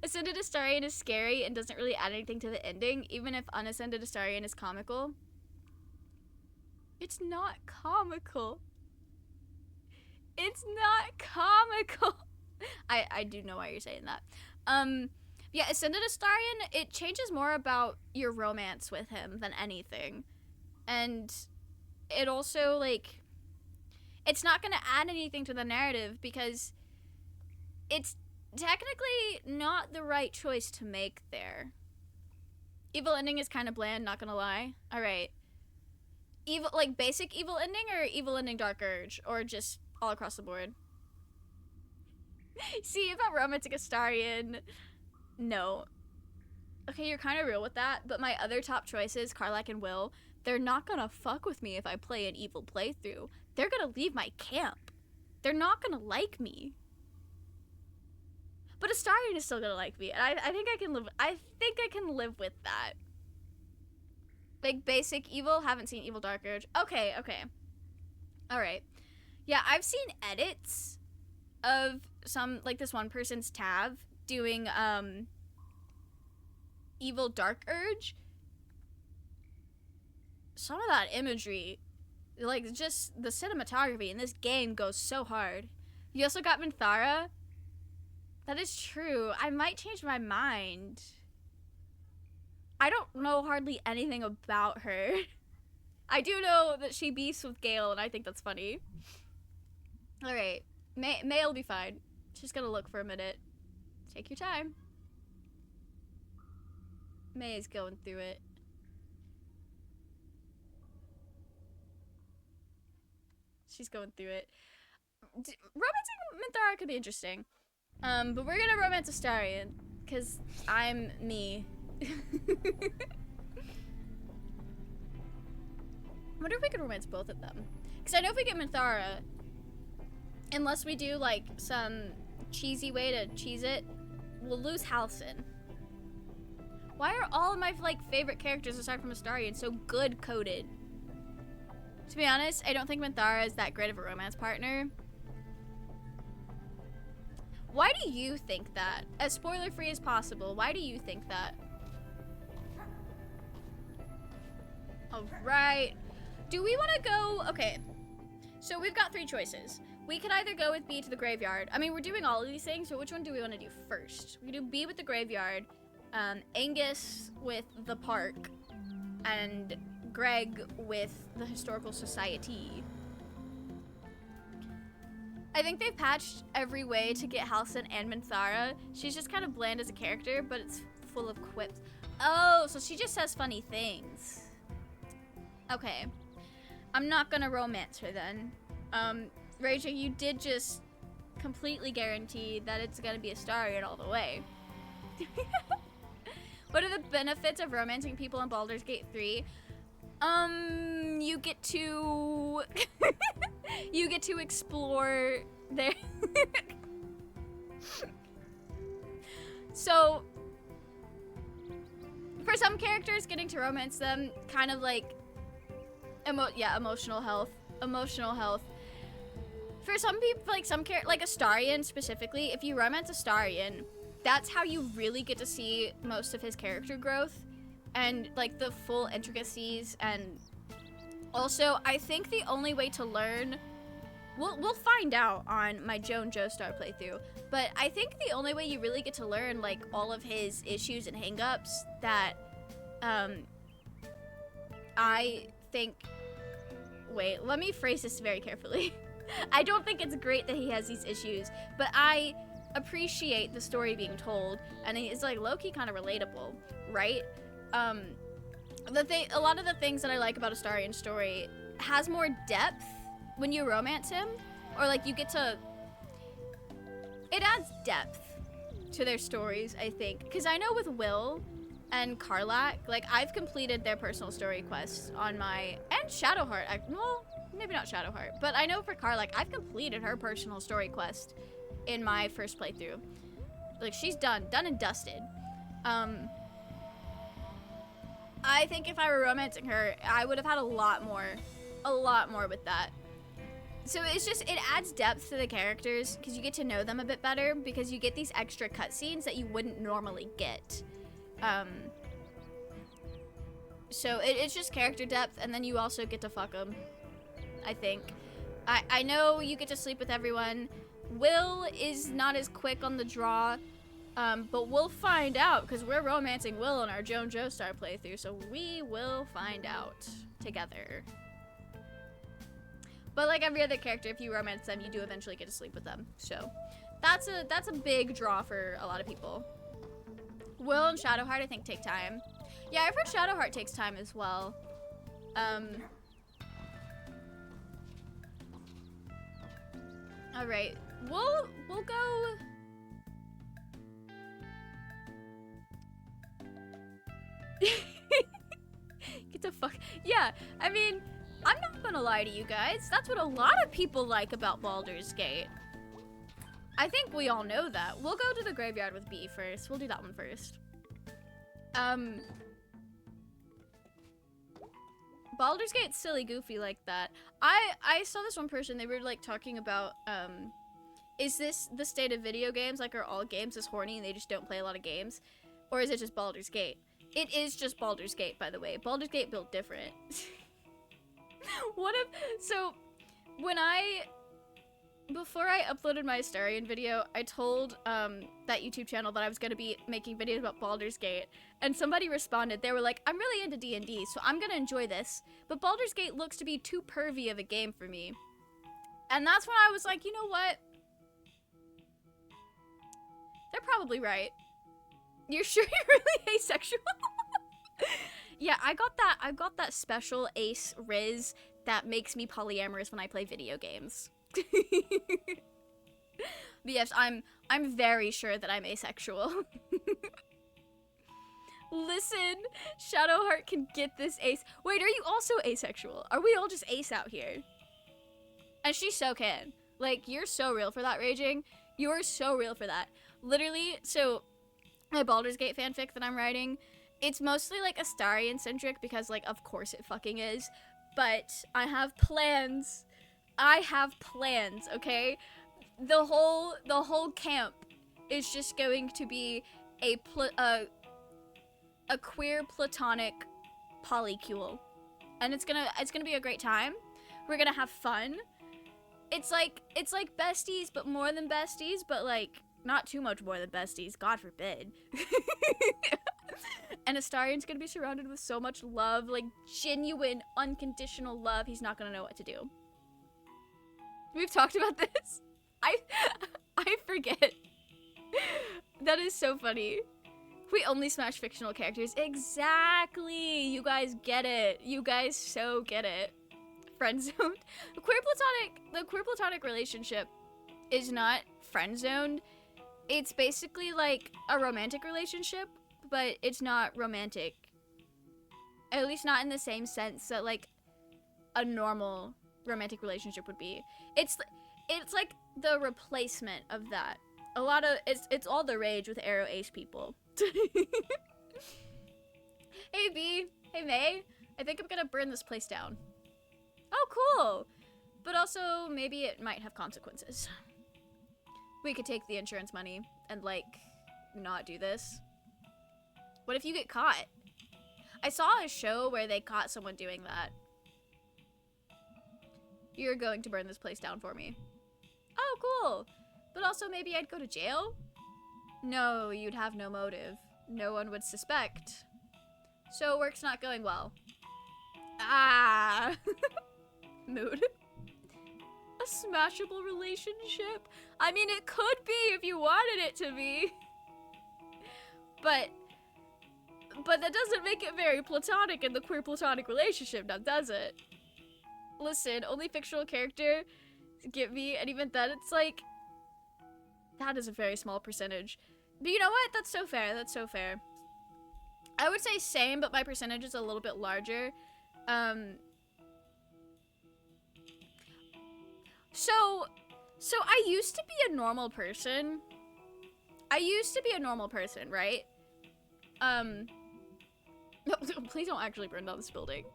Ascended Astarion is scary and doesn't really add anything to the ending, even if Unascended Astarion is comical. It's not comical. It's not comical. I do know why you're saying that. Yeah, Ascended Astarion, it changes more about your romance with him than anything. And it also, like, it's not gonna add anything to the narrative because it's technically not the right choice to make there. Evil ending is kind of bland, not gonna lie. Alright. Evil, like, basic evil ending or evil ending Dark Urge? Or just all across the board? See, about romantic Astarion, no. Okay, you're kind of real with that, but my other top choices, Karlach and Will, they're not gonna fuck with me if I play an evil playthrough. They're gonna leave my camp. They're not gonna like me. But Astarion is still gonna like me, and I think I can live with that. Like, basic evil, haven't seen Evil Dark Urge. Okay. Alright. Yeah, I've seen edits of some, like, this one person's tab doing, Evil Dark Urge. Some of that imagery, like, just the cinematography in this game goes so hard. You also got Minthara. That is true. I might change my mind. I don't know hardly anything about her. I do know that she beefs with Gale, and I think that's funny. Alright. May'll be fine. She's gonna look for a minute. Take your time. May is going through it. She's going through it. Romancing Minthara could be interesting. But we're gonna romance Astarion, because I'm me. I wonder if we could romance both of them. Because I know if we get Minthara, unless we do like some cheesy way to cheese it, we'll lose Halcyon. Why are all of my like favorite characters aside from Astarion so good coded? To be honest, I don't think Minthara is that great of a romance partner. Why do you think that? As spoiler free as possible, why do you think that? Alright. Do we want to go? Okay. So we've got 3 choices. We could either go with B to the graveyard. I mean, we're doing all of these things, but which one do we want to do first? We can do B with the graveyard, Angus with the park, and Greg with the historical society. I think they've patched every way to get Halcyon and Minthara. She's just kind of bland as a character, but it's full of quips. Oh, so she just says funny things. Okay. I'm not gonna romance her then. Rachel, you did just completely guarantee that it's gonna be Astarion all the way. What are the benefits of romancing people in Baldur's Gate 3? You get to you get to explore their So for some characters, getting to romance them kind of like emotional health. For some people, like like Astarion specifically, if you romance Astarion, that's how you really get to see most of his character growth and like the full intricacies. And also, I think the only way to learn, we'll find out on my Joan Joestar playthrough, but I think the only way you really get to learn like all of his issues and hangups that I think, wait, let me phrase this very carefully. I don't think it's great that he has these issues, but I appreciate the story being told, and it's like low-key kind of relatable, right? A lot of the things that I like about Astarion's story has more depth when you romance him, or like you get to, it adds depth to their stories, I think. Because I know with Will and Karlach, like I've completed their personal story quests on my, and Shadowheart, well, maybe not Shadowheart, but I know for Karlach, I've completed her personal story quest in my first playthrough. Like she's done and dusted. I think if I were romancing her, I would have had a lot more with that. So it's just, it adds depth to the characters because you get to know them a bit better because you get these extra cutscenes that you wouldn't normally get. So it's just character depth, and then you also get to fuck them, I think. I know you get to sleep with everyone. Will is not as quick on the draw, but we'll find out because we're romancing Will in our Joan Joestar playthrough, so we will find out together. But like every other character, if you romance them, you do eventually get to sleep with them. So that's a big draw for a lot of people. Will and Shadowheart, I think, take time. Yeah, I've heard Shadowheart takes time as well. All right, we'll go. Get the fuck. Yeah, I mean, I'm not gonna lie to you guys. That's what a lot of people like about Baldur's Gate. I think we all know that. We'll go to the graveyard with B first. We'll do that one first. Baldur's Gate's silly goofy like that. I saw this one person, they were like talking about, is this the state of video games? Like, are all games as horny and they just don't play a lot of games? Or is it just Baldur's Gate? It is just Baldur's Gate, by the way. Baldur's Gate built different. What if, so, before I uploaded my Astarion video, I told that YouTube channel that I was going to be making videos about Baldur's Gate, and somebody responded. They were like, I'm really into D&D, so I'm going to enjoy this, but Baldur's Gate looks to be too pervy of a game for me. And that's when I was like, you know what? They're probably right. You're sure you're really asexual? Yeah, I got that special ace riz that makes me polyamorous when I play video games. But yes, I'm very sure that I'm asexual. Listen, Shadowheart can get this ace. Wait, are you also asexual? Are we all just ace out here? And she so can. Like, you're so real for that, Raging. You are so real for that. Literally, so my Baldur's Gate fanfic that I'm writing, it's mostly like Astarion-centric because, like, of course it fucking is. But I have plans. I have plans, okay? The whole camp is just going to be a queer platonic polycule. And it's gonna be a great time. We're gonna have fun. It's like besties, but more than besties, but like not too much more than besties, God forbid. And Astarion's gonna be surrounded with so much love, like genuine, unconditional love, he's not gonna know what to do. We've talked about this. I forget. That is so funny. We only smash fictional characters. Exactly. You guys get it. You guys so get it. Friend-zoned. The queer platonic relationship is not friend-zoned. It's basically like a romantic relationship, but it's not romantic. At least not in the same sense that like a normal romantic relationship would be. It's like the replacement of that. A lot of it's all the rage with Arrow Ace people. Hey B, hey May, I think I'm gonna burn this place down. Oh cool, but also maybe it might have consequences. We could take the insurance money and like not do this. What if you get caught? I saw a show where they caught someone doing that. You're going to burn this place down for me. Oh cool, but also maybe I'd go to jail? No, you'd have no motive. No one would suspect. So work's not going well. Ah. Mood. A smashable relationship? I mean, it could be if you wanted it to be. But that doesn't make it very platonic in the queer platonic relationship, now does it? Listen, only fictional character get me, and even then it's like, that is a very small percentage. But you know what? That's so fair. That's so fair. I would say same, but my percentage is a little bit larger. So I used to be a normal person. Right? No, please don't actually burn down this building.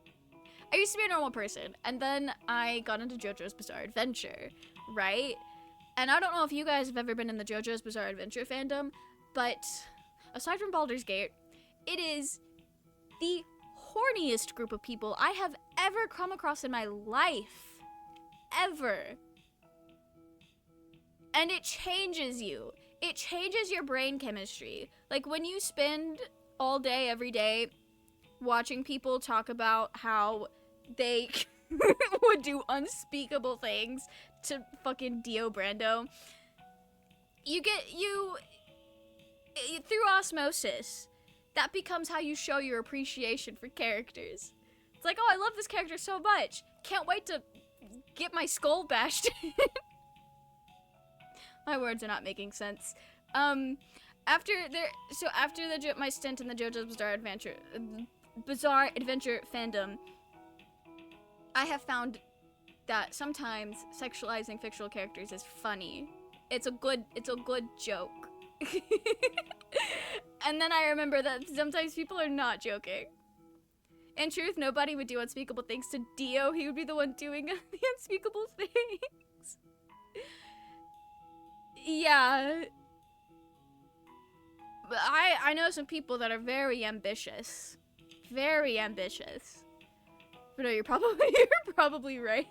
I used to be a normal person, and then I got into JoJo's Bizarre Adventure, right? And I don't know if you guys have ever been in the JoJo's Bizarre Adventure fandom, but aside from Baldur's Gate, it is the horniest group of people I have ever come across in my life. Ever. And it changes you. It changes your brain chemistry. Like when you spend all day, every day, watching people talk about how they would do unspeakable things to fucking Dio Brando, you through osmosis, that becomes how you show your appreciation for characters. It's like, oh, I love this character so much. Can't wait to get my skull bashed. My words are not making sense. After my stint in the JoJo's Bizarre Adventure fandom, I have found that sometimes sexualizing fictional characters is funny. It's a good joke. And then I remember that sometimes people are not joking. In truth, nobody would do unspeakable things to Dio. He would be the one doing the unspeakable things. Yeah. But I know some people that are very ambitious. Very ambitious. But no, you're probably right.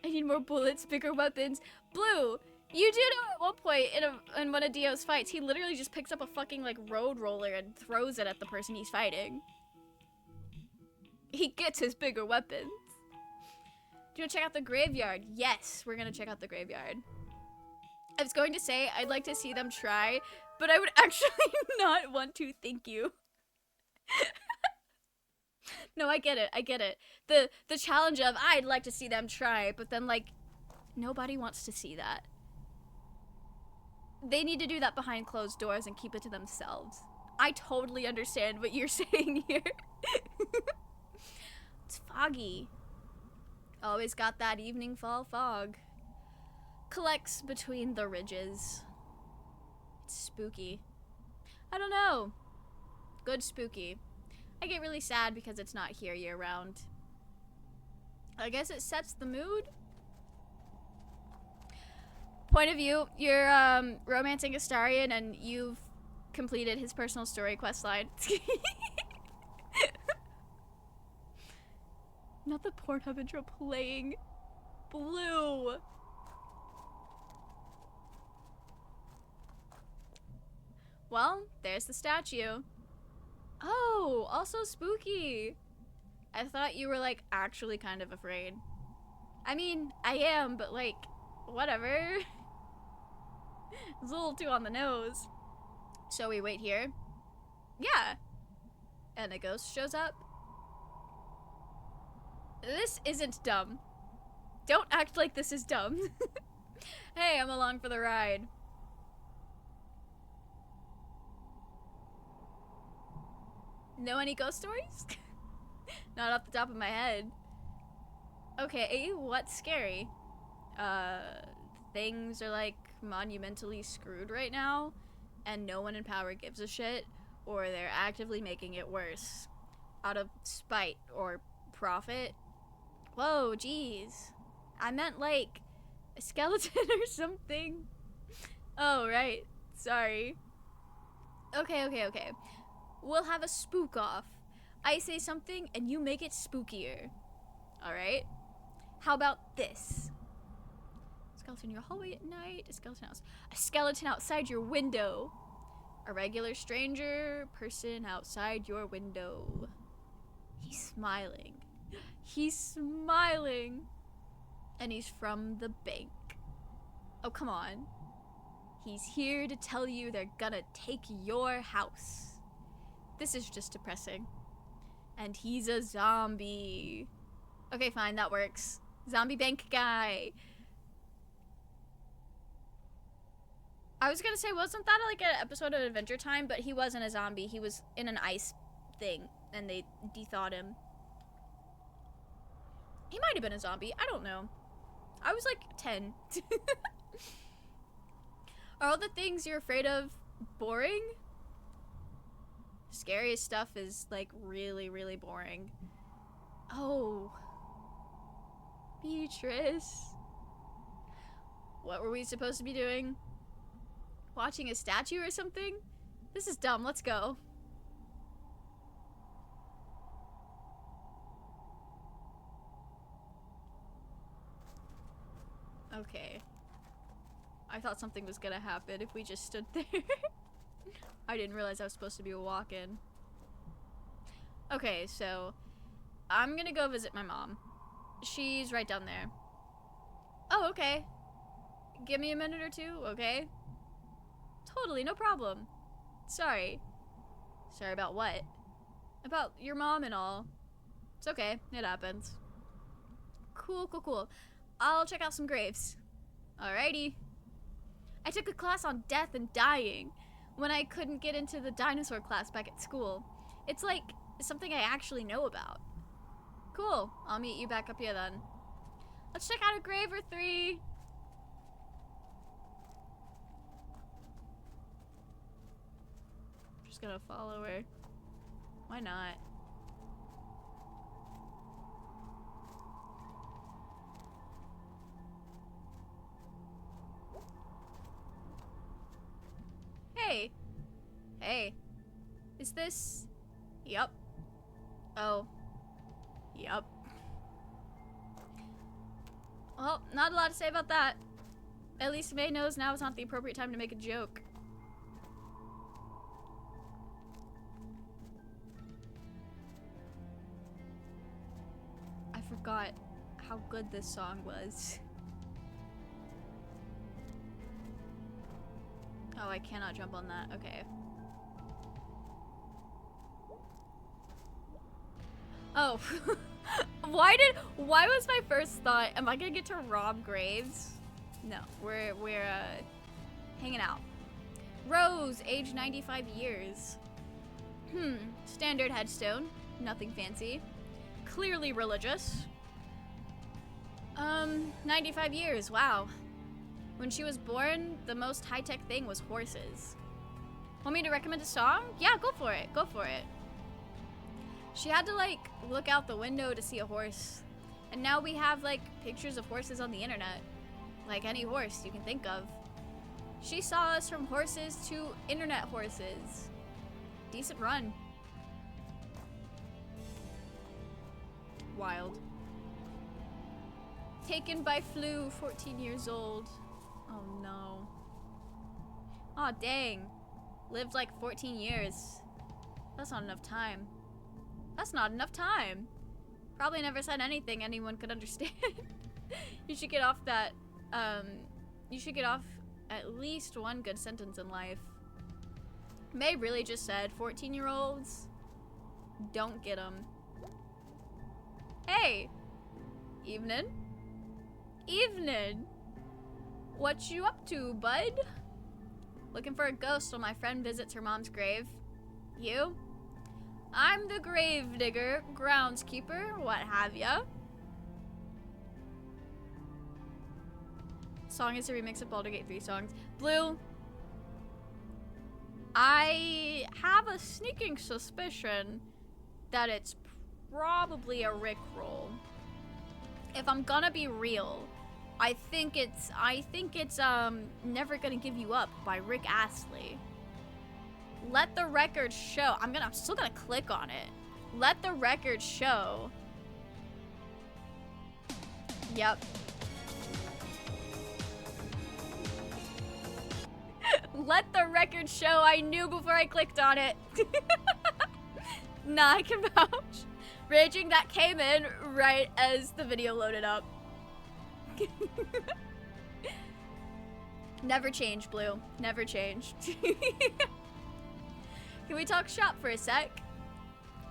I need more bullets, bigger weapons. Blue, you do know at one point in one of Dio's fights, he literally just picks up a fucking like road roller and throws it at the person he's fighting. He gets his bigger weapons. Do you want to check out the graveyard? Yes, we're gonna check out the graveyard. I was going to say I'd like to see them try, but I would actually not want to, thank you. No, I get it. The challenge of I'd like to see them try, but then like nobody wants to see that. They need to do that behind closed doors and keep it to themselves. I totally understand what you're saying here. It's foggy. Always got that evening fall fog. Collects between the ridges. It's spooky. I don't know. Good spooky. I get really sad because it's not here year round. I guess it sets the mood. Point of view, you're romancing Astarion and you've completed his personal story quest line. Not the Pornhub intro playing. Blue. Well, there's the statue. Oh, also spooky. I thought you were like actually kind of afraid. I mean, I am, but like, whatever. It's a little too on the nose. So we wait here. Yeah. And a ghost shows up. This isn't dumb. Don't act like this is dumb. Hey, I'm along for the ride. Know any ghost stories? Not off the top of my head. Okay, what's scary? Things are like monumentally screwed right now, and no one in power gives a shit, or they're actively making it worse. Out of spite or profit. Whoa, geez. I meant like a skeleton or something. Oh, right. Sorry. Okay. We'll have a spook off. I say something and you make it spookier. Alright? How about this? Skeleton in your hallway at night. A skeleton outside your window. A regular stranger person outside your window. He's smiling. He's smiling. And he's from the bank. Oh, come on. He's here to tell you they're gonna take your house. This is just depressing. And he's a zombie. Okay, fine, that works. Zombie bank guy. I was gonna say, wasn't that like an episode of Adventure Time? But he wasn't a zombie. He was in an ice thing, and they de-thawed him. He might have been a zombie. I don't know. I was like 10. Are all the things you're afraid of boring? Scariest stuff is like really, really boring. Oh. Beatrice. What were we supposed to be doing? Watching a statue or something? This is dumb. Let's go. Okay. I thought something was gonna happen if we just stood there. I didn't realize I was supposed to be walking. Okay, so I'm gonna go visit my mom. She's right down there. Oh, okay. Give me a minute or two, okay? Totally, no problem. Sorry. Sorry about what? About your mom and all. It's okay, it happens. Cool. I'll check out some graves. Alrighty. I took a class on death and dying when I couldn't get into the dinosaur class back at school. It's like something I actually know about. Cool. I'll meet you back up here then. Let's check out a grave or three. Just gonna follow her. Why not? Hey. Is this... Yup. Oh. Yup. Well, not a lot to say about that. At least May knows now is not the appropriate time to make a joke. I forgot how good this song was. Oh, I cannot jump on that. Okay. Oh. Why was my first thought, am I gonna get to rob graves? No, we're hanging out. Rose, age 95 years. Standard headstone, nothing fancy. Clearly religious. 95 years, wow. When she was born, the most high-tech thing was horses. Want me to recommend a song? Yeah, go for it, go for it. She had to, like, look out the window to see a horse. And now we have, like, pictures of horses on the internet. Like any horse you can think of. She saw us from horses to internet horses. Decent run. Wild. Taken by flu, 14 years old. Oh no. Aw, dang. Lived like 14 years. That's not enough time. That's not enough time. Probably never said anything anyone could understand. You should get off that, you should get off at least one good sentence in life. May really just said 14-year-olds, don't get them. Hey! Evening. Evening! What you up to, bud? Looking for a ghost while my friend visits her mom's grave. You? I'm the grave digger, groundskeeper, what have ya. Song is a remix of Baldur's Gate 3 songs. Blue, I have a sneaking suspicion that it's probably a Rickroll. If I'm gonna be real, I think it's Never Gonna Give You Up by Rick Astley. Let the record show. I'm still gonna click on it. Let the record show. Yep. Let the record show. I knew before I clicked on it. Nah, I can vouch. Raging, that came in right as the video loaded up. Never change, Blue. Never change. Can we talk shop for a sec?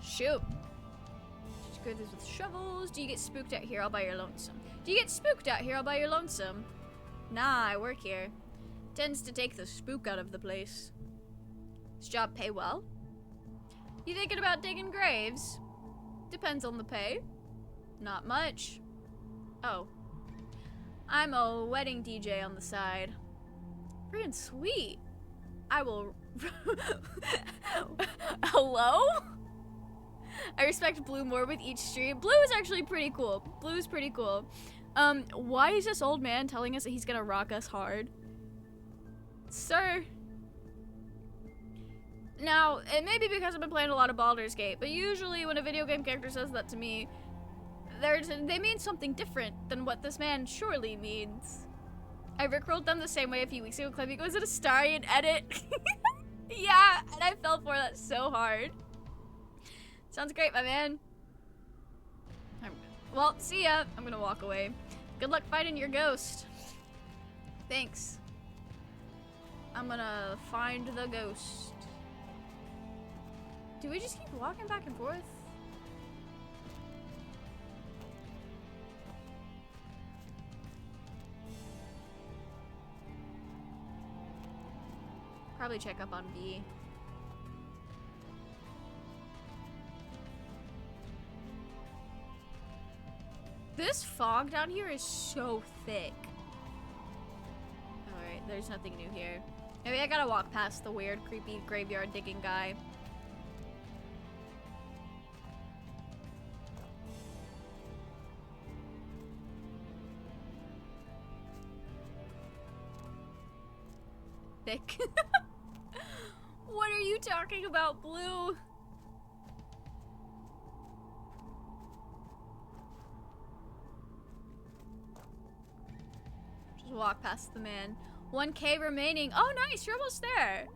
Shoot. Just go this with shovels. Do you get spooked out here all by your lonesome? Do you get spooked out here all by your lonesome? Nah, I work here. Tends to take the spook out of the place. Does job pay well? You thinking about digging graves? Depends on the pay. Not much. Oh. I'm a wedding DJ on the side. Freaking sweet. I will... Hello? I respect Blue more with each stream. Blue is actually pretty cool. Blue is pretty cool. Why is this old man telling us that he's gonna rock us hard? Sir. Now, it may be because I've been playing a lot of Baldur's Gate, but usually when a video game character says that to me, they mean something different than what this man surely means. I rickrolled them the same way a few weeks ago. Clevy goes at a Starian edit. Yeah, and I fell for that so hard. Sounds great, my man. Well, see ya. I'm gonna walk away. Good luck finding your ghost. Thanks. I'm gonna find the ghost. Do we just keep walking back and forth? Probably check up on B. This fog down here is so thick. Alright, there's nothing new here. Maybe I gotta walk past the weird, creepy graveyard digging guy. Thick. What are you talking about, Blue? Just walk past the man. 1K remaining. Oh, nice. You're almost there.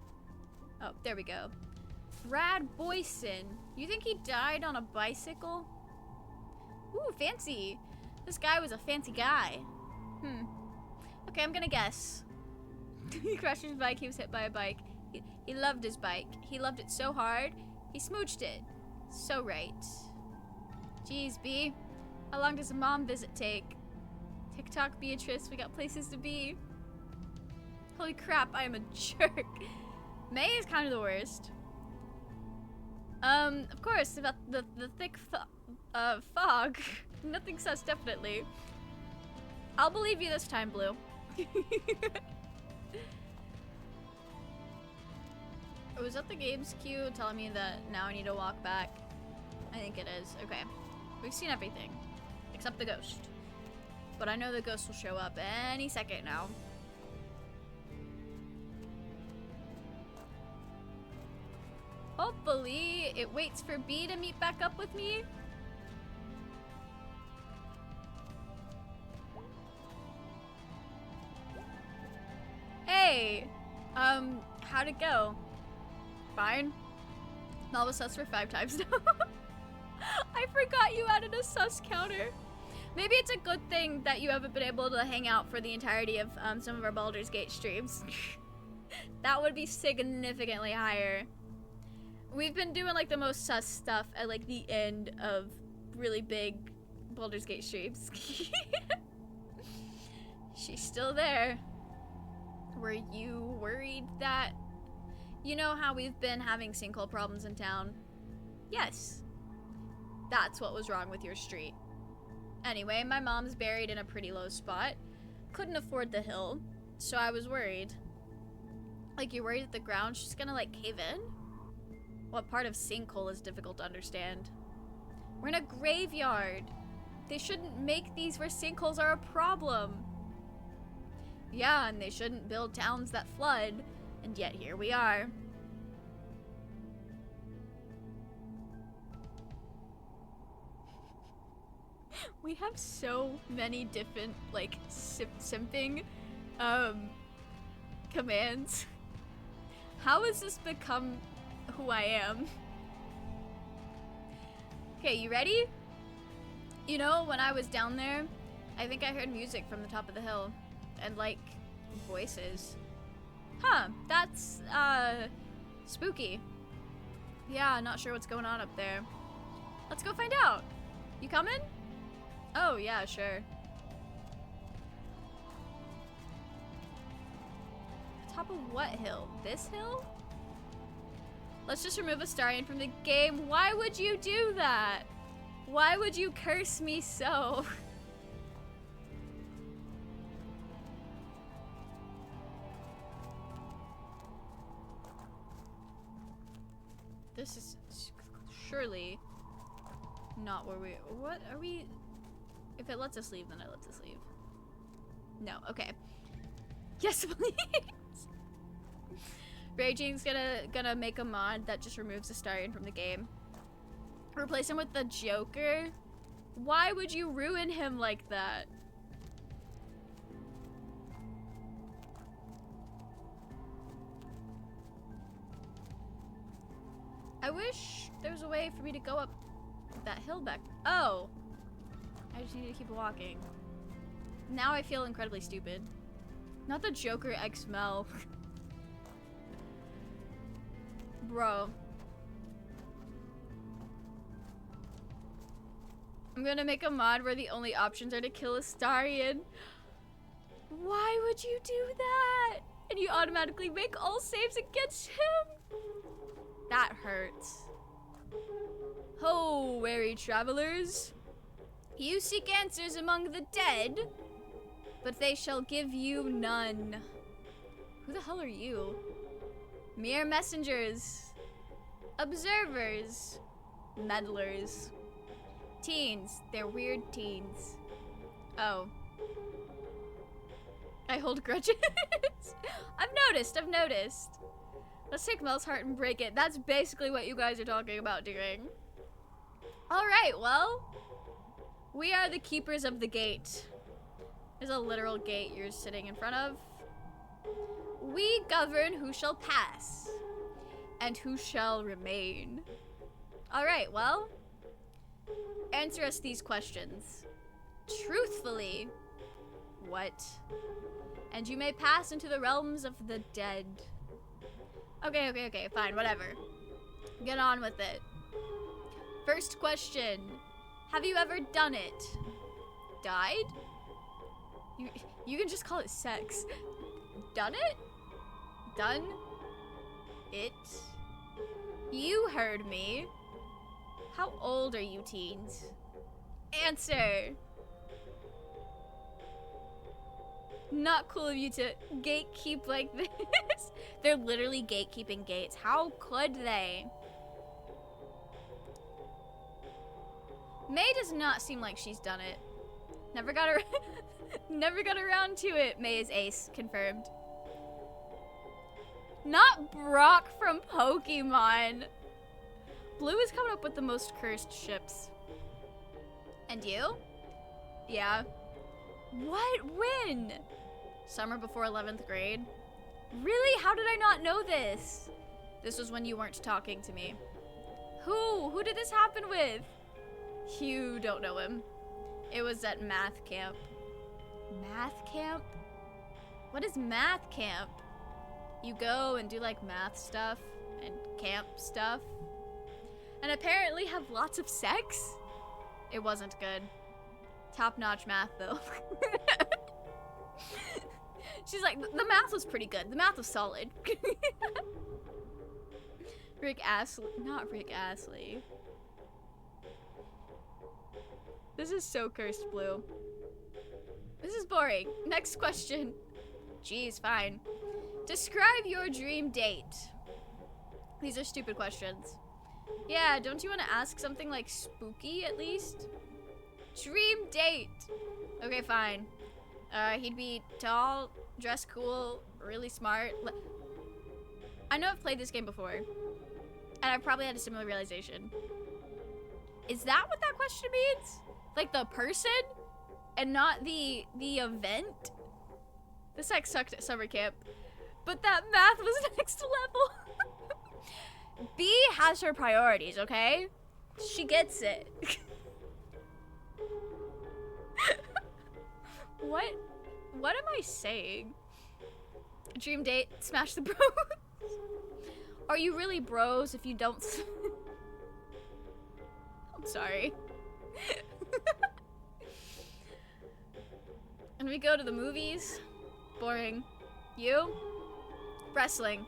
Oh, there we go. Brad Boyson. You think he died on a bicycle? Ooh, fancy. This guy was a fancy guy. Okay, I'm gonna guess. He crashed his bike. He was hit by a bike. He loved his bike. He loved it so hard. He smooched it. So right. Jeez, B. How long does a mom visit take? TikTok, Beatrice. We got places to be. Holy crap, I am a jerk. May is kind of the worst. Of course, about the thick fog. Nothing sus, definitely. I'll believe you this time, Blue. Was that the games queue telling me that now I need to walk back? I think it is. Okay. We've seen everything. Except the ghost. But I know the ghost will show up any second now. Hopefully, it waits for B to meet back up with me. Hey! How'd it go? Fine. Mel was sus for 5 times now. I forgot you added a sus counter. Maybe it's a good thing that you haven't been able to hang out for the entirety of some of our Baldur's Gate streams. That would be significantly higher. We've been doing like the most sus stuff at like the end of really big Baldur's Gate streams. She's still there. Were you worried that... You know how we've been having sinkhole problems in town? Yes. That's what was wrong with your street. Anyway, my mom's buried in a pretty low spot. Couldn't afford the hill, so I was worried. Like, you're worried that the ground's just gonna, like, cave in? What part of sinkhole is difficult to understand? We're in a graveyard. They shouldn't make these where sinkholes are a problem. Yeah, and they shouldn't build towns that flood, and yet here we are. We have so many different, like, simping, commands. How has this become who I am? Okay, you ready? You know, when I was down there, I think I heard music from the top of the hill. And, like, voices. Huh, that's, spooky. Yeah, not sure what's going on up there. Let's go find out. You coming? Oh, yeah, sure. Top of what hill? This hill? Let's just remove Astarion from the game. Why would you do that? Why would you curse me so? This is surely not where we... What are we... If it lets us leave, then it lets us leave. No, okay. Yes, please! Raging's gonna make a mod that just removes Astarion from the game. Replace him with the Joker? Why would you ruin him like that? I wish there was a way for me to go up that hill back. Oh! I just need to keep walking. Now I feel incredibly stupid. Not the Joker X Mel. Bro. I'm gonna make a mod where the only options are to kill Astarion. Why would you do that? And you automatically make all saves against him? That hurts. Ho, weary travelers. You seek answers among the dead, but they shall give you none. Who the hell are you? Mere messengers. Observers. Meddlers. Teens. They're weird teens. Oh. I hold grudges. I've noticed. Let's take Mel's heart and break it. That's basically what you guys are talking about doing. Alright, well. We are the keepers of the gate. There's a literal gate you're sitting in front of. We govern who shall pass. And who shall remain. Alright, well. Answer us these questions. Truthfully. What? And you may pass into the realms of the dead. Okay, fine, whatever. Get on with it. First question. Have you ever done it? Died? You can just call it sex. Done it? Done? It? You heard me. How old are you teens? Answer. Not cool of you to gatekeep like this. They're literally gatekeeping gates. How could they? May does not seem like she's done it. Never got her. Never got around to it. May is ace. Confirmed. Not Brock from Pokemon. Blue is coming up with the most cursed ships. And you? Yeah. What? When? Summer before 11th grade? Really? How did I not know this? This was when you weren't talking to me. Who? Who did this happen with? You don't know him. It was at math camp. Math camp? What is math camp? You go and do like math stuff and camp stuff. And apparently have lots of sex? It wasn't good. Top-notch math though. She's like, the math was pretty good. The math was solid. Rick Astley, not Rick Astley. This is so cursed, Blue. This is boring. Next question. Geez, fine. Describe your dream date. These are stupid questions. Yeah, don't you want to ask something like spooky at least? Dream date. Okay, fine. He'd be tall, dressed cool, really smart. I know I've played this game before, and I've probably had a similar realization. Is that what that question means? Like the person, and not the event? This like sucked at summer camp, but that math was next level. B has her priorities, okay? She gets it. What am I saying? Dream date, smash the bros. Are you really bros if you don't? I'm sorry. And we go to the movies. Boring. You? Wrestling.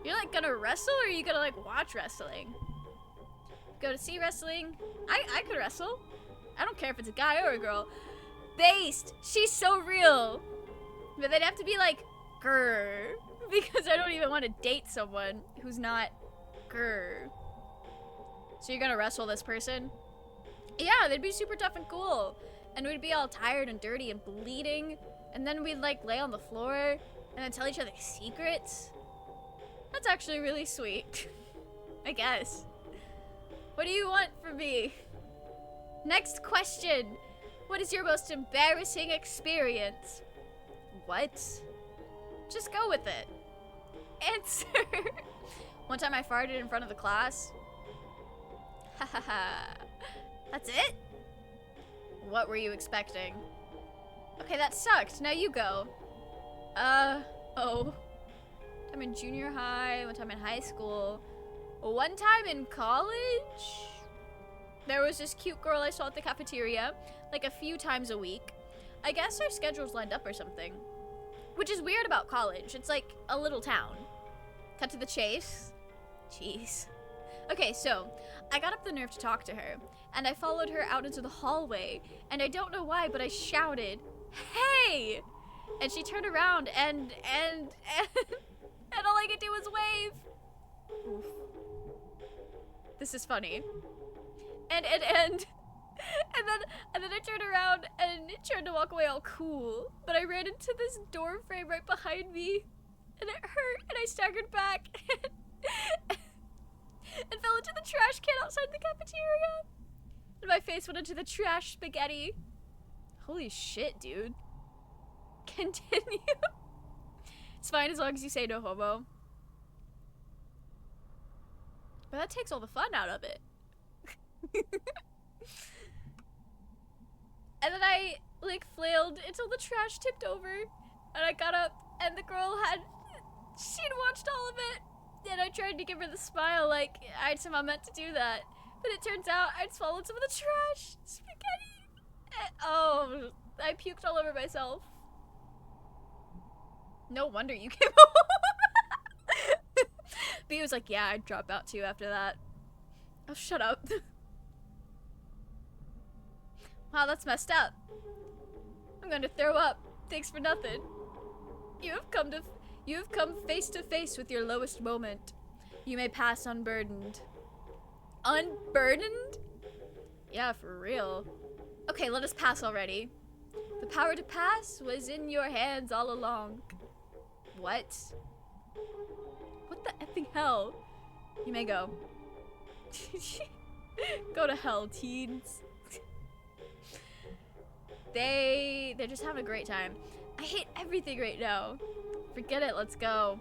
You're like gonna wrestle, or are you gonna like watch wrestling? Go to see wrestling. I could wrestle. I don't care if it's a guy or a girl. Based. She's so real. But they'd have to be like, grr. Because I don't even want to date someone who's not grr. So you're gonna wrestle this person? Yeah, they'd be super tough and cool. And we'd be all tired and dirty and bleeding. And then we'd like lay on the floor and then tell each other secrets. That's actually really sweet. I guess. What do you want from me? Next question. What is your most embarrassing experience? What? Just go with it. Answer. One time I farted in front of the class. Ha ha ha. That's it? What were you expecting? Okay, that sucked. Now you go. Oh. I'm in junior high, one time in high school. One time in college? There was this cute girl I saw at the cafeteria, like a few times a week. I guess our schedules lined up or something. Which is weird about college. It's like a little town. Cut to the chase. Jeez. Okay, so I got up the nerve to talk to her, and I followed her out into the hallway, and I don't know why, but I shouted, "Hey!" And she turned around and all I could do was wave. Oof. This is funny. And then I turned around and tried to walk away all cool, but I ran into this door frame right behind me, and it hurt, and I staggered back and fell into the trash can outside the cafeteria, and my face went into the trash spaghetti. Holy shit, dude. Continue. It's fine as long as you say no homo. But that takes all the fun out of it. And then I, like, flailed until the trash tipped over. And I got up, and the girl she'd watched all of it. And I tried to give her the smile, like, I'd somehow meant to do that. But it turns out I'd swallowed some of the trash spaghetti. Oh, I puked all over myself. No wonder you came home. B was like, yeah, I'd drop out too after that. Oh, shut up. Wow, that's messed up. I'm going to throw up. Thanks for nothing. You have come face to face with your lowest moment. You may pass unburdened. Unburdened? Yeah, for real. Okay, let us pass already. The power to pass was in your hands all along. What? What the effing hell? You may go. Go to hell, teens. They're just having a great time. I hate everything right now. Forget it, let's go.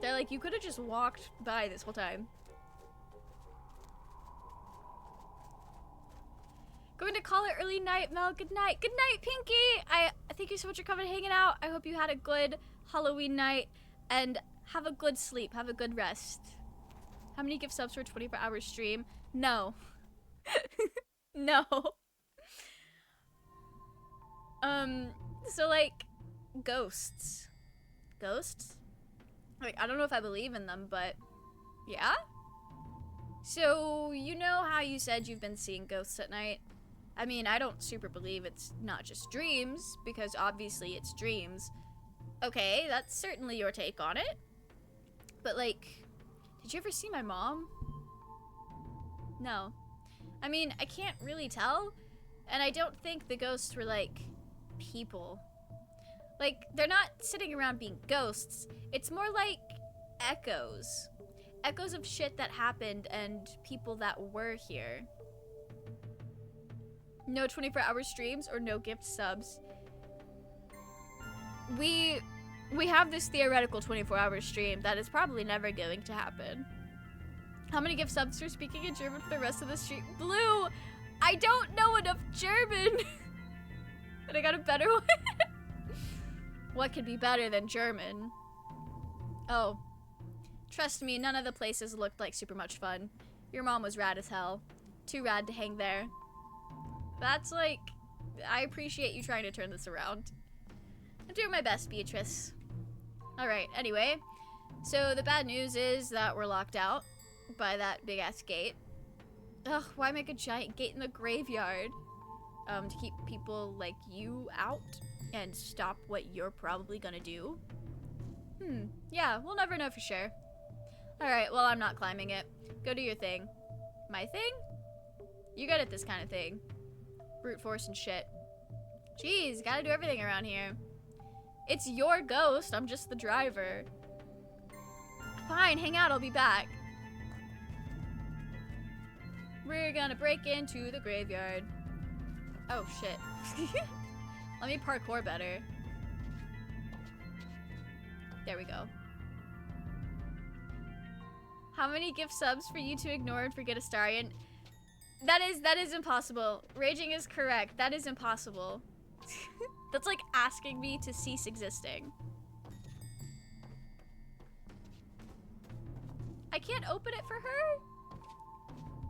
They're like, you could have just walked by this whole time. Going to call it early night, Mel. Good night. Good night, Pinky. I thank you so much for coming and hanging out. I hope you had a good Halloween night and have a good sleep. Have a good rest. How many gift subs for a 24-hour stream? No. No. So like ghosts. Ghosts? Like, I don't know if I believe in them, but yeah? So, you know how you said you've been seeing ghosts at night? I mean, I don't super believe it's not just dreams, because obviously it's dreams. Okay, that's certainly your take on it. But like, did you ever see my mom? No. I mean, I can't really tell, and I don't think the ghosts were like people. Like, they're not sitting around being ghosts. It's more like echoes. Echoes of shit that happened and people that were here. No 24-hour streams or no gift subs. We have this theoretical 24-hour stream that is probably never going to happen. How many gift subs for speaking in German for the rest of the stream? Blue, I don't know enough German. But I got a better one. What could be better than German? Oh. Trust me, none of the places looked like super much fun. Your mom was rad as hell. Too rad to hang there. That's like, I appreciate you trying to turn this around. I'm doing my best, Beatrice. Alright, anyway. So the bad news is that we're locked out by that big ass gate. Ugh, why make a giant gate in the graveyard? To keep people like you out and stop what you're probably gonna do? Yeah, we'll never know for sure. Alright, well, I'm not climbing it. Go do your thing. My thing? You good at this kind of thing. Brute force and shit. Jeez, gotta do everything around here. It's your ghost, I'm just the driver. Fine, hang out, I'll be back. We're gonna break into the graveyard. Oh, shit. Let me parkour better. There we go. How many gift subs for you to ignore and forget Astarion? That is impossible. Raging is correct. That is impossible. That's like asking me to cease existing. I can't open it for her?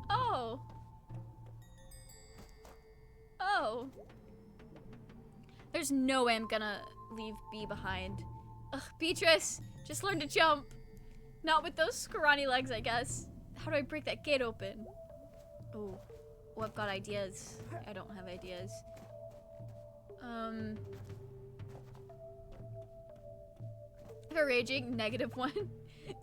Oh. Oh. There's no way I'm gonna leave B behind. Ugh, Beatrice, just learn to jump. Not with those scrawny legs, I guess. How do I break that gate open? Ooh. Oh, I've got ideas. I don't have ideas. For raging, -1.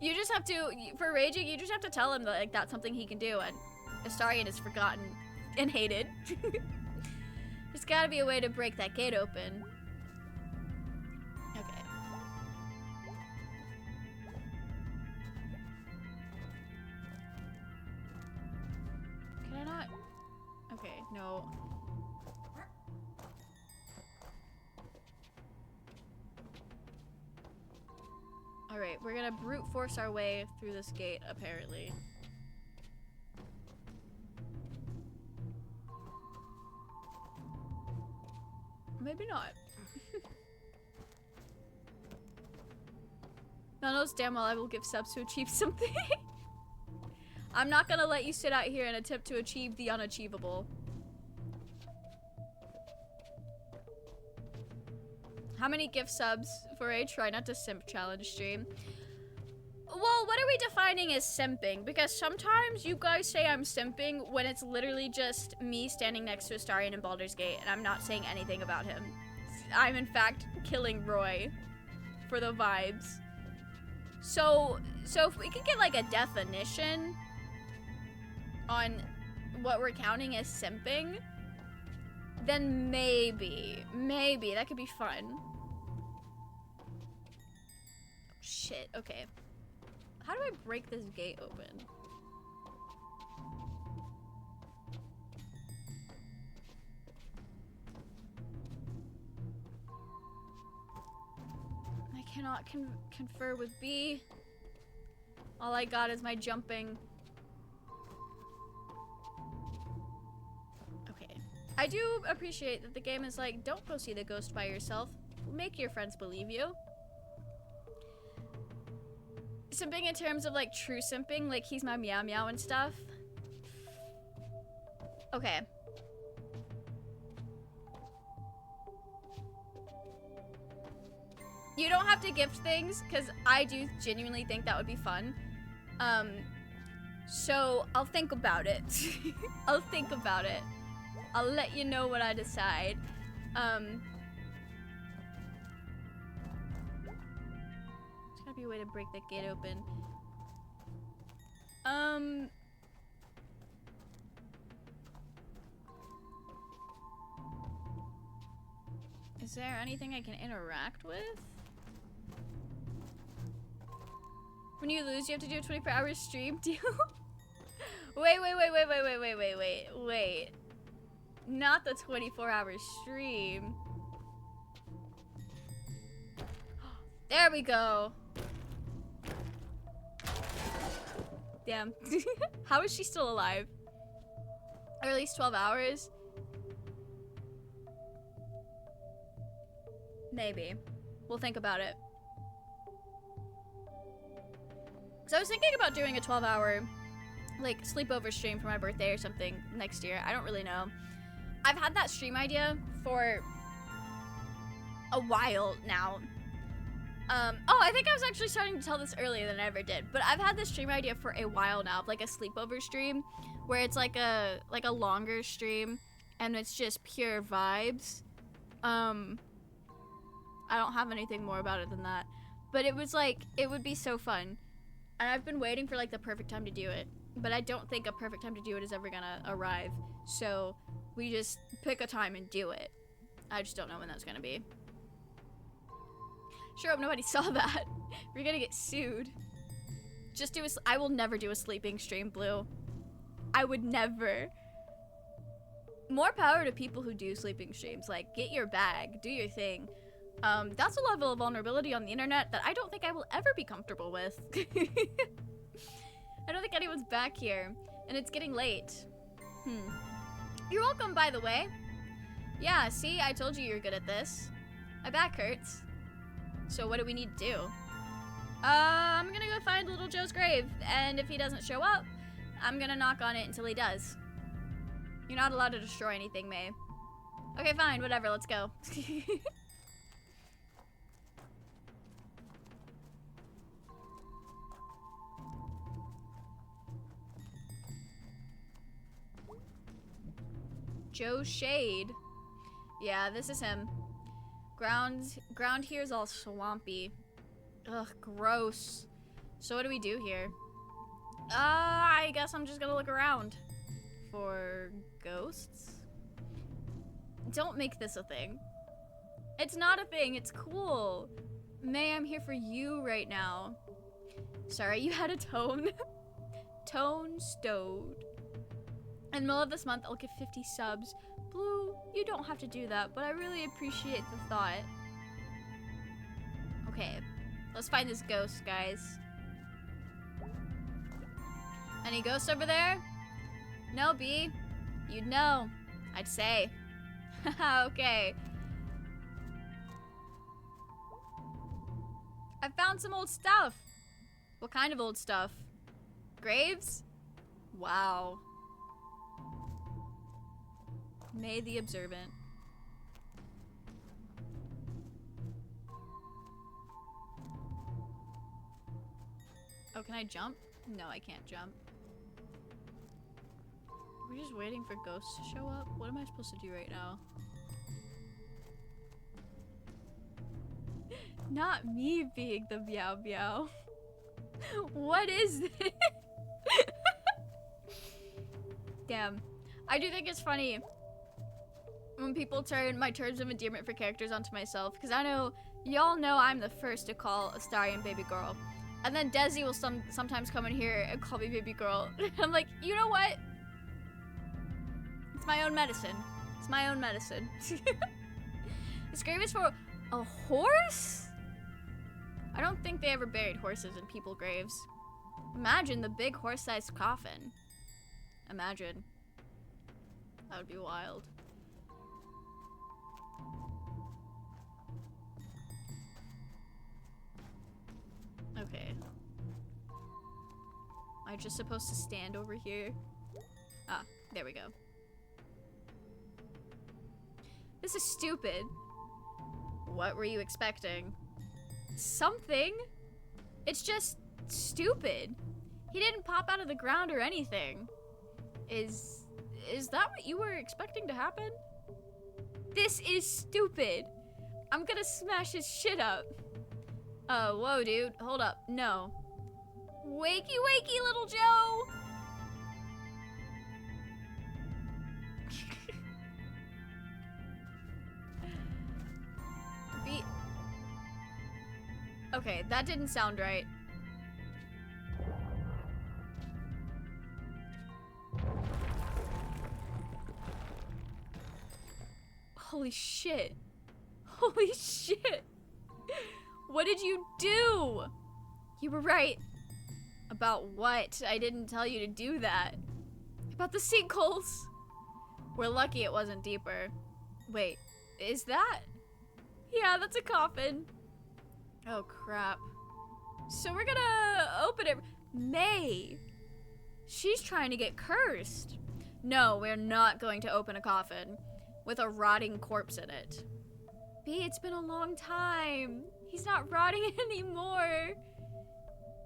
You just have to, for raging, you just have to tell him that like that's something he can do, and Astarion is forgotten and hated. There's gotta be a way to break that gate open. Okay. Can I not? Okay, no. Alright, we're gonna brute force our way through this gate, apparently. Maybe not. None knows damn well I will give subs to achieve something. I'm not gonna let you sit out here and attempt to achieve the unachievable. How many gift subs for a try not to simp challenge stream? Well, what are we defining as simping? Because sometimes you guys say I'm simping when it's literally just me standing next to Astarion in Baldur's Gate and I'm not saying anything about him. I'm in fact killing Roy for the vibes. So if we could get like a definition on what we're counting as simping, then maybe that could be fun. Oh, shit, okay. How do I break this gate open? I cannot confer with B. All I got is my jumping. Okay. I do appreciate that the game is like, don't go see the ghost by yourself. Make your friends believe you. Simping in terms of like true simping, like he's my meow meow and stuff. Okay. You don't have to gift things, because I do genuinely think that would be fun. So I'll think about it. I'll think about it. I'll let you know what I decide. There's gotta be a way to break that gate open. Is there anything I can interact with? When you lose, you have to do a 24-hour stream deal? Wait. Not the 24-hour stream. There we go. Damn. How is she still alive? Or at least 12 hours? Maybe. We'll think about it. So I was thinking about doing a 12-hour, like, sleepover stream for my birthday or something next year. I don't really know. I've had that stream idea for a while now. Oh, I think I was actually starting to tell this earlier than I ever did. But I've had this stream idea for a while now, of like a sleepover stream, where it's like a longer stream, and it's just pure vibes. I don't have anything more about it than that. But it was like, it would be so fun. And I've been waiting for like the perfect time to do it. But I don't think a perfect time to do it is ever gonna arrive. So we just pick a time and do it. I just don't know when that's gonna be. Sure hope nobody saw that. We're gonna get sued. Just do I will never do a sleeping stream, Blue. I would never. More power to people who do sleeping streams. Like, get your bag, do your thing. That's a level of vulnerability on the internet that I don't think I will ever be comfortable with. I don't think anyone's back here. And it's getting late. You're welcome, by the way. Yeah, see, I told you you're good at this. My back hurts. So what do we need to do? I'm gonna go find Little Joe's grave. And if he doesn't show up, I'm gonna knock on it until he does. You're not allowed to destroy anything, May. Okay, fine, whatever, let's go. Joe Shade. Yeah, this is him. Ground here is all swampy. Ugh, gross. So what do we do here? I guess I'm just gonna look around for ghosts. Don't make this a thing. It's not a thing, it's cool. May, I'm here for you right now. Sorry, you had a tone. Tone stowed. In the middle of this month, I'll get 50 subs. Blue, you don't have to do that, but I really appreciate the thought. Okay, let's find this ghost, guys. Any ghosts over there? No, B. You'd know. I'd say. Okay. I found some old stuff. What kind of old stuff? Graves? Wow. May the Observant. Oh, can I jump? No, I can't jump. We're just waiting for ghosts to show up? What am I supposed to do right now? Not me being the meow meow. What is this? Damn. I do think it's funny when people turn my terms of endearment for characters onto myself, because I know y'all know I'm the first to call Astarion baby girl, and then Desi will sometimes come in here and call me baby girl. I'm like, you know what? It's my own medicine. It's my own medicine. This grave is for a horse? I don't think they ever buried horses in people graves. Imagine the big horse-sized coffin. Imagine. That would be wild. Okay. Am I just supposed to stand over here? Ah, there we go. This is stupid. What were you expecting? Something? It's just stupid. He didn't pop out of the ground or anything. Is that what you were expecting to happen? This is stupid. I'm gonna smash his shit up. Oh, whoa, dude. Hold up. No. Wakey, wakey, little Joe! Okay, that didn't sound right. Holy shit. Holy shit. What did you do? You were right. About what? I didn't tell you to do that. About the sinkholes. We're lucky it wasn't deeper. Wait, is that? Yeah, that's a coffin. Oh, crap. So we're gonna open it. May. She's trying to get cursed. No, we're not going to open a coffin with a rotting corpse in it. B, it's been a long time. He's not rotting anymore.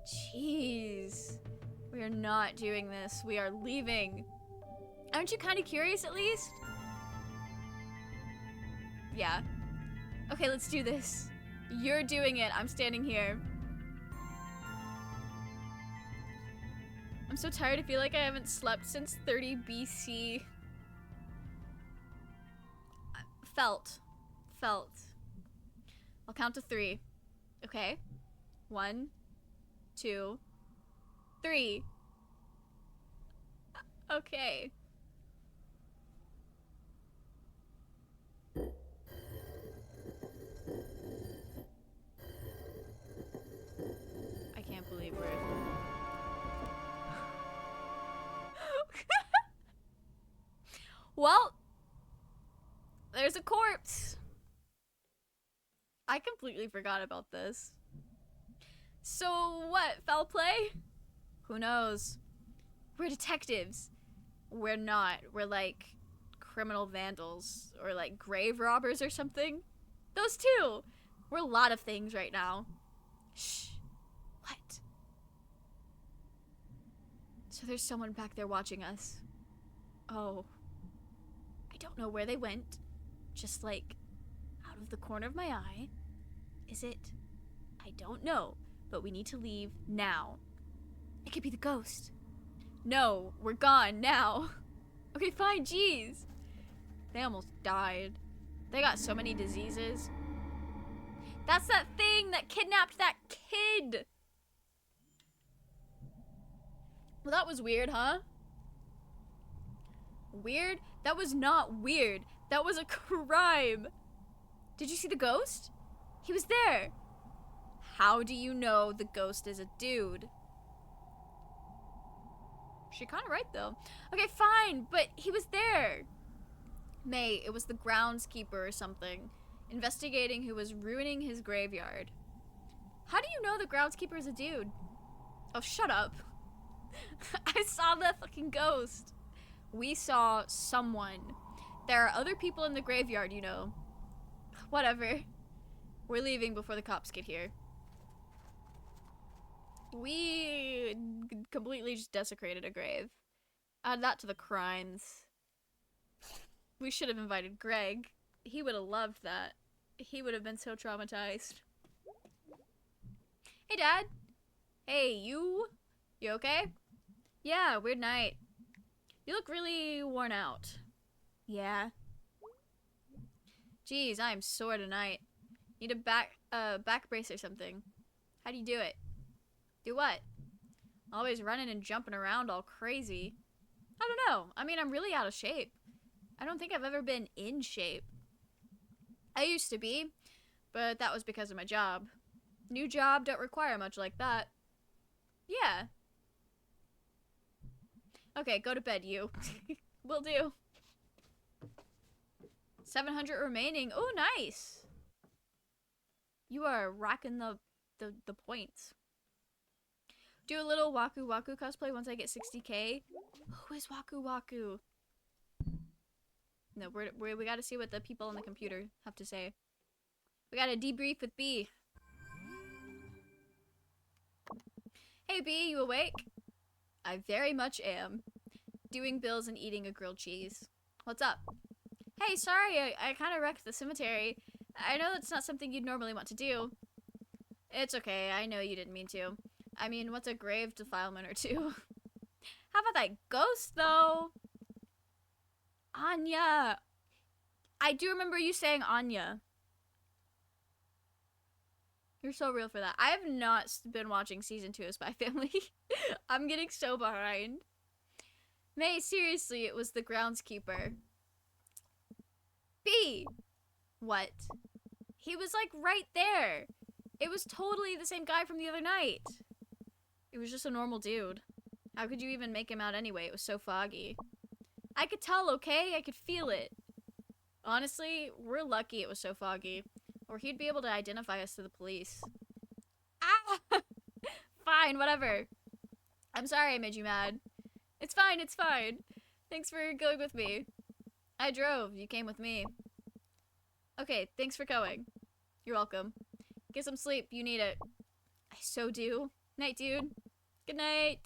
Jeez. We are not doing this. We are leaving. Aren't you kind of curious at least? Yeah. Okay, let's do this. You're doing it. I'm standing here. I'm so tired. I feel like I haven't slept since 30 BC. Felt. I'll count to 3. Okay. 1, 2, 3. Okay. I can't believe we're... Well, there's a corpse. I completely forgot about this. So what, foul play? Who knows? We're detectives. We're not. We're like criminal vandals or like grave robbers or something. Those two. We're a lot of things right now. Shh. What? So there's someone back there watching us. Oh. I don't know where they went. Just like out of the corner of my eye. Is it? I don't know, but we need to leave now. It could be the ghost. No, we're gone now. Okay, fine, jeez. They almost died. They got so many diseases. That's that thing that kidnapped that kid. Well, that was weird, huh? Weird? That was not weird. That was a crime. Did you see the ghost? He was there. How do you know the ghost is a dude? She's kind of right, though. Okay, fine, but he was there. May, it was the groundskeeper or something, investigating who was ruining his graveyard. How do you know the groundskeeper is a dude? Oh, shut up. I saw the fucking ghost. We saw someone. There are other people in the graveyard, you know. Whatever. We're leaving before the cops get here. We completely just desecrated a grave. Add that to the crimes. We should have invited Greg. He would have loved that. He would have been so traumatized. Hey, Dad. Hey, you? You okay? Yeah, weird night. You look really worn out. Yeah. Geez, I'm sore tonight. Need a back brace or something. How do you do it? Do what? Always running and jumping around all crazy. I don't know. I mean, I'm really out of shape. I don't think I've ever been in shape. I used to be, but that was because of my job. New job don't require much like that. Yeah. Okay, go to bed, you. Will do. 700 remaining. Oh, nice. You are rocking the points. Do a little Waku Waku cosplay once I get 60k. Who is Waku Waku? No, we gotta see what the people on the computer have to say. We gotta debrief with B. Hey B, you awake? I very much am. Doing bills and eating a grilled cheese. What's up? Hey, sorry, I kind of wrecked the cemetery. I know that's not something you'd normally want to do. It's okay, I know you didn't mean to. I mean, what's a grave defilement or two? How about that ghost, though? Anya. I do remember you saying Anya. You're so real for that. I have not been watching season 2 of Spy Family. I'm getting so behind. May, seriously, it was the groundskeeper. B. What? He was like right there. It was totally the same guy from the other night. It was just a normal dude. How could you even make him out anyway? It was so foggy. I could tell, okay? I could feel it. Honestly, we're lucky it was so foggy. Or he'd be able to identify us to the police. Ah! Fine, whatever. I'm sorry I made you mad. It's fine, it's fine. Thanks for going with me. I drove. You came with me. Okay, thanks for going. You're welcome. Get some sleep. You need it. I so do. Night, dude. Good night.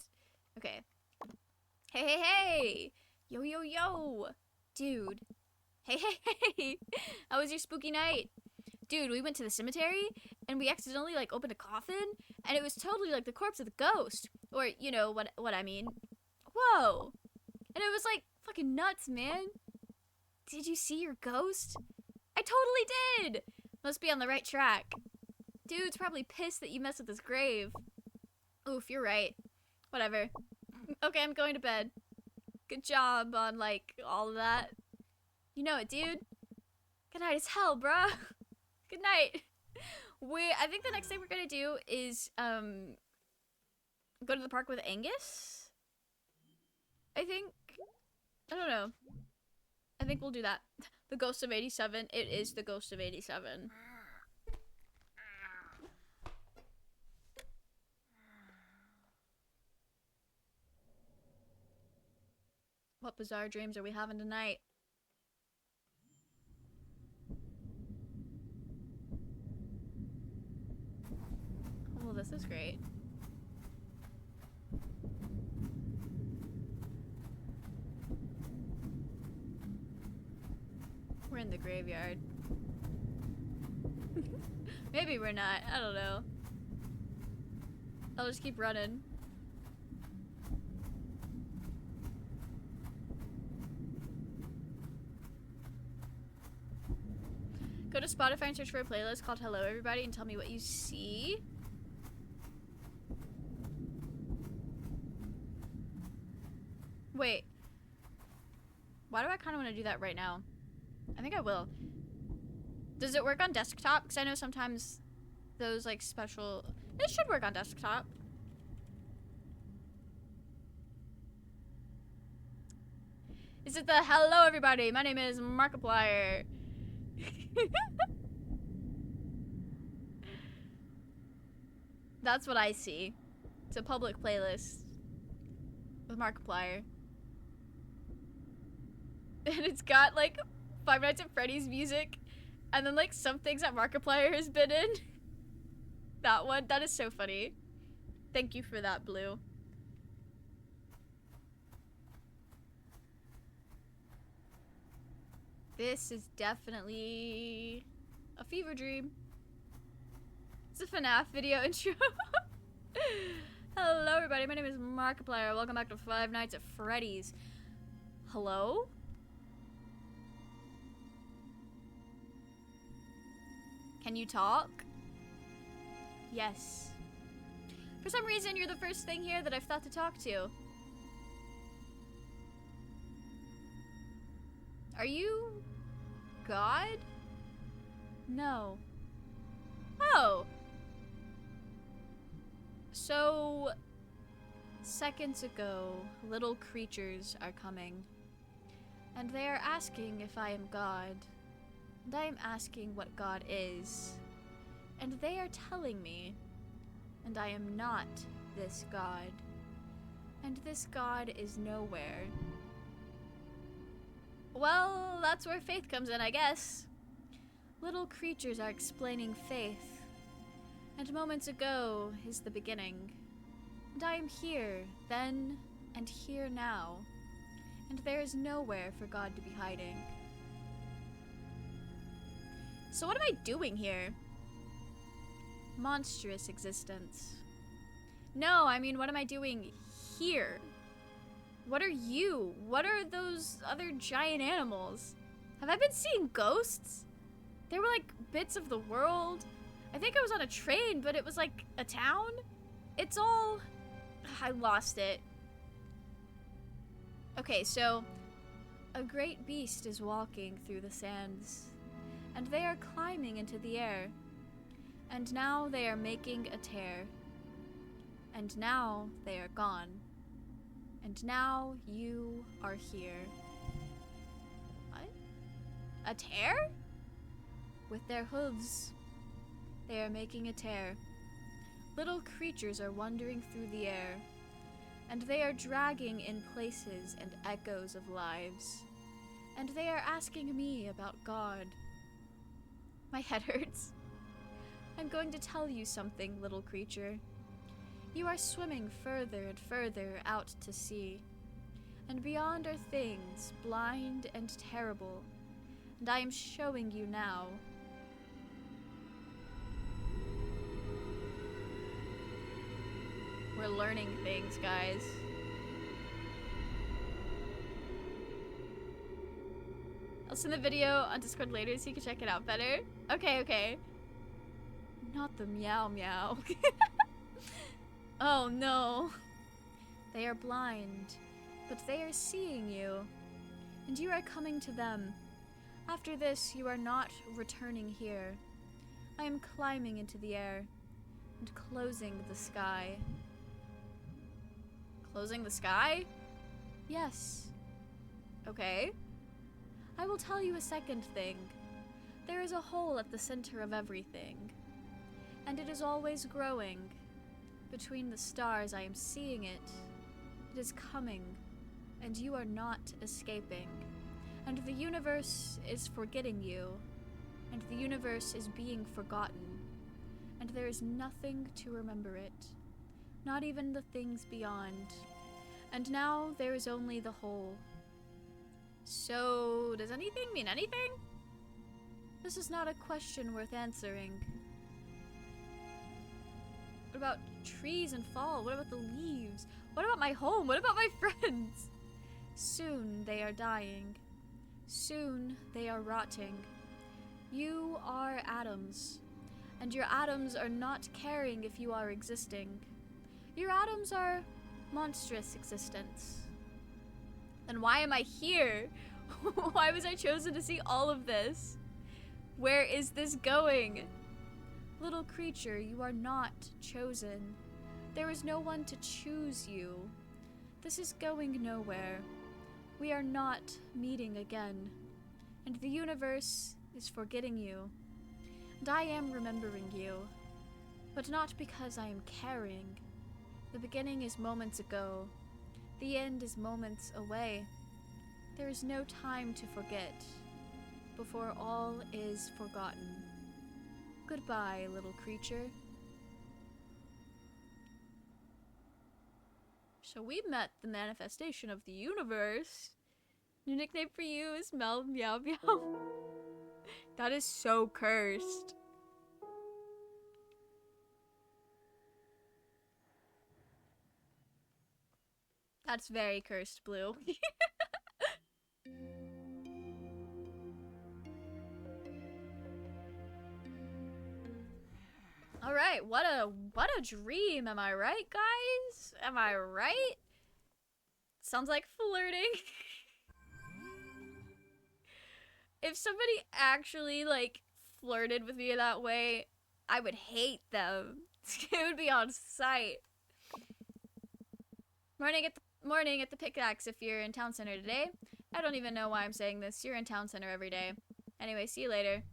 Okay. Hey, hey, hey! Yo, yo, yo! Dude. Hey, hey, hey! How was your spooky night? Dude, we went to the cemetery, and we accidentally, like, opened a coffin, and it was totally, like, the corpse of the ghost. Or, you know, what I mean. Whoa! And it was, like, fucking nuts, man. Did you see your ghost? I totally did! Must be on the right track. Dude's probably pissed that you messed with his grave. Oof, you're right. Whatever. Okay, I'm going to bed. Good job on, like, all of that. You know it, dude. Good night as hell, bruh. Good night. I think the next thing we're gonna do is, go to the park with Angus? I think. I don't know. I think we'll do that. The Ghost of 87. It is the Ghost of 87. What bizarre dreams are we having tonight? Oh, this is great. We're in the graveyard. Maybe we're not. I don't know. I'll just keep running. Go to Spotify and search for a playlist called Hello Everybody and tell me what you see. Wait. Why do I kind of want to do that right now? I think I will. Does it work on desktop? Because I know sometimes those like special... It should work on desktop. Is it the hello everybody? My name is Markiplier. That's what I see. It's a public playlist with Markiplier. And it's got like Five Nights at Freddy's music and then like some things that Markiplier has been in. That one, that is so funny. Thank you for that, Blue. This is definitely a fever dream. It's a FNAF video intro. Hello everybody, my name is Markiplier. Welcome back to Five Nights at Freddy's. Hello? Can you talk? Yes. For some reason, you're the first thing here that I've thought to talk to. Are you God? No. Oh. So, seconds ago, little creatures are coming. And they are asking if I am God. And I am asking what God is. And they are telling me, and I am not this God. And this God is nowhere. Well, that's where faith comes in, I guess. Little creatures are explaining faith. And moments ago is the beginning. And I am here, then, and here now. And there is nowhere for God to be hiding. So what am I doing here? Monstrous existence. No, I mean, what am I doing here? What are you? What are those other giant animals? Have I been seeing ghosts? They were like bits of the world. I think I was on a train, but it was like a town. It's all... I lost it. Okay, so a great beast is walking through the sands, and they are climbing into the air. And now they are making a tear. And now they are gone. And now you are here. What? A tear? With their hooves, they are making a tear. Little creatures are wandering through the air, and they are dragging in places and echoes of lives. And they are asking me about God. My head hurts. I'm going to tell you something, little creature. You are swimming further and further out to sea, and beyond are things blind and terrible, and I am showing you now. We're learning things, guys. I'll send the video on Discord later so you can check it out better. Okay, okay. Not the meow meow. Oh no. They are blind, but they are seeing you, and you are coming to them. After this, you are not returning here. I am climbing into the air and closing the sky. Closing the sky? Yes. Okay. I will tell you a second thing. There is a hole at the center of everything, and it is always growing. Between the stars, I am seeing it. It is coming, and you are not escaping. And the universe is forgetting you, and the universe is being forgotten, and there is nothing to remember it, not even the things beyond. And now there is only the whole. So, does anything mean anything? This is not a question worth answering. What about trees and fall? What about the leaves? What about my home? What about my friends? Soon they are dying. Soon they are rotting. You are atoms, and your atoms are not caring if you are existing. Your atoms are monstrous existence. Then why am I here? Why was I chosen to see all of this? Where is this going? Little creature, you are not chosen. There is no one to choose you. This is going nowhere. We are not meeting again. And the universe is forgetting you. And I am remembering you. But not because I am caring. The beginning is moments ago. The end is moments away. There is no time to forget before all is forgotten. Goodbye, little creature. So we met the manifestation of the universe. New nickname for you is Mel Meow Meow. That is so cursed. That's very cursed, Blue. All right, what a dream, am I right, guys? Am I right? Sounds like flirting. If somebody actually, like, flirted with me that way, I would hate them. It would be on sight. Morning at the pickaxe if you're in town center today. I don't even know why I'm saying this. You're in town center every day. Anyway, see you later.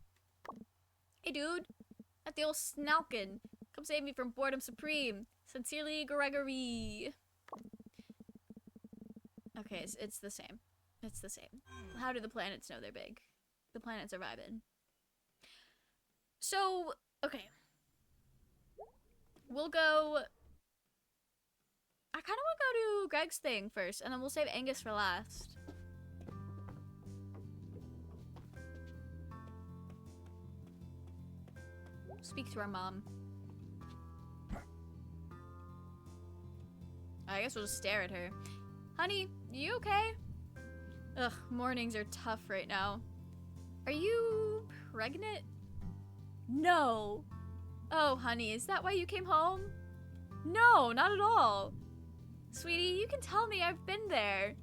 Hey, dude. At the old Snalkin. Come save me from boredom supreme. Sincerely, Gregory. Okay, it's the same. It's the same. How do the planets know they're big? The planets are vibing. So, okay. We'll go... I kind of want to go to Greg's thing first, and then we'll save Angus for last. Speak to our mom. I guess we'll just stare at her. Honey, you okay? Ugh, mornings are tough right now. Are you pregnant? No. Oh, honey, is that why you came home? No, not at all. Sweetie, you can tell me I've been there.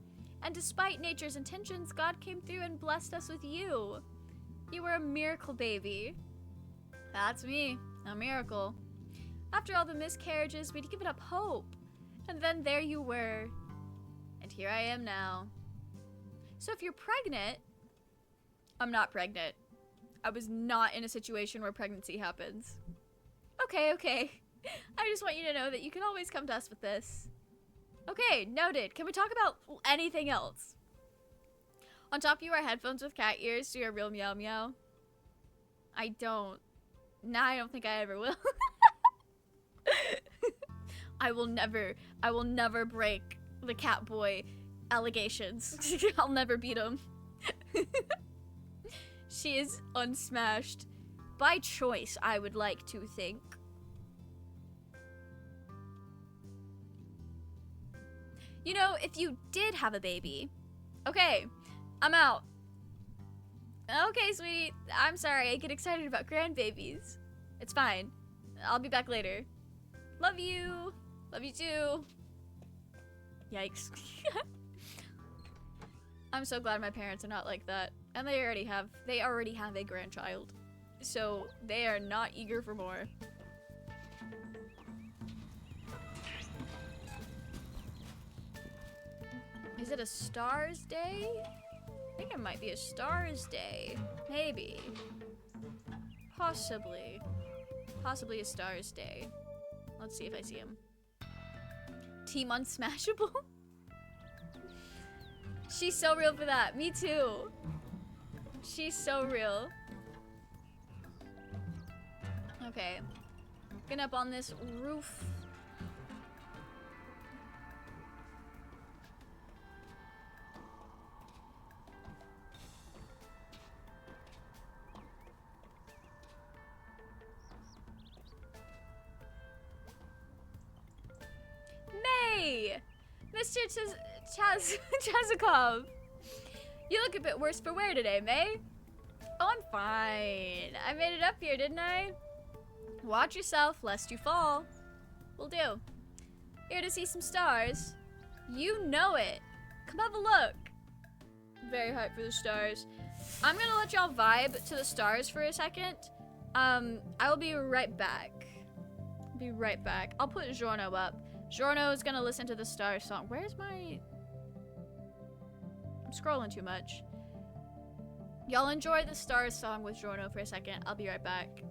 And despite nature's intentions, God came through and blessed us with you. You were a miracle baby. That's me, a miracle. After all the miscarriages, we'd given up hope. And then there you were. And here I am now. So if you're pregnant, I'm not pregnant. I was not in a situation where pregnancy happens. Okay, okay. I just want you to know that you can always come to us with this. Okay, noted. Can we talk about anything else? On top, you wear headphones with cat ears, so you're a real meow meow. I don't. Nah, I don't think I ever will. I will never break the cat boy allegations. I'll never beat him. She is unsmashed. By choice, I would like to think. You know, if you did have a baby... Okay, I'm out. Okay, sweetie. I'm sorry, I get excited about grandbabies. It's fine. I'll be back later. Love you. Love you too. Yikes. I'm so glad my parents are not like that. And they already have a grandchild. So they are not eager for more. Is it a Stars Day? I think it might be a Stars Day. Maybe. Possibly. Possibly a Stars Day. Let's see if I see him. Team Unsmashable? She's so real for that. Me too. She's so real. Okay. Getting up on this roof. May! Mr. Chazikov! You look a bit worse for wear today, May. Oh, I'm fine. I made it up here, didn't I? Watch yourself, lest you fall. Will do. Here to see some stars. You know it. Come have a look. Very hyped for the stars. I'm gonna let y'all vibe to the stars for a second. I will be right back. Be right back. I'll put Giorno up. Giorno is gonna listen to the stars song. Where's my... I'm scrolling too much. Y'all enjoy the stars song with Giorno for a second. I'll be right back.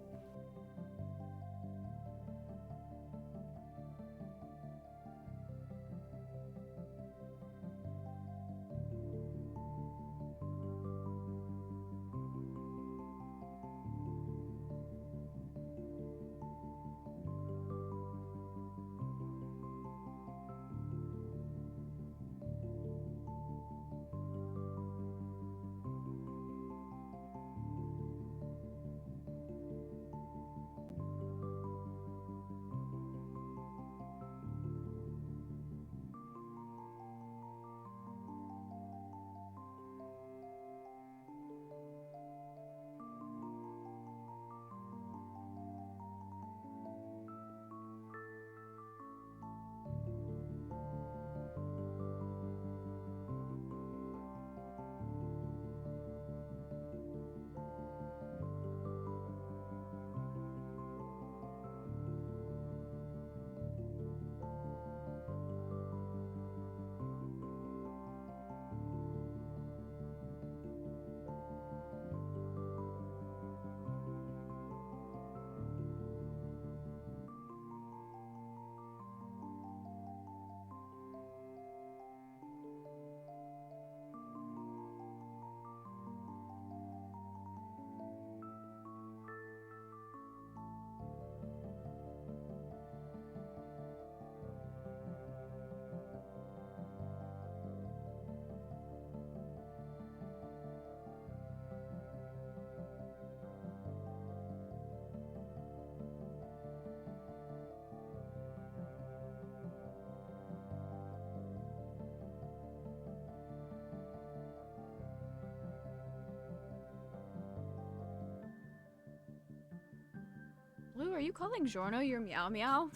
are you calling Giorno your meow meow?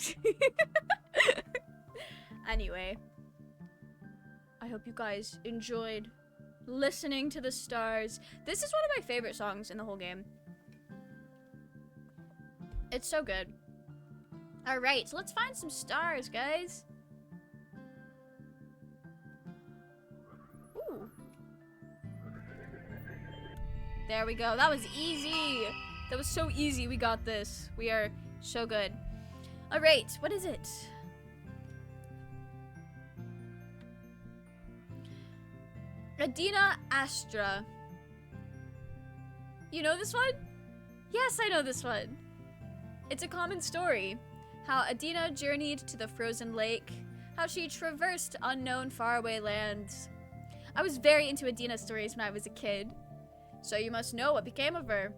Anyway, I hope you guys enjoyed listening to the stars. This is one of my favorite songs in the whole game. It's so good. Alright, so let's find some stars, guys. Ooh. There we go. That was easy. That was so easy. We got this. We are so good. Alright, what is it? Adina Astra. You know this one? Yes, I know this one. It's a common story. How Adina journeyed to the frozen lake. How she traversed unknown faraway lands. I was very into Adina's stories when I was a kid. So you must know what became of her.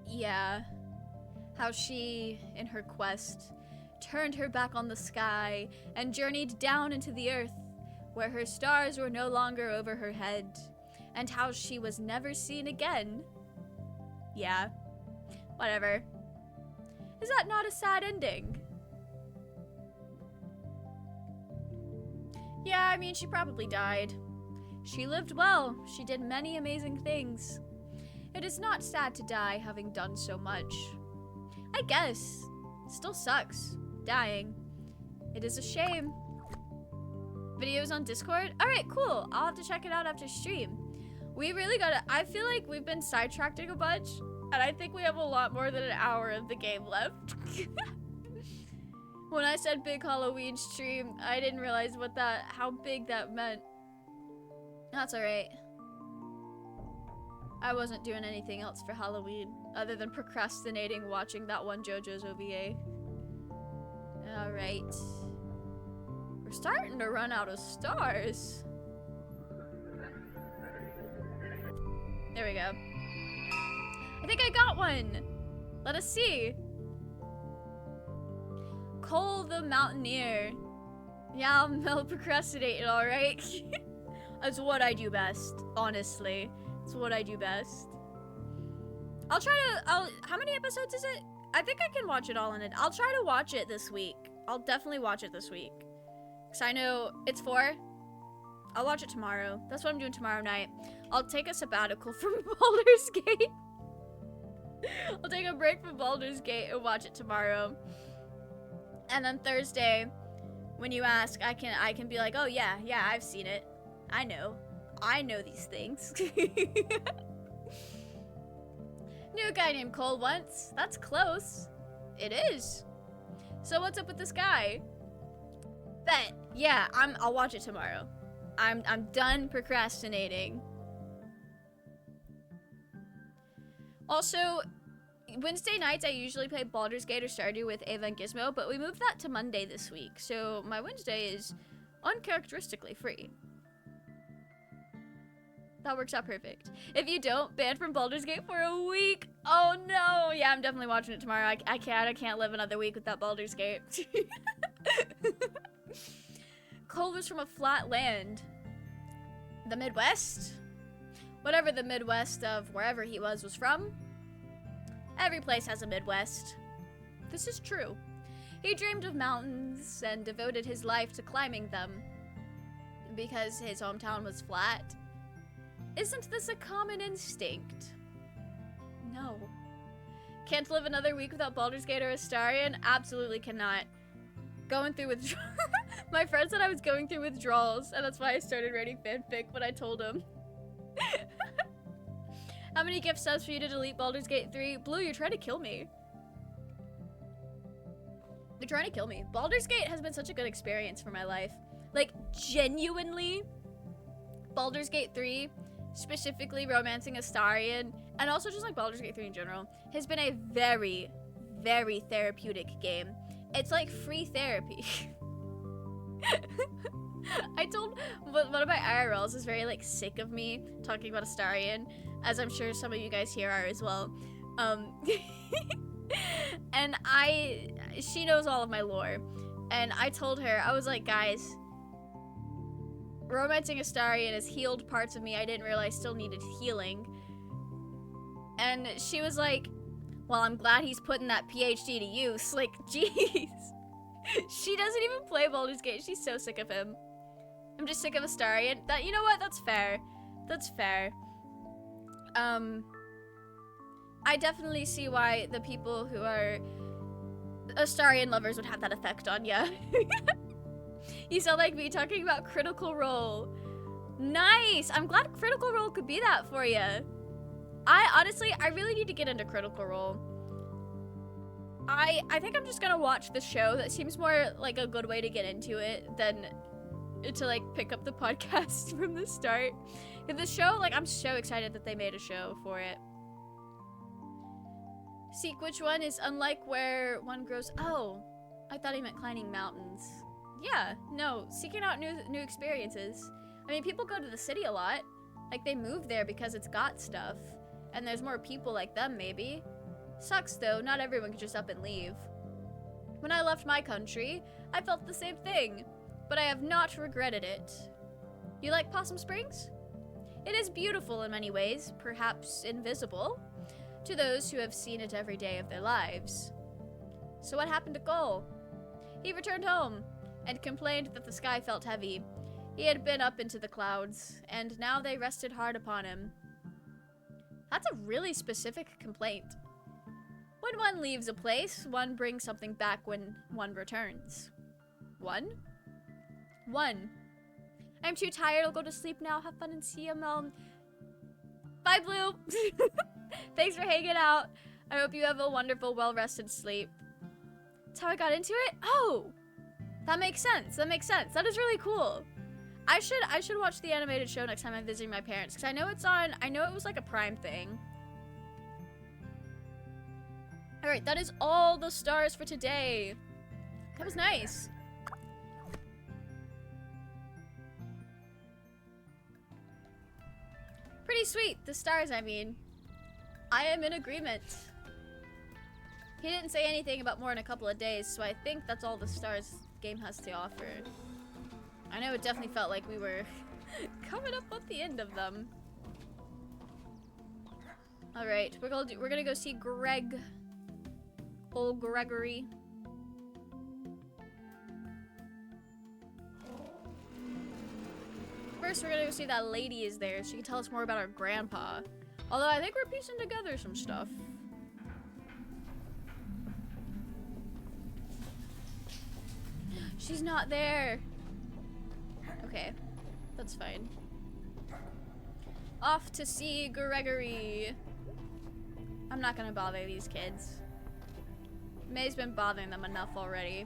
Yeah. How she, in her quest, turned her back on the sky and journeyed down into the earth, where her stars were no longer over her head, and how she was never seen again. Yeah, whatever. Is that not a sad ending? Yeah, I mean, she probably died. She lived well. She did many amazing things. It is not sad to die having done so much. I guess. It still sucks, dying. It is a shame. Videos on Discord? Alright, cool. I'll have to check it out after stream. We really gotta... I feel like we've been sidetracking a bunch, and I think we have a lot more than an hour of the game left. When I said big Halloween stream, I didn't realize how big that meant. That's alright. I wasn't doing anything else for Halloween, other than procrastinating watching that one JoJo's OVA. Alright. We're starting to run out of stars. There we go. I think I got one. Let us see. Cole the Mountaineer. Yeah, I'll procrastinate, alright? That's what I do best, honestly. It's what I do best. I'll try to, how many episodes is it? I think I can watch it all in it. I'll try to watch it this week. I'll definitely watch it this week. Cause I know it's 4. I'll watch it tomorrow. That's what I'm doing tomorrow night. I'll take a sabbatical from Baldur's Gate. I'll take a break from Baldur's Gate and watch it tomorrow. And then Thursday, when you ask, I can be like, oh yeah, I've seen it. I know these things. Knew a guy named Cole once. That's close. It is. So what's up with this guy? Bet. Yeah, I'll watch it tomorrow. I'm done procrastinating. Also, Wednesday nights I usually play Baldur's Gate or Stardew with Ava and Gizmo, but we moved that to Monday this week, so my Wednesday is uncharacteristically free. That works out perfect. If you don't, banned from Baldur's Gate for a week. Oh no! Yeah, I'm definitely watching it tomorrow. I can't live another week without Baldur's Gate. Cole was from a flat land. The Midwest? Whatever the Midwest of wherever he was from. Every place has a Midwest. This is true. He dreamed of mountains and devoted his life to climbing them. Because his hometown was flat. Isn't this a common instinct? No. Can't live another week without Baldur's Gate or Astarion? Absolutely cannot. Going through withdrawals. My friend said I was going through withdrawals, and that's why I started writing fanfic when I told him. How many gift subs for you to delete Baldur's Gate 3? Blue, you're trying to kill me. You're trying to kill me. Baldur's Gate has been such a good experience for my life. Like, genuinely, Baldur's Gate 3, specifically Romancing Astarion, and also just like Baldur's Gate 3 in general, has been a very, very therapeutic game. It's like free therapy. I told one of my IRLs is very like sick of me talking about Astarion, as I'm sure some of you guys here are as well. And she knows all of my lore, and I told her, I was like, guys, Romancing Astarion has healed parts of me I didn't realize still needed healing. And she was like, Well, I'm glad he's putting that PhD to use. Like, jeez. She doesn't even play Baldur's Gate. She's so sick of him. I'm just sick of Astarion. That, you know what? That's fair. That's fair. I definitely see why the people who are Astarion lovers would have that effect on ya. You sound like me talking about Critical Role. Nice! I'm glad Critical Role could be that for you. I really need to get into Critical Role. I think I'm just gonna watch the show. That seems more like a good way to get into it than to like pick up the podcast from the start. And the show, like, I'm so excited that they made a show for it. Seek which one is unlike where one grows. Oh, I thought he meant climbing mountains. Yeah, no, seeking out new experiences. I mean, people go to the city a lot. Like, they move there because it's got stuff. And there's more people like them, maybe. Sucks, though. Not everyone can just up and leave. When I left my country, I felt the same thing. But I have not regretted it. You like Possum Springs? It is beautiful in many ways, perhaps invisible, to those who have seen it every day of their lives. So what happened to Cole? He returned home, and complained that the sky felt heavy. He had been up into the clouds, and now they rested hard upon him. That's a really specific complaint. When one leaves a place, one brings something back when one returns. One? I'm too tired, I'll go to sleep now. Have fun and see you, Mel. Bye, Blue! Thanks for hanging out. I hope you have a wonderful, well-rested sleep. That's how I got into it? Oh! That makes sense. That makes sense. That is really cool. I should watch the animated show next time I'm visiting my parents, because I know it's on, I know it was like a Prime thing. Alright, that is all the stars for today. That was nice. Pretty sweet, the stars, I mean. I am in agreement. He didn't say anything about more in a couple of days, so I think that's all the stars game has to offer. I know it definitely felt like we were coming up at the end of them. Alright, we're gonna go see Greg. Old Gregory. First, we're gonna go see that lady is there. She can tell us more about our grandpa. Although I think we're piecing together some stuff. She's not there. Okay, that's fine. Off to see Gregory. I'm not gonna bother these kids. May's been bothering them enough already.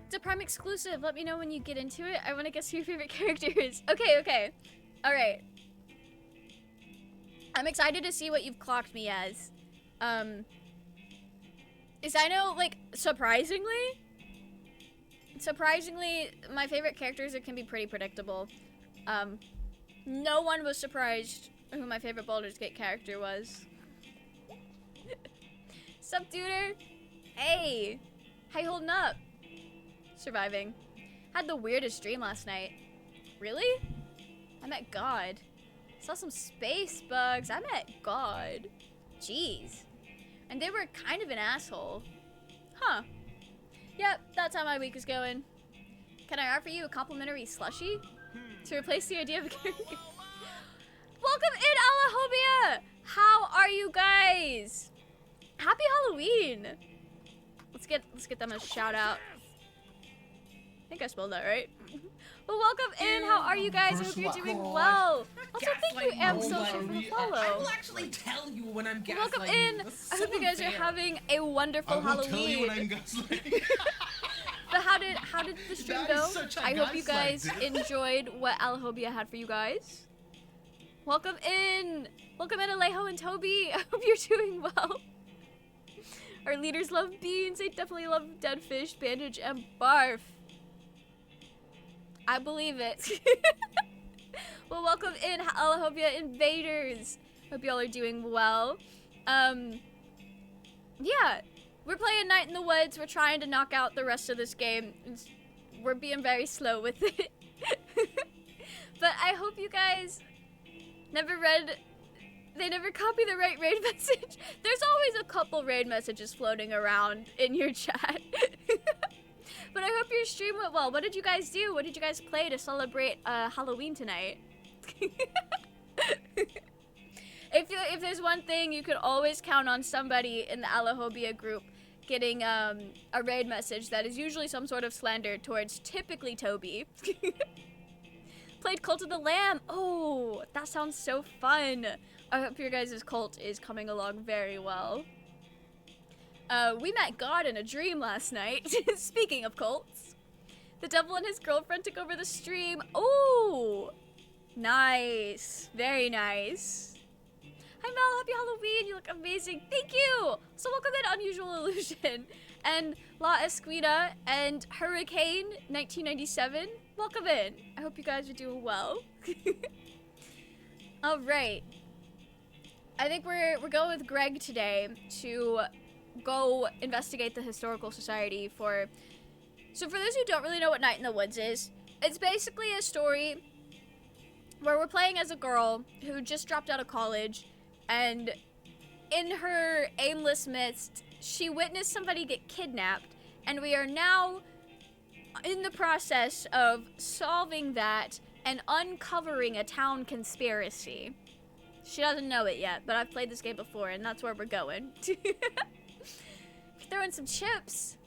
It's a Prime exclusive. Let me know when you get into it. I want to guess who your favorite character is. Okay, okay. Alright. I'm excited to see what you've clocked me as. Is I know, like, surprisingly, my favorite characters can be pretty predictable. No one was surprised who my favorite Baldur's Gate character was. Sup, duder? Hey! How you holding up? Surviving. Had the weirdest dream last night. Really? I met God. Saw some space bugs. I met God. Jeez. And they were kind of an asshole. Huh. Yep, that's how my week is going. Can I offer you a complimentary slushie? To replace the idea of a character? Welcome in, Alahobia! How are you guys? Happy Halloween! Let's get them a shout out. I think I spelled that right. Well, welcome in. How are you guys? I hope you're doing well. Also, thank you, Am Social, for the follow. I will actually tell you when I'm gaslighting. Welcome in. I hope you guys are having a wonderful Halloween. Tell you when I'm gaslighting. But how did the stream go? I hope you guys enjoyed what Alahobia had for you guys. Welcome in. Welcome in, Alejo and Toby. I hope you're doing well. Our leaders love beans. They definitely love dead fish, bandage, and barf. I believe it. Well, welcome in, Alahobia invaders. Hope y'all are doing well. Yeah, we're playing Night in the Woods. We're trying to knock out the rest of this game. We're being very slow with it. But I hope you guys never read... They never copy the right raid message. There's always a couple raid messages floating around in your chat. But I hope your stream went well. What did you guys do? What did you guys play to celebrate Halloween tonight? If there's one thing, you could always count on somebody in the Alahobia group getting a raid message that is usually some sort of slander towards typically Toby. Played Cult of the Lamb. Oh, that sounds so fun. I hope your guys' cult is coming along very well. We met God in a dream last night. Speaking of cults. The devil and his girlfriend took over the stream. Oh, nice. Very nice. Hi Mel, happy Halloween. You look amazing. Thank you. So welcome in Unusual Illusion. And La Esquina and Hurricane 1997. Welcome in. I hope you guys are doing well. All right. I think we're going with Greg today to go investigate the Historical Society for... So for those who don't really know what Night in the Woods is, it's basically a story where we're playing as a girl who just dropped out of college, and in her aimless midst, she witnessed somebody get kidnapped, and we are now in the process of solving that and uncovering a town conspiracy. She doesn't know it yet, but I've played this game before, and that's where we're going. Throw in some chips.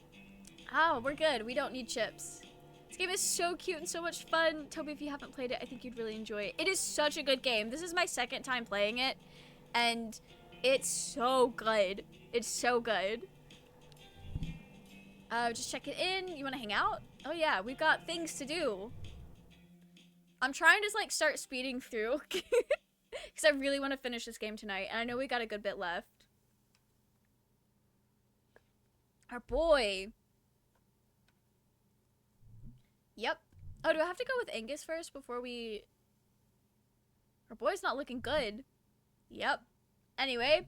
Oh, we're good. We don't need chips. This game is so cute and so much fun. Toby, if you haven't played it, I think you'd really enjoy it. It is such a good game. This is my second time playing it, and it's so good. It's so good. Just check it in. You want to hang out? Oh yeah, we've got things to do. I'm trying to like start speeding through because I really want to finish this game tonight, and I know we got a good bit left. Our boy. Yep. Oh, do I have to go with Angus first before we... Our boy's not looking good. Yep. Anyway,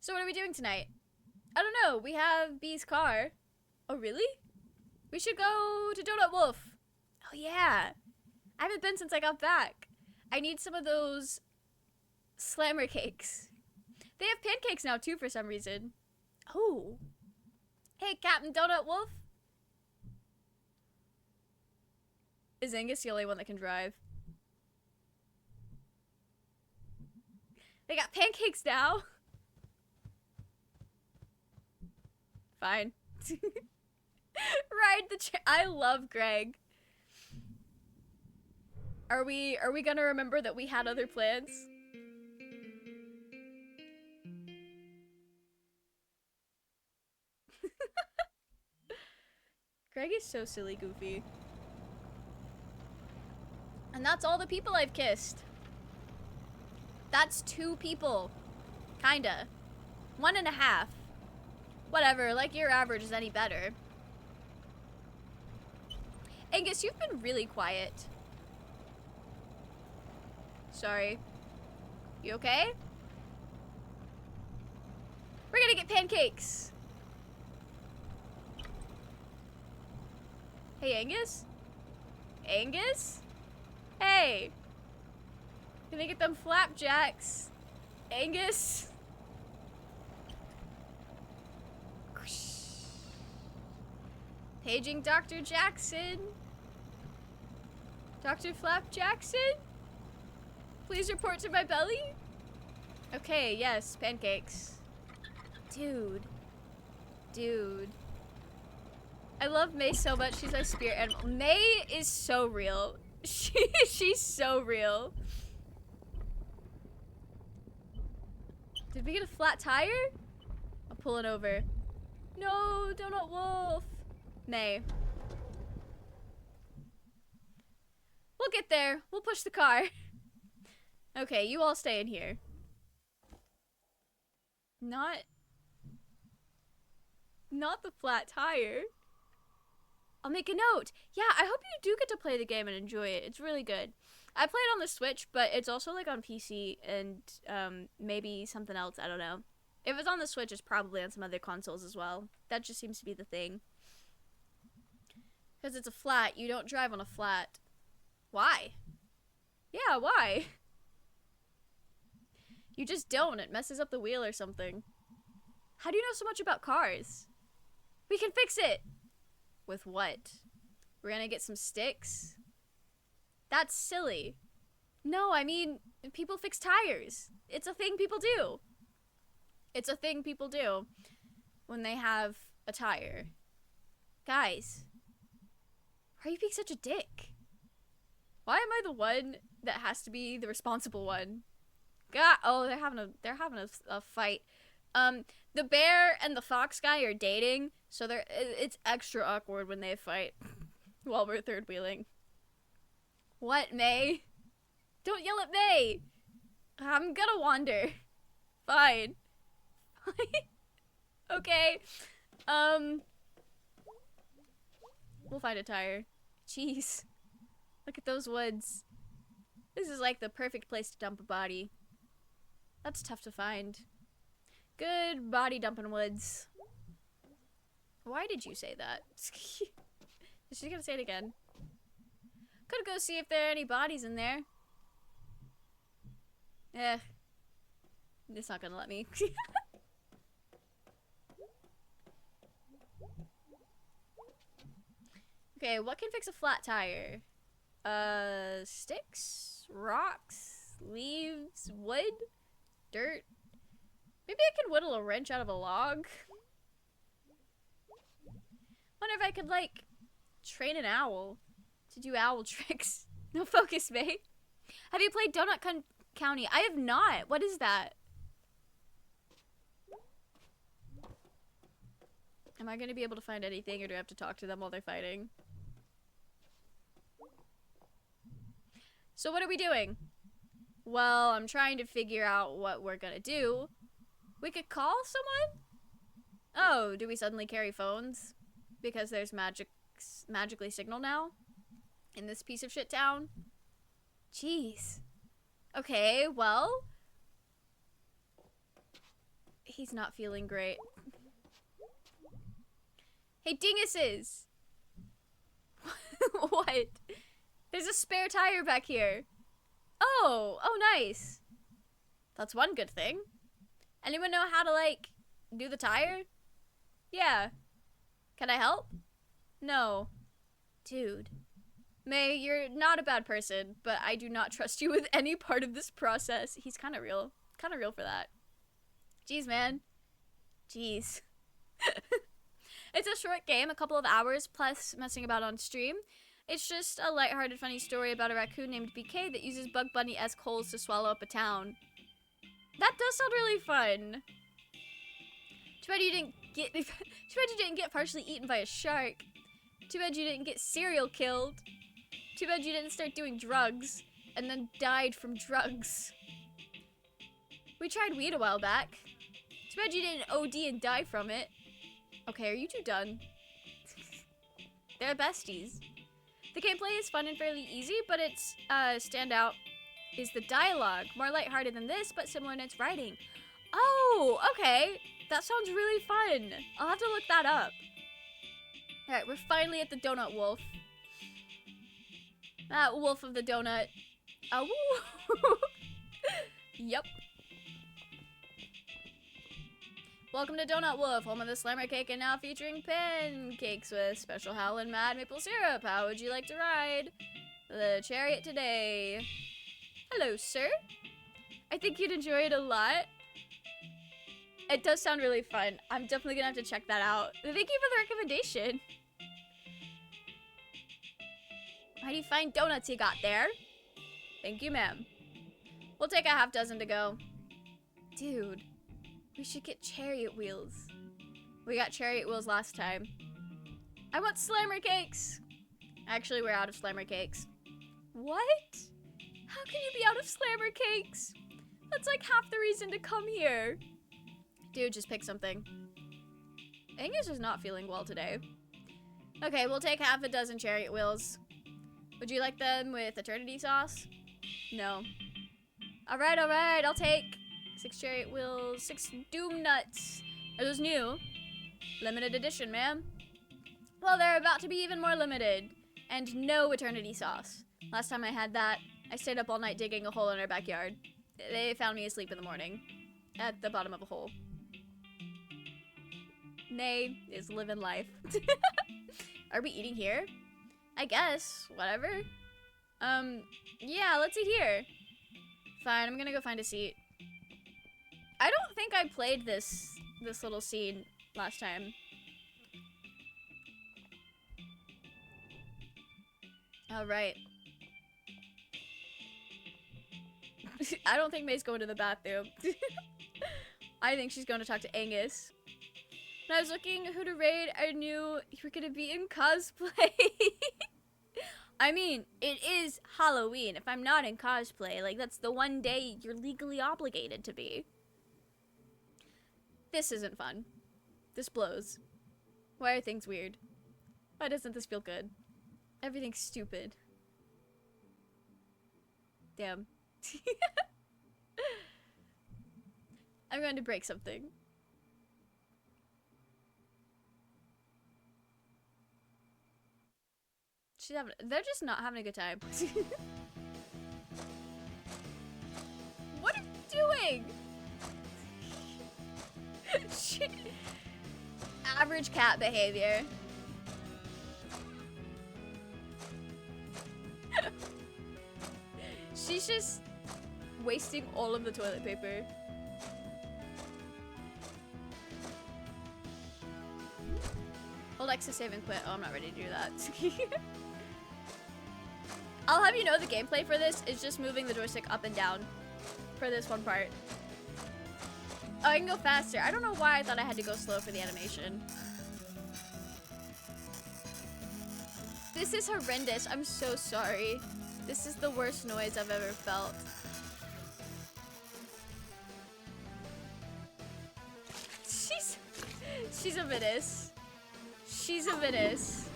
so what are we doing tonight? I don't know. We have Bee's car. Oh, really? We should go to Donut Wolf. Oh, yeah. I haven't been since I got back. I need some of those slammer cakes. They have pancakes now, too, for some reason. Oh. Hey, Captain Donut Wolf. Is Angus the only one that can drive? They got pancakes now. Fine. Ride the train. I love Greg. Are we gonna remember that we had other plans? Greg is so silly goofy. And that's all the people I've kissed. That's 2 people. Kinda. 1.5. Whatever, like your average is any better. Angus, you've been really quiet. Sorry. You okay? We're gonna get pancakes. Hey, Angus? Angus? Hey. Gonna get them flapjacks. Angus? Paging Dr. Jackson. Dr. Flap Jackson? Please report to my belly? Okay, yes, pancakes. Dude. Dude. I love May so much. She's our spirit animal. May is so real. She's so real. Did we get a flat tire? I'll pull it over. No, Donut Wolf. May. We'll get there. We'll push the car. Okay, you all stay in here. Not the flat tire. I'll make a note. Yeah, I hope you do get to play the game and enjoy it. It's really good. I play it on the Switch, but it's also like on PC and maybe something else. I don't know. If it's on the Switch, it's probably on some other consoles as well. That just seems to be the thing. Because it's a flat. You don't drive on a flat. Why? Yeah, why? You just don't. It messes up the wheel or something. How do you know so much about cars? We can fix it! With what? We're gonna get some sticks? That's silly. No, I mean, people fix tires. It's a thing people do. It's a thing people do when they have a tire. Guys, why are you being such a dick? Why am I the one that has to be the responsible one? God, oh, they're having a fight. The bear and the fox guy are dating, so it's extra awkward when they fight while we're third wheeling. What, May? Don't yell at May. I'm gonna wander. Fine. Okay. We'll find a tire. Jeez. Look at those woods. This is like the perfect place to dump a body. That's tough to find. Good body dumping woods. Why did you say that? Is she gonna say it again? Could go see if there are any bodies in there. It's not gonna let me. Okay, what can fix a flat tire? Sticks? Rocks? Leaves? Wood? Dirt? Maybe I can whittle a wrench out of a log? Wonder if I could, like, train an owl to do owl tricks. No focus, May. Have you played Donut County? I have not. What is that? Am I going to be able to find anything, or do I have to talk to them while they're fighting? So what are we doing? Well, I'm trying to figure out what we're gonna do. We could call someone? Oh, do we suddenly carry phones? Because there's magically signal now? In this piece of shit town? Jeez. Okay, well. He's not feeling great. Hey, dinguses! What? There's a spare tire back here. Oh, nice. That's one good thing. Anyone know how to, like, do the tire? Yeah. Can I help? No. Dude. May, you're not a bad person, but I do not trust you with any part of this process. He's kind of real. Kind of real for that. Jeez, man. Jeez. It's a short game, a couple of hours, plus messing about on stream. It's just a lighthearted, funny story about a raccoon named BK that uses Bug Bunny-esque holes to swallow up a town. That does sound really fun. Too bad you didn't get partially eaten by a shark. Too bad you didn't get serial killed. Too bad you didn't start doing drugs and then died from drugs. We tried weed a while back. Too bad you didn't OD and die from it. Okay, are you two done? They're besties. The gameplay is fun and fairly easy, but its standout is the dialogue. More lighthearted than this, but similar in its writing. Oh, okay. That sounds really fun. I'll have to look that up. Alright, we're finally at the Donut Wolf. That wolf of the donut. Oh, yep. Welcome to Donut Wolf, home of the Slammer Cake, and now featuring pancakes with special Howlin' Mad Maple Syrup. How would you like to ride the chariot today? Hello, sir. I think you'd enjoy it a lot. It does sound really fun. I'm definitely gonna have to check that out. Thank you for the recommendation. Mighty fine donuts you got there. Thank you, ma'am. We'll take a half dozen to go. Dude. We should get chariot wheels. We got chariot wheels last time. I want slammer cakes. Actually, we're out of slammer cakes. What? How can you be out of slammer cakes? That's like half the reason to come here. Dude, just pick something. Angus is not feeling well today. Okay, we'll take half a dozen chariot wheels. Would you like them with eternity sauce? No. Alright, I'll take 6 chariot wheels, 6 doom nuts. Are those new? Limited edition, man. Well, they're about to be even more limited. And no eternity sauce. Last time I had that, I stayed up all night digging a hole in our backyard. They found me asleep in the morning. At the bottom of a hole. Nay is living life. Are we eating here? I guess. Whatever. Yeah, let's eat here. Fine, I'm gonna go find a seat. I don't think I played this little scene last time. Alright. I don't think May's going to the bathroom. I think she's going to talk to Angus. When I was looking who to raid, I knew you were gonna be in cosplay. I mean, it is Halloween. If I'm not in cosplay, like, that's the one day you're legally obligated to be. This isn't fun. This blows. Why are things weird? Why doesn't this feel good? Everything's stupid. Damn. I'm going to break something. They're just not having a good time. What are you doing? Average cat behavior. She's just wasting all of the toilet paper. Hold X to save and quit. Oh, I'm not ready to do that. I'll have you know the gameplay for this is just moving the joystick up and down for this one part. Oh, I can go faster. I don't know why I thought I had to go slow for the animation. This is horrendous. I'm so sorry. This is the worst noise I've ever felt. She's a menace. She's a menace.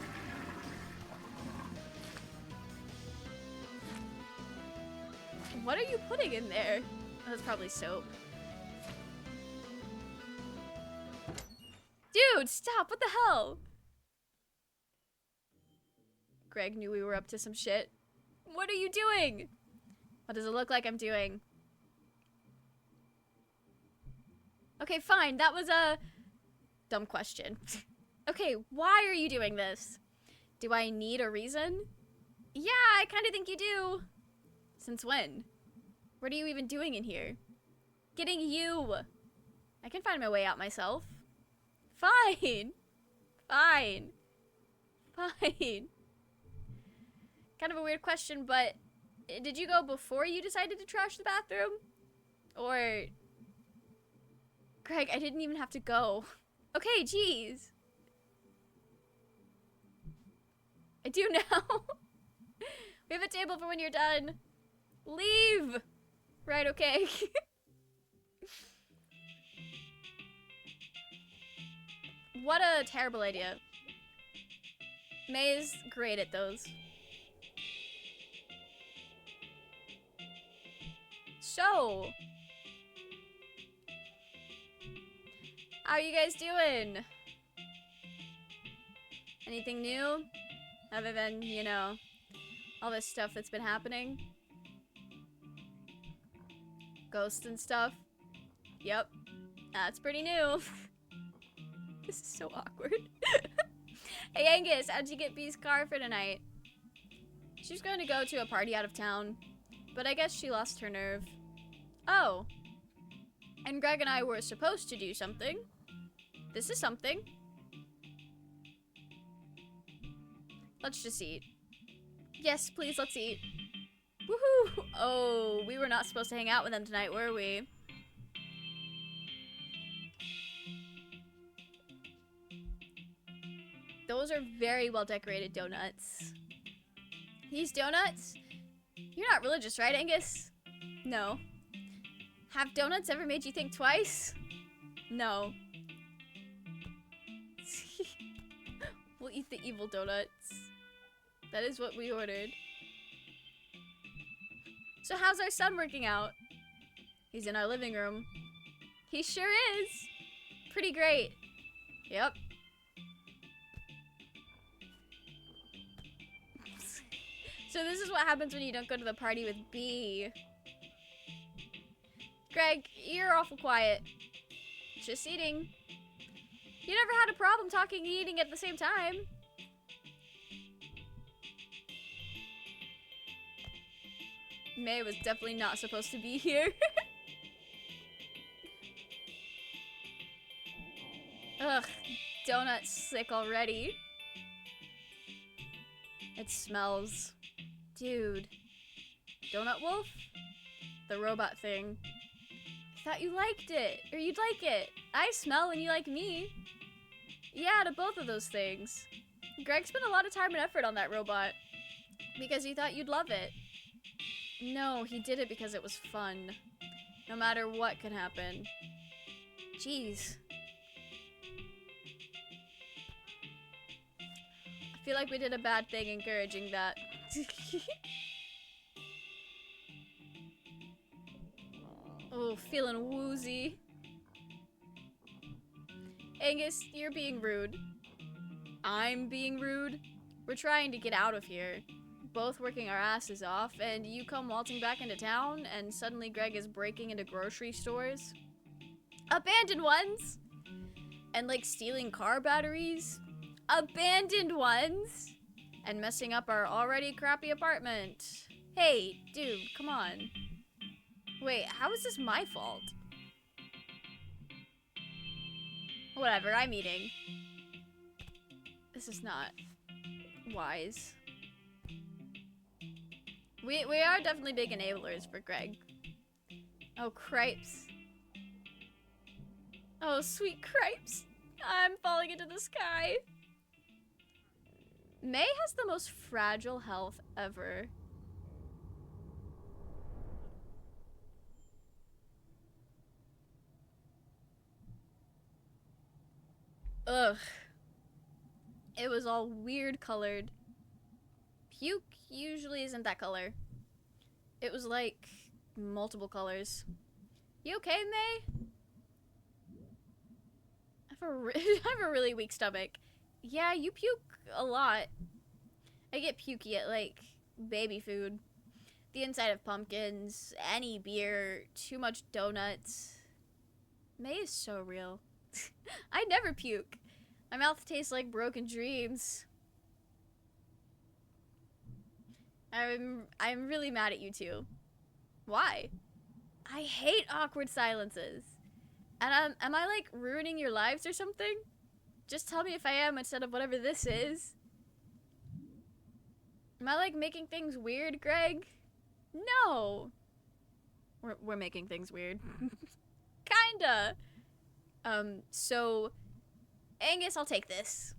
What are you putting in there? Oh, that's probably soap. Dude, stop! What the hell? Greg knew we were up to some shit. What are you doing? What does it look like I'm doing? Okay, fine. That was a dumb question. Okay, why are you doing this? Do I need a reason? Yeah, I kind of think you do. Since when? What are you even doing in here? Getting you. I can find my way out myself. Fine. Fine. Fine. Kind of a weird question, but did you go before you decided to trash the bathroom? Or... Greg, I didn't even have to go. Okay, jeez. I do now. We have a table for when you're done. Leave. Right, okay. What a terrible idea. May is great at those. So, how are you guys doing? Anything new? Other than, you know, all this stuff that's been happening? Ghosts and stuff? Yep. That's pretty new. This is so awkward. Hey Angus, how'd you get Bee's car for tonight? She's going to go to a party out of town, but I guess she lost her nerve. Oh. And Greg and I were supposed to do something. This is something. Let's just eat. Yes, please, let's eat. Woohoo! Oh, we were not supposed to hang out with them tonight, were we? Those are very well decorated donuts. These donuts? You're not religious, right, Angus? No. Have donuts ever made you think twice? No. We'll eat the evil donuts. That is what we ordered. So how's our son working out? He's in our living room. He sure is. Pretty great. Yep. So this is what happens when you don't go to the party with B. Greg, you're awful quiet. Just eating. You never had a problem talking and eating at the same time. May was definitely not supposed to be here. Ugh, donut sick already. It smells. Dude. Donut Wolf? The robot thing. I thought you liked it. Or you'd like it. I smell and you like me. Yeah, to both of those things. Greg spent a lot of time and effort on that robot. Because he thought you'd love it. No, he did it because it was fun. No matter what could happen. Jeez. I feel like we did a bad thing encouraging that. Oh, feeling woozy. Angus, you're being rude. I'm being rude. We're trying to get out of here. Both working our asses off, and you come waltzing back into town, and suddenly Greg is breaking into grocery stores. Abandoned ones! And like stealing car batteries. Abandoned ones! And messing up our already crappy apartment. Hey, dude, come on. Wait, how is this my fault? Whatever, I'm eating. This is not wise. We are definitely big enablers for Greg. Oh, cripes. Oh, sweet cripes. I'm falling into the sky. May has the most fragile health ever. Ugh. It was all weird colored. Puke usually isn't that color. It was like multiple colors. You okay, May? I have a really weak stomach. Yeah, you puke a lot. I get pukey at like baby food. The inside of pumpkins, any beer, too much donuts. May is so real. I never puke. My mouth tastes like broken dreams. I'm really mad at you two. Why? I hate awkward silences. And am I like ruining your lives or something? Just tell me if I am instead of whatever this is. Am I like making things weird, Greg? No. We're making things weird. Kinda. So Angus, I'll take this.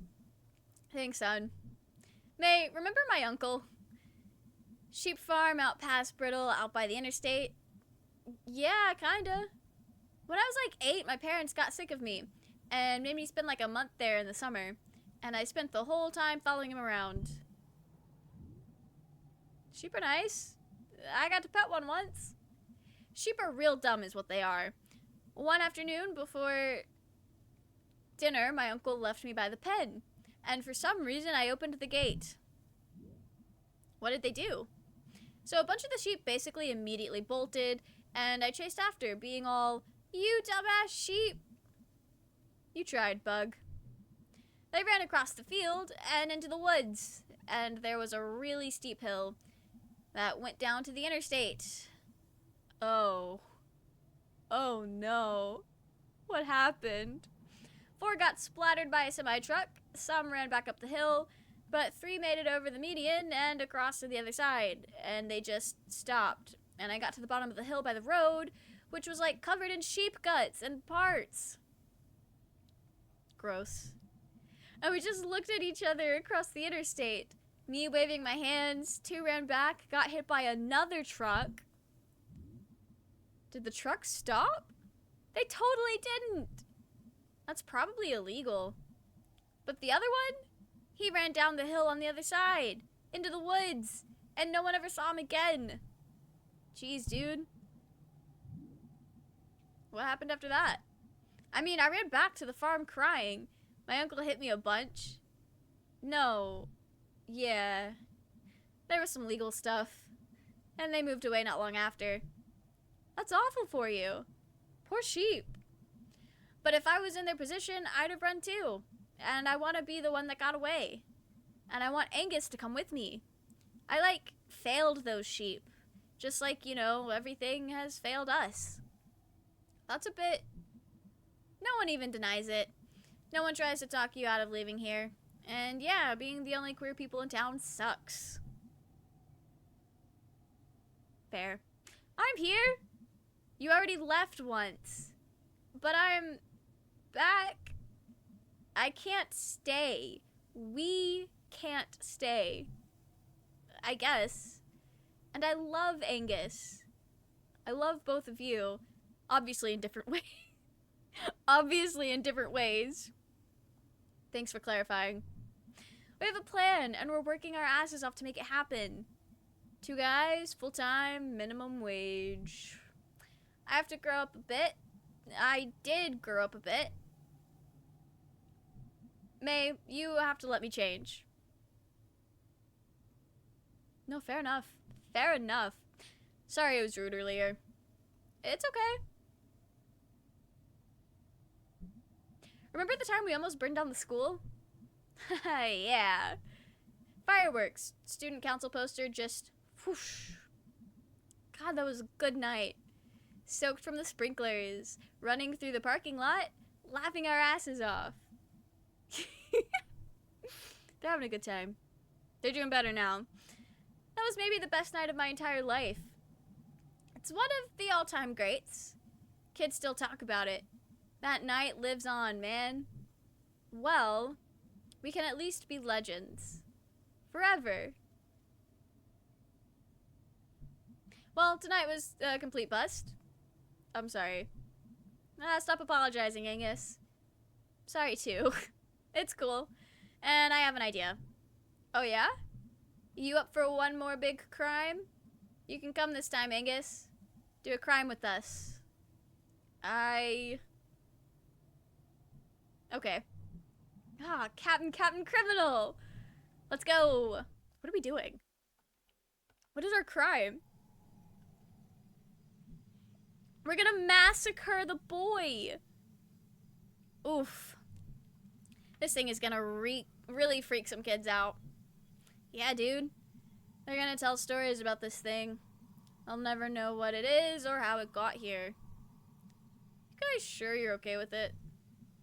Thanks, son. May, remember my uncle? Sheep farm out past Brittle, out by the interstate? Yeah, kinda. When I was like 8, my parents got sick of me and made me spend like a month there in the summer. And I spent the whole time following him around. Sheep are nice. I got to pet one once. Sheep are real dumb is what they are. One afternoon before dinner, my uncle left me by the pen. And for some reason, I opened the gate. What did they do? So a bunch of the sheep basically immediately bolted, and I chased after, being all, "You dumbass sheep." You tried, Bug. They ran across the field and into the woods, and there was a really steep hill that went down to the interstate. Oh. Oh no. What happened? 4 got splattered by a semi-truck, some ran back up the hill, but 3 made it over the median and across to the other side, and they just stopped. And I got to the bottom of the hill by the road, which was like covered in sheep guts and parts. Gross. And we just looked at each other across the interstate. Me waving my hands, 2 ran back, got hit by another truck. Did the truck stop? They totally didn't. That's probably illegal. But the other one? He ran down the hill on the other side, into the woods, and no one ever saw him again. Jeez, dude. What happened after that? I mean, I ran back to the farm crying. My uncle hit me a bunch. No. Yeah. There was some legal stuff. And they moved away not long after. That's awful for you. Poor sheep. But if I was in their position, I'd have run too. And I want to be the one that got away. And I want Angus to come with me. I, like, failed those sheep. Just like, you know, everything has failed us. That's a bit... No one even denies it. No one tries to talk you out of leaving here. And yeah, being the only queer people in town sucks. Fair. I'm here. You already left once. But I'm back. I can't stay. We can't stay. I guess. And I love Angus. I love both of you. Obviously in different ways. Obviously in different ways. Thanks for clarifying. We have a plan, and we're working our asses off to make it happen. 2 guys, full-time, minimum wage. I have to grow up a bit. I did grow up a bit. May, you have to let me change. No, fair enough. Fair enough. Sorry I was rude earlier. It's okay. Remember the time we almost burned down the school? Yeah. Fireworks. Student council poster just whoosh. God, that was a good night. Soaked from the sprinklers. Running through the parking lot. Laughing our asses off. They're having a good time. They're doing better now. That was maybe the best night of my entire life. It's one of the all-time greats. Kids still talk about it. That night lives on, man. Well, we can at least be legends. Forever. Well, tonight was a complete bust. I'm sorry. Stop apologizing, Angus. Sorry, too. It's cool. And I have an idea. Oh, yeah? You up for one more big crime? You can come this time, Angus. Do a crime with us. Okay. Ah, Captain Criminal! Let's go! What are we doing? What is our crime? We're gonna massacre the boy! Oof. This thing is gonna really freak some kids out. Yeah, dude. They're gonna tell stories about this thing. I'll never know what it is or how it got here. You guys sure you're okay with it?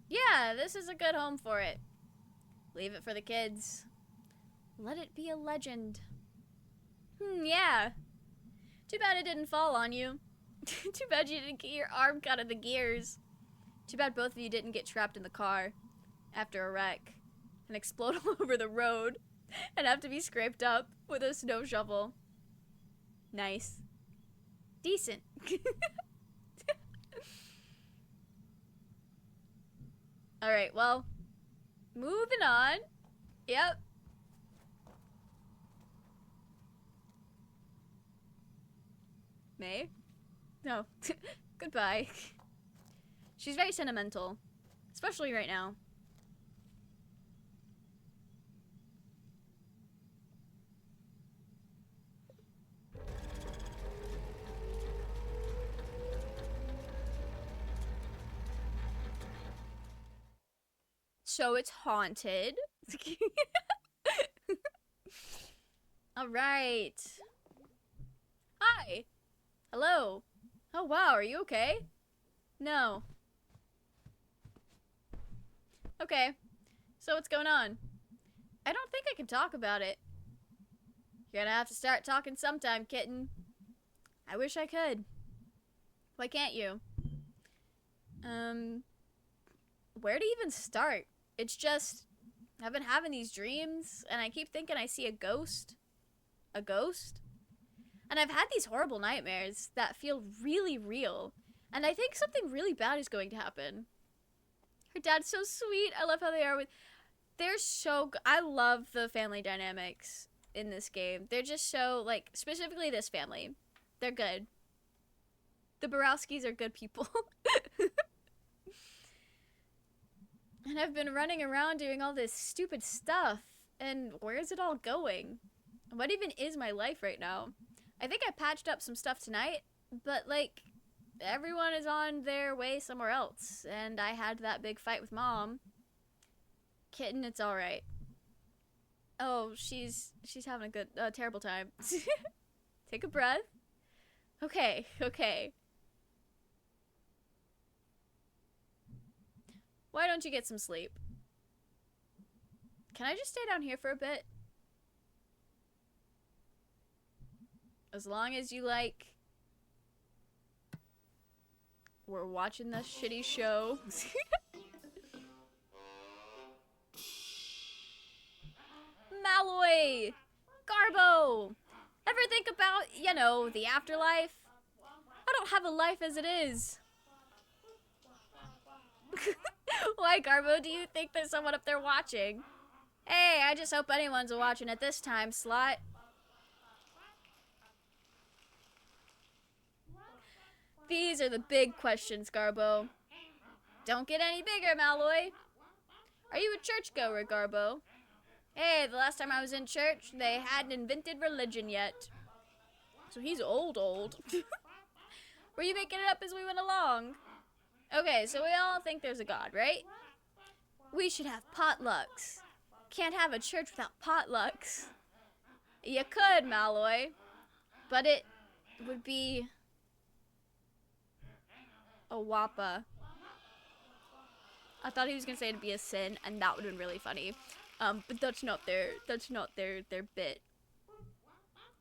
Yeah, this is a good home for it. Leave it for the kids. Let it be a legend. Yeah. Too bad it didn't fall on you. Too bad you didn't get your arm cut of the gears. Too bad both of you didn't get trapped in the car after a wreck and explode all over the road and have to be scraped up with a snow shovel. Nice. Decent. Alright, well, moving on. Yep. May? No. Goodbye. She's very sentimental. Especially right now. So it's haunted. Alright. Hi. Hello. Oh wow, are you okay? No. Okay. So what's going on? I don't think I can talk about it. You're gonna have to start talking sometime, kitten. I wish I could. Why can't you? Where to even start? It's just, I've been having these dreams, and I keep thinking I see a ghost. A ghost? And I've had these horrible nightmares that feel really real. And I think something really bad is going to happen. Her dad's so sweet. I love how they are with... They're so... I love the family dynamics in this game. They're just so, like, specifically this family. They're good. The Borowskis are good people. And I've been running around doing all this stupid stuff. And where's it all going? What even is my life right now? I think I patched up some stuff tonight, but like, everyone is on their way somewhere else. And I had that big fight with Mom. Kitten, it's alright. Oh, she's having a good, terrible time. Take a breath. Okay, okay. Why don't you get some sleep? Can I just stay down here for a bit? As long as you like... We're watching this shitty show. Malloy! Garbo! Ever think about, you know, the afterlife? I don't have a life as it is. Why, Garbo, do you think there's someone up there watching? Hey, I just hope anyone's watching at this time, slut. These are the big questions, Garbo. Don't get any bigger, Malloy. Are you a churchgoer, Garbo? Hey, the last time I was in church, they hadn't invented religion yet. So he's old. Were you making it up as we went along? Okay, so we all think there's a God, right? We should have potlucks. Can't have a church without potlucks. You could, Malloy. But it would be a wappa. I thought he was gonna say it'd be a sin, and that would have been really funny. But that's not their bit.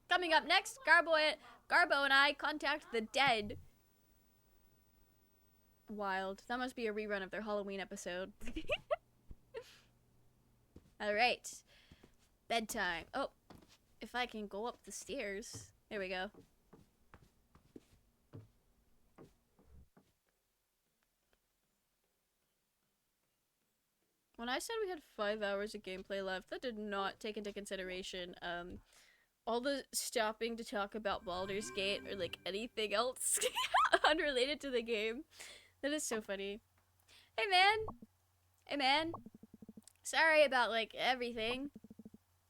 Coming up next, Garbo and I contact the dead. Wild. That must be a rerun of their Halloween episode. Alright. Bedtime. Oh, if I can go up the stairs. There we go. When I said we had 5 hours of gameplay left, that did not take into consideration, all the stopping to talk about Baldur's Gate or, like, anything else unrelated to the game. That is so funny. Hey, man. Hey, man. Sorry about, like, everything.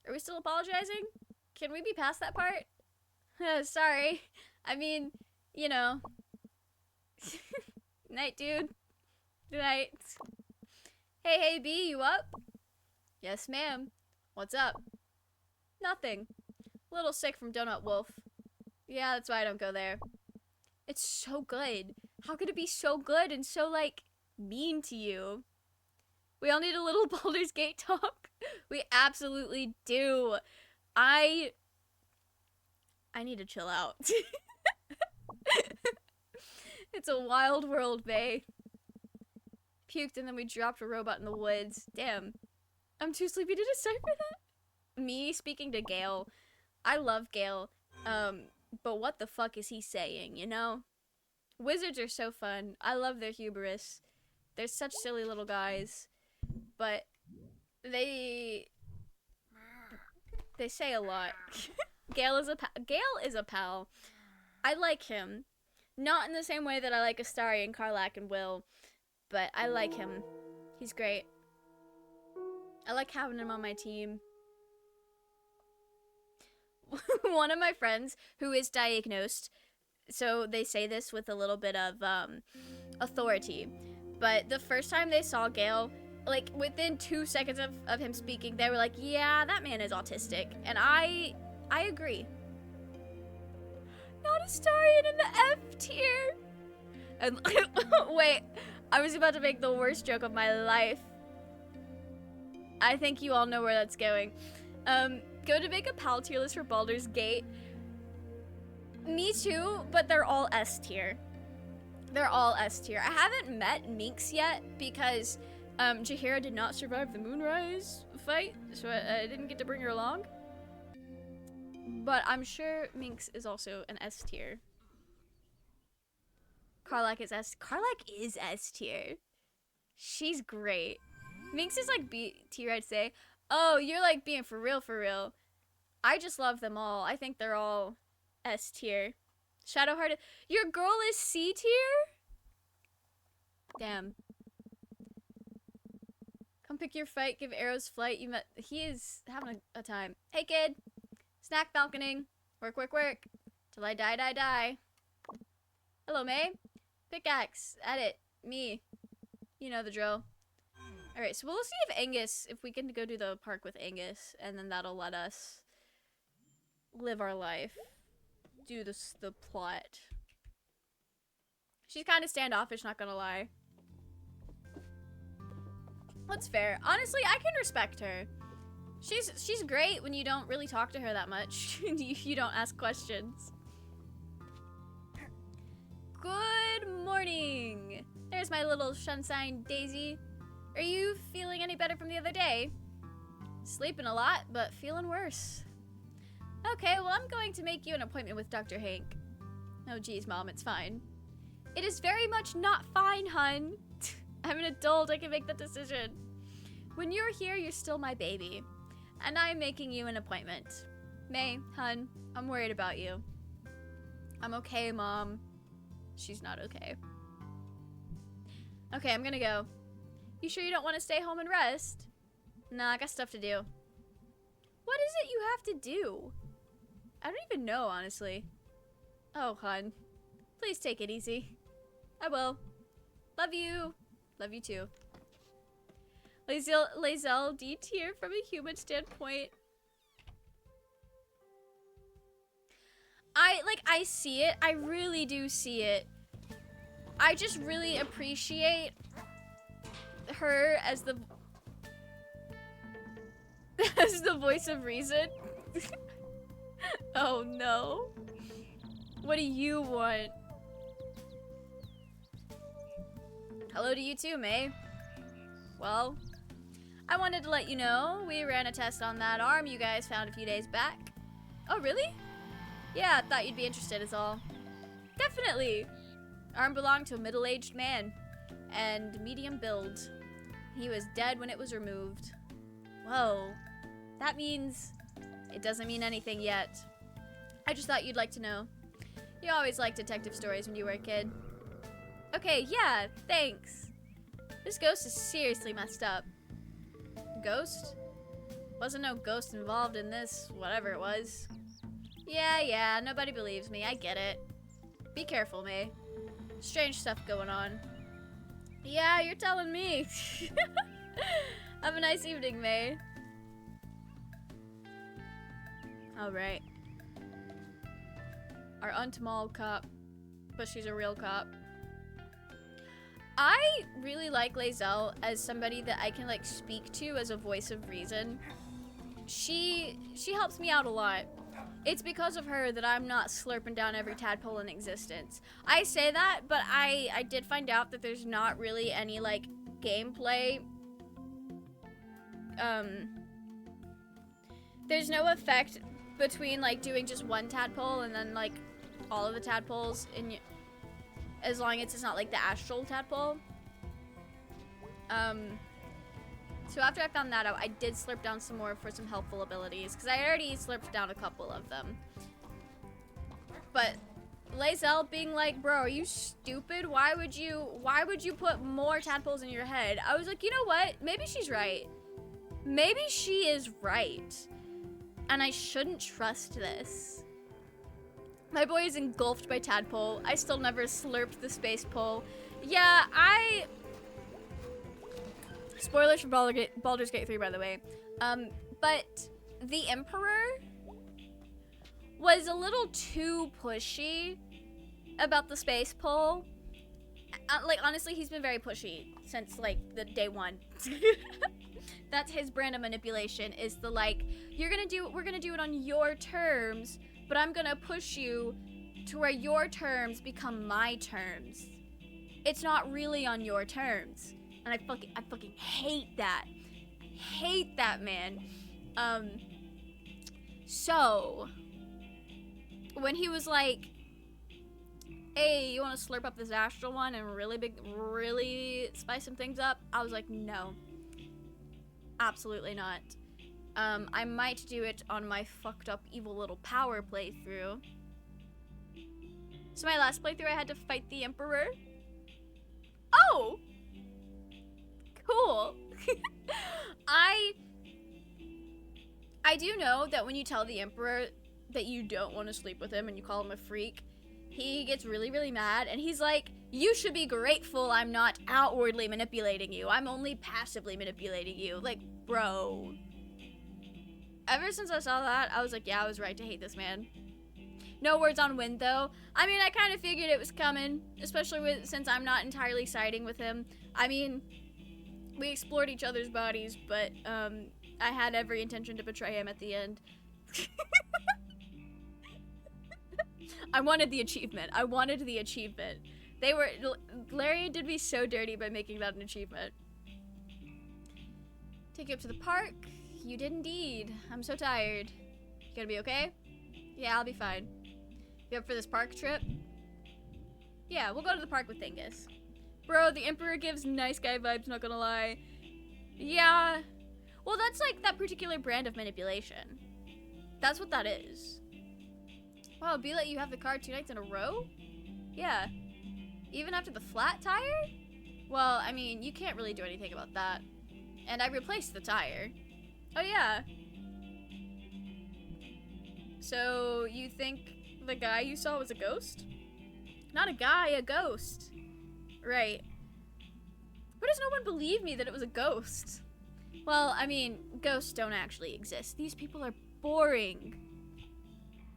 Are we still apologizing? Can we be past that part? Sorry. I mean, you know. Night, dude. Good night. Hey, B, you up? Yes, ma'am. What's up? Nothing. A little sick from Donut Wolf. Yeah, that's why I don't go there. It's so good. How could it be so good and so, like, mean to you? We all need a little Baldur's Gate talk. We absolutely do. I need to chill out. It's a wild world, bae. Puked and then we dropped a robot in the woods. Damn. I'm too sleepy to decipher that. Me speaking to Gale. I love Gale. But what the fuck is he saying, you know? Wizards are so fun. I love their hubris. They're such silly little guys. But they say a lot. Gale is a pal. I like him. Not in the same way that I like Astarion, Karlach, and Will. But I like him. He's great. I like having him on my team. One of my friends who is diagnosed, so they say this with a little bit of authority, but the first time they saw Gale, like within 2 seconds of him speaking, they were like, yeah, that man is autistic. And I agree. Not Astarion in the F tier. And wait, I was about to make the worst joke of my life. I think you all know where that's going. Go to make a pal tier list for Baldur's Gate. Me too, but they're all S tier. They're all S tier. I haven't met Minx yet because Jaheira did not survive the Moonrise fight, so I didn't get to bring her along. But I'm sure Minx is also an S tier. Karlach is S tier. She's great. Minx is like B tier, I'd say. Oh, you're like being for real, for real. I just love them all. I think they're all S tier. Shadow-hearted. Your girl is C tier? Damn. Come pick your fight, give arrows flight. He is having a time. Hey kid. Snack falconing. Work, work, work. Till I die, die, die. Hello, May. Pickaxe. Edit. Me. You know the drill. Alright, so we'll see if Angus, if we can go do the park with Angus, and then that'll let us live our life. Do the plot. She's kind of standoffish, not gonna lie. That's fair. Honestly, I can respect her. She's great when you don't really talk to her that much. You don't ask questions. Good morning. There's my little sunshine daisy. Are you feeling any better from the other day? Sleeping a lot, but feeling worse. Okay, well, I'm going to make you an appointment with Dr. Hank. Oh, geez, Mom, it's fine. It is very much not fine, hun. I'm an adult, I can make that decision. When you're here, you're still my baby. And I'm making you an appointment. May, hun, I'm worried about you. I'm okay, Mom. She's not okay. Okay, I'm gonna go. You sure you don't want to stay home and rest? Nah, I got stuff to do. What is it you have to do? I don't even know, honestly. Oh, hun. Please take it easy. I will. Love you. Love you too. Lae'zel D tier from a human standpoint. I see it. I really do see it. I just really appreciate her as the voice of reason. Oh no. What do you want? Hello to you too, May. Well, I wanted to let you know we ran a test on that arm you guys found a few days back. Oh, really? Yeah, I thought you'd be interested is all. Definitely. Arm belonged to a middle-aged man and medium build. He was dead when it was removed. Whoa. That means it doesn't mean anything yet. I just thought you'd like to know. You always liked detective stories when you were a kid. Okay, yeah, thanks. This ghost is seriously messed up. Ghost? Wasn't no ghost involved in this, whatever it was. Yeah, nobody believes me, I get it. Be careful, May. Strange stuff going on. Yeah, you're telling me. Have a nice evening, May. Alright. Our untamale cop. But she's a real cop. I really like Lae'zel as somebody that I can like speak to as a voice of reason. She helps me out a lot. It's because of her that I'm not slurping down every tadpole in existence. I say that, but I did find out that there's not really any like gameplay. There's no effect between like doing just one tadpole and then like all of the tadpoles in as long as it's not like the astral tadpole. So after I found that out, I did slurp down some more for some helpful abilities because I already slurped down a couple of them. But Lae'zel being like, bro, are you stupid? Why would you put more tadpoles in your head? I was like, you know what? Maybe she's right. Maybe she is right. And I shouldn't trust this. My boy is engulfed by tadpole. I still never slurped the space pole. Yeah, spoilers for Baldur's Gate 3, by the way. But the Emperor was a little too pushy about the space pole. Like, honestly, he's been very pushy since, like, the day one. That's his brand of manipulation, is the, like, we're gonna do it on your terms, but I'm gonna push you to where your terms become my terms. It's not really on your terms. And I fucking hate that. I hate that, man. So when he was like, hey, you want to slurp up this astral one and really spice some things up? I was like, no. Absolutely not. I might do it on my fucked up evil little power playthrough. So my last playthrough, I had to fight the Emperor. Oh! Cool. I do know that when you tell the Emperor that you don't want to sleep with him and you call him a freak, he gets really, really mad, and he's like, you should be grateful I'm not outwardly manipulating you. I'm only passively manipulating you. Like, bro. Ever since I saw that, I was like, yeah, I was right to hate this man. No words on wind, though. I mean, I kind of figured it was coming, especially since I'm not entirely siding with him. I mean, we explored each other's bodies, but I had every intention to betray him at the end. I wanted the achievement. I wanted the achievement. Larry did me so dirty by making that an achievement. Take you up to the park. You did indeed. I'm so tired. You gonna be okay? Yeah, I'll be fine. You up for this park trip? Yeah, we'll go to the park with Angus. Bro, the Emperor gives nice guy vibes, not gonna lie. Yeah. Well, that's like that particular brand of manipulation. That's what that is. Wow, be like you have the car 2 nights in a row? Yeah. Even after the flat tire? Well, I mean, you can't really do anything about that. And I replaced the tire. Oh, yeah. So, you think the guy you saw was a ghost? Not a guy, a ghost. Right. Why does no one believe me that it was a ghost? Well, I mean, ghosts don't actually exist. These people are boring.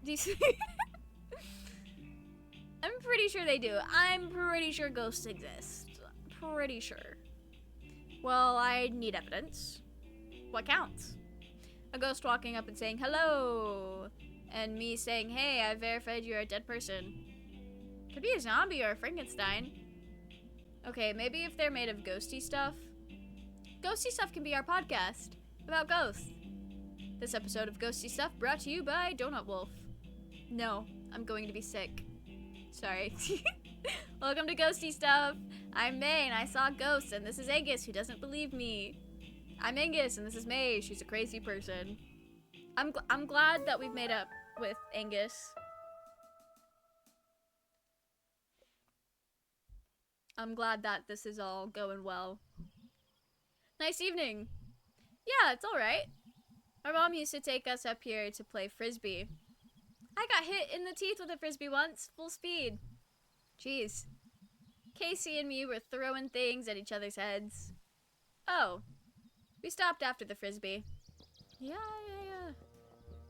These... I'm pretty sure they do. I'm pretty sure ghosts exist. Pretty sure. Well, I need evidence. What counts? A ghost walking up and saying, hello! And me saying, hey, I verified you're a dead person. Could be a zombie or a Frankenstein. Okay, maybe if they're made of ghosty stuff. Ghosty stuff can be our podcast about ghosts. This episode of Ghosty Stuff brought to you by Donut Wolf. No, I'm going to be sick. Sorry. Welcome to Ghosty Stuff. I'm May and I saw ghosts, and this is Angus who doesn't believe me. I'm Angus and this is May. She's a crazy person. I'm glad that we've made up with Angus. I'm glad that this is all going well. Nice evening. Yeah, it's alright. My mom used to take us up here to play frisbee. I got hit in the teeth with a frisbee once, full speed. Jeez. Casey and me were throwing things at each other's heads. Oh. We stopped after the frisbee. Yeah.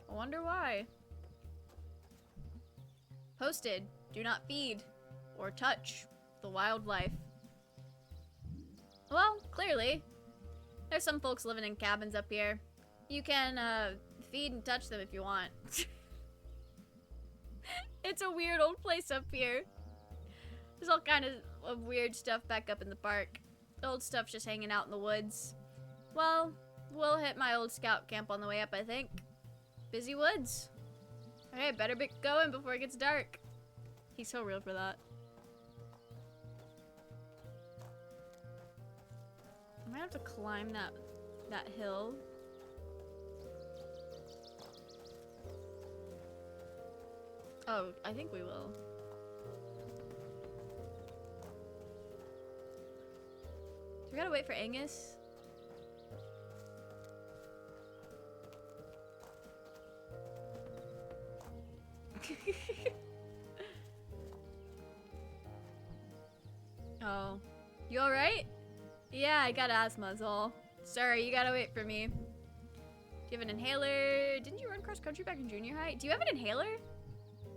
I wonder why. Posted. Do not feed or touch the wildlife. Well, clearly. There's some folks living in cabins up here. You can, feed and touch them if you want. It's a weird old place up here. There's all kind of weird stuff back up in the park. The old stuff's just hanging out in the woods. Well, we'll hit my old scout camp on the way up, I think. Busy woods. Okay, better be going before it gets dark. He's so real for that. I might have to climb that hill. Oh, I think we will. Do we gotta wait for Angus? Oh. You alright? Yeah, I got asthma is all. Sorry, you gotta wait for me. Do you have an inhaler? Didn't you run cross country back in junior high? Do you have an inhaler?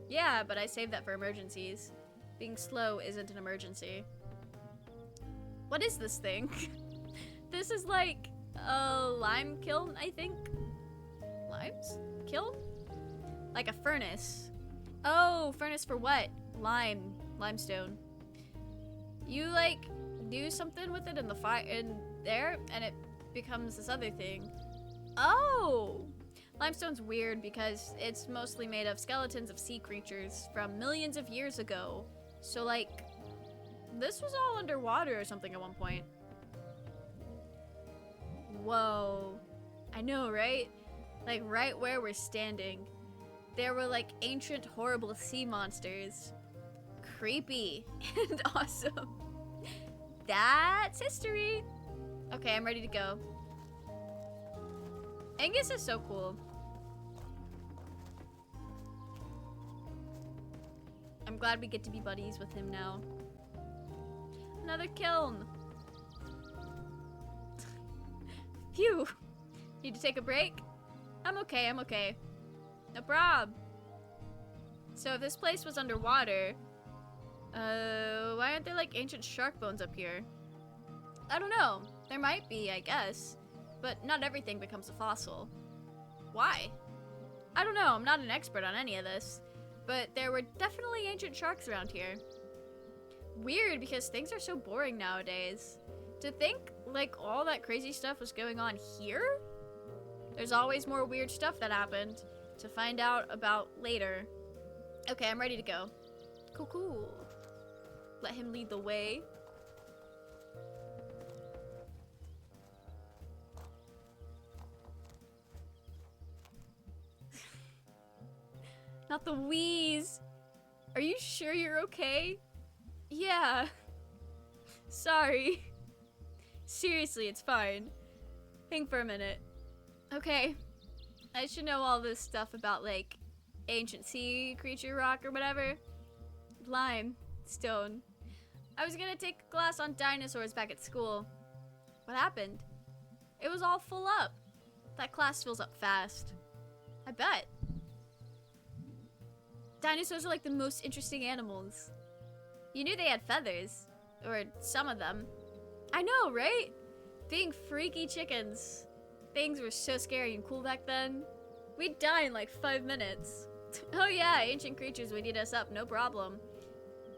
Yeah, but I saved that for emergencies. Being slow isn't an emergency. What is this thing? This is like a lime kiln, I think. Limes? Kiln? Like a furnace. Oh, furnace for what? Limestone. You like do something with it in the fire in there and it becomes this other thing. Oh! Limestone's weird because it's mostly made of skeletons of sea creatures from millions of years ago. So like, this was all underwater or something at one point. Whoa. I know, right? Like right where we're standing. There were like ancient horrible sea monsters. creepy and awesome. That's history. Okay, I'm ready to go. Angus is so cool. I'm glad we get to be buddies with him now. Another kiln. Phew. Need to take a break? I'm okay, I'm okay. No prob. So if this place was underwater, why aren't there like ancient shark bones up here? I don't know. There might be, I guess. But not everything becomes a fossil. Why? I don't know, I'm not an expert on any of this. But there were definitely ancient sharks around here. Weird, because things are so boring nowadays. To think, like, all that crazy stuff was going on here? There's always more weird stuff that happened to find out about later. Okay, I'm ready to go. Cool, cool. Let him lead the way. Not the wheeze. Are you sure you're okay? Yeah. Sorry. Seriously, it's fine. Think for a minute. Okay. I should know all this stuff about, like, ancient sea creature rock or whatever. Lime. Stone. I was gonna take a class on dinosaurs back at school. What happened? It was all full up. That class fills up fast. I bet. Dinosaurs are like the most interesting animals. You knew they had feathers. Or some of them. I know, right? Being freaky chickens. Things were so scary and cool back then. We'd die in like 5 minutes. Oh yeah, ancient creatures would eat us up, no problem.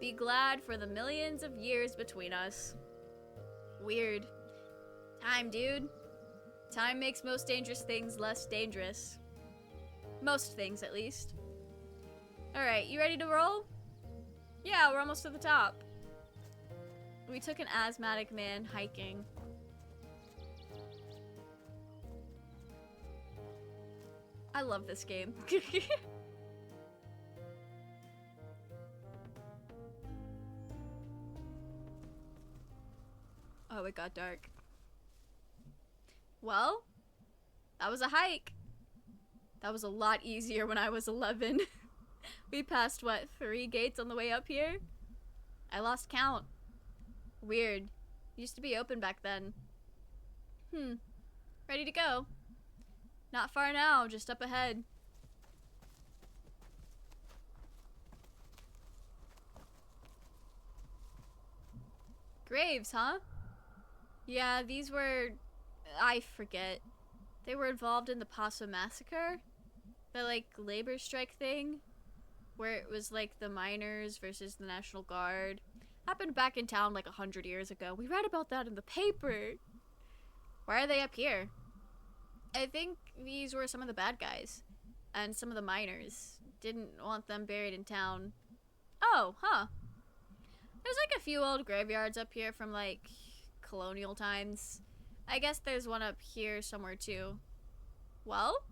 Be glad for the millions of years between us. Weird. Time, dude. Time makes most dangerous things less dangerous. Most things, at least. Alright, you ready to roll? Yeah, we're almost to the top. We took an asthmatic man hiking. I love this game. Oh, it got dark. Well, that was a hike. That was a lot easier when I was 11. We passed, what, 3 gates on the way up here? I lost count. Weird. Used to be open back then. Ready to go. Not far now, just up ahead. Graves, huh? Yeah, these were... I forget. They were involved in the Paso Massacre? The, like, labor strike thing? Where it was, like, the miners versus the National Guard. Happened back in town, like, 100 years ago. We read about that in the paper. Why are they up here? I think these were some of the bad guys. And some of the miners. Didn't want them buried in town. Oh, huh. There's, like, a few old graveyards up here from, like... colonial times. I guess there's one up here somewhere too. Well,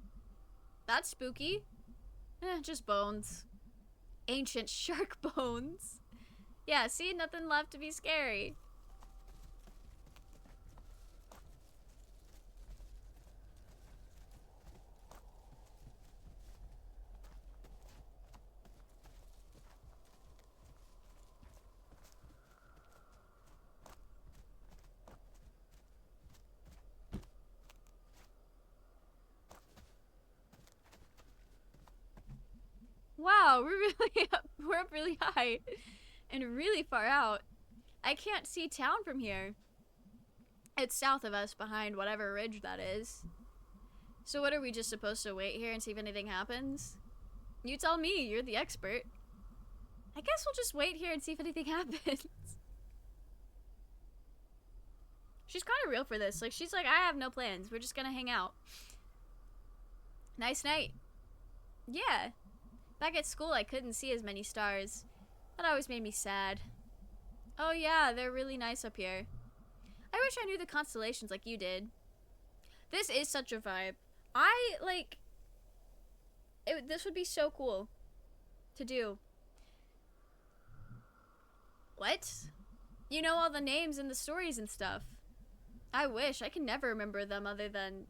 that's spooky. Just bones. Ancient shark bones. Yeah, see, nothing left to be scary. Wow, we're really up, we're up really high and really far out. I can't see town from here. It's south of us behind whatever ridge that is. So what are we just supposed to wait here and see if anything happens? You tell me, you're the expert. I guess we'll just wait here and see if anything happens. She's kind of real for this. Like, she's like, I have no plans. We're just gonna hang out. Nice night. Yeah. Back at school, I couldn't see as many stars. That always made me sad. Oh yeah, they're really nice up here. I wish I knew the constellations like you did. This is such a vibe. This would be so cool to do. What? You know all the names and the stories and stuff. I wish. I can never remember them other than...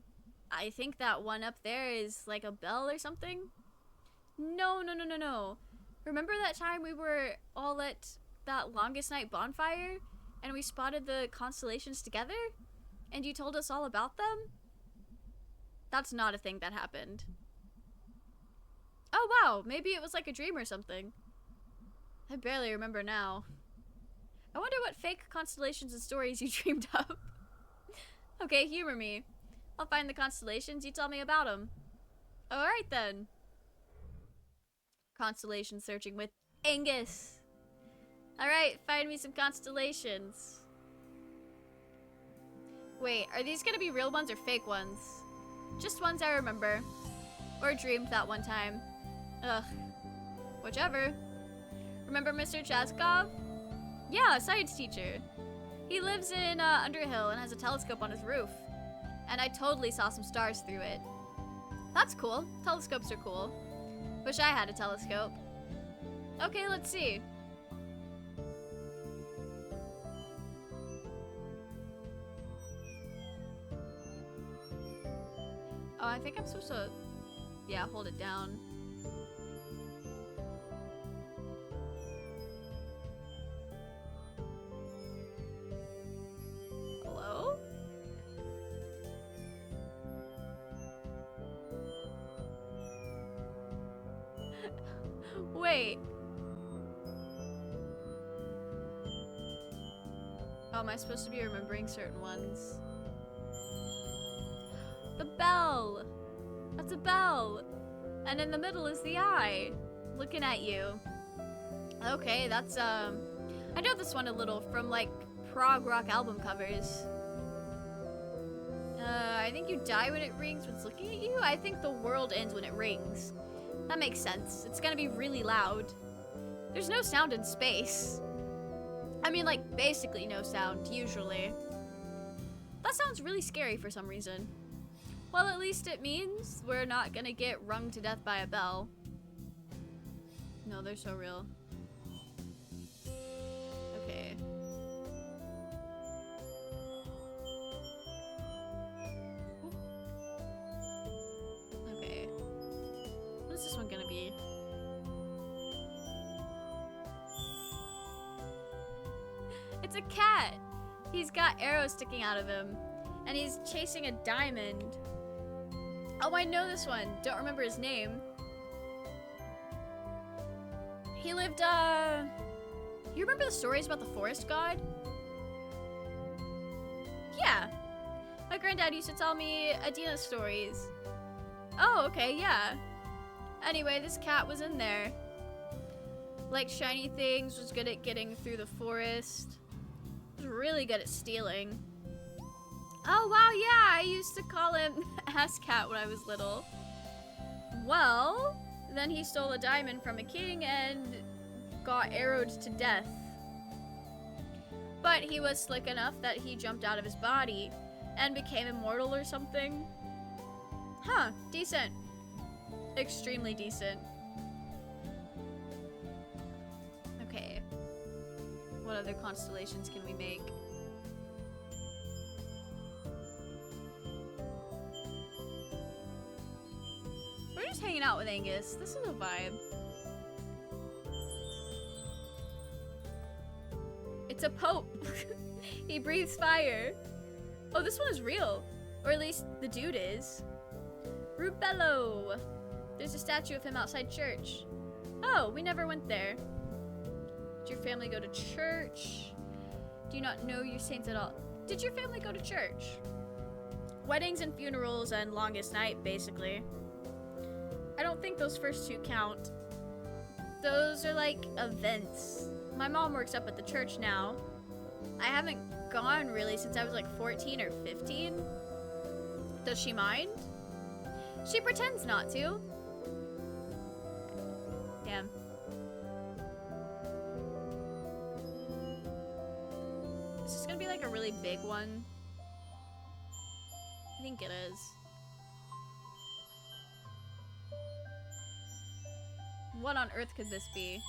I think that one up there is like a bell or something? No, no, no, no, no. Remember that time we were all at that longest night bonfire? And we spotted the constellations together? And you told us all about them? That's not a thing that happened. Oh wow, maybe it was like a dream or something. I barely remember now. I wonder what fake constellations and stories you dreamed up. Okay, humor me. I'll find the constellations, you tell me about them. Alright then. Constellation searching with Angus. Alright, find me some constellations. Wait, are these gonna be real ones or fake ones? Just ones I remember. Or dreamed that one time. Ugh. Whichever. Remember Mr. Chaskov? Yeah, a science teacher. He lives in Underhill and has a telescope on his roof. And I totally saw some stars through it. That's cool. Telescopes are cool. Wish I had a telescope. Okay, let's see. Oh, I think I'm supposed to, yeah, hold it down. Hello? Wait. Oh, am I supposed to be remembering certain ones? The bell! That's a bell! And in the middle is the eye. Looking at you. Okay, that's, I know this one a little from, like, prog rock album covers. I think you die when it rings when it's looking at you? I think the world ends when it rings. That makes sense. It's gonna be really loud. There's no sound in space. I mean, like, basically no sound, usually. That sounds really scary for some reason. Well, at least it means we're not gonna get rung to death by a bell. No, they're so real. Okay. Okay. What is this one gonna be? It's a cat! He's got arrows sticking out of him. And he's chasing a diamond. Oh, I know this one. Don't remember his name. He lived, You remember the stories about the forest god? Yeah. My granddad used to tell me Adina stories. Oh, okay, yeah. Anyway, this cat was in there. Like shiny things, was good at getting through the forest. Was really good at stealing. Oh, wow, yeah, I used to call him Ass Cat when I was little. Well, then he stole a diamond from a king and got arrowed to death. But he was slick enough that he jumped out of his body and became immortal or something. Huh, decent. Extremely decent. Okay. What other constellations can we make? We're just hanging out with Angus. This is a vibe. It's a pope. He breathes fire. Oh, this one is real. Or at least the dude is. Rubello. There's a statue of him outside church. Oh, we never went there. Did your family go to church? Do you not know your saints at all? Did your family go to church? Weddings and funerals and longest night, basically. I don't think those first two count. Those are like events. My mom works up at the church now. I haven't gone really since I was like 14 or 15. Does she mind? She pretends not to. Damn. Is this gonna be like a really big one? I think it is. What on earth could this be?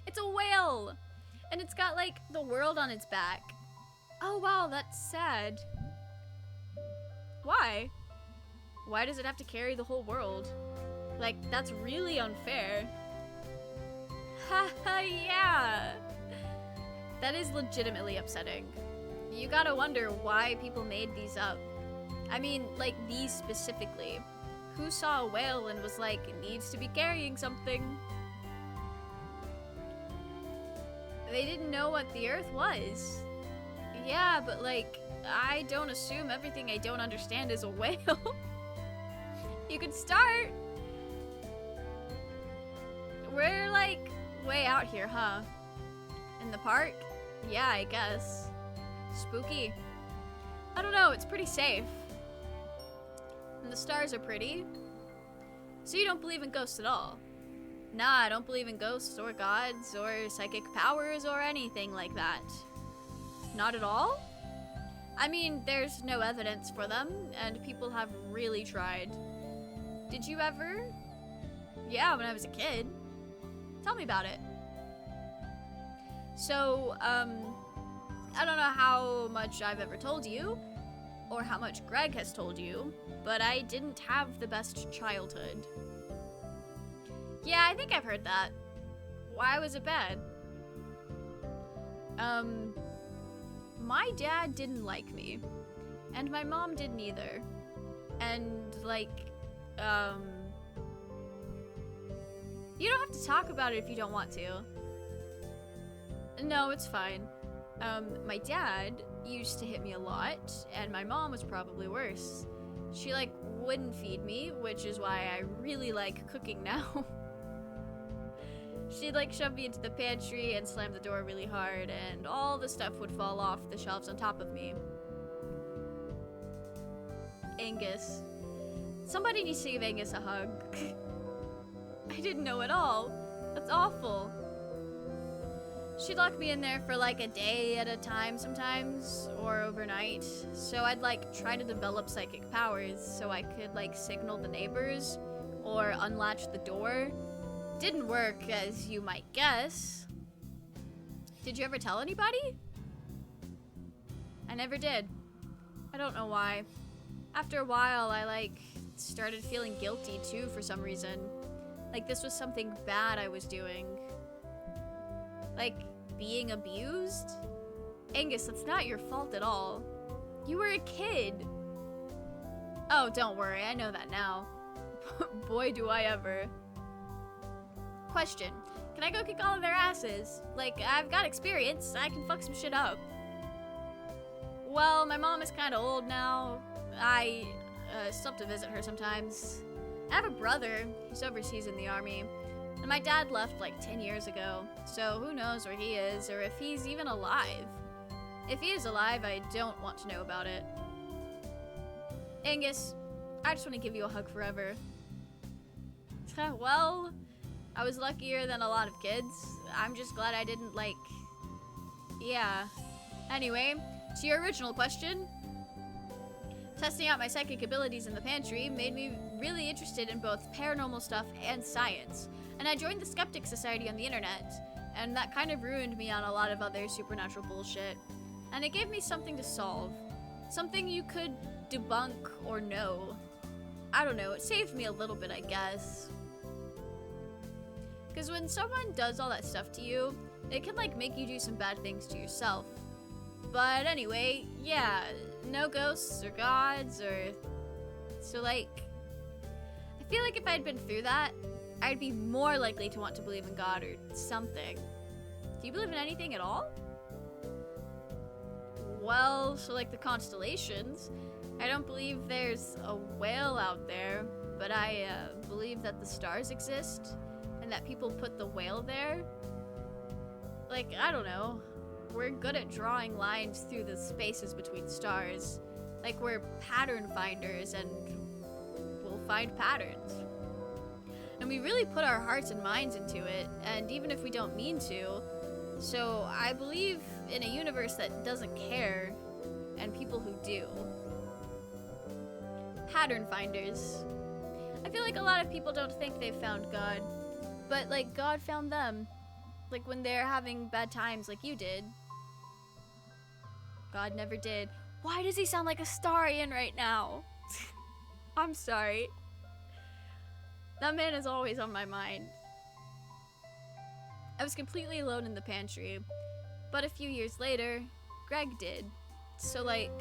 It's a whale! And it's got, like, the world on its back. Oh, wow, that's sad. Why? Why does it have to carry the whole world? Like, that's really unfair. Haha, yeah! That is legitimately upsetting. You gotta wonder why people made these up. I mean, like, these specifically. Who saw a whale and was like, it needs to be carrying something? They didn't know what the Earth was. Yeah, but like, I don't assume everything I don't understand is a whale. You could start. We're like way out here, huh? In the park? Yeah, I guess. Spooky. I don't know, it's pretty safe. And the stars are pretty. So you don't believe in ghosts at all? Nah, I don't believe in ghosts or gods or psychic powers or anything like that. Not at all? I mean, there's no evidence for them, and people have really tried. Did you ever? Yeah, when I was a kid. Tell me about it. So, I don't know how much I've ever told you, or how much Greg has told you, but I didn't have the best childhood. Yeah, I think I've heard that. Why was it bad? My dad didn't like me, and my mom didn't either. And, like, you don't have to talk about it if you don't want to. No, it's fine. My dad used to hit me a lot, and my mom was probably worse. She, like, wouldn't feed me, which is why I really like cooking now. She'd, like, shove me into the pantry and slam the door really hard, and all the stuff would fall off the shelves on top of me. Angus. Somebody needs to give Angus a hug. I didn't know at all. That's awful. She'd lock me in there for like a day at a time sometimes, or overnight. So I'd like try to develop psychic powers so I could like signal the neighbors or unlatch the door. Didn't work, as you might guess. Did you ever tell anybody? I never did. I don't know why. After a while, I like started feeling guilty too for some reason. Like this was something bad I was doing. Like, being abused? Angus, that's not your fault at all. You were a kid. Oh, don't worry, I know that now. Boy, do I ever. Question, can I go kick all of their asses? Like, I've got experience, I can fuck some shit up. Well, my mom is kinda old now. I still have to visit her sometimes. I have a brother who's overseas in the army. And my dad left like 10 years ago, so who knows where he is or if he's even alive. If he is alive, I don't want to know about it. Angus, I just want to give you a hug forever. Well, I was luckier than a lot of kids. I'm just glad I didn't like... Yeah. Anyway, to your original question, testing out my psychic abilities in the pantry made me really interested in both paranormal stuff and science. And I joined the Skeptic Society on the internet, and that kind of ruined me on a lot of other supernatural bullshit. And it gave me something to solve. Something you could debunk or know. I don't know, it saved me a little bit, I guess. Because when someone does all that stuff to you, it can like make you do some bad things to yourself. But anyway, yeah, no ghosts or gods or... So like, I feel like if I'd been through that, I'd be more likely to want to believe in God or something. Do you believe in anything at all? Well, so like the constellations, I don't believe there's a whale out there, but I believe that the stars exist and that people put the whale there. Like, I don't know. We're good at drawing lines through the spaces between stars. Like, we're pattern finders and we'll find patterns. And we really put our hearts and minds into it, and even if we don't mean to. So I believe in a universe that doesn't care, and people who do. Pattern finders. I feel like a lot of people don't think they've found God, but like God found them. Like when they're having bad times like you did. God never did. Why does he sound like a Starian right now? I'm sorry. That man is always on my mind. I was completely alone in the pantry, but a few years later, Greg did. So like,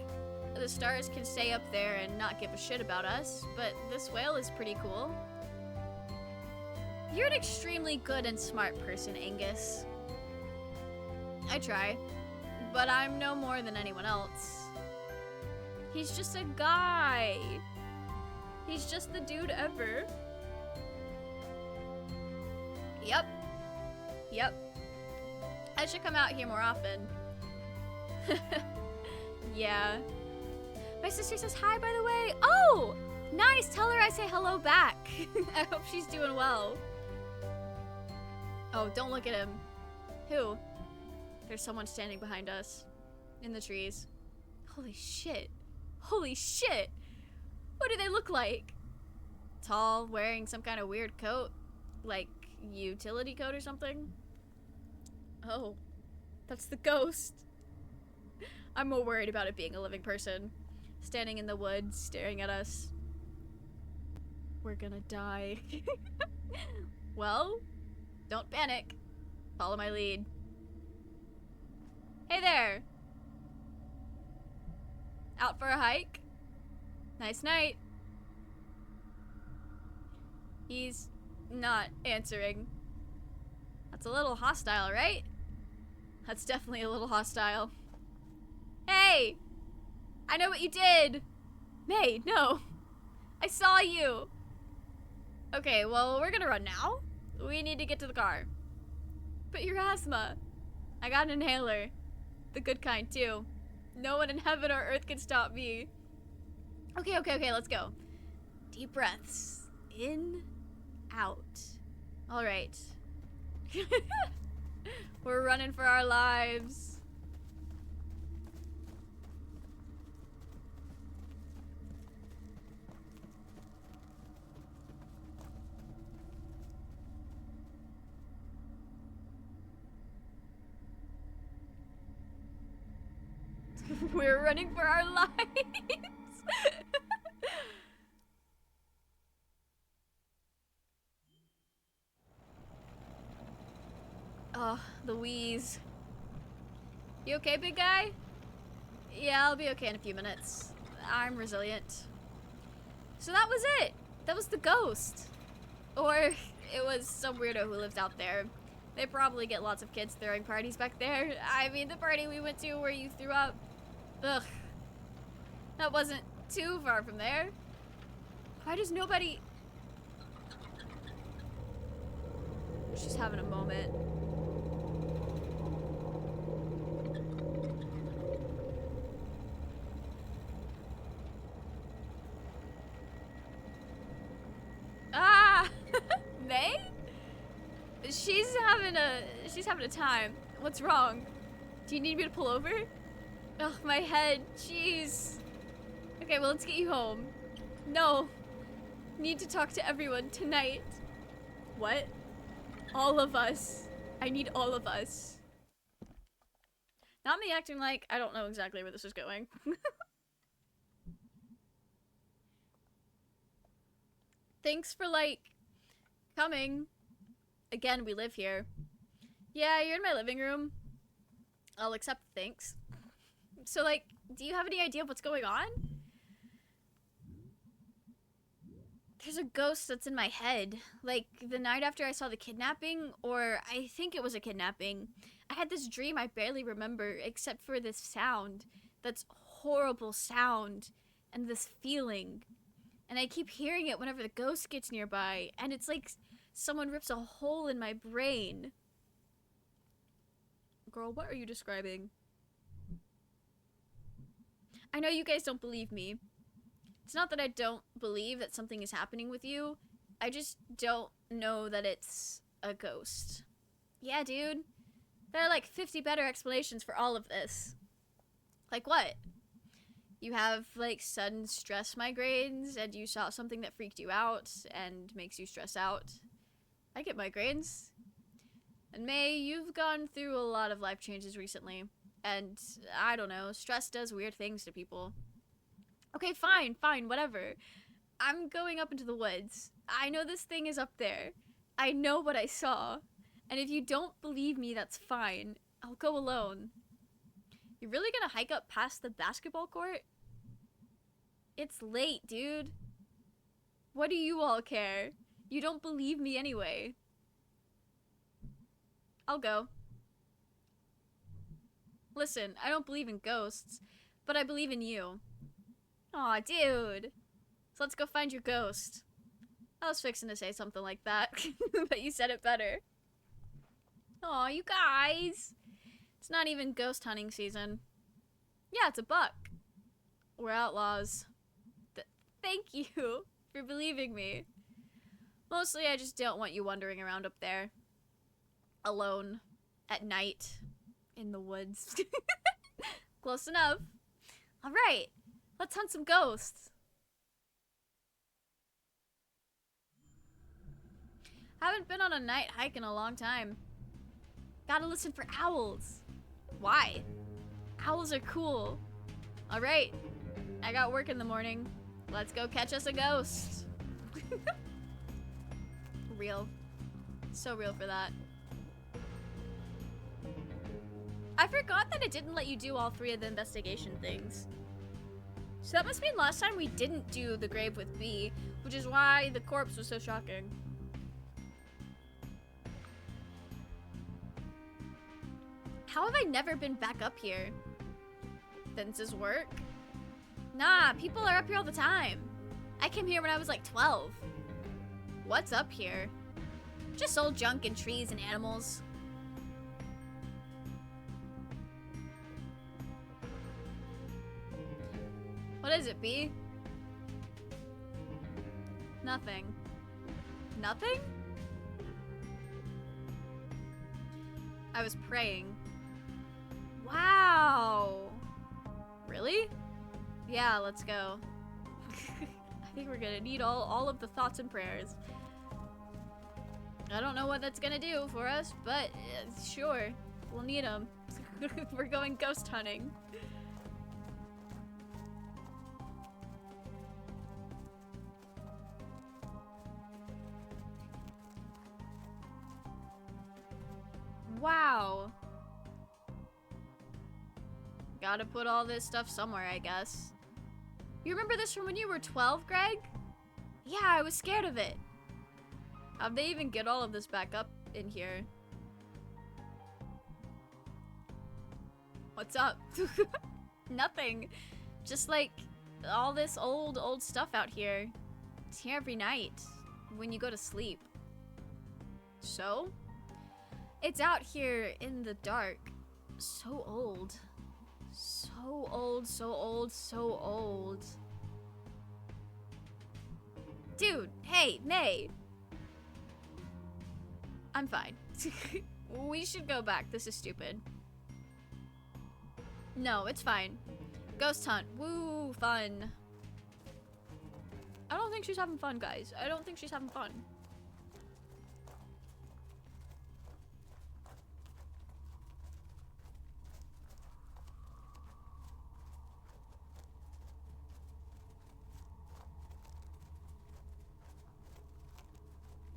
the stars can stay up there and not give a shit about us, but this whale is pretty cool. You're an extremely good and smart person, Angus. I try, but I'm no more than anyone else. He's just a guy. He's just the dude ever. Yep. I should come out here more often. Yeah. My sister says hi, by the way. Oh, nice. Tell her I say hello back. I hope she's doing well. Oh, don't look at him. Who? There's someone standing behind us. In the trees. Holy shit. Holy shit. What do they look like? Tall, wearing some kind of weird coat. Like, utility coat or something? Oh. That's the ghost. I'm more worried about it being a living person. Standing in the woods, staring at us. We're gonna die. Well, don't panic. Follow my lead. Hey there! Out for a hike? Nice night. He's not answering. That's a little hostile, right? That's definitely a little hostile. Hey! I know what you did! May, no! I saw you! Okay, well, we're gonna run now. We need to get to the car. But your asthma. I got an inhaler. The good kind, too. No one in heaven or earth can stop me. Okay, let's go. Deep breaths. In, out. Alright. We're running for our lives. We're running for our lives. Oh, the wheeze. You okay, big guy? Yeah, I'll be okay in a few minutes. I'm resilient. So that was it. That was the ghost. Or it was some weirdo who lives out there. They probably get lots of kids throwing parties back there. I mean, the party we went to where you threw up. Ugh. That wasn't too far from there. Why does nobody... She's having a moment. Ah! May? She's having a time. What's wrong? Do you need me to pull over? Ugh, my head. Jeez. Okay, well, let's get you home. No. Need to talk to everyone tonight. What? All of us. I need all of us. Not me acting like I don't know exactly where this is going. Thanks for, like, coming. Again, we live here. Yeah, you're in my living room. I'll accept thanks. So, like, do you have any idea of what's going on? There's a ghost that's in my head. Like, the night after I saw the kidnapping, or I think it was a kidnapping, I had this dream I barely remember, except for this sound. That's horrible sound. And this feeling. And I keep hearing it whenever the ghost gets nearby, and it's like someone rips a hole in my brain. Girl, what are you describing? I know you guys don't believe me. It's not that I don't believe that something is happening with you. I just don't know that it's a ghost. Yeah, dude. There are like 50 better explanations for all of this. Like what? You have like sudden stress migraines and you saw something that freaked you out and makes you stress out. I get migraines. And May, you've gone through a lot of life changes recently. And, I don't know, stress does weird things to people. Okay, fine, whatever. I'm going up into the woods. I know this thing is up there. I know what I saw. And if you don't believe me, that's fine. I'll go alone. You're really gonna hike up past the basketball court? It's late, dude. What do you all care? You don't believe me anyway. I'll go. Listen, I don't believe in ghosts, but I believe in you. Aw, dude. So let's go find your ghost. I was fixing to say something like that, but you said it better. Aw, you guys. It's not even ghost hunting season. Yeah, it's a buck. We're outlaws. Thank you for believing me. Mostly, I just don't want you wandering around up there. Alone. At night. In the woods. Close enough. Alright. Let's hunt some ghosts. Haven't been on a night hike in a long time. Gotta listen for owls. Why? Owls are cool. Alright. I got work in the morning. Let's go catch us a ghost. Real. So real for that. I forgot that it didn't let you do all 3 of the investigation things. So that must mean last time we didn't do the grave with B, which is why the corpse was so shocking. How have I never been back up here? Vince's work? Nah, people are up here all the time. I came here when I was like 12. What's up here? Just old junk and trees and animals. What is it, B? Nothing. Nothing? I was praying. Wow. Really? Yeah, let's go. I think we're gonna need all of the thoughts and prayers. I don't know what that's gonna do for us, but sure, we'll need them. We're going ghost hunting. Wow. Gotta put all this stuff somewhere, I guess. You remember this from when you were 12, Greg? Yeah, I was scared of it. How'd they even get all of this back up in here? What's up? Nothing. Just like all this old stuff out here. It's here every night when you go to sleep. So? It's out here in the dark. So old. So old, so old, so old. Dude, hey, May. I'm fine. We should go back. This is stupid. No, it's fine. Ghost hunt. Woo, fun. I don't think she's having fun, guys. I don't think she's having fun.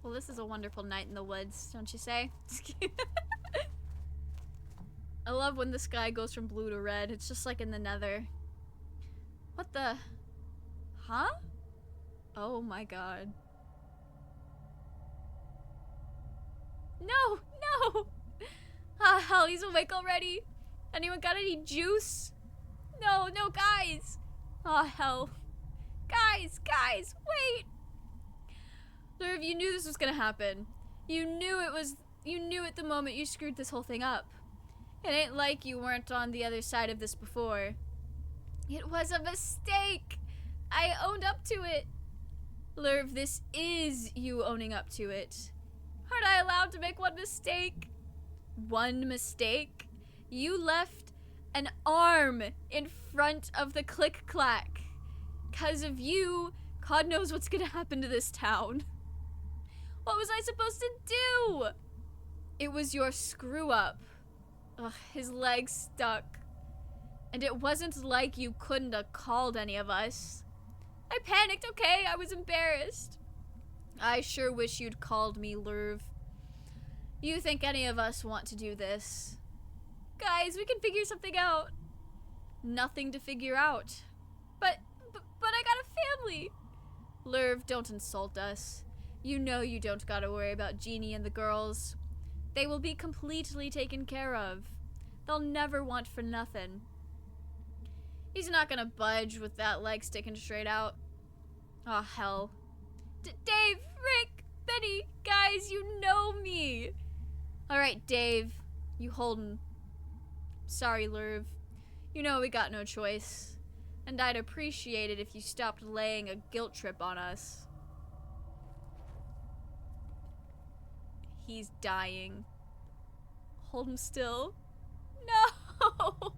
Well, this is a wonderful night in the woods, don't you say? I love when the sky goes from blue to red. It's just like in the nether. What the? Huh? Oh my god. No! No! Ah, hell, he's awake already. Anyone got any juice? No, no, guys! Ah, hell. Guys, wait! Lerv, you knew this was gonna happen. You knew it the moment you screwed this whole thing up. It ain't like you weren't on the other side of this before. It was a mistake! I owned up to it. Lerv, this is you owning up to it. Aren't I allowed to make one mistake? One mistake? You left an arm in front of the click-clack. 'Cause of you, God knows what's gonna happen to this town. What was I supposed to do? It was your screw up. Ugh, his leg stuck. And it wasn't like you couldn't have called any of us. I panicked, okay? I was embarrassed. I sure wish you'd called me, Lerv. You think any of us want to do this? Guys, we can figure something out. Nothing to figure out. But I got a family. Lerv, don't insult us. You know you don't gotta worry about Jeannie and the girls. They will be completely taken care of. They'll never want for nothing. He's not gonna budge with that leg sticking straight out. Oh, hell. Dave, Rick, Benny, guys, you know me. Alright, Dave, you holdin'. Sorry, Lerv. You know we got no choice. And I'd appreciate it if you stopped laying a guilt trip on us. He's dying. Hold him still. No!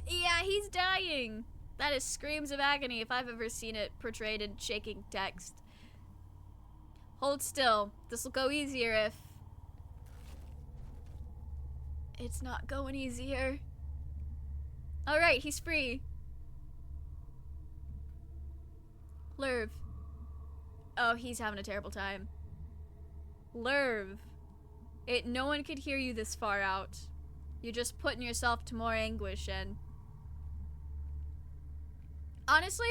Yeah, he's dying. That is screams of agony if I've ever seen it portrayed in shaking text. Hold still. This'll go easier if... It's not going easier. Alright, he's free. Lerv. Oh, he's having a terrible time. Lerv. No one could hear you this far out. You're just putting yourself to more anguish and... Honestly,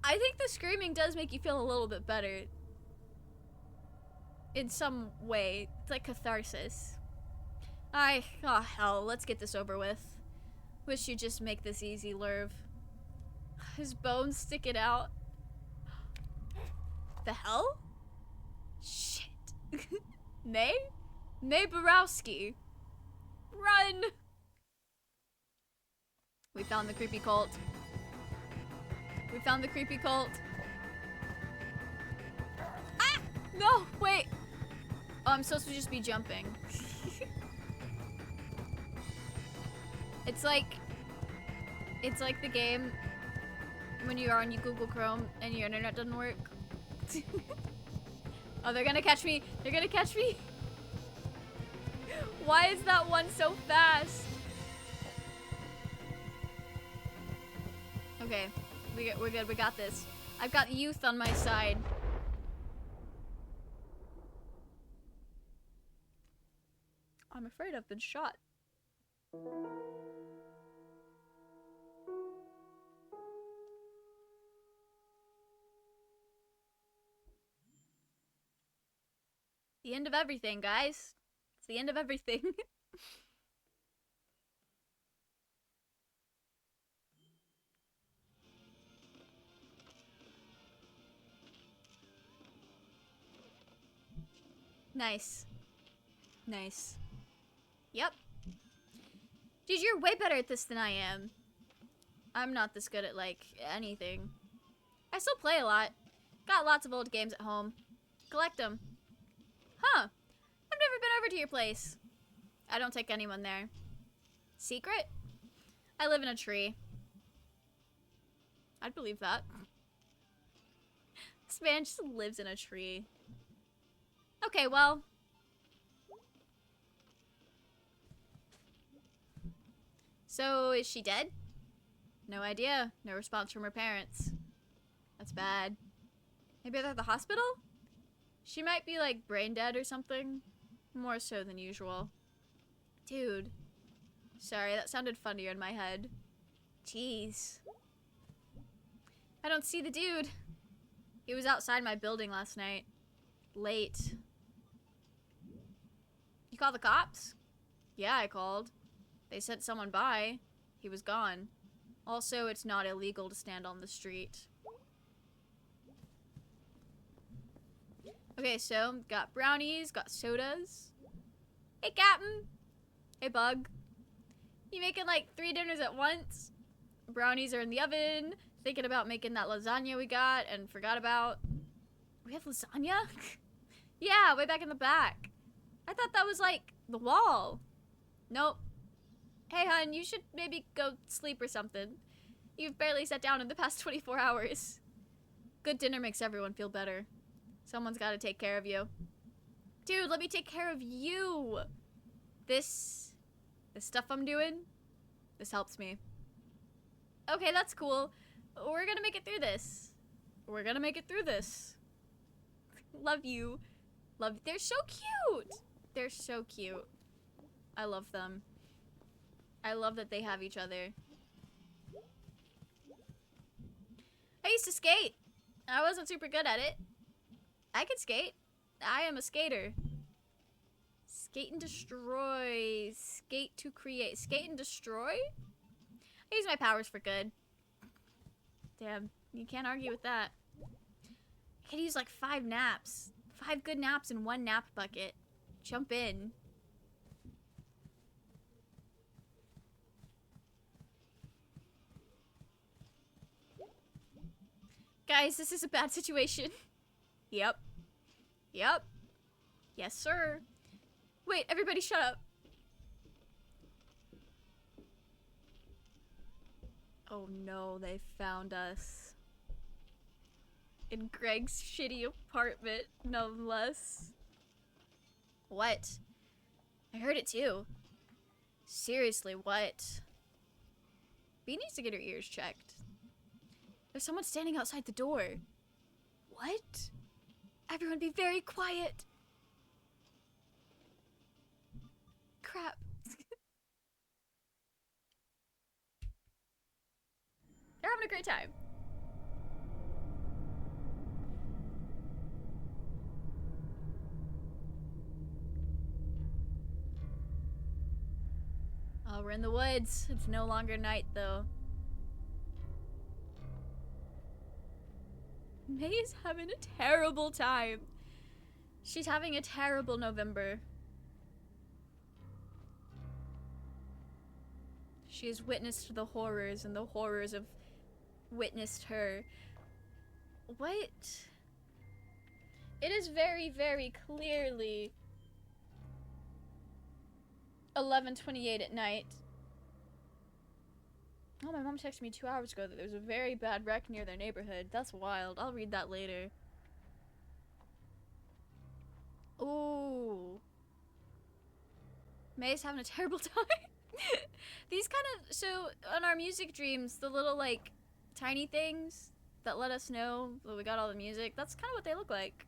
I think the screaming does make you feel a little bit better. In some way. It's like catharsis. Oh hell, let's get this over with. Wish you'd just make this easy, Lerv. His bones sticking out. The hell? Shit. May? May Borowski. Run! We found the creepy cult. We found the creepy cult. Ah! No, wait. Oh, I'm supposed to just be jumping. It's like the game when you are on Google Chrome and your internet doesn't work. Oh, they're gonna catch me. They're gonna catch me. Why is that one so fast? Okay, we're good. We got this. I've got youth on my side. I'm afraid I've been shot. The end of everything, guys. It's the end of everything. Nice. Nice. Yep. Dude, you're way better at this than I am. I'm not this good at, like, anything. I still play a lot. Got lots of old games at home. Collect them. Huh. I've never been over to your place. I don't take anyone there. Secret? I live in a tree. I'd believe that. This man just lives in a tree. Okay, well. So, is she dead? No idea. No response from her parents. That's bad. Maybe they're at the hospital? She might be, like, brain dead or something. More so than usual. Dude. Sorry, that sounded funnier in my head. Jeez. I don't see the dude. He was outside my building last night. Late. You call the cops? Yeah, I called. They sent someone by. He was gone. Also, it's not illegal to stand on the street. Okay, so, got brownies, got sodas. Hey, Captain. Hey, Bug. You making, like, 3 dinners at once? Brownies are in the oven. Thinking about making that lasagna we got and forgot about. We have lasagna? Yeah, way back in the back. I thought that was, like, the wall. Nope. Hey, hun, you should maybe go sleep or something. You've barely sat down in the past 24 hours. Good dinner makes everyone feel better. Someone's gotta take care of you. Dude, let me take care of you. This stuff I'm doing, this helps me. Okay, that's cool. We're gonna make it through this. We're gonna make it through this. Love you. Love, they're so cute. They're so cute. I love them. I love that they have each other. I used to skate. I wasn't super good at it. I could skate. I am a skater. Skate and destroy. Skate to create. Skate and destroy? I use my powers for good. Damn, you can't argue with that. I could use like 5 naps. 5 good naps in 1 nap bucket. Jump in. Guys, this is a bad situation. Yep. Yep. Yes, sir. Wait, everybody shut up. Oh no, they found us. In Greg's shitty apartment, no less. What? I heard it too. Seriously, what? B needs to get her ears checked. There's someone standing outside the door. What? Everyone be very quiet. Crap. They're having a great time. Oh, we're in the woods. It's no longer night, though. May's having a terrible time. She's having a terrible November. She has witnessed the horrors, and the horrors have witnessed her. What? It is very, very clearly 11:28 at night. Oh, my mom texted me 2 hours ago that there was a very bad wreck near their neighborhood. That's wild. I'll read that later. Ooh. May's having a terrible time. These kind of, so on our music dreams, the little like tiny things that let us know that we got all the music, that's kind of what they look like.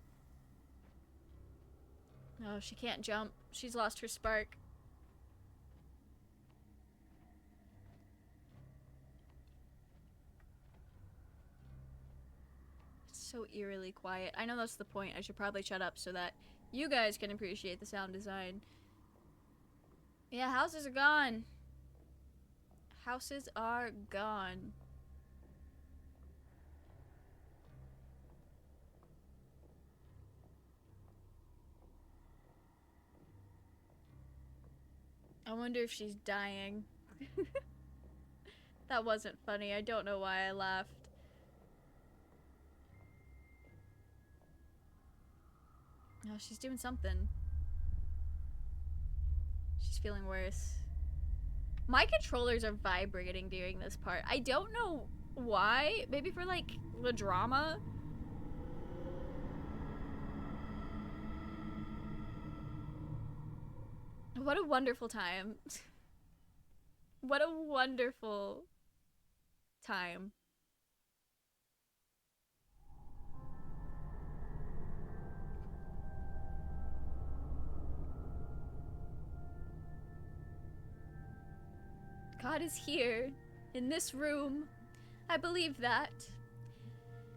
Oh, she can't jump. She's lost her spark. So eerily quiet. I know that's the point. I should probably shut up so that you guys can appreciate the sound design. Yeah, houses are gone. Houses are gone. I wonder if she's dying. That wasn't funny. I don't know why I laughed. Oh, she's doing something. She's feeling worse. My controllers are vibrating during this part. I don't know why. Maybe for like the drama. What a wonderful time. What a wonderful time. God is here, in this room. I believe that.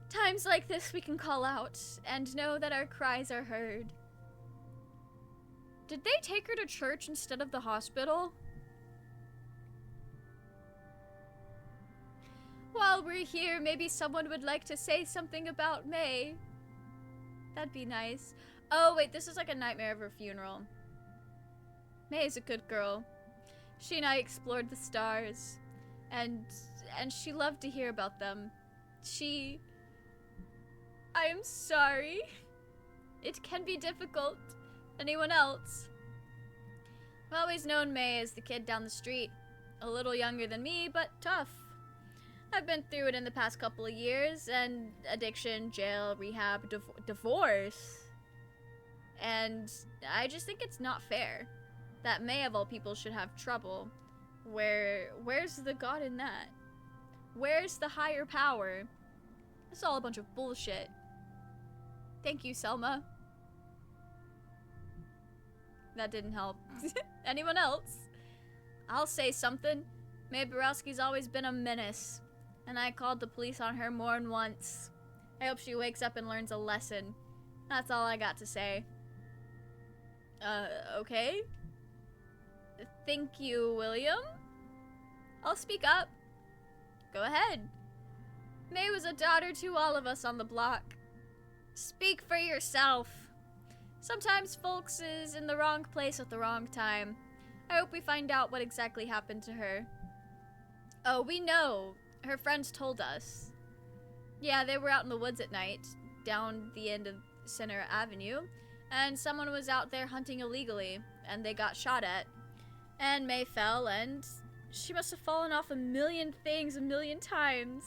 Times like this we can call out and know that our cries are heard. Did they take her to church instead of the hospital? While we're here, maybe someone would like to say something about May. That'd be nice. Oh, wait, this is like a nightmare of her funeral. May is a good girl. She and I explored the stars, and she loved to hear about them. I am sorry. It can be difficult. Anyone else? I've always known May as the kid down the street. A little younger than me, but tough. I've been through it in the past couple of years, and addiction, jail, rehab, divorce. And I just think it's not fair that May of all people should have trouble. Where's the God in that? Where's the higher power? It's all a bunch of bullshit. Thank you, Selma. That didn't help. Anyone else? I'll say something. May Borowski's always been a menace, and I called the police on her more than once. I hope she wakes up and learns a lesson. That's all I got to say. Okay? Thank you, William. I'll speak up. Go ahead. May was a daughter to all of us on the block. Speak for yourself. Sometimes folks is in the wrong place at the wrong time. I hope we find out what exactly happened to her. Oh, we know. Her friends told us. Yeah, they were out in the woods at night, down the end of Center Avenue, and someone was out there hunting illegally, and they got shot at. And May fell, and she must have fallen off a million things a million times.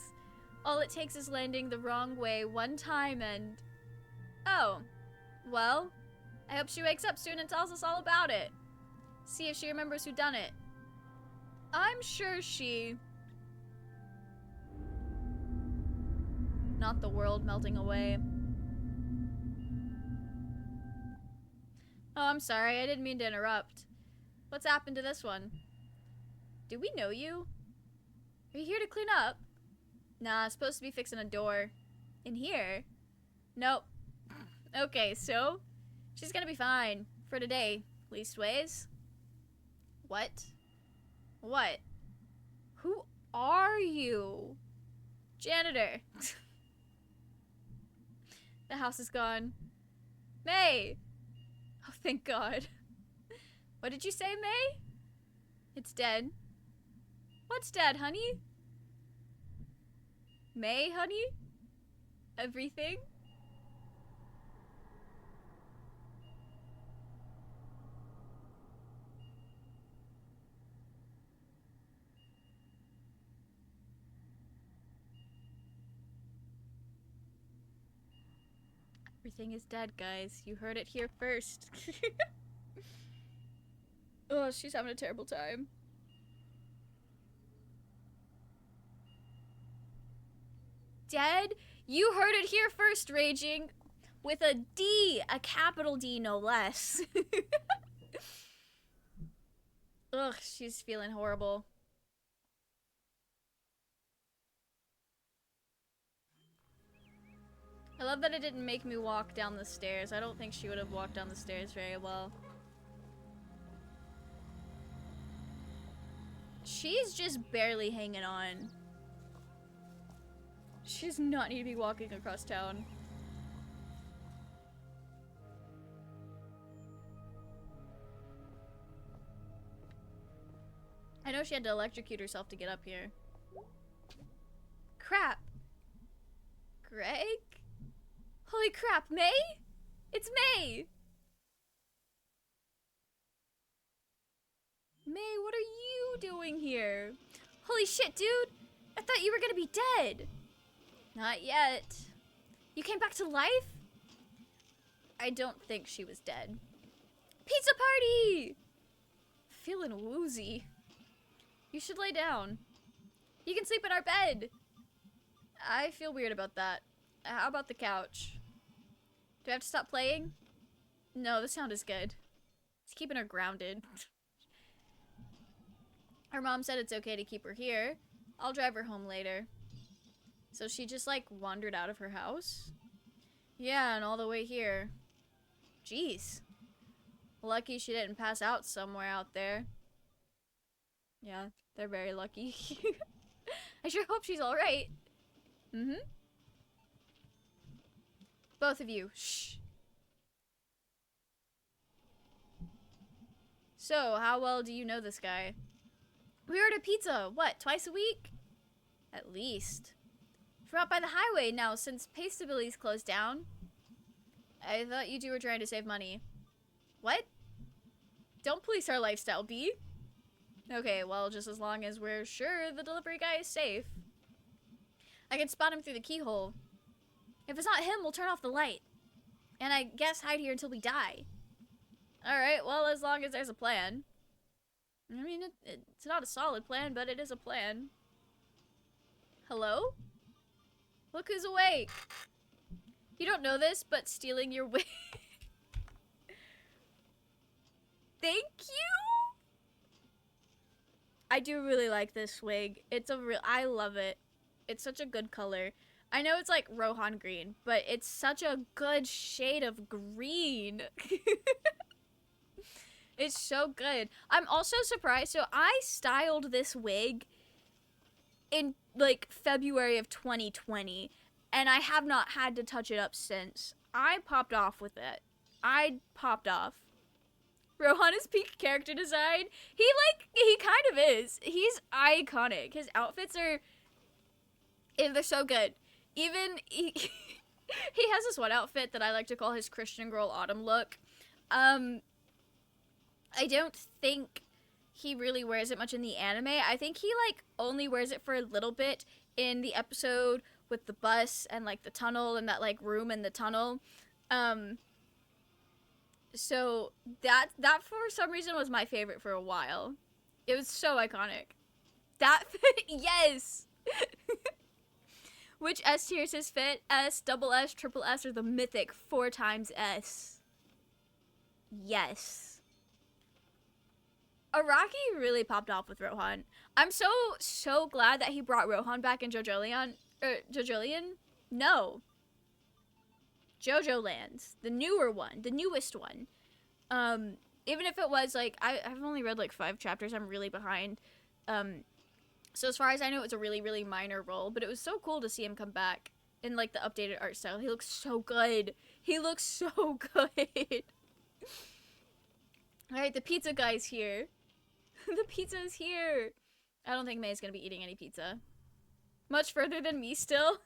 All it takes is landing the wrong way one time and... Oh. Well, I hope she wakes up soon and tells us all about it. See if she remembers who done it. I'm sure she... Not the world melting away. Oh, I'm sorry. I didn't mean to interrupt. What's happened to this one? Do we know you? Are you here to clean up? Nah, I'm supposed to be fixing a door. In here? Nope. Okay, so she's gonna be fine. For today, leastways. What? What? Who are you? Janitor. The house is gone. May! Oh, thank God. What did you say, May? It's dead. What's dead, honey? May, honey? Everything? Everything is dead, guys. You heard it here first. Oh, she's having a terrible time. Dead? You heard it here first, Raging. With a D. A capital D, no less. Ugh, she's feeling horrible. I love that it didn't make me walk down the stairs. I don't think she would have walked down the stairs very well. She's just barely hanging on. She does not need to be walking across town. I know she had to electrocute herself to get up here. Crap. Greg? Holy crap, May? It's May! May, what are you doing here? Holy shit, dude! I thought you were gonna be dead! Not yet. You came back to life? I don't think she was dead. Pizza party! Feeling woozy. You should lay down. You can sleep in our bed. I feel weird about that. How about the couch? Do I have to stop playing? No, the sound is good. It's keeping her grounded. Her mom said it's okay to keep her here. I'll drive her home later. So she just, like, wandered out of her house? Yeah, and all the way here. Jeez. Lucky she didn't pass out somewhere out there. Yeah, they're very lucky. I sure hope she's alright. Mm-hmm. Both of you, shh. So, how well do you know this guy? We order pizza, what, twice a week? At least. We're out by the highway now since Pastabili's closed down. I thought you two were trying to save money. What? Don't police our lifestyle, B. Okay, well, just as long as we're sure the delivery guy is safe. I can spot him through the keyhole. If it's not him, we'll turn off the light. And I guess hide here until we die. Alright, well, as long as there's a plan. I mean, it's not a solid plan, but it is a plan. Hello? Look who's awake. You don't know this, but stealing your wig. Thank you! I do really like this wig. It's a real, I love it. It's such a good color. I know it's like Rohan green, but it's such a good shade of green. It's so good. I'm also surprised. So I styled this wig in like February of 2020, and I have not had to touch it up since. I popped off with it. I popped off. Rohan is peak character design. He kind of is. He's iconic. His outfits are, they're so good. Even, he has this one outfit that I like to call his Christian Girl Autumn look. I don't think he really wears it much in the anime. I think he, like, only wears it for a little bit in the episode with the bus and, like, the tunnel and that, like, room in the tunnel. So that for some reason was my favorite for a while. It was so iconic. That fit, yes! Which S tier is his fit? S, double S, triple S, or the mythic 4 times S? Yes. Araki really popped off with Rohan. I'm so glad that he brought Rohan back in JoJolion. No. JoJo Lands. The newer one. The newest one. Even if it was, like, I've only read, like, 5 chapters. I'm really behind. So as far as I know, it's a really, really minor role. But it was so cool to see him come back in, like, the updated art style. He looks so good. He looks so good. Alright, the pizza guy's here. The pizza is here. I don't think May's gonna be eating any pizza. Much further than me still.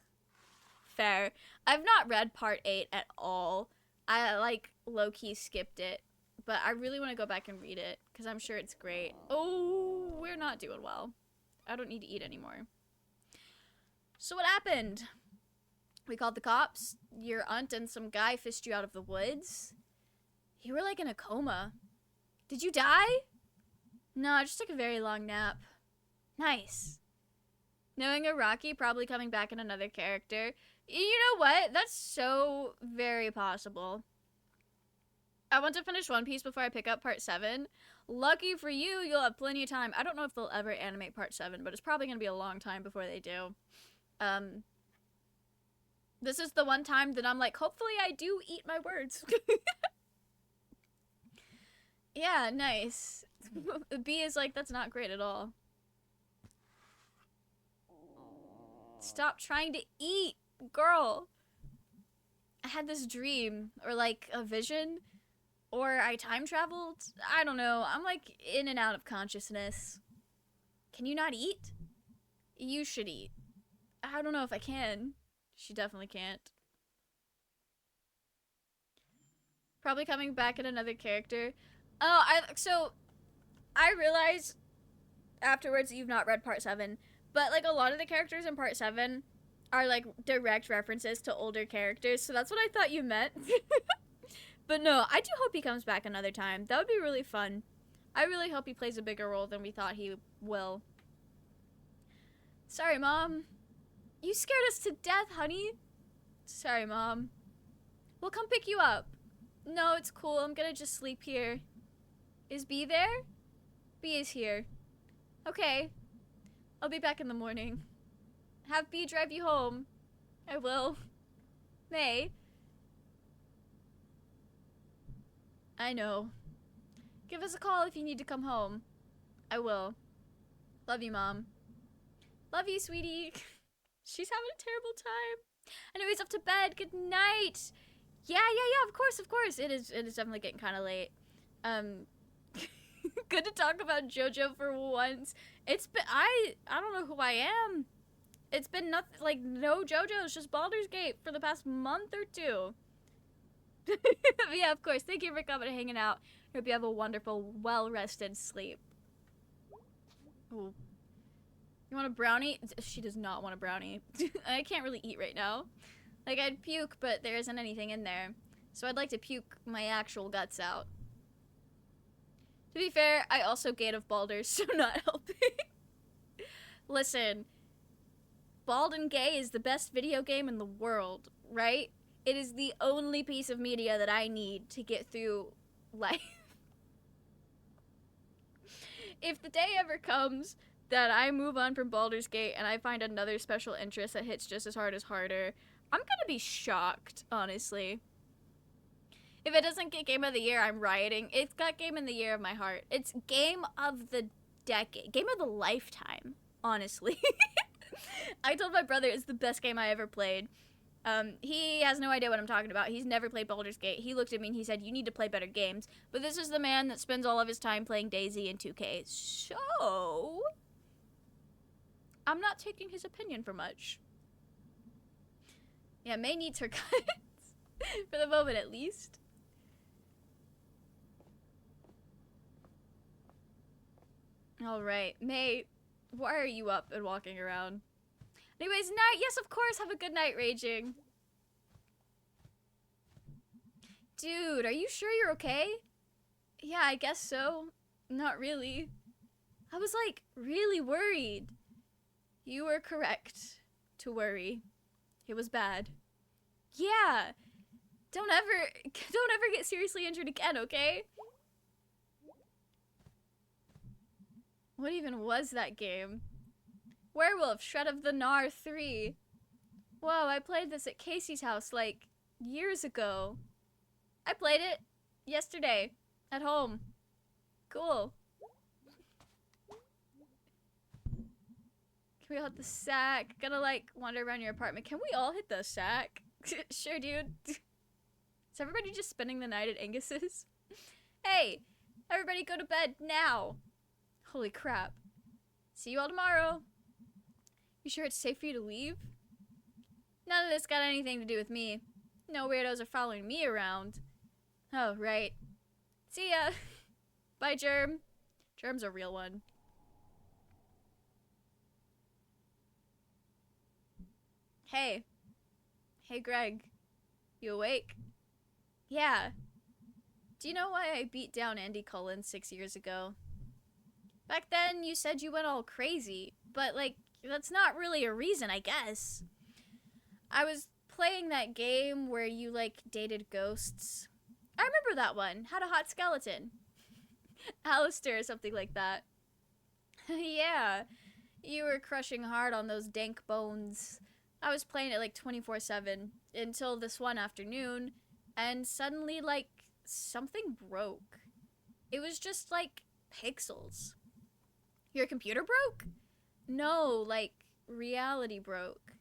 Fair. I've not read part 8 at all. I, like, low-key skipped it. But I really want to go back and read it, because I'm sure it's great. Oh, we're not doing well. I don't need to eat anymore. So what happened? We called the cops. Your aunt and some guy fished you out of the woods. You were, like, in a coma. Did you die? No, I just took a very long nap. Nice. Knowing Araki probably coming back in another character. You know what? That's so very possible. I want to finish One Piece before I pick up part 7. Lucky for you, you'll have plenty of time. I don't know if they'll ever animate part 7, but it's probably going to be a long time before they do. This is the one time that I'm like, hopefully I do eat my words. Yeah, nice. B is like, that's not great at all. Stop trying to eat, girl. I had this dream, or like a vision, or I time traveled. I don't know. I'm like in and out of consciousness. Can you not eat? You should eat. I don't know if I can. She definitely can't. Probably coming back in another character. Oh, so I realized afterwards that you've not read part 7, but like a lot of the characters in part 7 are like direct references to older characters, so that's what I thought you meant. But no, I do hope he comes back another time. That would be really fun. I really hope he plays a bigger role than we thought he will. Sorry, Mom. You scared us to death, honey. Sorry, Mom. We'll come pick you up. No, it's cool. I'm gonna just sleep here. Is B there? B is here. Okay. I'll be back in the morning. Have B drive you home. I will. May. I know. Give us a call if you need to come home. I will. Love you, Mom. Love you, sweetie. She's having a terrible time. Anyways, off to bed. Good night. Yeah, of course. It is definitely getting kind of late. Good to talk about JoJo for once. It's been, I don't know who I am. It's been nothing, like, no JoJo. It's just Baldur's Gate for the past month or 2. Yeah, of course. Thank you for coming and hanging out. Hope you have a wonderful, well-rested sleep. Ooh. You want a brownie? She does not want a brownie. I can't really eat right now. Like, I'd puke, but there isn't anything in there. So I'd like to puke my actual guts out. To be fair, I also gate of Baldur's, so not helping. Listen, Bald and Gay is the best video game in the world, right? It is the only piece of media that I need to get through life. If the day ever comes that I move on from Baldur's Gate and I find another special interest that hits just as hard as harder, I'm gonna be shocked, honestly. If it doesn't get Game of the Year, I'm rioting. It's got Game of the Year of my heart. It's Game of the Decade. Game of the Lifetime, honestly. I told my brother it's the best game I ever played. He has no idea what I'm talking about. He's never played Baldur's Gate. He looked at me and he said, you need to play better games. But this is the man that spends all of his time playing DayZ and 2K. So, I'm not taking his opinion for much. Yeah, May needs her cuts. For the moment, at least. Alright, May, why are you up and walking around? Anyways, night, yes, of course, have a good night, Raging. Dude, are you sure you're okay? Yeah, I guess so. Not really. I was, like, really worried. You were correct to worry. It was bad. Yeah. Don't ever get seriously injured again, okay? What even was that game? Werewolf, Shred of the Gnar 3. Whoa, I played this at Casey's house, like, years ago. I played it yesterday at home. Cool. Can we all hit the sack? Gonna, like, wander around your apartment. Can we all hit the sack? Sure, dude. Is everybody just spending the night at Angus's? Hey, everybody go to bed now. Holy crap. See you all tomorrow. You sure it's safe for you to leave? None of this got anything to do with me. No weirdos are following me around. Oh, right. See ya. Bye, Germ. Germ's a real one. Hey. Hey, Greg. You awake? Yeah. Do you know why I beat down Andy Cullen 6 years ago? Back then, you said you went all crazy, but, like, that's not really a reason, I guess. I was playing that game where you, like, dated ghosts. I remember that one. Had a hot skeleton. Alistair or something like that. Yeah. You were crushing hard on those dank bones. I was playing it, like, 24/7 until this one afternoon, and suddenly, like, something broke. It was just, like, pixels. Your computer broke? No, like, reality broke.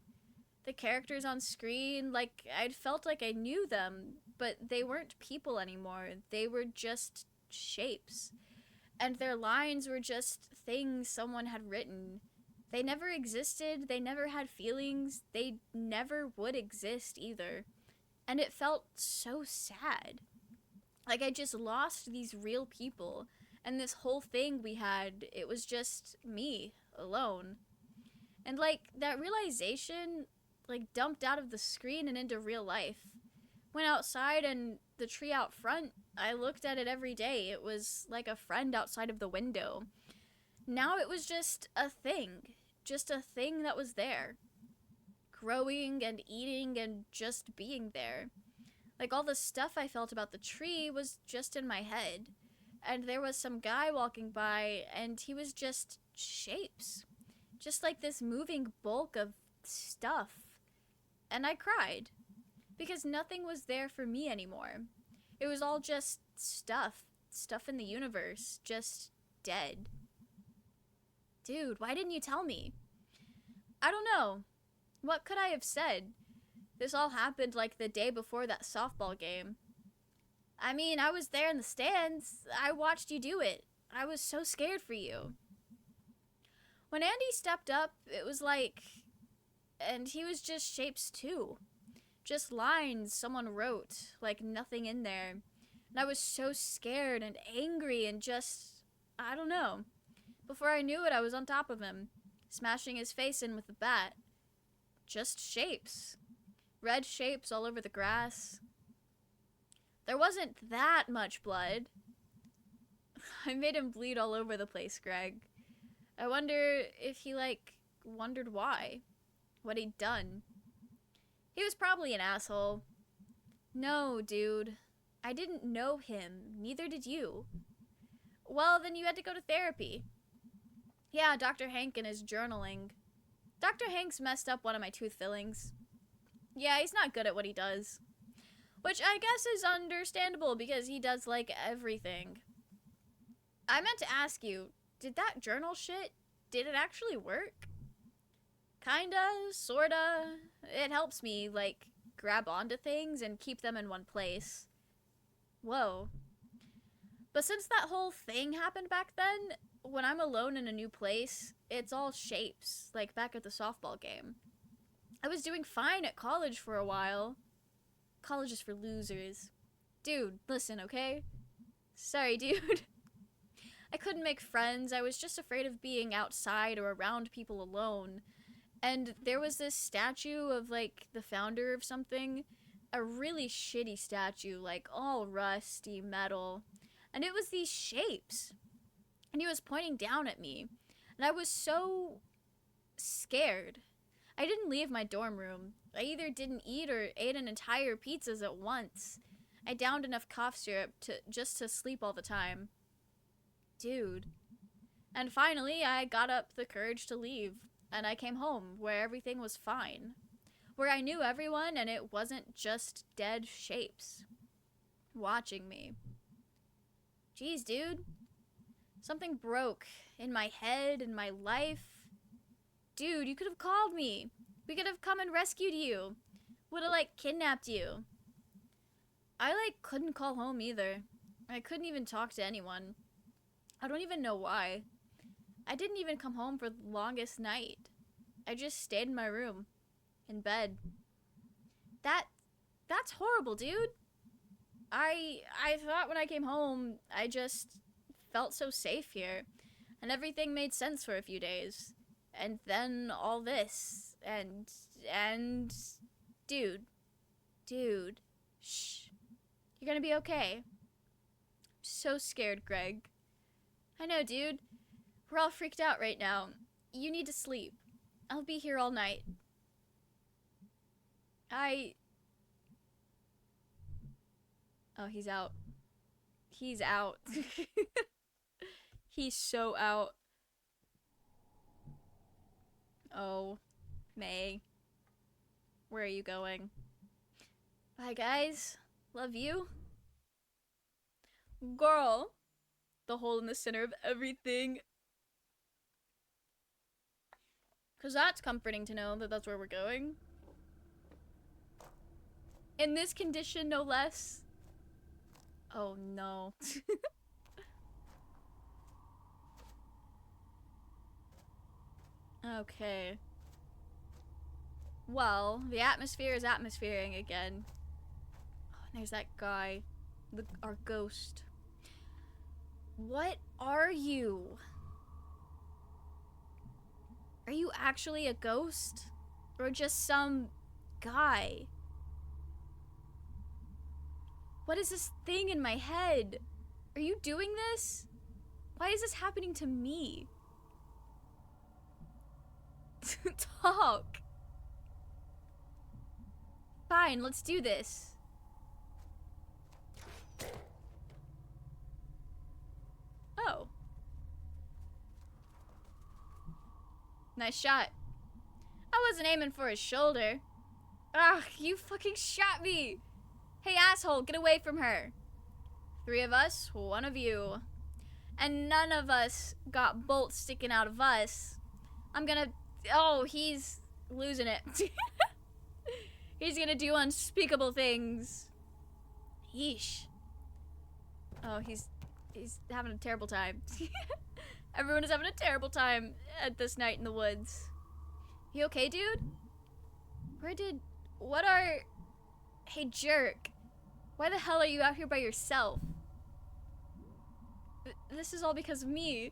The characters on screen, like, I'd felt like I knew them, but they weren't people anymore. They were just shapes. And their lines were just things someone had written. They never existed, they never had feelings, they never would exist either. And it felt so sad. Like I just lost these real people. And this whole thing we had, it was just me, alone. And, like, that realization, like, dumped out of the screen and into real life. Went outside and the tree out front, I looked at it every day. It was like a friend outside of the window. Now it was just a thing that was there. Growing and eating and just being there. Like, all the stuff I felt about the tree was just in my head. And there was some guy walking by, and he was just shapes. Just like this moving bulk of stuff. And I cried. Because nothing was there for me anymore. It was all just stuff. Stuff in the universe. Just dead. Dude, why didn't you tell me? I don't know. What could I have said? This all happened like the day before that softball game. I mean, I was there in the stands. I watched you do it. I was so scared for you. When Andy stepped up, it was like... And he was just shapes too. Just lines someone wrote, like nothing in there. And I was so scared and angry and just... I don't know. Before I knew it, I was on top of him. smashing his face in with the bat. Just shapes. Red shapes all over the grass. There wasn't that much blood. I made him bleed all over the place, Greg. I wonder if he, like, wondered why. What he'd done. He was probably an asshole. No, dude. I didn't know him. Neither did you. Well, then you had to go to therapy. Yeah, Dr. Hank and his journaling. Dr. Hank's messed up one of my tooth fillings. Yeah, he's not good at what he does. Which I guess is understandable because he does, like, everything. I meant to ask you, did that journal shit, did it actually work? Kinda, sorta. It helps me, like, grab onto things and keep them in one place. Whoa. But since that whole thing happened back then, when I'm alone in a new place, it's all shapes, like back at the softball game. I was doing fine at college for a while. College is for losers. Dude, listen, okay? Sorry, dude. I couldn't make friends. I was just afraid of being outside or around people alone. And there was this statue of, like, the founder of something. A really shitty statue, like, all rusty metal. And it was these shapes. And he was pointing down at me. And I was so scared. I didn't leave my dorm room. I either didn't eat or ate an entire pizzas at once. I downed enough cough syrup just to sleep all the time. Dude. And finally, I got up the courage to leave. And I came home, where everything was fine. Where I knew everyone, and it wasn't just dead shapes. Watching me. Jeez, dude. Something broke in my head, in my life. Dude, you could have called me. We could have come and rescued you. Would have, like, kidnapped you. I, like, couldn't call home either. I couldn't even talk to anyone. I don't even know why. I didn't even come home for the longest night. I just stayed in my room. In bed. That's horrible, dude. I thought when I came home, I just felt so safe here. And everything made sense for a few days. And then all this. And... Dude. Shh. You're gonna be okay. I'm so scared, Greg. I know, dude. We're all freaked out right now. You need to sleep. I'll be here all night. Oh, he's out. He's out. He's so out. Oh, May. Where are you going? Bye, guys. Love you. Girl. The hole in the center of everything. 'Cause that's comforting to know that that's where we're going. In this condition, no less. Oh, no. Okay. Well, the atmosphere is atmosphering again. Oh, and there's that guy. Our ghost. What are you? Are you actually a ghost? Or just some guy? What is this thing in my head? Are you doing this? Why is this happening to me? Talk. Fine, let's do this. Oh. Nice shot. I wasn't aiming for his shoulder. Ugh, you fucking shot me. Hey, asshole, get away from her. 3 of us, 1 of you. And none of us got bolts sticking out of us. I'm gonna... Oh, he's losing it. He's gonna do unspeakable things. Yeesh. Oh, he's having a terrible time. Everyone is having a terrible time at this night in the woods. You okay, dude? What are... Hey, jerk. Why the hell are you out here by yourself? This is all because of me.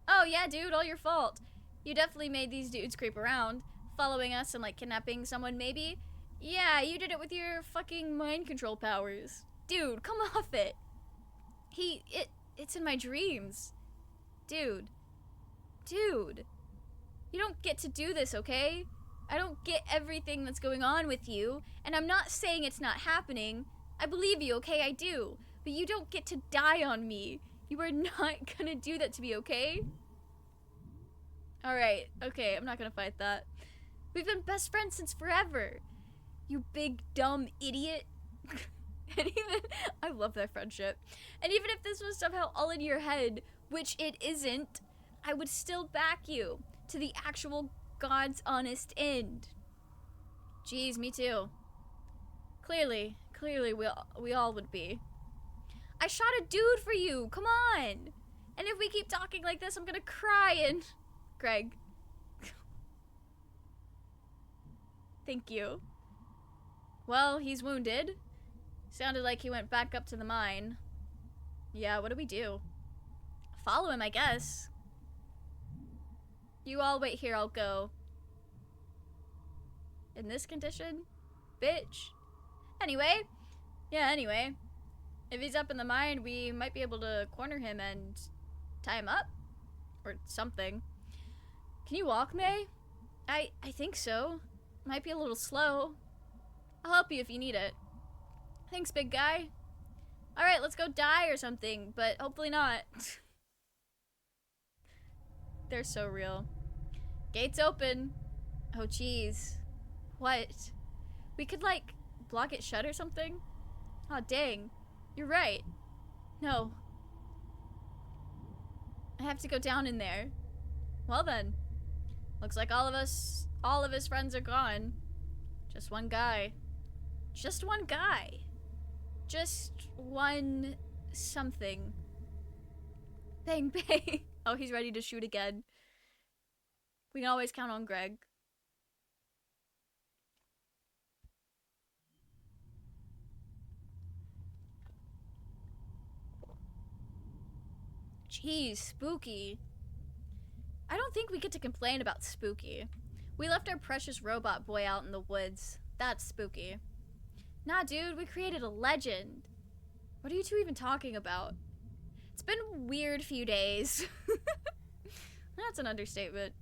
Oh, yeah, dude, all your fault. You definitely made these dudes creep around, following us and like kidnapping someone maybe. Yeah, you did it with your fucking mind control powers. Dude, come off it. It's in my dreams. Dude. Dude. You don't get to do this, okay? I don't get everything that's going on with you, and I'm not saying it's not happening. I believe you, okay? I do. But you don't get to die on me. You are not gonna do that to me, okay? Alright, okay, I'm not gonna fight that. We've been best friends since forever. You big, dumb idiot. And even, I love that friendship. And even if this was somehow all in your head, which it isn't, I would still back you to the actual God's honest end. Jeez, me too. Clearly we all would be. I shot a dude for you, come on! And if we keep talking like this, I'm gonna cry and... Greg. Thank you. Well, he's wounded. Sounded like he went back up to the mine. Yeah, what do we do? Follow him, I guess. You all wait here, I'll go. In this condition? Bitch. Anyway. Yeah, anyway. If he's up in the mine, we might be able to corner him and tie him up? Or something. Can you walk, May? I think so. Might be a little slow. I'll help you if you need it. Thanks, big guy. Alright, let's go die or something, but hopefully not. They're so real. Gates open. Oh, jeez. What? We could, like, block it shut or something? Aw, dang. You're right. No. I have to go down in there. Well then. Looks like all of his friends are gone. Just one guy. Just one guy. Just one something. Bang, bang. Oh, he's ready to shoot again. We can always count on Greg. Jeez, spooky. I don't think we get to complain about spooky. We left our precious robot boy out in the woods. That's spooky. Nah, dude, we created a legend. What are you two even talking about? It's been a weird few days. That's an understatement.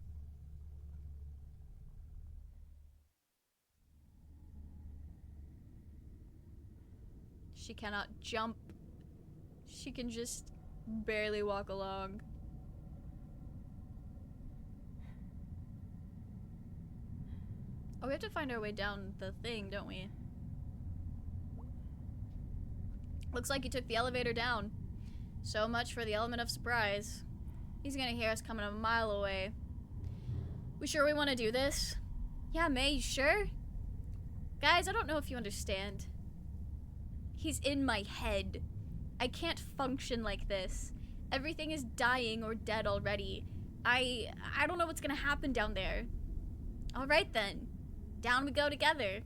She cannot jump. She can just barely walk along. Oh, we have to find our way down the thing, don't we? Looks like he took the elevator down. So much for the element of surprise. He's gonna hear us coming a mile away. We sure we want to do this? Yeah, May, you sure? Guys, I don't know if you understand. He's in my head. I can't function like this. Everything is dying or dead already. I don't know what's gonna happen down there. Alright then. Down we go together.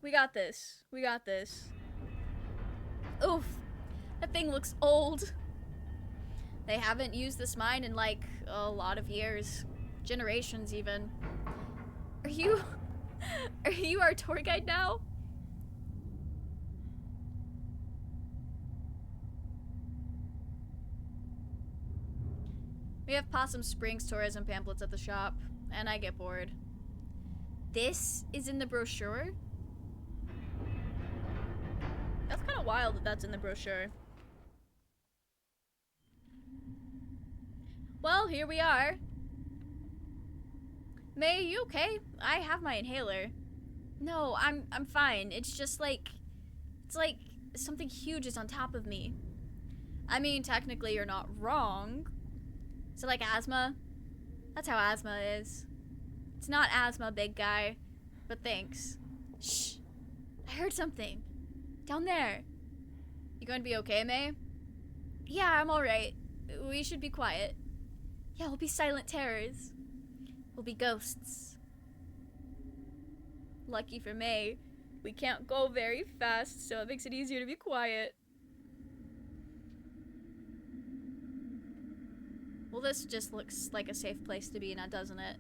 We got this. We got this. Oof. That thing looks old. They haven't used this mine in like a lot of years. Generations even. Are you our tour guide now? We have Possum Springs tourism pamphlets at the shop, and I get bored. This is in the brochure? That's kind of wild that that's in the brochure. Well, here we are. May, you okay? I have my inhaler. No, I'm fine. It's just like, it's like something huge is on top of me. I mean, technically you're not wrong. Is it like asthma? That's how asthma is. It's not asthma, big guy. But thanks. Shh. I heard something. Down there. You going to be okay, May? Yeah, I'm alright. We should be quiet. Yeah, we'll be silent terrors. We'll be ghosts. Lucky for May, we can't go very fast, so it makes it easier to be quiet. Well, this just looks like a safe place to be now, doesn't it?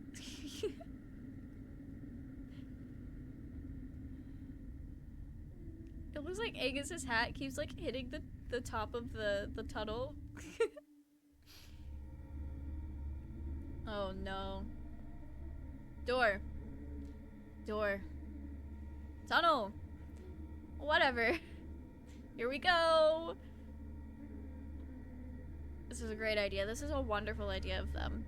It looks like Agus's hat keeps like hitting the top of the tunnel. Oh no. Door. Door. Tunnel. Whatever. Here we go. This is a great idea. This is a wonderful idea of them.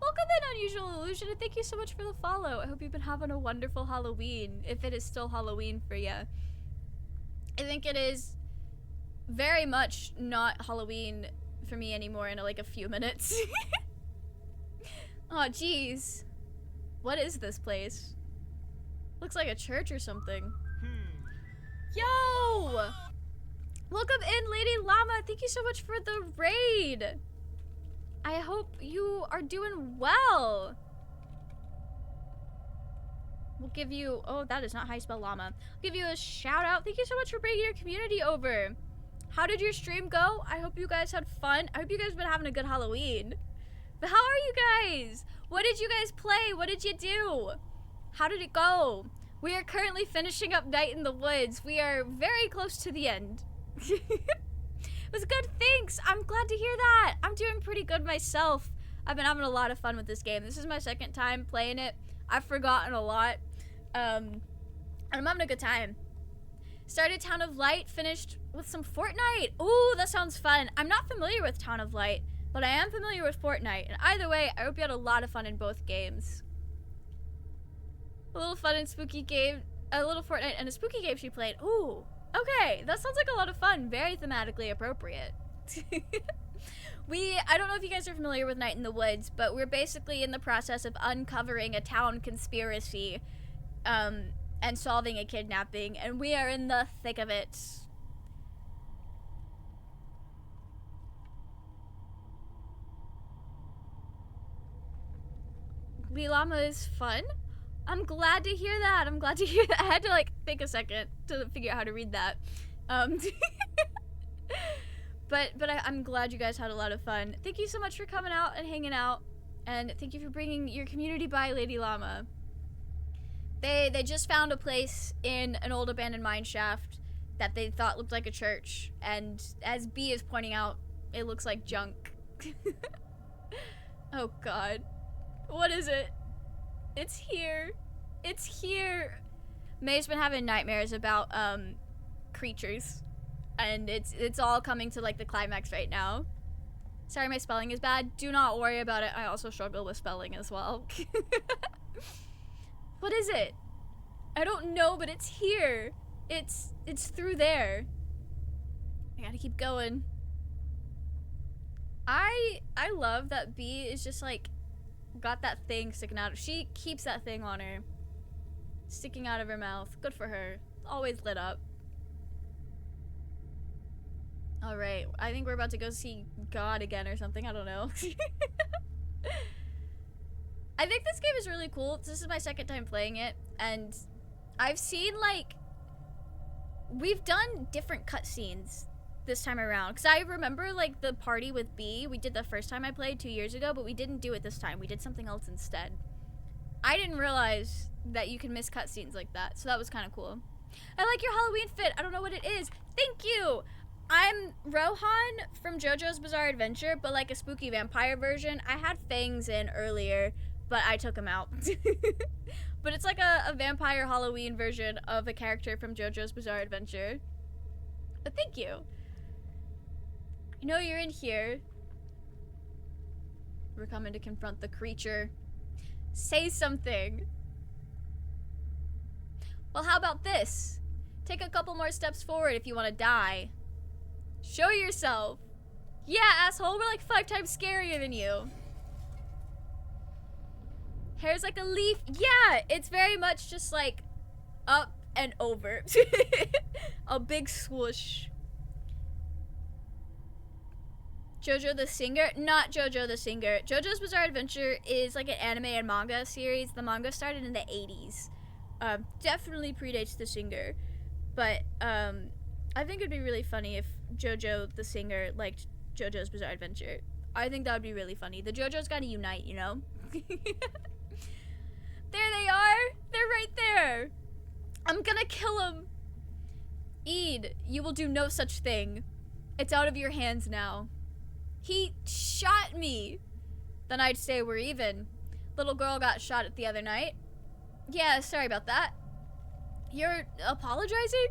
Welcome in, Unusual Illusion, and thank you so much for the follow. I hope you've been having a wonderful Halloween, if it is still Halloween for you. I think it is very much not Halloween for me anymore in like a few minutes. Oh, jeez. What is this place? Looks like a church or something. Yo! Welcome in, Lady Llama. Thank you so much for the raid. I hope you are doing well. We'll give you, oh, that is not how you spell llama. I'll give you a shout out. Thank you so much for bringing your community over. How did your stream go? I hope you guys had fun. I hope you guys have been having a good Halloween. But how are you guys? What did you guys play? What did you do? How did it go? We are currently finishing up Night in the Woods. We are very close to the end. It was good, thanks. I'm glad to hear that. I'm doing pretty good myself. I've been having a lot of fun with this game. This is my second time playing it. I've forgotten a lot. And I'm having a good time. Started Town of Light, finished with some Fortnite. Ooh, that sounds fun. I'm not familiar with Town of Light, but I am familiar with Fortnite. And either way, I hope you had a lot of fun in both games. A little fun and spooky game, a little Fortnite and a spooky game she played. Ooh, okay, that sounds like a lot of fun. Very thematically appropriate. I don't know if you guys are familiar with Night in the Woods, but we're basically in the process of uncovering a town conspiracy, and solving a kidnapping, and we are in the thick of it. Llama is fun. I'm glad to hear that. I'm glad to hear that. I had to like think a second to figure out how to read that. But I'm glad you guys had a lot of fun. Thank you so much for coming out and hanging out, and thank you for bringing your community by, Lady Llama. They just found a place in an old abandoned mine shaft that they thought looked like a church, and as B is pointing out, it looks like junk. Oh god. What is it? It's here. It's here. May's been having nightmares about creatures, and it's all coming to like the climax right now. Sorry, my spelling is bad. Do not worry about it. I also struggle with spelling as well. What is it? I don't know, but it's here. It's through there. I gotta keep going. I love that B is just like got that thing sticking out. She keeps that thing on her, sticking out of her mouth. Good for her. Always lit up. All right, I think we're about to go see God again or something. I don't know. I think this game is really cool. This is my second time playing it, and I've seen like we've done different cutscenes this time around, because I remember like the party with B we did the first time I played 2 years ago, but we didn't do it this time. We did something else instead. I didn't realize that you can miss cutscenes like that, so that was kind of cool. I like your Halloween fit. I don't know what it is. Thank you. I'm Rohan from JoJo's Bizarre Adventure, but like a spooky vampire version. I had fangs in earlier, but I took them out. But it's like a vampire Halloween version of a character from JoJo's Bizarre Adventure. But thank you. I know you're in here. We're coming to confront the creature. Say something. Well, how about this? Take a couple more steps forward if you want to die. Show yourself. Yeah, asshole, we're like 5 times scarier than you. Hair's like a leaf. Yeah, it's very much just like up and over. A big swoosh. JoJo the Singer? Not JoJo the Singer. JoJo's Bizarre Adventure is like an anime and manga series. The manga started in the 80s. Definitely predates the singer, but I think it'd be really funny if JoJo the singer liked JoJo's Bizarre Adventure. I think that would be really funny. The JoJo's gotta unite, you know? There they are! They're right there! I'm gonna kill them! Eid, you will do no such thing. It's out of your hands now. He shot me! Then I'd say we're even. Little girl got shot at the other night. Yeah, sorry about that. You're apologizing?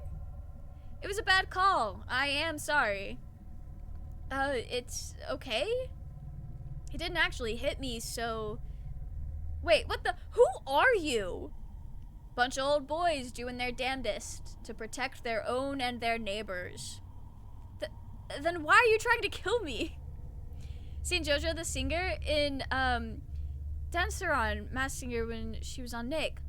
It was a bad call. I am sorry. It's okay? He didn't actually hit me, so... Wait, what the... Who are you? Bunch of old boys doing their damnedest to protect their own and their neighbors. Then why are you trying to kill me? Seen JoJo the singer in, Dancer on Masked Singer when she was on Nick.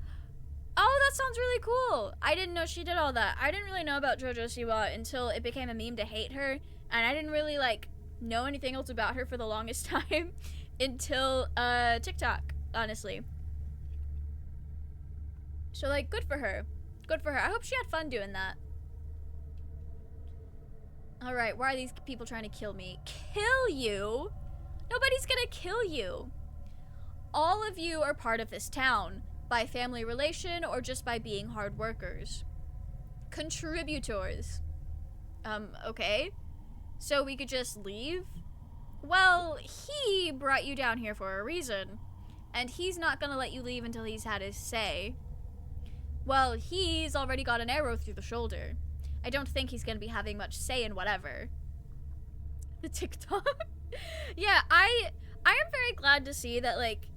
Oh, that sounds really cool. I didn't know she did all that. I didn't really know about JoJo Siwa until it became a meme to hate her. And I didn't really, like, know anything else about her for the longest time until, TikTok, honestly. So, like, good for her. Good for her. I hope she had fun doing that. Alright, why are these people trying to kill me? Kill you? Nobody's gonna kill you. All of you are part of this town, by family relation or just by being hard workers. Contributors. Okay. So we could just leave? Well, he brought you down here for a reason, and he's not gonna let you leave until he's had his say. Well, he's already got an arrow through the shoulder. I don't think he's gonna be having much say in whatever. The TikTok? Yeah, I am very glad to see that, like,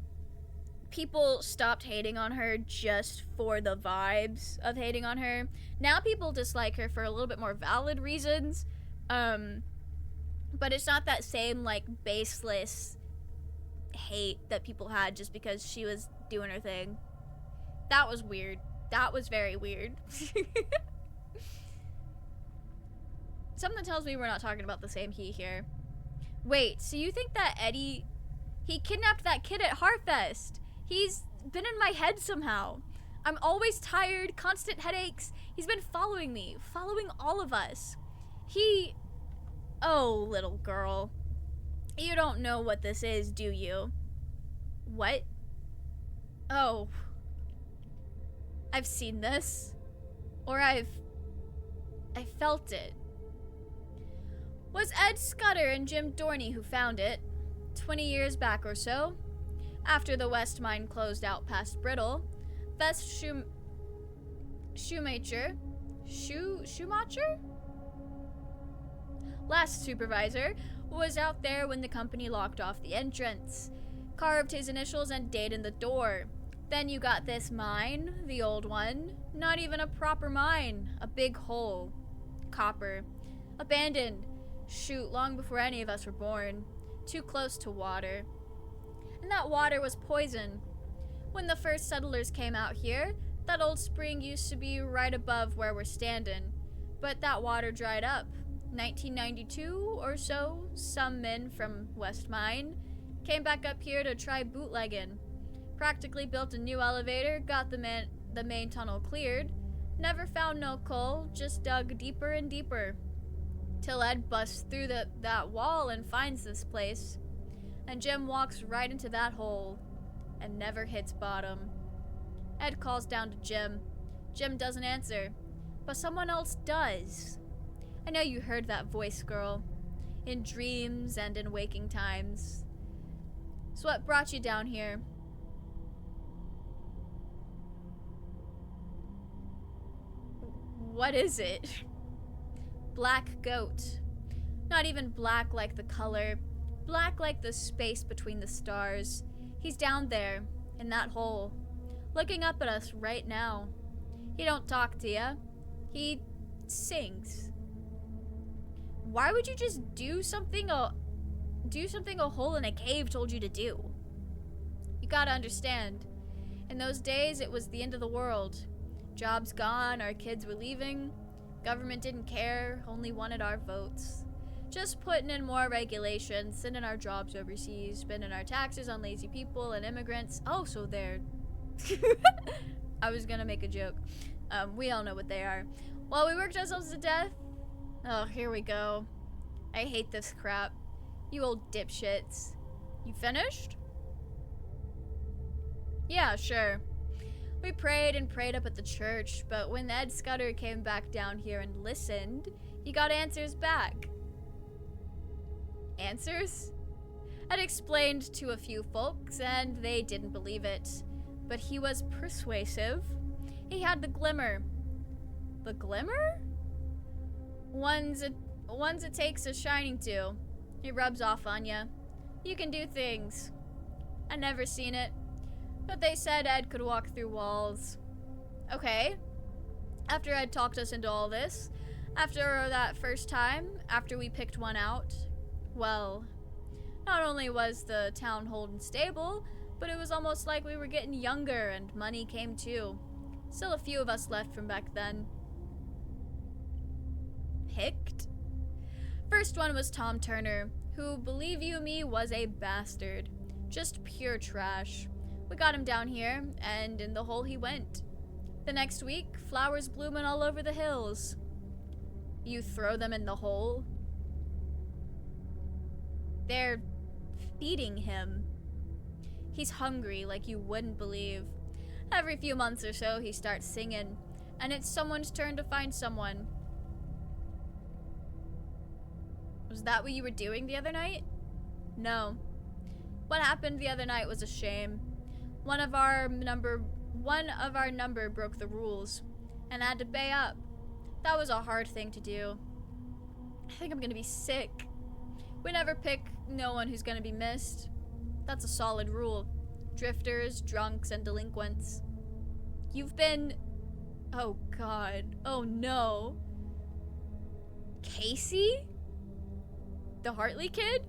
people stopped hating on her just for the vibes of hating on her. Now people dislike her for a little bit more valid reasons. But it's not that same, like, baseless hate that people had just because she was doing her thing. That was weird. That was very weird. Something tells me we're not talking about the same he here. Wait, so you think that Eddie... He kidnapped that kid at Harfest? He's been in my head somehow. I'm always tired, constant headaches. He's been following me, following all of us. He... Oh, little girl. You don't know what this is, do you? What? Oh. I've seen this. Or I felt it. Was Ed Scudder and Jim Dorney who found it, 20 years back or so. After the West Mine closed out past Brittle, Vest Schumacher? Last supervisor was out there when the company locked off the entrance, carved his initials and date in the door. Then you got this mine, the old one, not even a proper mine, a big hole, copper, abandoned, shoot, long before any of us were born, too close to water. And that water was poison. When the first settlers came out here, that old spring used to be right above where we're standing, but that water dried up. 1992 or so, some men from West Mine came back up here to try bootlegging. Practically built a new elevator, got the main tunnel cleared, never found no coal, just dug deeper and deeper. Till Ed busts through that wall and finds this place. And Jim walks right into that hole and never hits bottom. Ed calls down to Jim. Jim doesn't answer, but someone else does. I know you heard that voice, girl, in dreams and in waking times. So what brought you down here? What is it? Black goat. Not even black like the color, black like the space between the stars. He's down there, in that hole, looking up at us right now. He don't talk to ya. He sings. Why would you just do something a hole in a cave told you to do? You gotta understand. In those days, it was the end of the world. Jobs gone, our kids were leaving. Government didn't care, only wanted our votes. Just putting in more regulations, sending our jobs overseas, spending our taxes on lazy people and immigrants. Oh, so they're... I was gonna make a joke. We all know what they are. While we worked ourselves to death. Oh, here we go. I hate this crap. You old dipshits. You finished? Yeah, sure. We prayed and prayed up at the church, but when Ed Scudder came back down here and listened, he got answers back. Answers? Ed explained to a few folks, and they didn't believe it. But he was persuasive. He had the glimmer. The glimmer? Ones it takes a shining to. He rubs off on ya. You can do things. I never seen it. But they said Ed could walk through walls. Okay. After Ed talked us into all this, after that first time, after we picked one out, well, not only was the town holding stable, but it was almost like we were getting younger and money came too. Still a few of us left from back then. Picked? First one was Tom Turner, who, believe you me, was a bastard. Just pure trash. We got him down here, and in the hole he went. The next week, flowers blooming all over the hills. You throw them in the hole? They're feeding him. He's hungry like you wouldn't believe. Every few months or so, he starts singing, and it's someone's turn to find someone. Was that what you were doing the other night? No. What happened the other night was a shame. One of our number broke the rules and had to pay up. That was a hard thing to do. I think I'm gonna be sick. We never pick no one who's gonna be missed. That's a solid rule. Drifters, drunks, and delinquents. You've been... Oh God. Oh no. Casey? The Hartley kid?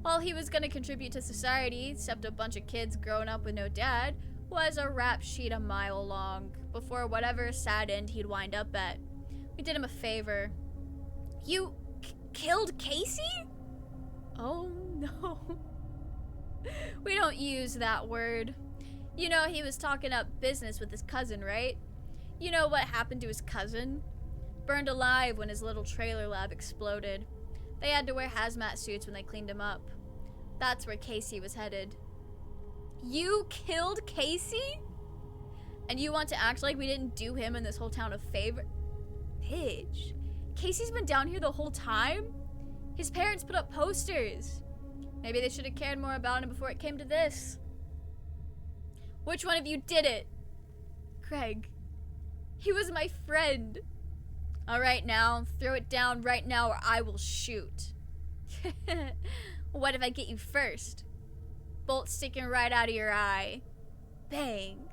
All he was gonna contribute to society, except a bunch of kids growing up with no dad, was a rap sheet a mile long, before whatever sad end he'd wind up at. We did him a favor. You killed Casey? Oh no. We don't use that word. You know he was talking up business with his cousin, right? You know what happened to his cousin? Burned alive when his little trailer lab exploded. They had to wear hazmat suits when they cleaned him up. That's where Casey was headed. You killed Casey? And you want to act like we didn't do him and this whole town a favor? Bitch. Casey's been down here the whole time? His parents put up posters. Maybe they should have cared more about him before it came to this. Which one of you did it? Craig. He was my friend. All right now, throw it down right now or I will shoot. What if I get you first? Bolt sticking right out of your eye. Bang.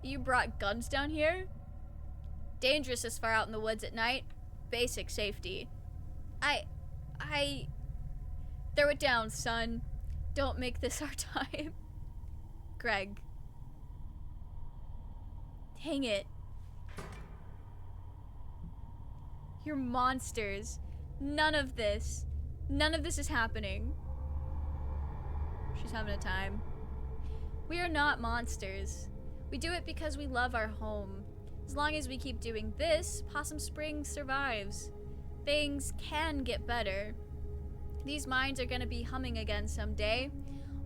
You brought guns down here? Dangerous this far out in the woods at night. Basic safety. Throw it down, son. Don't make this our time. Greg. Dang it. You're monsters. None of this is happening. She's having a time. We are not monsters. We do it because we love our home. As long as we keep doing this, Possum Springs survives. Things can get better. These mines are gonna be humming again someday.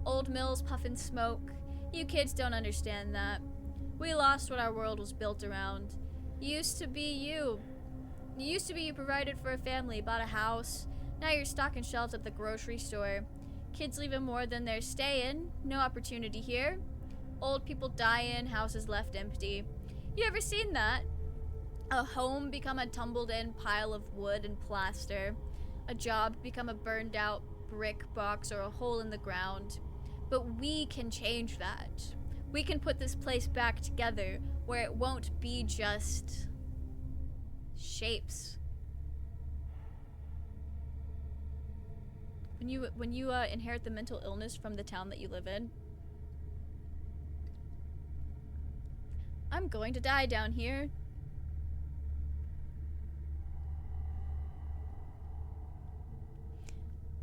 Old mills puffing smoke. You kids don't understand that. We lost what our world was built around. Used to be you. It used to be you provided for a family, bought a house. Now you're stocking shelves at the grocery store. Kids leaving more than they're staying. No opportunity here. Old people dying, houses left empty. You ever seen that? A home become a tumbled in pile of wood and plaster. A job become a burned out brick box or a hole in the ground. But we can change that. We can put this place back together where it won't be just shapes. When you inherit the mental illness from the town that you live in, I'm going to die down here.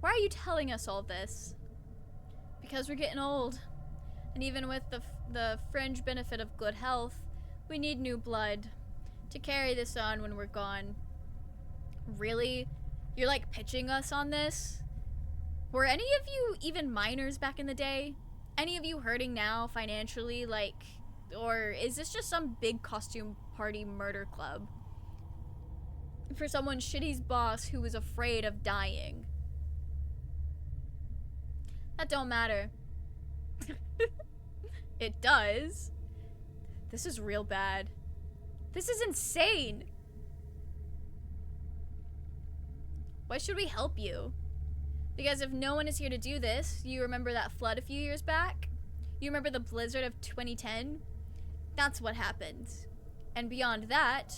Why are you telling us all this? Because we're getting old. And even with the fringe benefit of good health, we need new blood to carry this on when we're gone. Really? You're like pitching us on this? Were any of you even minors back in the day? Any of you hurting now financially, like, or is this just some big costume party murder club? For someone shitty's boss who was afraid of dying. That don't matter. It does. This is real bad. This is insane. Why should we help you? Because if no one is here to do this, you remember that flood a few years back? You remember the blizzard of 2010? That's what happened. And beyond that,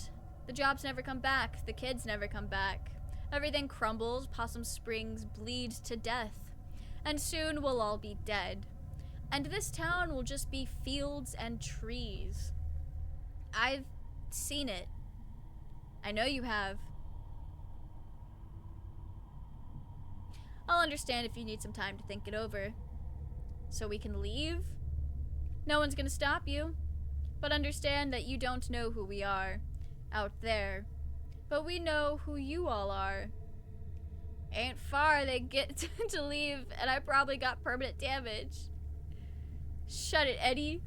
the jobs never come back, the kids never come back. Everything crumbles, Possum Springs bleeds to death. And soon we'll all be dead. And this town will just be fields and trees. I've seen it. I know you have. I'll understand if you need some time to think it over. So we can leave? No one's gonna stop you. But understand that you don't know who we are out there. But we know who you all are. Ain't far they get to leave, and I probably got permanent damage. Shut it, Eddie.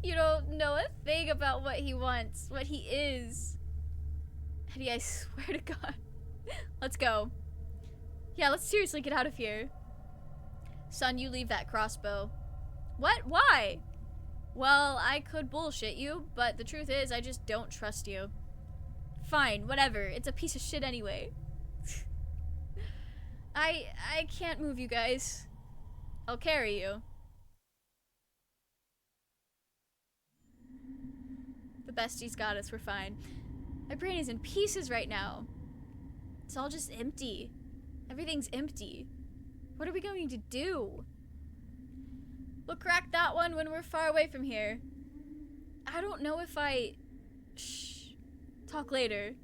You don't know a thing about what he wants, what he is. Eddie, I swear to God. Let's go. Yeah, let's seriously get out of here. Son, you leave that crossbow. What? Why? Well, I could bullshit you, but the truth is I just don't trust you. Fine, whatever. It's a piece of shit anyway. I can't move you guys. I'll carry you. The besties got us, we're fine. My brain is in pieces right now. It's all just empty. Everything's empty. What are we going to do? We'll crack that one when we're far away from here. I don't know if I... Shh. Talk later.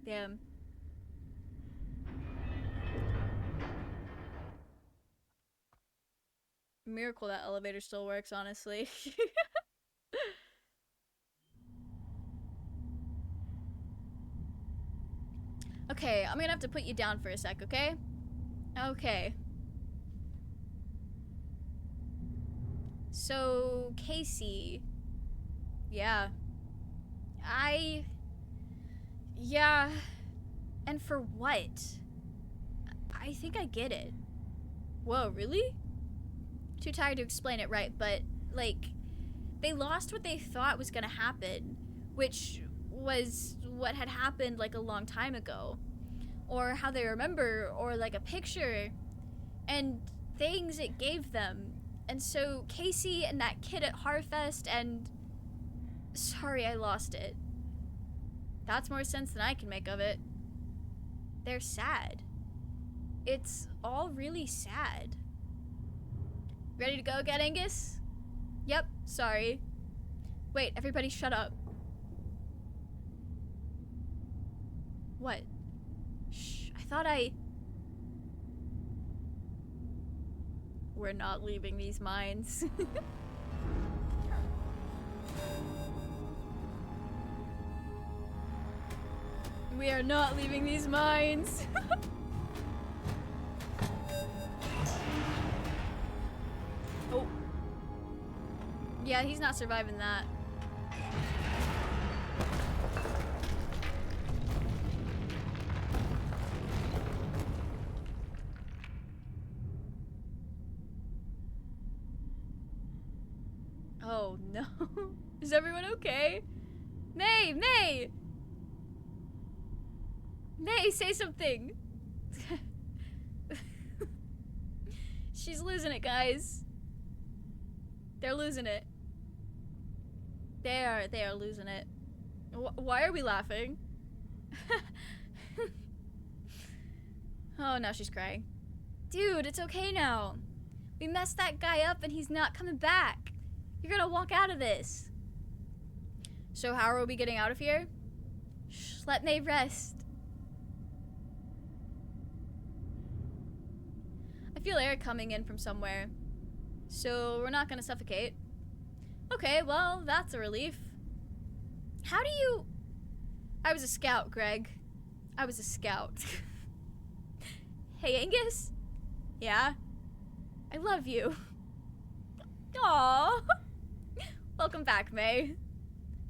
Damn. Miracle that elevator still works, honestly. Okay, I'm gonna have to put you down for a sec, okay? Okay. So, Casey. Yeah. Yeah. And for what? I think I get it. Whoa, really? Too tired to explain it right, but, like, they lost what they thought was gonna happen, which was what had happened, like, a long time ago. Or how they remember, or, like, a picture, and things it gave them. And so, Casey and that kid at Harfest, and... Sorry, I lost it. That's more sense than I can make of it. They're sad. It's all really sad. Ready to go again, Angus? Yep, sorry. Wait, everybody shut up. What? Shh, I thought We're not leaving these mines. We are not leaving these mines. Oh. Yeah, he's not surviving that. Oh no. Is everyone okay? May! May! May, say something! She's losing it, guys. They're losing it. They are losing it. Why are we laughing? Oh, now she's crying. Dude, it's okay now. We messed that guy up and he's not coming back. You're gonna walk out of this. So how are we getting out of here? Shh, let May rest. I feel air coming in from somewhere. So we're not gonna suffocate. Okay, well, that's a relief. How do you... I was a scout, Greg. I was a scout. Hey, Angus? Yeah? I love you. Aww. Welcome back, May.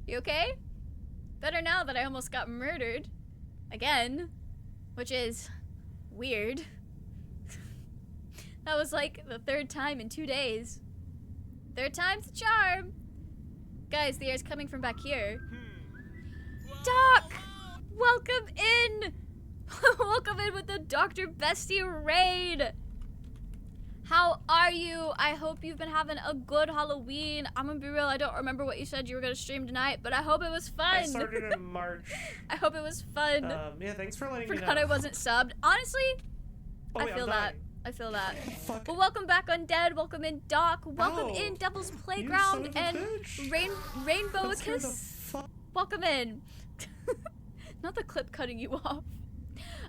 You okay? Better now that I almost got murdered. Again. Which is... weird. That was like the 3rd time in 2 days. 3rd time's the charm. Guys, the air's coming from back here. Doc! Welcome in! Welcome in with the Dr. Bestie raid! How are you? I hope you've been having a good Halloween. I'm gonna be real, I don't remember what you said you were gonna stream tonight, but I hope it was fun. I started in March. I hope it was fun. Yeah, thanks for letting me know. Forgot I wasn't subbed. Honestly, Oh, wait, I feel I'm that. dying. I feel that. Fuck. Well, welcome back, Undead. Welcome in, Doc. Welcome Ow. in, Devil's You Playground son of a and bitch. Rainbow That scared the Kiss. fuck- Welcome in. Not the clip cutting you off.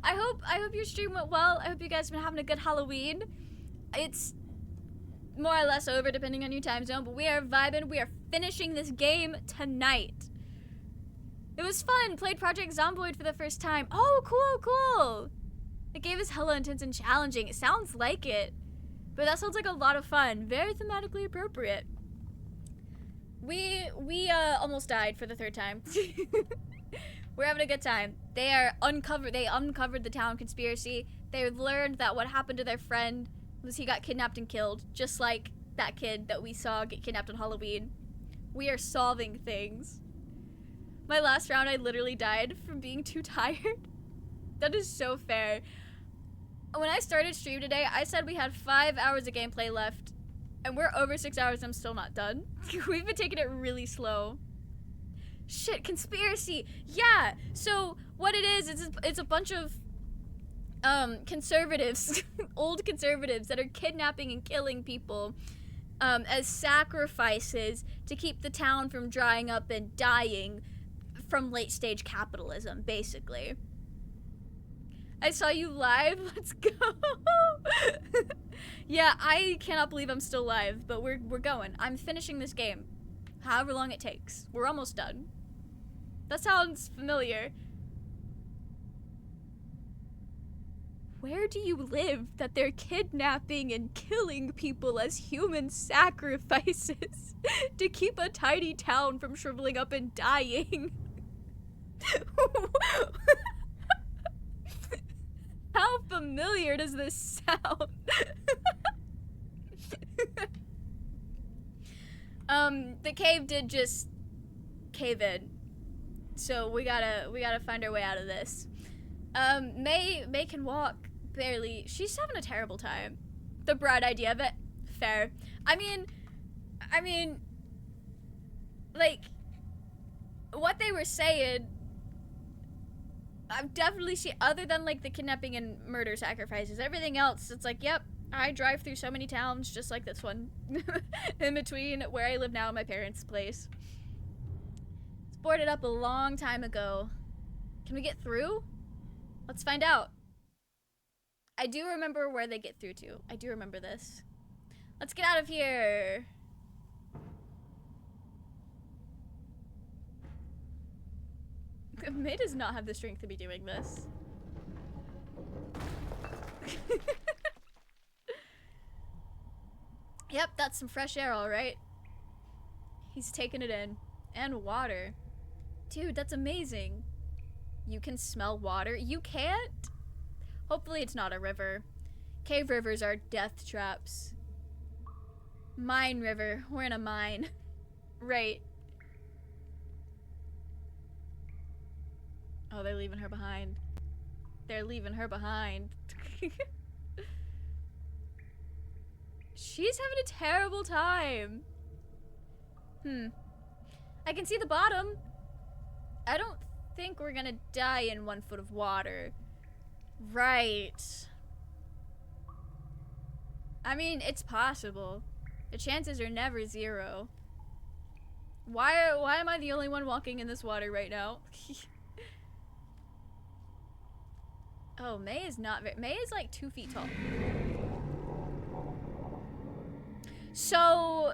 I hope your stream went well. I hope you guys have been having a good Halloween. It's more or less over depending on your time zone, but we are vibing. We are finishing this game tonight. It was fun. Played Project Zomboid for the first time. Oh, cool. The game is hella intense and challenging. It sounds like it. But that sounds like a lot of fun. Very thematically appropriate. We almost died for the 3rd time. We're having a good time. They uncovered the town conspiracy. They learned that what happened to their friend was he got kidnapped and killed, just like that kid that we saw get kidnapped on Halloween. We are solving things. My last round, I literally died from being too tired. That is so fair. When I started stream today, I said we had 5 hours of gameplay left, and we're over 6 hours and I'm still not done. We've been taking it really slow. Shit, conspiracy! Yeah! So, what it is, it's a bunch of, conservatives, old conservatives that are kidnapping and killing people, as sacrifices to keep the town from drying up and dying from late-stage capitalism, basically. I saw you live. Let's go. Yeah, I cannot believe I'm still live, but we're going. I'm finishing this game. However long it takes. We're almost done. That sounds familiar. Where do you live that they're kidnapping and killing people as human sacrifices to keep a tiny town from shriveling up and dying? How familiar does this sound? The cave did just cave in. So we gotta find our way out of this. May can walk, barely. She's having a terrible time. The bright idea of it, fair. I mean, like, what they were saying, I've definitely seen, other than like the kidnapping and murder sacrifices, everything else, it's like, yep, I drive through so many towns just like this one. In between where I live now and my parents' place. It's boarded up a long time ago. Can we get through? Let's find out. I do remember where they get through to. I do remember this. Let's get out of here. May does not have the strength to be doing this. Yep, that's some fresh air, all right. He's taking it in. And water. Dude, that's amazing. You can smell water. You can't? Hopefully it's not a river. Cave rivers are death traps. Mine river. We're in a mine. Right. Oh, they're leaving her behind. They're leaving her behind. She's having a terrible time. I can see the bottom. I don't think we're gonna die in 1 foot of water. Right. I mean, it's possible. The chances are never 0. Why am I the only one walking in this water right now? Oh, May is not very, May is like 2 feet tall. So,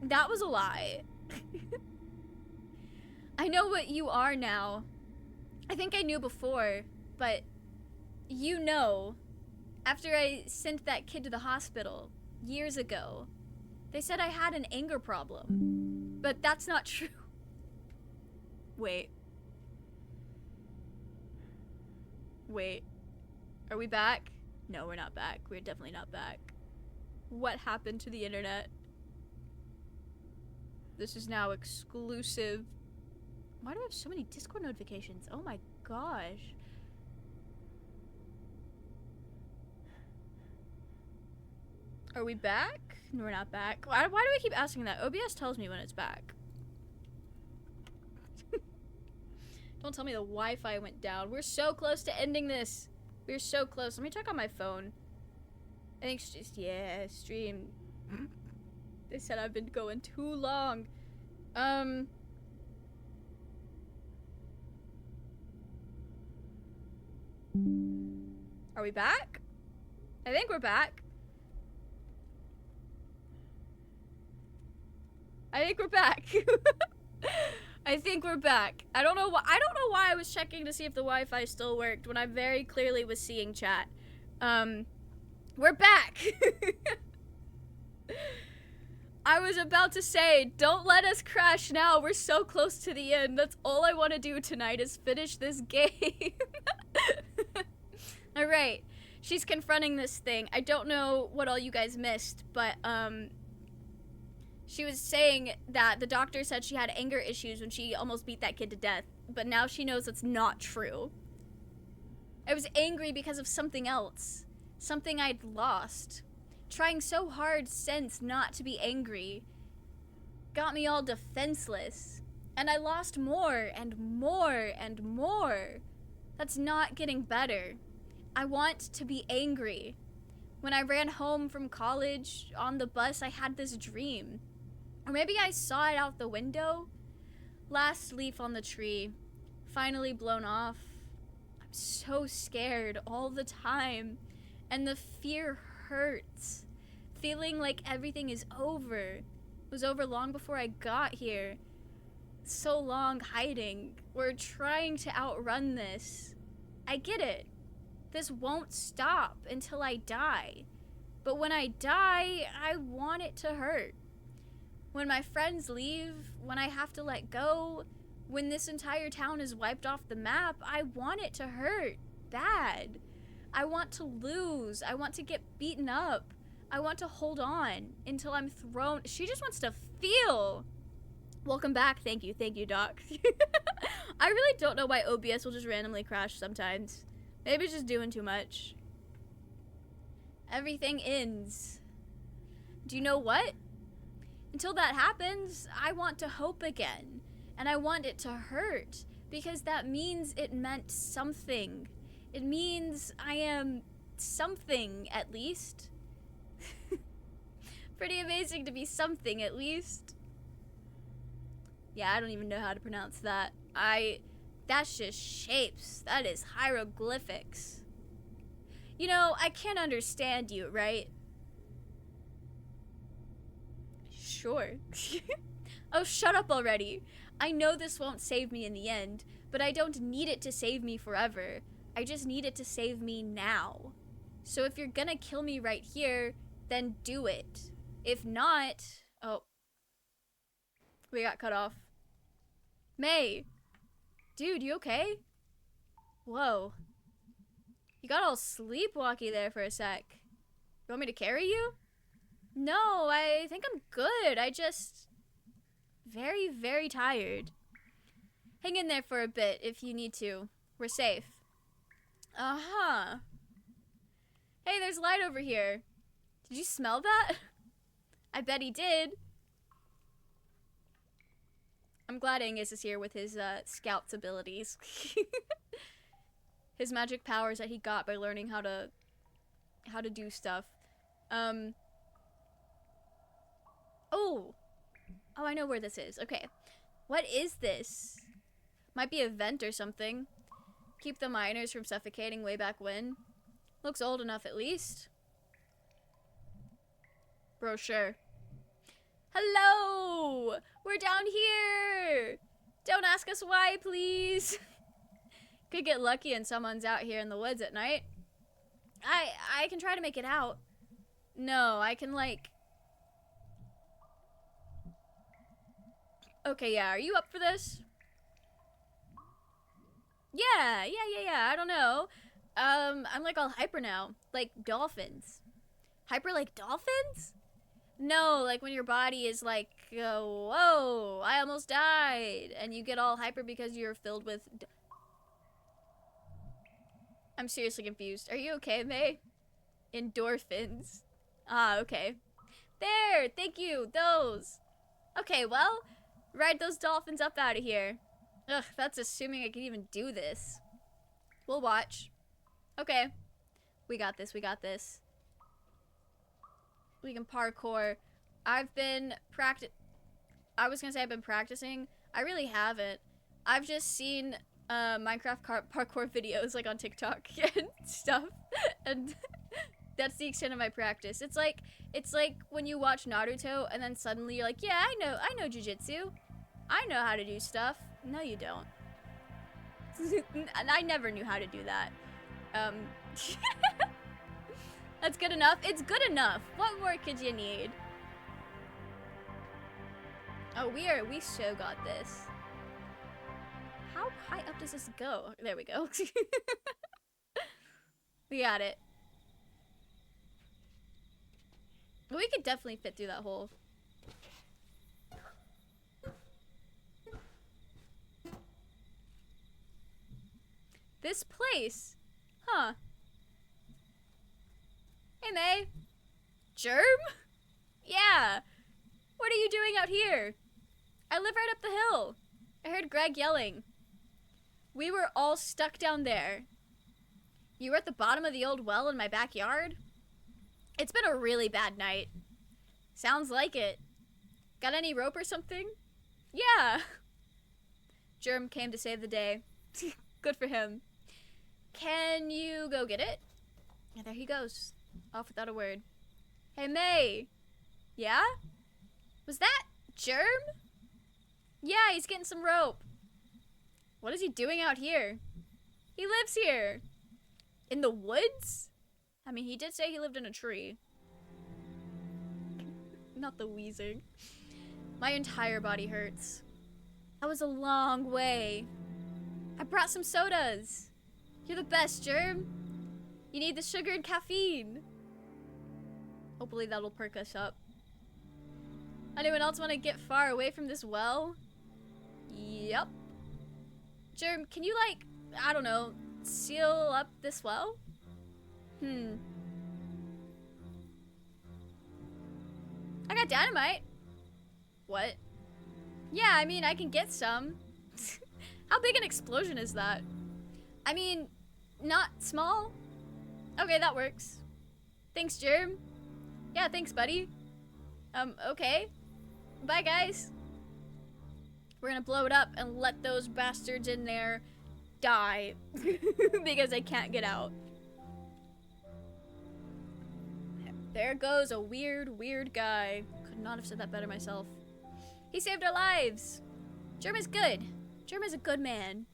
that was a lie. I know what you are now. I think I knew before, but you know, after I sent that kid to the hospital years ago, they said I had an anger problem. But that's not true. Wait. Wait. Are we back? No, we're not back. We're definitely not back. What happened to the internet? This is now exclusive. Why do I have so many Discord notifications? Oh my gosh. Are we back? No, we're not back. Why do I keep asking that? OBS tells me when it's back. Don't tell me the Wi-Fi went down. We're so close to ending this. We're so close. Let me check on my phone. I think it's just, yeah, stream. They said I've been going too long. Are we back? I think we're back. I think we're back. I think we're back. I don't know why I was checking to see if the Wi-Fi still worked when I very clearly was seeing chat. We're back. I was about to say, don't let us crash now. We're so close to the end. That's all I want to do tonight is finish this game. All right. She's confronting this thing. I don't know what all you guys missed, but she was saying that the doctor said she had anger issues when she almost beat that kid to death, but now she knows it's not true. I was angry because of something else. Something I'd lost. Trying so hard since not to be angry got me all defenseless. And I lost more and more and more. That's not getting better. I want to be angry. When I ran home from college on the bus, I had this dream. Or maybe I saw it out the window. Last leaf on the tree, finally blown off. I'm so scared all the time. And the fear hurts. Feeling like everything is over. It was over long before I got here. So long hiding. We're trying to outrun this. I get it. This won't stop until I die. But when I die, I want it to hurt. When my friends leave, when I have to let go, when this entire town is wiped off the map, I want it to hurt bad. I want to lose. I want to get beaten up. I want to hold on until I'm thrown. She just wants to feel. Welcome back. Thank you, Doc. I really don't know why OBS will just randomly crash sometimes. Maybe it's just doing too much. Everything ends. Do you know what? Until that happens, I want to hope again. And I want it to hurt. Because that means it meant something. It means I am something, at least. Pretty amazing to be something, at least. Yeah, I don't even know how to pronounce that. That's just shapes. That is hieroglyphics. You know, I can't understand you, right? Sure. Oh, shut up already. I know this won't save me in the end, but I don't need it to save me forever. I just need it to save me now. So if you're gonna kill me right here, then do it. If not... Oh. We got cut off. May. Dude, you okay? Whoa. You got all sleepwalky there for a sec. You want me to carry you? No, I think I'm good. I just... Very, very tired. Hang in there for a bit if you need to. We're safe. Uh-huh. Hey, there's light over here. Did you smell that? I bet he did. I'm glad Angus is here with his scout's abilities. His magic powers that he got by learning how to do stuff. Oh, I know where this is. Okay. What is this? Might be a vent or something. Keep the miners from suffocating way back when. Looks old enough at least. Brochure. Hello! We're down here! Don't ask us why, please. Could get lucky and someone's out here in the woods at night. I can try to make it out. No, I can like... Okay, yeah, are you up for this? Yeah, I don't know. I'm like all hyper now. Like dolphins. Hyper like dolphins? No, like when your body is like, whoa, I almost died. And you get all hyper because you're filled with... I'm seriously confused. Are you okay, May? Endorphins. Ah, okay. There, thank you, those. Okay, well, ride those dolphins up out of here. Ugh, that's assuming I can even do this. We'll watch. Okay. We got this, we got this. We can parkour. I've been I was gonna say I've been practicing. I really haven't. I've just seen Minecraft parkour videos like on TikTok and stuff. And that's the extent of my practice. It's like when you watch Naruto and then suddenly you're like, yeah, I know jujitsu. I know how to do stuff. No, you don't. And I never knew how to do that. That's good enough. It's good enough. What more could you need? Oh, we so got this. How high up does this go? There we go. We got it. We could definitely fit through that hole. This place? Huh. Hey, May. Germ? Yeah. What are you doing out here? I live right up the hill. I heard Greg yelling. We were all stuck down there. You were at the bottom of the old well in my backyard? It's been a really bad night. Sounds like it. Got any rope or something? Yeah. Germ came to save the day. Good for him. Can you go get it? And there he goes. Off without a word. Hey, May. Yeah? Was that Germ? Yeah, he's getting some rope. What is he doing out here? He lives here. In the woods? I mean, he did say he lived in a tree. Not the wheezing. My entire body hurts. That was a long way. I brought some sodas. You're the best, Germ. You need the sugar and caffeine. Hopefully that'll perk us up. Anyone else want to get far away from this well? Yep. Germ, can you like, I don't know, seal up this well? I got dynamite. What? Yeah, I mean, I can get some. How big an explosion is that? I mean, not small. Okay, that works. Thanks, Germ. Yeah, thanks, buddy. Okay. Bye, guys. We're gonna blow it up and let those bastards in there die. Because I can't get out. There goes a weird, weird guy. Could not have said that better myself. He saved our lives. Germ is good. Germ is a good man.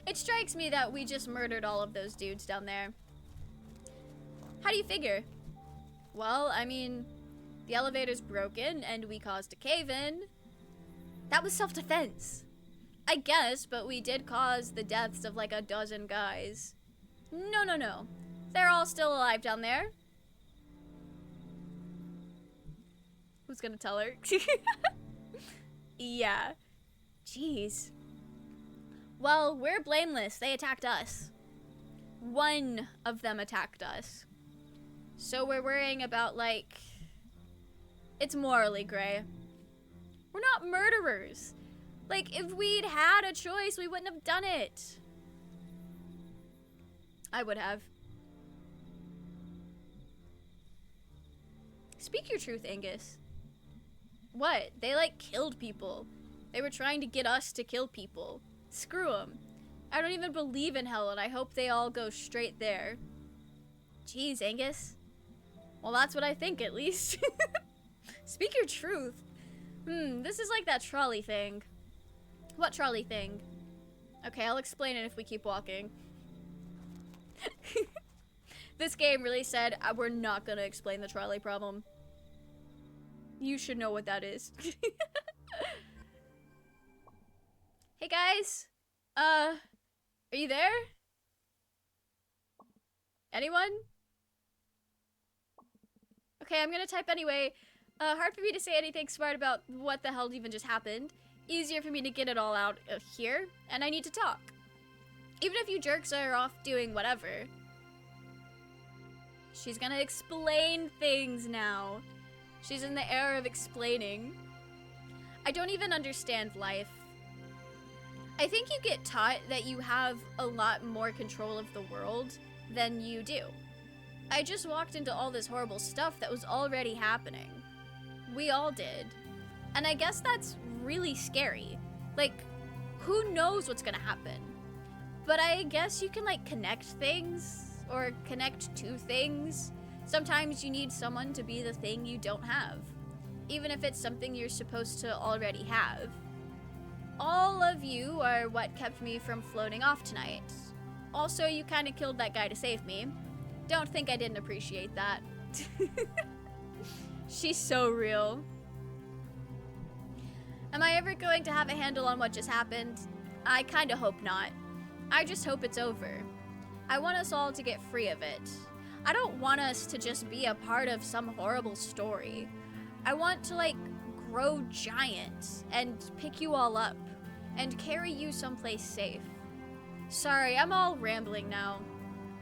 It strikes me that we just murdered all of those dudes down there. How do you figure? Well, I mean, the elevator's broken and we caused a cave-in. That was self-defense. I guess, but we did cause the deaths of like a dozen guys. No. They're all still alive down there. Who's gonna tell her? Yeah. Jeez. Well, we're blameless. They attacked us. One of them attacked us. So we're worrying about, like... It's morally gray. We're not murderers. Like, if we'd had a choice, we wouldn't have done it. I would have. Speak your truth, Angus. What? They, like, killed people. They were trying to get us to kill people. Screw them. I don't even believe in hell, and I hope they all go straight there. Jeez, Angus. Well, that's what I think, at least. Speak your truth. This is like that trolley thing. What trolley thing? Okay, I'll explain it if we keep walking. This game really said, we're not gonna explain the trolley problem. You should know what that is. Hey guys? Are you there? Anyone? Okay, I'm gonna type anyway. Hard for me to say anything smart about what the hell even just happened. Easier for me to get it all out here, and I need to talk. Even if you jerks are off doing whatever. She's gonna explain things now. She's in the era of explaining. I don't even understand life. I think you get taught that you have a lot more control of the world than you do. I just walked into all this horrible stuff that was already happening. We all did. And I guess that's really scary. Like, who knows what's gonna happen? But I guess you can, like, connect things, or connect to things. Sometimes you need someone to be the thing you don't have, even if it's something you're supposed to already have. All of you are what kept me from floating off tonight. Also, you kind of killed that guy to save me. Don't think I didn't appreciate that. She's so real. Am I ever going to have a handle on what just happened? I kind of hope not. I just hope it's over. I want us all to get free of it. I don't want us to just be a part of some horrible story. I want to, like, grow giant and pick you all up and carry you someplace safe. Sorry, I'm all rambling now.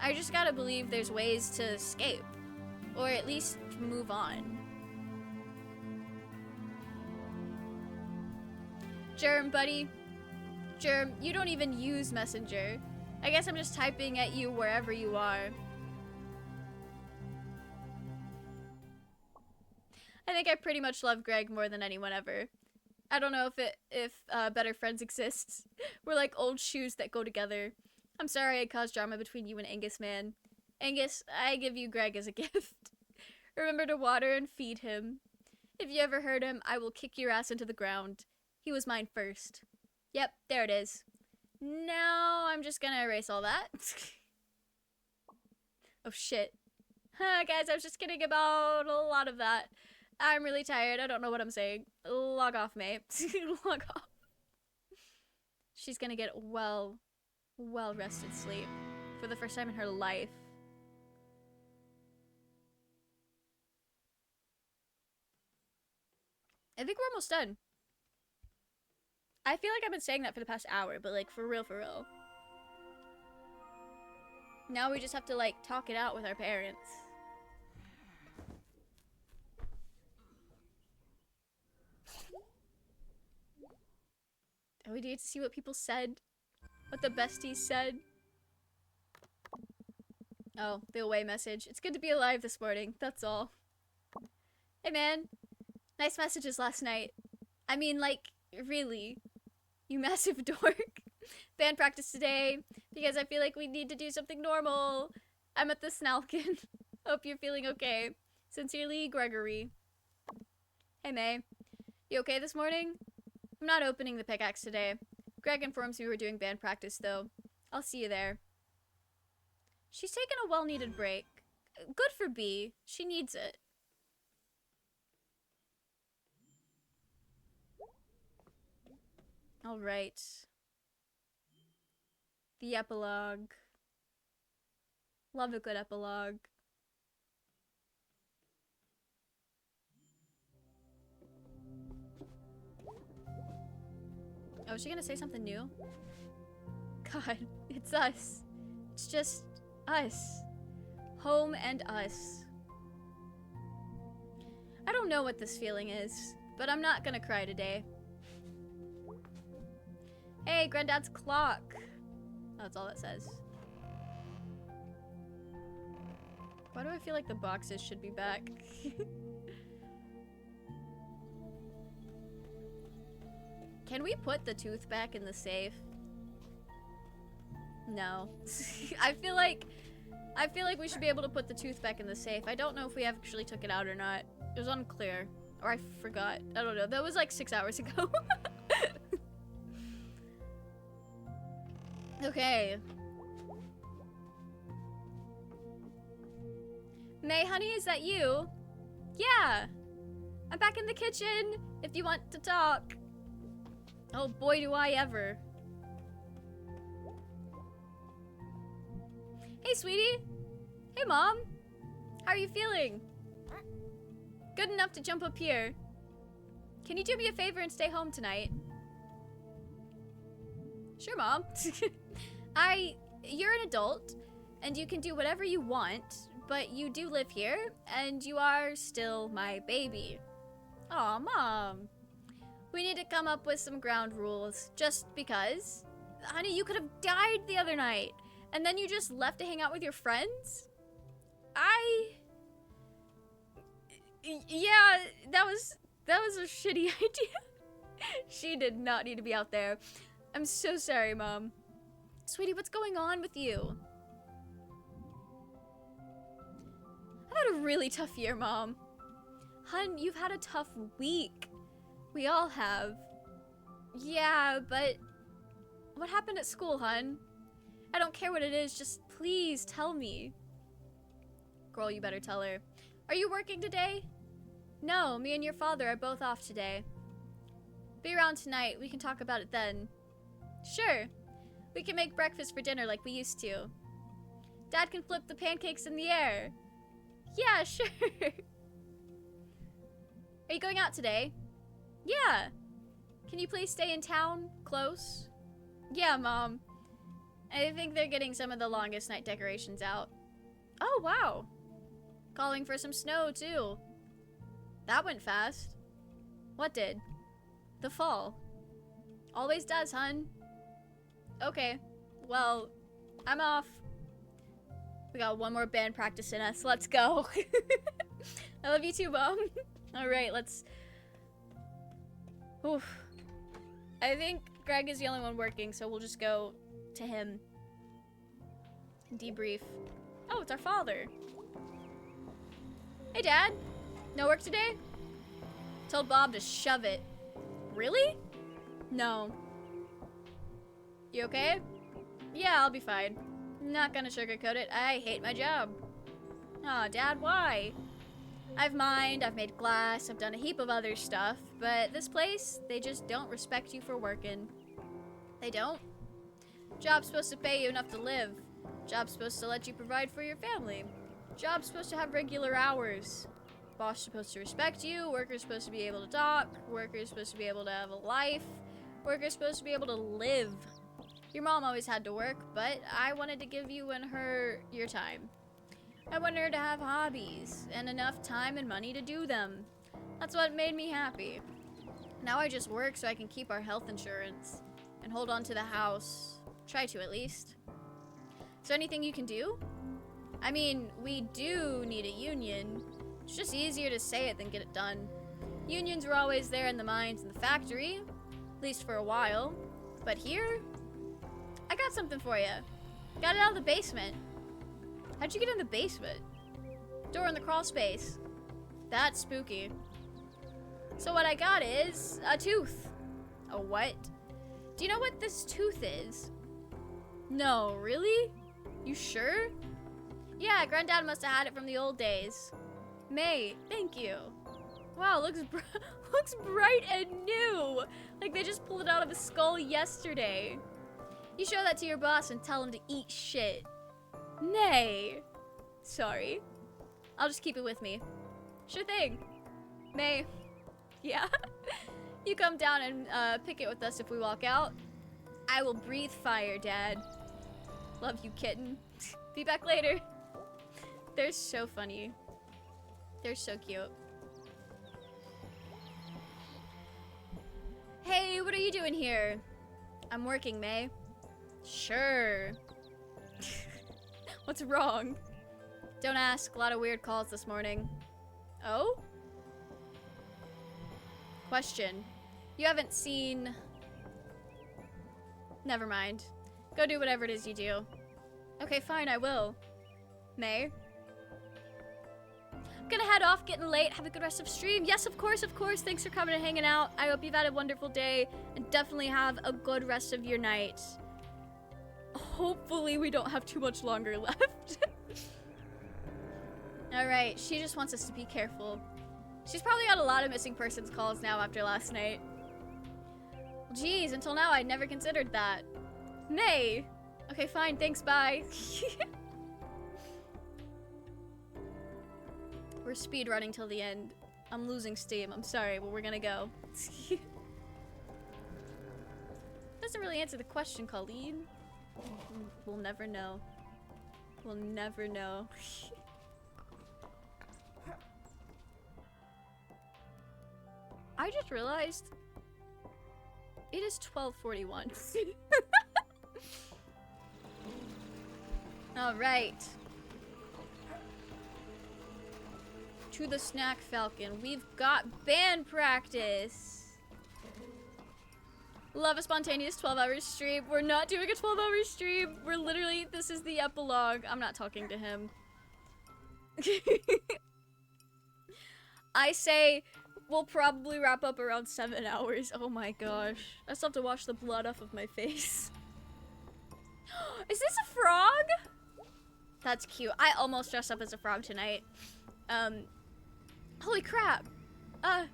I just gotta believe there's ways to escape, or at least move on. Germ, buddy. Germ, you don't even use Messenger. I guess I'm just typing at you wherever you are. I think I pretty much love Greg more than anyone ever. I don't know if better friends exist. We're like old shoes that go together. I'm sorry I caused drama between you and Angus, man. Angus, I give you Greg as a gift. Remember to water and feed him. If you ever hurt him, I will kick your ass into the ground. He was mine first. Yep, there it is. Now I'm just gonna erase all that. Oh shit. Guys, I was just kidding about a lot of that. I'm really tired. I don't know what I'm saying. Log off, mate. Log off. She's gonna get well rested sleep for the first time in her life. I think we're almost done. I feel like I've been saying that for the past hour, but like for real, for real. Now we just have to like talk it out with our parents. And we need to see what people said. What the besties said. Oh, the away message. It's good to be alive this morning, that's all. Hey man, nice messages last night. I mean, like, really. You massive dork. Band practice today, because I feel like we need to do something normal. I'm at the Snalkin. Hope you're feeling okay. Sincerely, Gregory. Hey May, you okay this morning? I'm not opening the pickaxe today. Greg informs me we're doing band practice, though. I'll see you there. She's taking a well-needed break. Good for B. She needs it. Alright. The epilogue. Love a good epilogue. Oh, is she gonna say something new? God, it's us. It's just us. Home and us. I don't know what this feeling is, but I'm not gonna cry today. Hey, Granddad's clock. Oh, that's all that says. Why do I feel like the boxes should be back? Can we put the tooth back in the safe? No. I feel like I feel like we should be able to put the tooth back in the safe. I don't know if we actually took it out or not. It was unclear. Or I forgot. I don't know. That was like 6 hours ago. Okay. May, honey, is that you? Yeah. I'm back in the kitchen if you want to talk. Oh boy, do I ever. Hey, sweetie. Hey, Mom. How are you feeling? Good enough to jump up here. Can you do me a favor and stay home tonight? Sure, Mom. You're an adult, and you can do whatever you want, but you do live here, and you are still my baby. Aw, Mom. We need to come up with some ground rules, just because. Honey, you could have died the other night, and then you just left to hang out with your friends? Yeah, that was a shitty idea. She did not need to be out there. I'm so sorry, Mom. Sweetie, what's going on with you? I've had a really tough year, Mom. Hun, you've had a tough week. We all have. Yeah, but what happened at school, hun? I don't care what it is, just please tell me. Girl, you better tell her. Are you working today? No, me and your father are both off today. Be around tonight. We can talk about it then. Sure. We can make breakfast for dinner like we used to. Dad can flip the pancakes in the air. Yeah, sure. Are you going out today? Yeah. Can you please stay in town? Close? Yeah, Mom. I think they're getting some of the longest night decorations out. Oh, wow. Calling for some snow, too. That went fast. What did? The fall. Always does, hun. Okay. Well, I'm off. We got one more band practice in us. Let's go. I love you too, Mom. Alright, let's... Oof. I think Greg is the only one working, so we'll just go to him. Debrief. Oh, it's our father. Hey, Dad. No work today? Told Bob to shove it. Really? No. You okay? Yeah, I'll be fine. Not gonna sugarcoat it. I hate my job. Aw, Dad, why? I've mined, I've made glass, I've done a heap of other stuff, but this place, they just don't respect you for working. They don't. Job's supposed to pay you enough to live. Job's supposed to let you provide for your family. Job's supposed to have regular hours. Boss supposed to respect you, worker's supposed to be able to talk, worker's supposed to be able to have a life, worker's supposed to be able to live. Your mom always had to work, but I wanted to give you and her your time. I wanted her to have hobbies, and enough time and money to do them. That's what made me happy. Now I just work so I can keep our health insurance, and hold on to the house. Try to, at least. Is there anything you can do? I mean, we do need a union. It's just easier to say it than get it done. Unions were always there in the mines and the factory, at least for a while. But here, I got something for you. Got it out of the basement. How'd you get in the basement? Door in the crawl space. That's spooky. So what I got is a tooth. A what? Do you know what this tooth is? No, really? You sure? Yeah, Granddad must have had it from the old days. May, thank you. Wow, looks bright and new. Like they just pulled it out of his skull yesterday. You show that to your boss and tell him to eat shit. Nay. Sorry. I'll just keep it with me. Sure thing. May. Yeah. You come down and pick it with us if we walk out. I will breathe fire, Dad. Love you, kitten. Be back later. They're so funny. They're so cute. Hey, what are you doing here? I'm working, May. Sure. What's wrong? Don't ask. A lot of weird calls this morning. Oh? Question. You haven't seen... Never mind. Go do whatever it is you do. Okay, fine, I will. May. I'm gonna head off, getting late. Have a good rest of stream. Yes, of course, of course. Thanks for coming and hanging out. I hope you've had a wonderful day and definitely have a good rest of your night. Hopefully we don't have too much longer left. Alright, she just wants us to be careful. She's probably got a lot of missing persons calls now after last night. Geez, until now I'd never considered that. May! Okay, fine, thanks, bye. We're speed running till the end. I'm losing steam, I'm sorry, but we're gonna go. Doesn't really answer the question, Colleen. We'll never know. We'll never know. I just realized it is 12:41. All right. To the Snack Falcon. We've got band practice. Love a spontaneous 12-hour stream. We're not doing a 12-hour stream. We're literally, this is the epilogue. I'm not talking to him. I say we'll probably wrap up around 7 hours. Oh my gosh. I still have to wash the blood off of my face. Is this a frog? That's cute. I almost dressed up as a frog tonight. Holy crap. A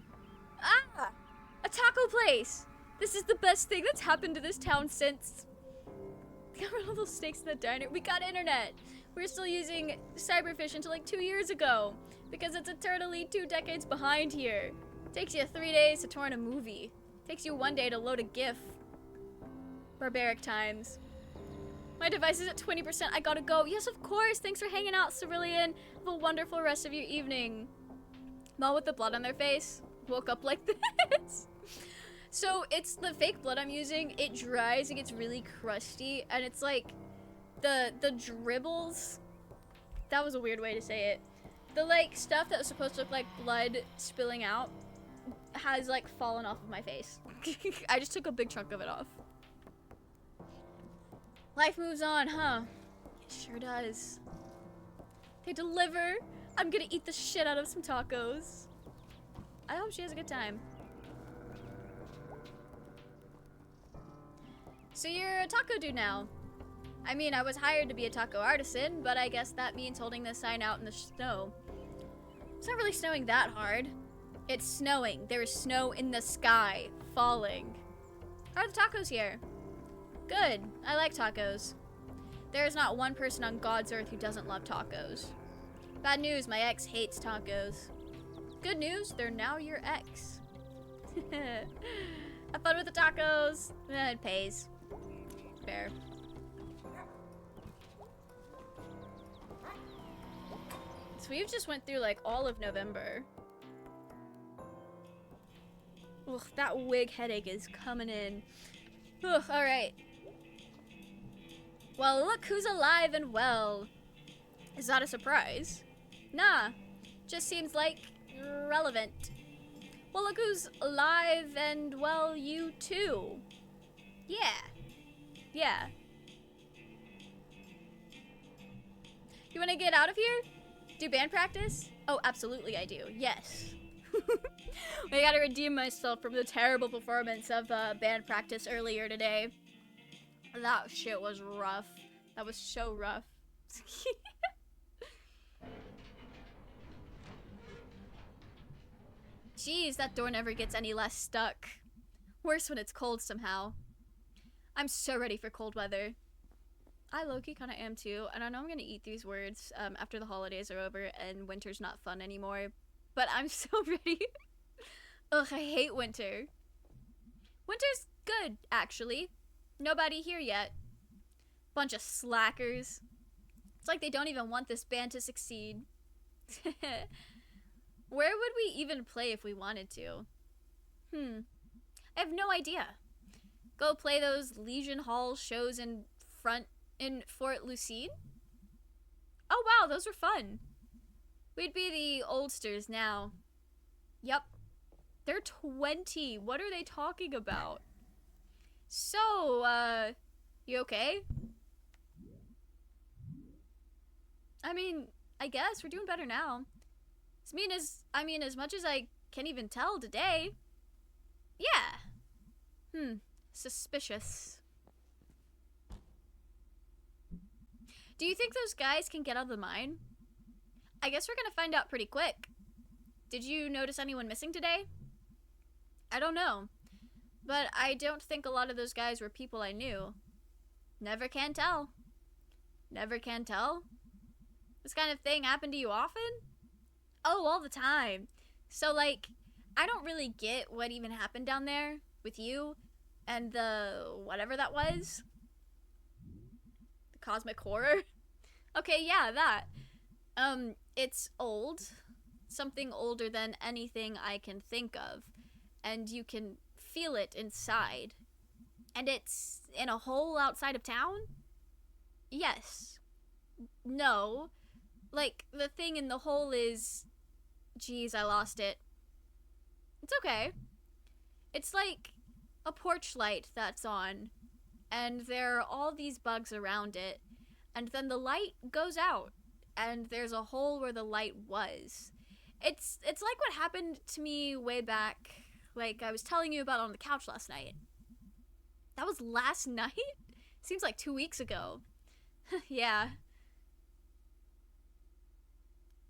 taco place. This is the best thing that's happened to this town since. Got rid of all those steaks in the diner. We got internet. We're still using Cyberfish until like 2 years ago because it's eternally 2 decades behind here. Takes you 3 days to torrent a movie. Takes you 1 day to load a GIF. Barbaric times. My device is at 20%. I gotta go. Yes, of course. Thanks for hanging out, Cerulean. Have a wonderful rest of your evening. Mom with the blood on their face woke up like this. So it's the fake blood I'm using. It dries, it gets really crusty, and it's like the dribbles. That was a weird way to say it. The like stuff that was supposed to look like blood spilling out has like fallen off of my face. I just took a big chunk of it off. Life moves on, huh? It sure does. They deliver. I'm gonna eat the shit out of some tacos. I hope she has a good time. So you're a taco dude now. I mean, I was hired to be a taco artisan, but I guess that means holding this sign out in the snow. It's not really snowing that hard. It's snowing. There is snow in the sky, falling. How are the tacos here? Good. I like tacos. There is not one person on God's earth who doesn't love tacos. Bad news, my ex hates tacos. Good news, they're now your ex. Have fun with the tacos. It pays. Fair. So we've just went through like all of November. Ugh, that wig headache is coming in. Ugh, alright. Well, look who's alive and well. Is that a surprise? Nah, just seems like relevant. Well, look who's alive and well, you too. Yeah. Yeah. You wanna get out of here? Do band practice? Oh, absolutely I do. Yes. I gotta redeem myself from the terrible performance of band practice earlier today. That shit was rough. That was so rough. Jeez, that door never gets any less stuck. Worse when it's cold somehow. I'm so ready for cold weather. I low-key kind of am too, and I know I'm gonna eat these words after the holidays are over and winter's not fun anymore, but I'm so ready. Ugh, I hate winter. Winter's good, actually. Nobody here yet. Bunch of slackers. It's like they don't even want this band to succeed. Where would we even play if we wanted to? I have no idea. Go play those Legion Hall shows in Fort Lucide? Oh wow, those were fun. We'd be the oldsters now. Yep. They're 20. What are they talking about? So, you okay? I mean, I guess we're doing better now. I mean, as much as I can even tell today. Yeah. Suspicious. Do you think those guys can get out of the mine? I guess we're gonna find out pretty quick. Did you notice anyone missing today? I don't know. But I don't think a lot of those guys were people I knew. Never can tell. Never can tell? This kind of thing happen to you often? Oh, all the time. So, like, I don't really get what even happened down there with you and the whatever that was. The cosmic horror? Okay, yeah, that. It's old. Something older than anything I can think of. And you can feel it inside. And it's in a hole outside of town? Yes. No. Like, the thing in the hole is... Geez, I lost it. It's okay. It's like a porch light that's on. And there are all these bugs around it. And then the light goes out. And there's a hole where the light was. It's like what happened to me way back, like I was telling you about on the couch last night. That was last night? Seems like 2 weeks ago. Yeah.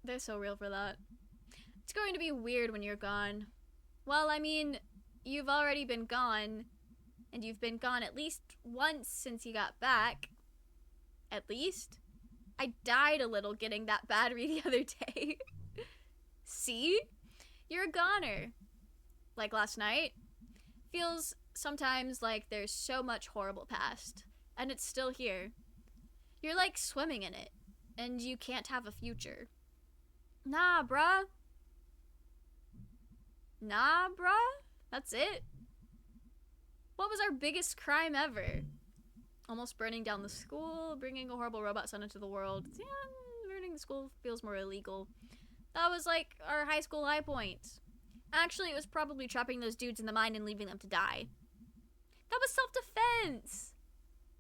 They're so real for that. It's going to be weird when you're gone. Well, I mean, you've already been gone, and you've been gone at least once since you got back. At least. I died a little getting that battery the other day. See? You're a goner. Like last night. Feels sometimes like there's so much horrible past, and it's still here. You're like swimming in it, and you can't have a future. Nah, bruh. Nah, bruh? That's it? What was our biggest crime ever? Almost burning down the school, bringing a horrible robot son into the world. Yeah, burning the school feels more illegal. That was like our high school high point. Actually, it was probably trapping those dudes in the mine and leaving them to die. That was self-defense.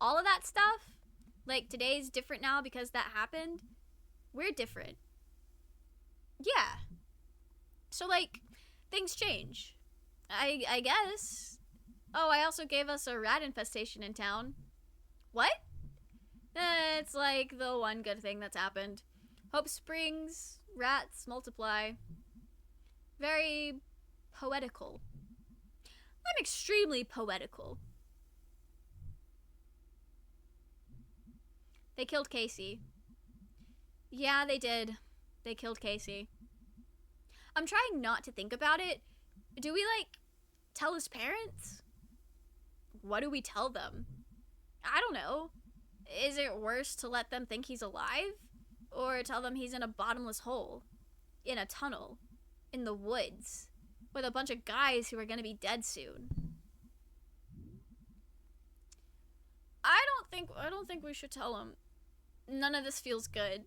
All of that stuff, like today's different now because that happened. We're different. Yeah. So like, things change. I guess. Oh, I also gave us a rat infestation in town. What? It's like the one good thing that's happened. Hope springs, rats multiply. Very poetical. I'm extremely poetical. They killed Casey. Yeah, they did. They killed Casey. I'm trying not to think about it. Do we, like, tell his parents? What do we tell them? I don't know. Is it worse to let them think he's alive? Or tell them he's in a bottomless hole? In a tunnel? In the woods? With a bunch of guys who are gonna be dead soon? I don't think we should tell him. None of this feels good.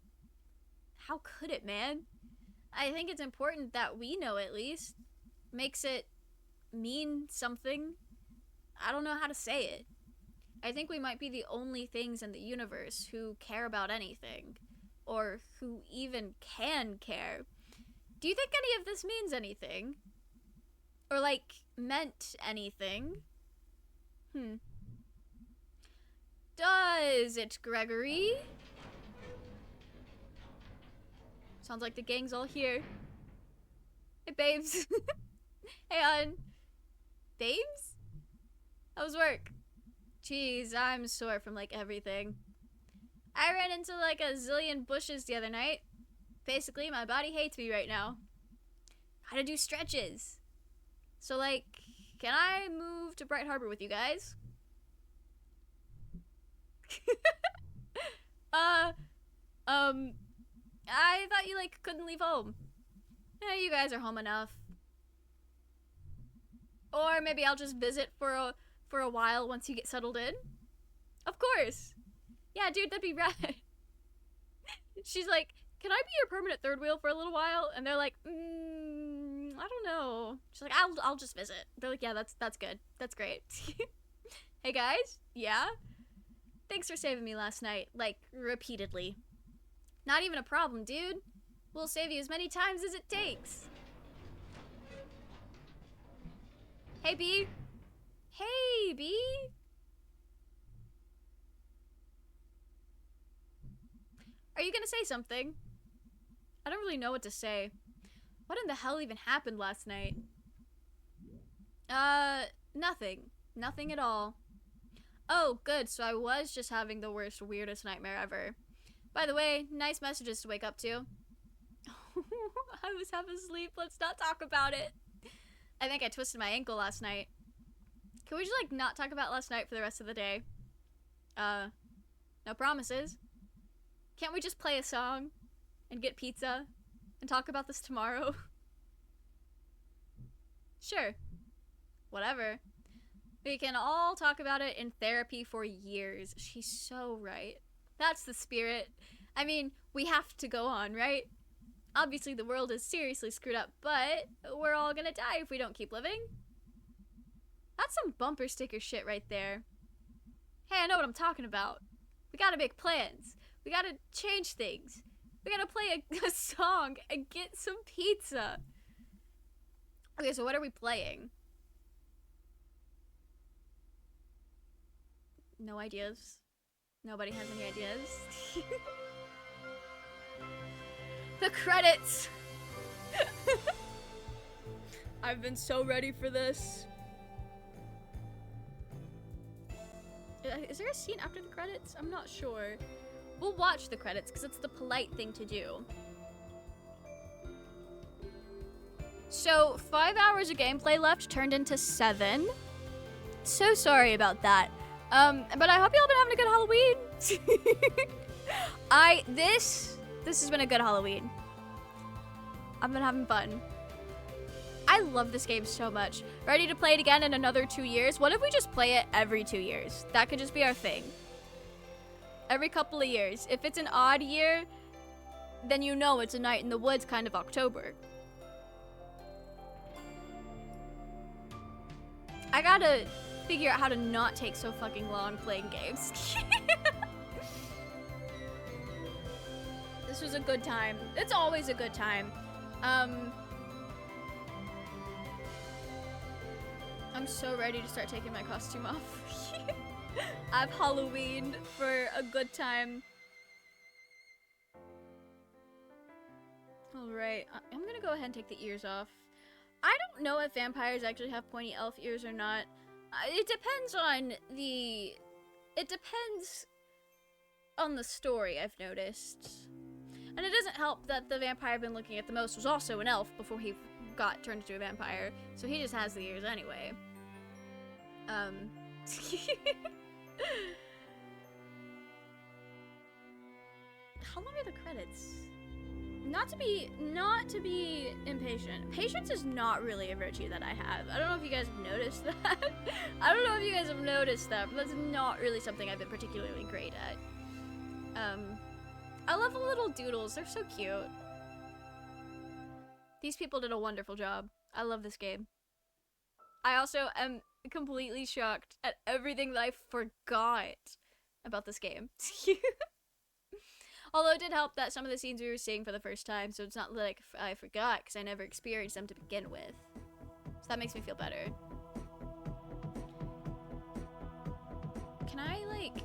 How could it, man? I think it's important that we know at least. Makes it mean something. I don't know how to say it. I think we might be the only things in the universe who care about anything. Or who even can care. Do you think any of this means anything? Or, like, meant anything? Does it, Gregory? Sounds like the gang's all here. Hey, babes. Hey, hon. Babes? How was work? Jeez, I'm sore from, like, everything. I ran into, like, a zillion bushes the other night. Basically, my body hates me right now. Gotta do stretches. So, like, can I move to Bright Harbor with you guys? I thought you, like, couldn't leave home. Yeah, you guys are home enough. Or maybe I'll just visit for a while once you get settled in. Of course. Yeah, dude, that'd be rad. She's like, can I be your permanent third wheel for a little while? And they're like, I don't know. She's like, I'll just visit. They're like, yeah, that's good. That's great. Hey guys, yeah? Thanks for saving me last night, like, repeatedly. Not even a problem, dude. We'll save you as many times as it takes. Hey, B. Hey, B. Are you gonna say something? I don't really know what to say. What in the hell even happened last night? Nothing. Nothing at all. Oh, good, so I was just having the worst, weirdest nightmare ever. By the way, nice messages to wake up to. I was half asleep, let's not talk about it. I think I twisted my ankle last night. Can we just, like, not talk about last night for the rest of the day? No promises. Can't we just play a song and get pizza and talk about this tomorrow? Sure. Whatever. We can all talk about it in therapy for years. She's so right. That's the spirit. I mean, we have to go on, right? Obviously, the world is seriously screwed up, but we're all gonna die if we don't keep living. That's some bumper sticker shit right there. Hey, I know what I'm talking about. We gotta make plans. We gotta change things. We gotta play a song and get some pizza. Okay, so what are we playing? No ideas. Nobody has any ideas. The credits! I've been so ready for this. Is there a scene after the credits? I'm not sure. We'll watch the credits because it's the polite thing to do. So, 5 hours of gameplay left turned into 7. So sorry about that. But I hope y'all been having a good Halloween. This has been a good Halloween. I've been having fun. I love this game so much. Ready to play it again in another 2 years? What if we just play it every 2 years? That could just be our thing. Every couple of years. If it's an odd year, then you know it's a night in the woods kind of October. I gotta figure out how to not take so fucking long playing games. This was a good time. It's always a good time. I'm so ready to start taking my costume off. I've Halloweened for a good time. Alright, I'm gonna go ahead and take the ears off. I don't know if vampires actually have pointy elf ears or not. It depends on the... It depends on the story, I've noticed. And it doesn't help that the vampire I've been looking at the most was also an elf before he got turned into a vampire. So he just has the ears anyway. How long are the credits? Not to be impatient. Patience is not really a virtue that I have. I don't know if you guys have noticed that. I don't know if you guys have noticed that, but that's not really something I've been particularly great at. I love the little doodles. They're so cute. These people did a wonderful job. I love this game. I also am completely shocked at everything that I forgot about this game. Although it did help that some of the scenes we were seeing for the first time, so it's not like I forgot, because I never experienced them to begin with. So that makes me feel better. Can I, like...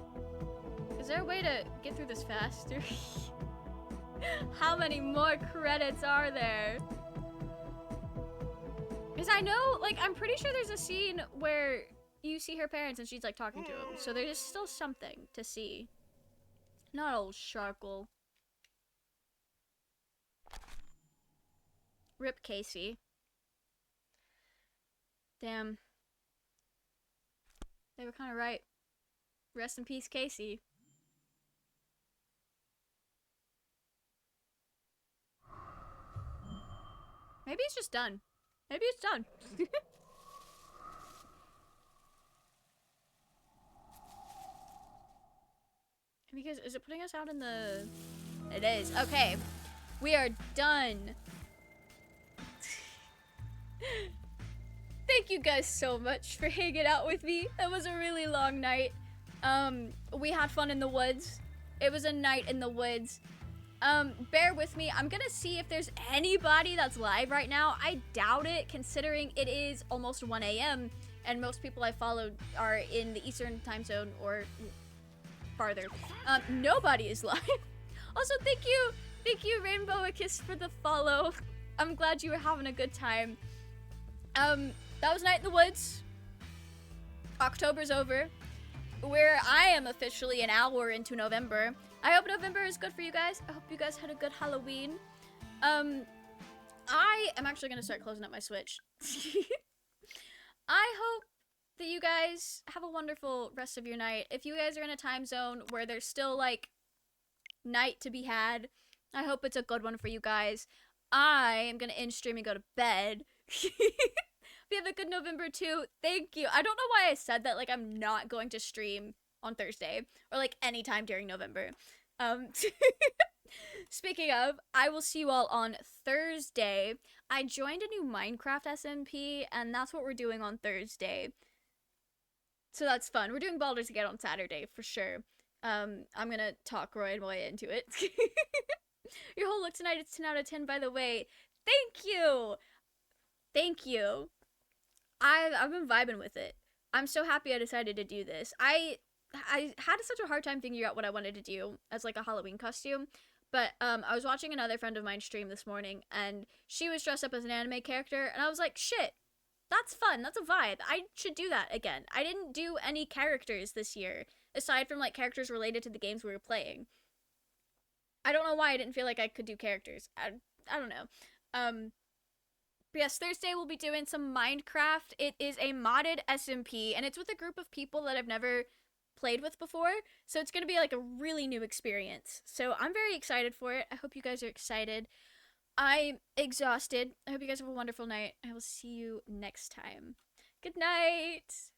Is there a way to get through this faster? How many more credits are there? Because I know, like, I'm pretty sure there's a scene where you see her parents and she's, like, talking to them. So there's still something to see. Not old Sharkle. Rip Casey. Damn. They were kind of right. Rest in peace, Casey. Maybe it's just done. Maybe it's done. Because, is it putting us out in the... It is. Okay. We are done. Thank you guys so much for hanging out with me. That was a really long night. We had fun in the woods. It was a night in the woods. Bear with me. I'm gonna see if there's anybody that's live right now. I doubt it, considering it is almost 1 a.m. and most people I follow are in the Eastern time zone or farther. Nobody is live. Also, thank you, Rainbow a Kiss for the follow. I'm glad you were having a good time. That was Night in the Woods. October's over. I am officially an hour into November. I hope November is good for you guys. I hope you guys had a good Halloween. I am actually gonna start closing up my Switch. I hope that you guys have a wonderful rest of your night. If you guys are in a time zone where there's still, like, night to be had, I hope it's a good one for you guys. I am gonna end stream and go to bed. We have a good November too. Thank you. I don't know why I said that. Like, I'm not going to stream on Thursday or like anytime during November. Speaking of, I will see you all on Thursday. I joined a new Minecraft SMP, and that's what we're doing on Thursday. So that's fun. We're doing Baldur's Gate on Saturday for sure. I'm gonna talk Roy and Moya into it. Your whole look tonight is 10 out of 10, by the way. Thank you. Thank you. I've been vibing with it. I'm so happy I decided to do this. I had such a hard time figuring out what I wanted to do as like a Halloween costume, but I was watching another friend of mine stream this morning, and she was dressed up as an anime character, and I was like, shit, that's fun. That's a vibe. I should do that again. I didn't do any characters this year, aside from like characters related to the games we were playing. I don't know why I didn't feel like I could do characters. I don't know. But yes, Thursday we'll be doing some Minecraft. It is a modded SMP, and it's with a group of people that I've never played with before, so it's gonna be like a really new experience. So I'm very excited for it. I hope you guys are excited. I'm exhausted. I hope you guys have a wonderful night. I will see you next time. Good night.